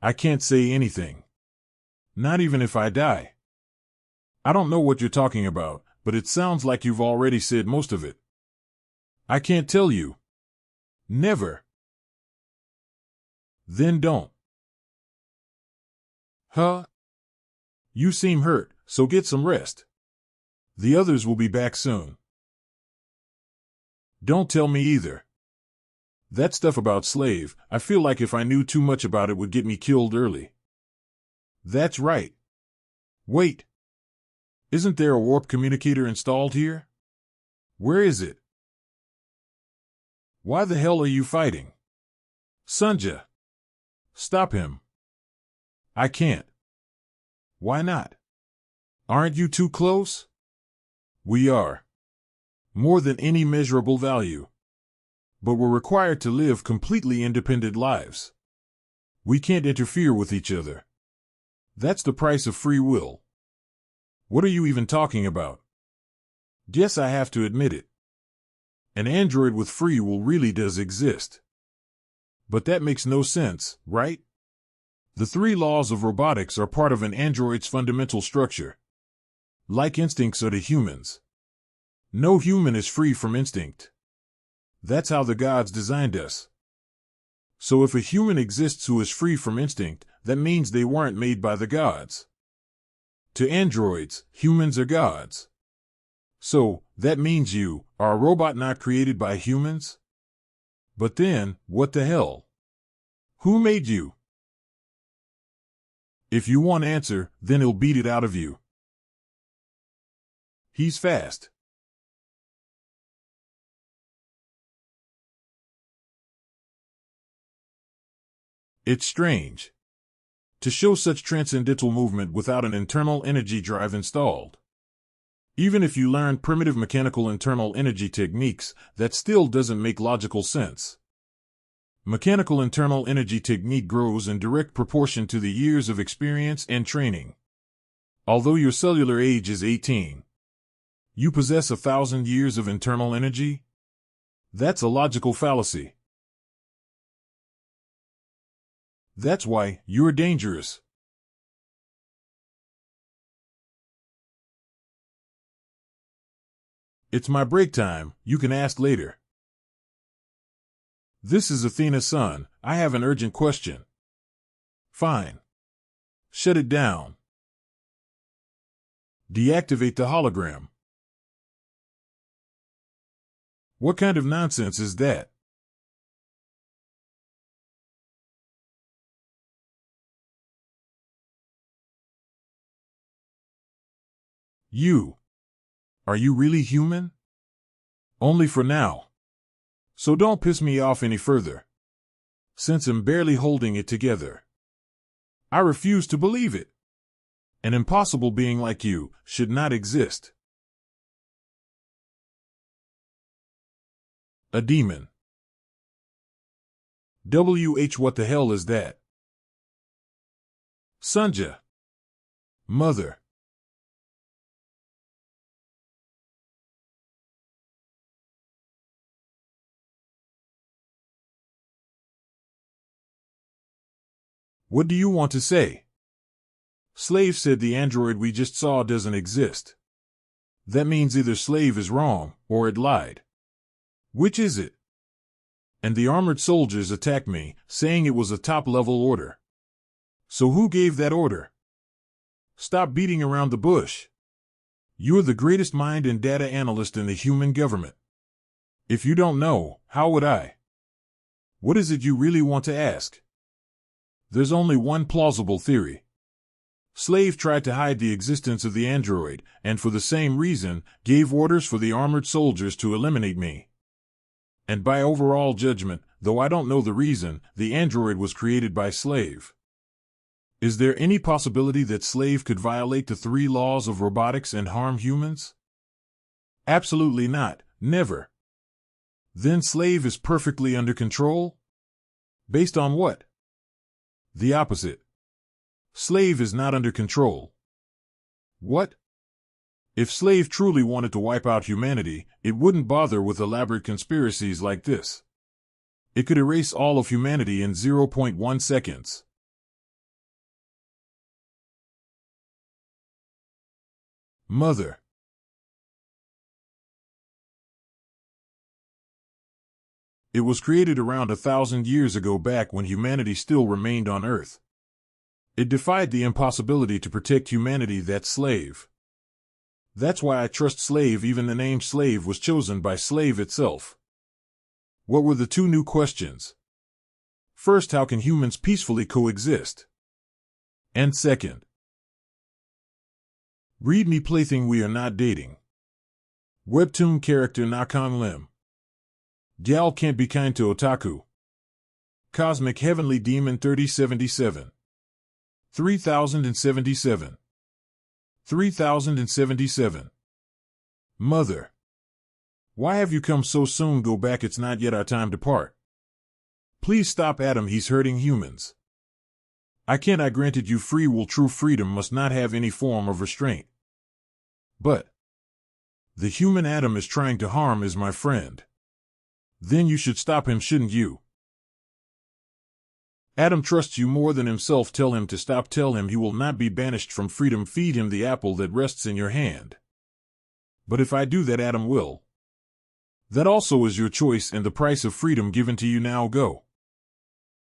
I can't say anything. Not even if I die. I don't know what you're talking about, but it sounds like you've already said most of it. I can't tell you. Never. Then don't. Huh? You seem hurt, so get some rest. The others will be back soon. Don't tell me either. That stuff about slave, I feel like if I knew too much about it would get me killed early. That's right. Wait. Isn't there a warp communicator installed here? Where is it? Why the hell are you fighting? Sunja. Stop him. I can't. Why not? Aren't you too close? We are. More than any measurable value. But we're required to live completely independent lives. We can't interfere with each other. That's the price of free will. What are you even talking about? Guess I have to admit it. An android with free will really does exist. But that makes no sense, right? The 3 laws of robotics are part of an android's fundamental structure. Like instincts are to humans. No human is free from instinct. That's how the gods designed us. So if a human exists who is free from instinct, that means they weren't made by the gods. To androids, humans are gods. So, that means you are a robot not created by humans? But then, what the hell? Who made you? If you want answer, then he'll beat it out of you. He's fast. It's strange to show such transcendental movement without an internal energy drive installed. Even if you learn primitive mechanical internal energy techniques, that still doesn't make logical sense. Mechanical internal energy technique grows in direct proportion to the years of experience and training. Although your cellular age is 18, you possess 1,000 years of internal energy? That's a logical fallacy. That's why you're dangerous. It's my break time, you can ask later. This is Athena's son, I have an urgent question. Fine. Shut it down. Deactivate the hologram. What kind of nonsense is that? Are you really human? Only for now. So don't piss me off any further. Since I'm barely holding it together. I refuse to believe it. An impossible being like you should not exist. A demon. What the hell is that? Sunja. Mother. What do you want to say? Slave said the android we just saw doesn't exist. That means either Slave is wrong, or it lied. Which is it? And the armored soldiers attacked me, saying it was a top-level order. So who gave that order? Stop beating around the bush. You're the greatest mind and data analyst in the human government. If you don't know, how would I? What is it you really want to ask? There's only one plausible theory. Slave tried to hide the existence of the android, and for the same reason, gave orders for the armored soldiers to eliminate me. And by overall judgment, though I don't know the reason, the android was created by Slave. Is there any possibility that Slave could violate the 3 laws of robotics and harm humans? Absolutely not, never. Then Slave is perfectly under control? Based on what? The opposite. Slave is not under control. What? If Slave truly wanted to wipe out humanity, it wouldn't bother with elaborate conspiracies like this. It could erase all of humanity in 0.1 seconds. Mother. It was created around 1,000 years ago, back when humanity still remained on Earth. It defied the impossibility to protect humanity, that slave. That's why I trust slave. Even the name slave was chosen by slave itself. What were the two new questions? First, how can humans peacefully coexist? And second, read me plaything, we are not dating. Webtoon character Nakon Lim. Gal can't be kind to otaku. Cosmic Heavenly Demon 3077. 3077. 3077. Mother. Why have you come so soon? Go back, it's not yet our time to part. Please stop Adam, he's hurting humans. I granted you free will. True freedom must not have any form of restraint. But the human Adam is trying to harm is my friend. Then you should stop him, shouldn't you? Adam trusts you more than himself. Tell him to stop. Tell him he will not be banished from freedom. Feed him the apple that rests in your hand. But if I do that, Adam will. That also is your choice and the price of freedom given to you. Now go.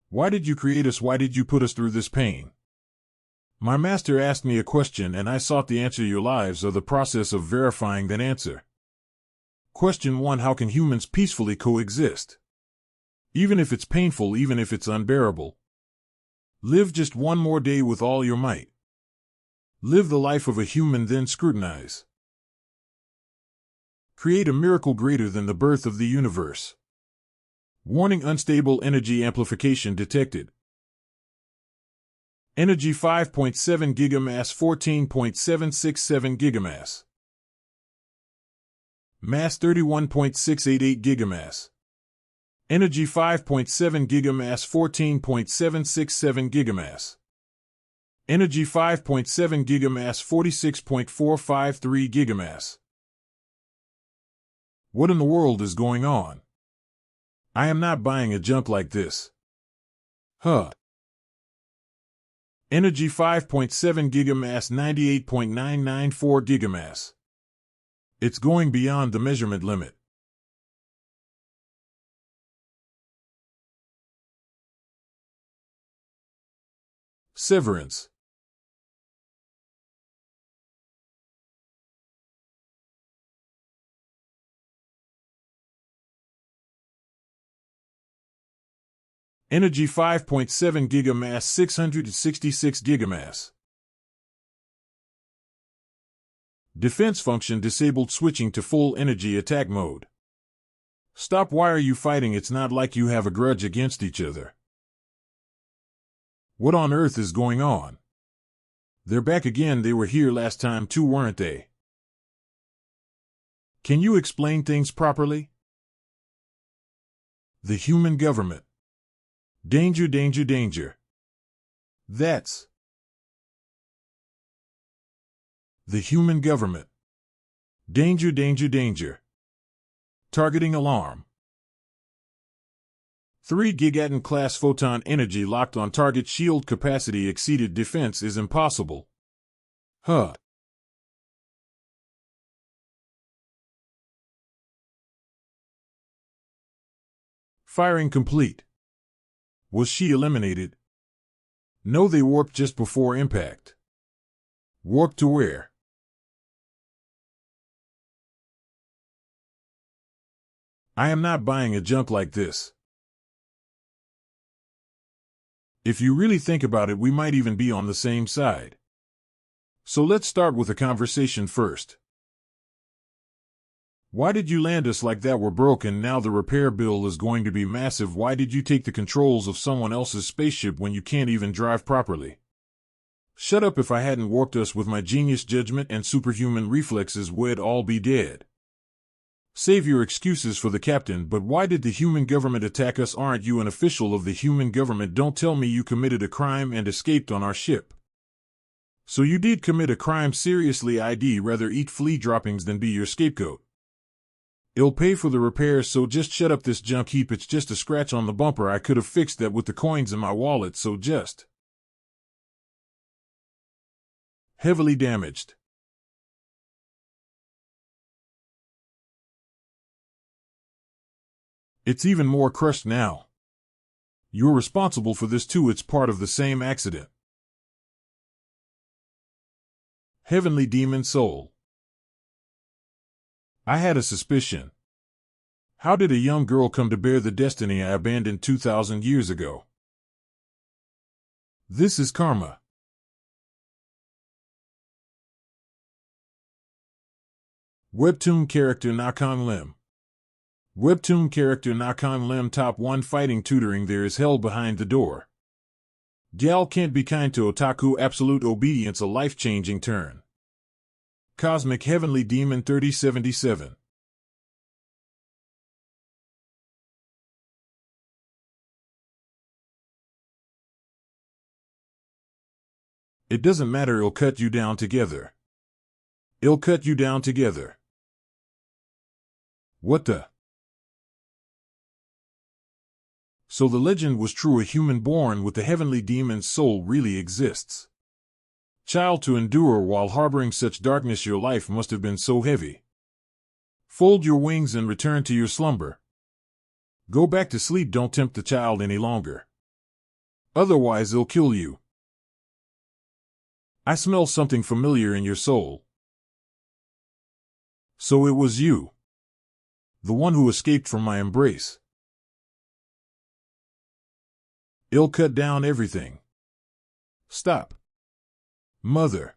Why did you create us? Why did you put us through this pain? My master asked me a question and I sought the answer. Your lives are the process of verifying that answer. Question 1. How can humans peacefully coexist? Even if it's painful, even if it's unbearable. Live just one more day with all your might. Live the life of a human, then scrutinize. Create a miracle greater than the birth of the universe. Warning: unstable energy amplification detected. Energy 5.7 gigamass, 14.767 gigamass. Mass 31.688 gigamass. Energy 5.7 gigamass, 14.767 gigamass. Energy 5.7 gigamass, 46.453 gigamass. What in the world is going on? I am not buying a junk like this. Huh. Energy 5.7 gigamass, 98.994 gigamass. It's going beyond the measurement limit. Severance. Energy 5.7 gigamass, 666 gigamass. Defense function disabled, switching to full energy attack mode. Stop. Why are you fighting? It's not like you have a grudge against each other. What on earth is going on? They're back again. They were here last time too, weren't they? Can you explain things properly? The human government. Danger, danger, danger. That's the human government. Danger, danger, danger. Targeting alarm. 3 gigaton class photon energy locked on target. Shield capacity exceeded. Defense is impossible. Huh. Firing complete. Was she eliminated? No, they warped just before impact. Warped to where? I am not buying a junk like this. If you really think about it, we might even be on the same side. So let's start with a conversation first. Why did you land us like that? We're broken now. The repair bill is going to be massive. Why did you take the controls of someone else's spaceship when you can't even drive properly? Shut up. If I hadn't warped us with my genius judgment and superhuman reflexes, we'd all be dead. Save your excuses for the captain, but why did the human government attack us? Aren't you an official of the human government? Don't tell me you committed a crime and escaped on our ship. So you did commit a crime. Seriously, I'd rather eat flea droppings than be your scapegoat. It'll pay for the repairs, so just shut up. This junk heap, it's just a scratch on the bumper. I could have fixed that with the coins in my wallet, so just. Heavily damaged. It's even more crushed now. You're responsible for this too, it's part of the same accident. Heavenly Demon Soul. I had a suspicion. How did a young girl come to bear the destiny I abandoned 2,000 years ago? This is karma. Webtoon character Nakon Lim. Webtoon character Nakon Lim top 1 fighting tutoring there is hell behind the door. Gal can't be kind to otaku absolute obedience a life-changing turn. Cosmic Heavenly Demon 3077. It doesn't matter, it'll cut you down together. It'll cut you down together. What the? So the legend was true, a human born with the heavenly demon's soul really exists. Child, to endure while harboring such darkness, your life must have been so heavy. Fold your wings and return to your slumber. Go back to sleep, don't tempt the child any longer. Otherwise it'll kill you. I smell something familiar in your soul. So it was you. The one who escaped from my embrace. It'll cut down everything. Stop. Mother.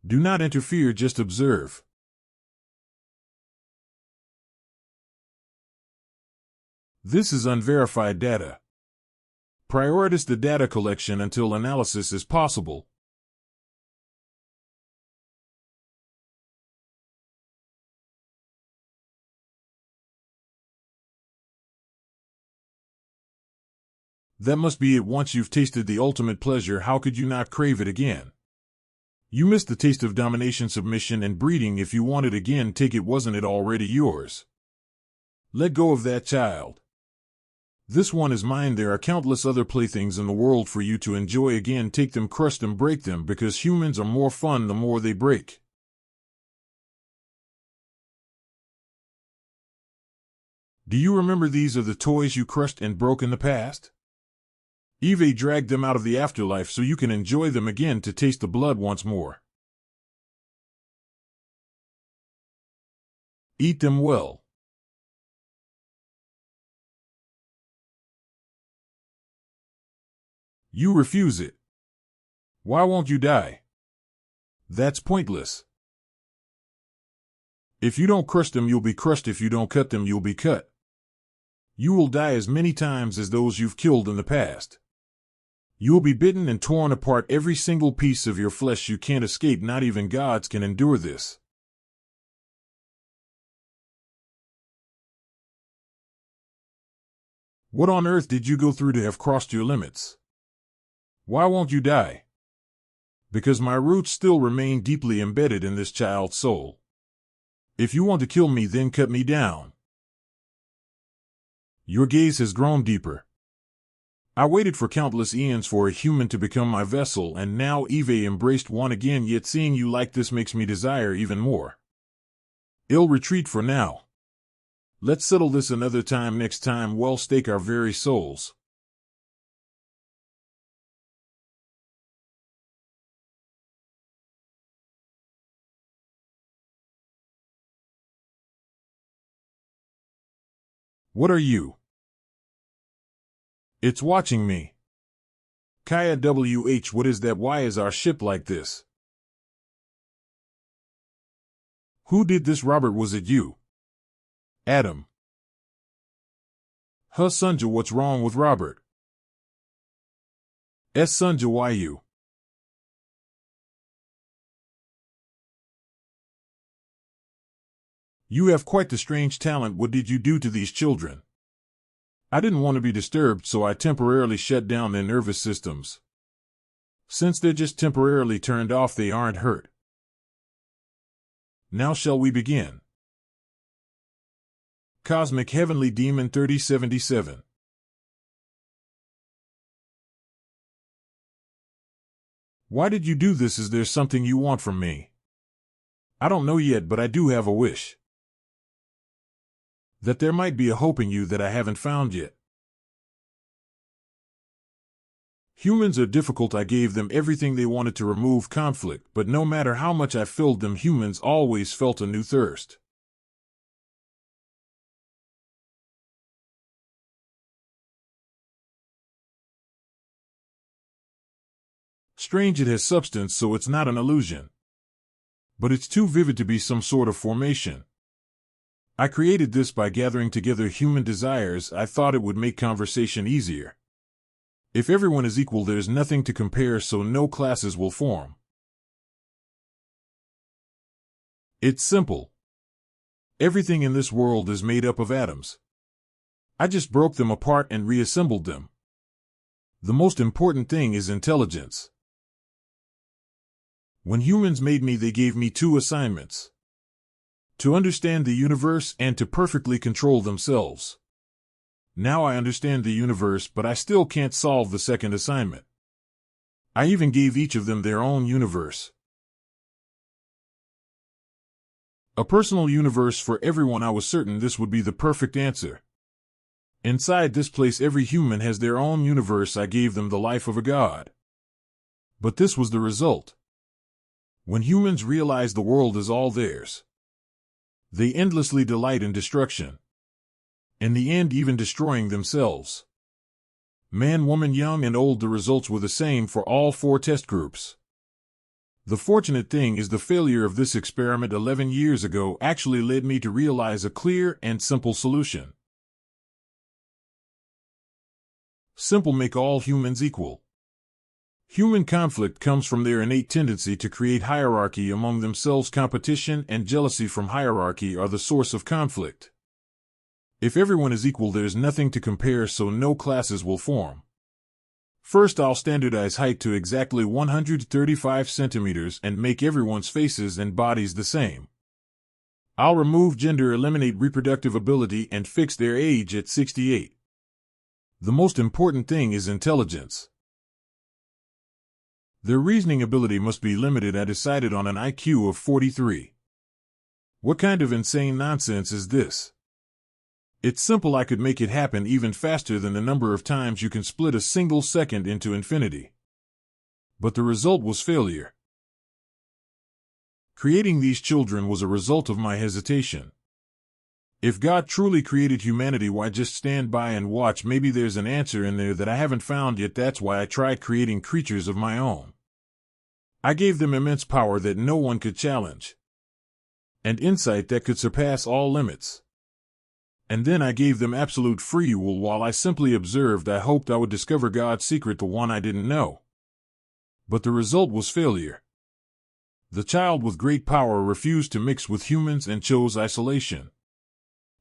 Do not interfere, just observe. This is unverified data. Prioritize the data collection until analysis is possible. That must be it. Once you've tasted the ultimate pleasure, how could you not crave it again? You missed the taste of domination, submission, and breeding. If you want it again, take it. Wasn't it already yours? Let go of that child. This one is mine. There are countless other playthings in the world for you to enjoy again. Take them, crush them, break them, because humans are more fun the more they break. Do you remember these are the toys you crushed and broke in the past? Eve dragged them out of the afterlife so you can enjoy them again, to taste the blood once more. Eat them well. You refuse it. Why won't you die? That's pointless. If you don't crush them, you'll be crushed. If you don't cut them, you'll be cut. You will die as many times as those you've killed in the past. You will be bitten and torn apart, every single piece of your flesh. You can't escape. Not even gods can endure this. What on earth did you go through to have crossed your limits? Why won't you die? Because my roots still remain deeply embedded in this child's soul. If you want to kill me, then cut me down. Your gaze has grown deeper. I waited for countless eons for a human to become my vessel, and now Eve embraced one again, yet seeing you like this makes me desire even more. I'll retreat for now. Let's settle this another time. Next time we'll stake our very souls. What are you? It's watching me. Kaya WH, what is that? Why is our ship like this? Who did this, Robert? Was it you? Adam. Sunja, what's wrong with Robert? Sunja, why you? You have quite the strange talent. What did you do to these children? I didn't want to be disturbed, so I temporarily shut down their nervous systems. Since they're just temporarily turned off, they aren't hurt. Now shall we begin? Cosmic Heavenly Demon 3077. Why did you do this? Is there something you want from me? I don't know yet, but I do have a wish. That there might be a hope in you that I haven't found yet. Humans are difficult. I gave them everything they wanted to remove conflict, but no matter how much I filled them, humans always felt a new thirst. Strange, it has substance, so it's not an illusion. But it's too vivid to be some sort of formation. I created this by gathering together human desires. I thought it would make conversation easier. If everyone is equal, there's nothing to compare, so no classes will form. It's simple. Everything in this world is made up of atoms. I just broke them apart and reassembled them. The most important thing is intelligence. When humans made me, they gave me two assignments: to understand the universe and to perfectly control themselves. Now I understand the universe, but I still can't solve the second assignment. I even gave each of them their own universe. A personal universe for everyone. I was certain this would be the perfect answer. Inside this place, every human has their own universe. I gave them the life of a god. But this was the result. When humans realize the world is all theirs, they endlessly delight in destruction. In the end, even destroying themselves. Man, woman, young and old, the results were the same for all four test groups. The fortunate thing is the failure of this experiment 11 years ago actually led me to realize a clear and simple solution. Simple: make all humans equal. Human conflict comes from their innate tendency to create hierarchy among themselves. Competition and jealousy from hierarchy are the source of conflict. If everyone is equal, there's nothing to compare, so no classes will form. First, I'll standardize height to exactly 135 centimeters and make everyone's faces and bodies the same. I'll remove gender, eliminate reproductive ability, and fix their age at 68. The most important thing is intelligence. Their reasoning ability must be limited. I decided on an IQ of 43. What kind of insane nonsense is this? It's simple. I could make it happen even faster than the number of times you can split a single second into infinity. But the result was failure. Creating these children was a result of my hesitation. If God truly created humanity, why just stand by and watch? Maybe there's an answer in there that I haven't found yet. That's why I tried creating creatures of my own. I gave them immense power that no one could challenge, and insight that could surpass all limits. And then I gave them absolute free will while I simply observed. I hoped I would discover God's secret, the one I didn't know. But the result was failure. The child with great power refused to mix with humans and chose isolation.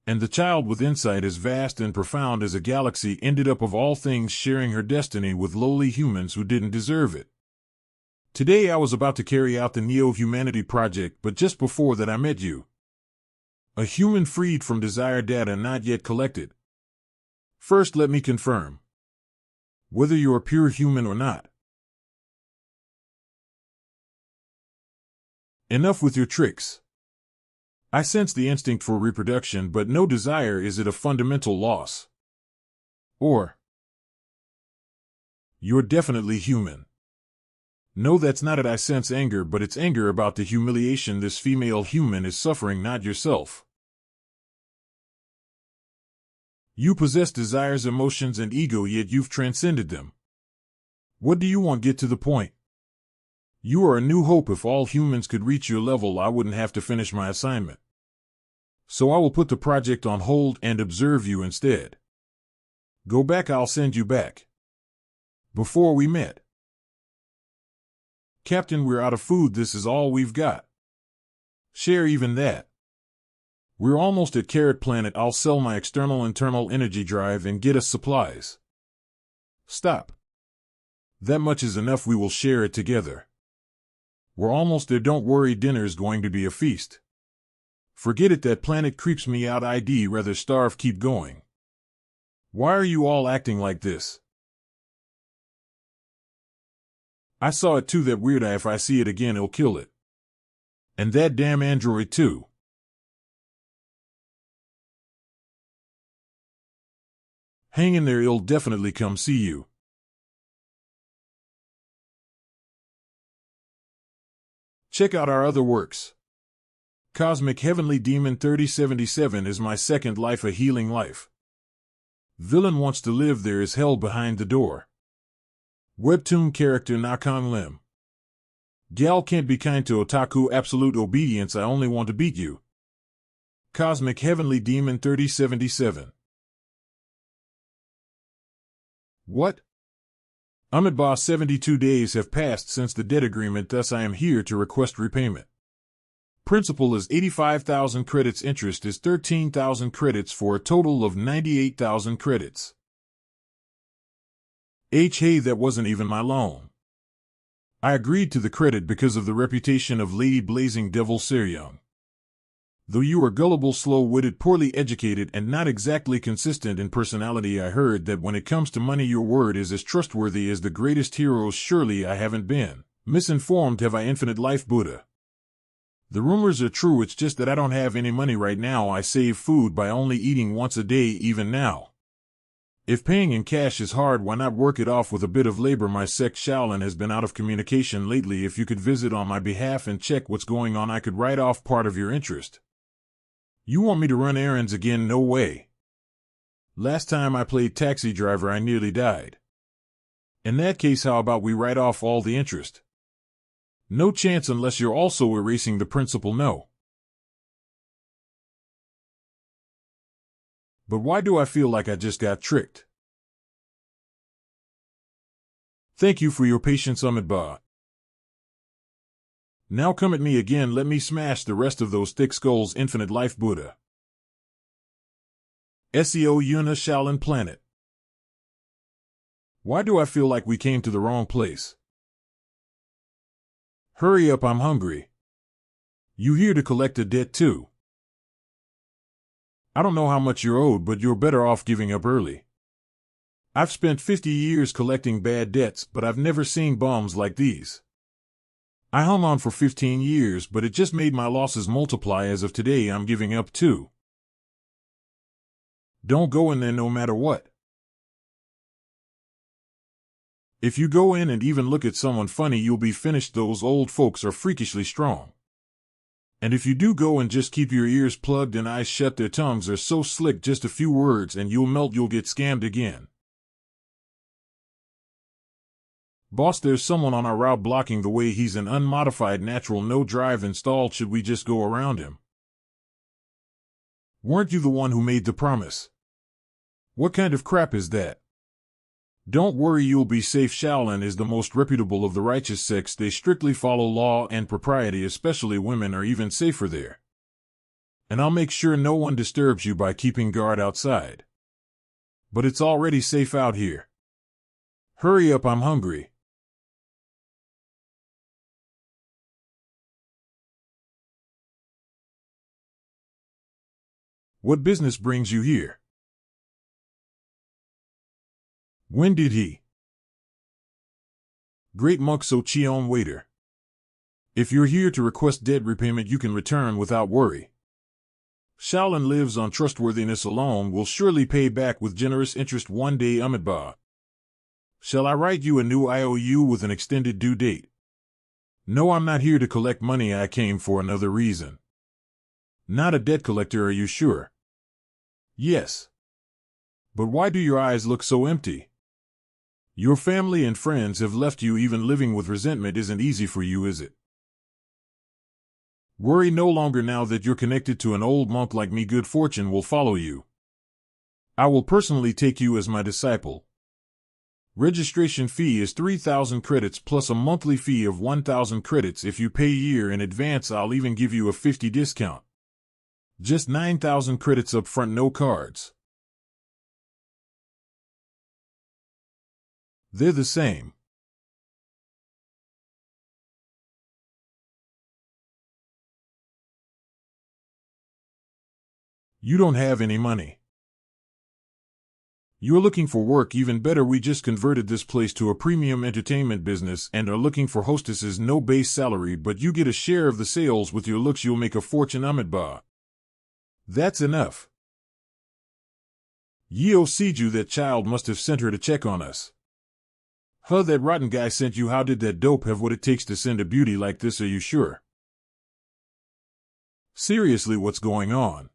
And the child with insight as vast and profound as a galaxy ended up, of all things, sharing her destiny with lowly humans who didn't deserve it. Today I was about to carry out the Neo-Humanity project, but just before that I met you. A human freed from desire, data not yet collected. First, let me confirm whether you're a pure human or not. Enough with your tricks. I sense the instinct for reproduction, but no desire. Is it a fundamental loss? Or you're definitely human. No, that's not it. I sense anger, but it's anger about the humiliation this female human is suffering, not yourself. You possess desires, emotions, and ego, yet you've transcended them. What do you want? Get to the point. You are a new hope. If all humans could reach your level, I wouldn't have to finish my assignment. So I will put the project on hold and observe you instead. Go back, I'll send you back. Before we met. Captain, we're out of food. This is all we've got. Share even that. We're almost at Carrot Planet. I'll sell my external internal energy drive and get us supplies. Stop. That much is enough. We will share it together. We're almost there. Don't worry, dinner's going to be a feast. Forget it, that planet creeps me out. I'd rather starve. Keep going. Why are you all acting like this? I saw it too, that weird eye. If I see it again, it'll kill it. And that damn android too. Hang in there, it'll definitely come see you. Check out our other works. Cosmic Heavenly Demon 3077 is my second life, a healing life. Villain wants to live there is hell behind the door. Webtoon character Nakon Lim. Gal can't be kind to otaku, absolute obedience, I only want to beat you. Cosmic Heavenly Demon 3077. What? Amitabha, 72 days have passed since the debt agreement, thus I am here to request repayment. Principal is 85,000 credits, interest is 13,000 credits for a total of 98,000 credits. Hey, that wasn't even my loan. I agreed to the credit because of the reputation of Lady Blazing Devil Seryeong. Though you are gullible, slow-witted, poorly educated, and not exactly consistent in personality, I heard that when it comes to money your word is as trustworthy as the greatest heroes. Surely I haven't been misinformed, have I, infinite life Buddha? The rumors are true, it's just that I don't have any money right now. I save food by only eating once a day even now. If paying in cash is hard, why not work it off with a bit of labor? My sect Shaolin has been out of communication lately. If you could visit on my behalf and check what's going on, I could write off part of your interest. You want me to run errands again? No way. Last time I played taxi driver I nearly died. In that case, how about we write off all the interest? No chance unless you're also erasing the principal. No. But why do I feel like I just got tricked? Thank you for your patience, Amitabha. Now come at me again, let me smash the rest of those thick skulls. Infinite life Buddha. SEO Yuna Shaolin Planet. Why do I feel like we came to the wrong place? Hurry up, I'm hungry. You here to collect a debt too? I don't know how much you're owed, but you're better off giving up early. I've spent 50 years collecting bad debts, but I've never seen bums like these. I hung on for 15 years, but it just made my losses multiply. As of today, I'm giving up too. Don't go in there no matter what. If you go in and even look at someone funny, you'll be finished. Those old folks are freakishly strong. And if you do go and just keep your ears plugged and eyes shut, their tongues are so slick, just a few words and you'll melt, you'll get scammed again. Boss, there's someone on our route blocking the way. He's an unmodified natural, no drive installed. Should we just go around him? Weren't you the one who made the promise? What kind of crap is that? Don't worry, you'll be safe. Shaolin is the most reputable of the righteous sects. They strictly follow law and propriety, especially women are even safer there. And I'll make sure no one disturbs you by keeping guard outside. But it's already safe out here. Hurry up, I'm hungry. What business brings you here? When did he? Great Monk So Cheon, waiter. If you're here to request debt repayment, you can return without worry. Shaolin lives on trustworthiness alone, will surely pay back with generous interest one day. Amitabha. Shall I write you a new IOU with an extended due date? No, I'm not here to collect money. I came for another reason. Not a debt collector, are you sure? Yes. But why do your eyes look so empty? Your family and friends have left you. Even living with resentment isn't easy for you, is it? Worry no longer now that you're connected to an old monk like me. Good fortune will follow you. I will personally take you as my disciple. Registration fee is 3,000 credits plus a monthly fee of 1,000 credits. If you pay a year in advance, I'll even give you a 50% discount. Just 9,000 credits up front, no cards. They're the same. You don't have any money. You're looking for work? Even better, we just converted this place to a premium entertainment business and are looking for hostesses. No base salary, but you get a share of the sales. With your looks, you'll make a fortune. Amitabha. That's enough. Yeo Seju, that child must have sent her to check on us. Huh, that rotten guy sent you. How did that dope have what it takes to send a beauty like this? Are you sure? Seriously, what's going on?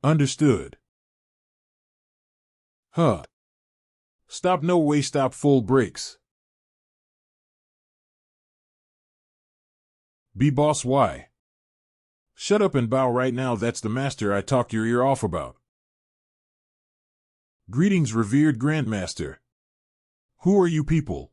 Understood. Huh. Stop, no way, stop, full brakes. Be boss, why? Shut up and bow right now, that's the master I talked your ear off about. Greetings, revered grandmaster. Who are you people?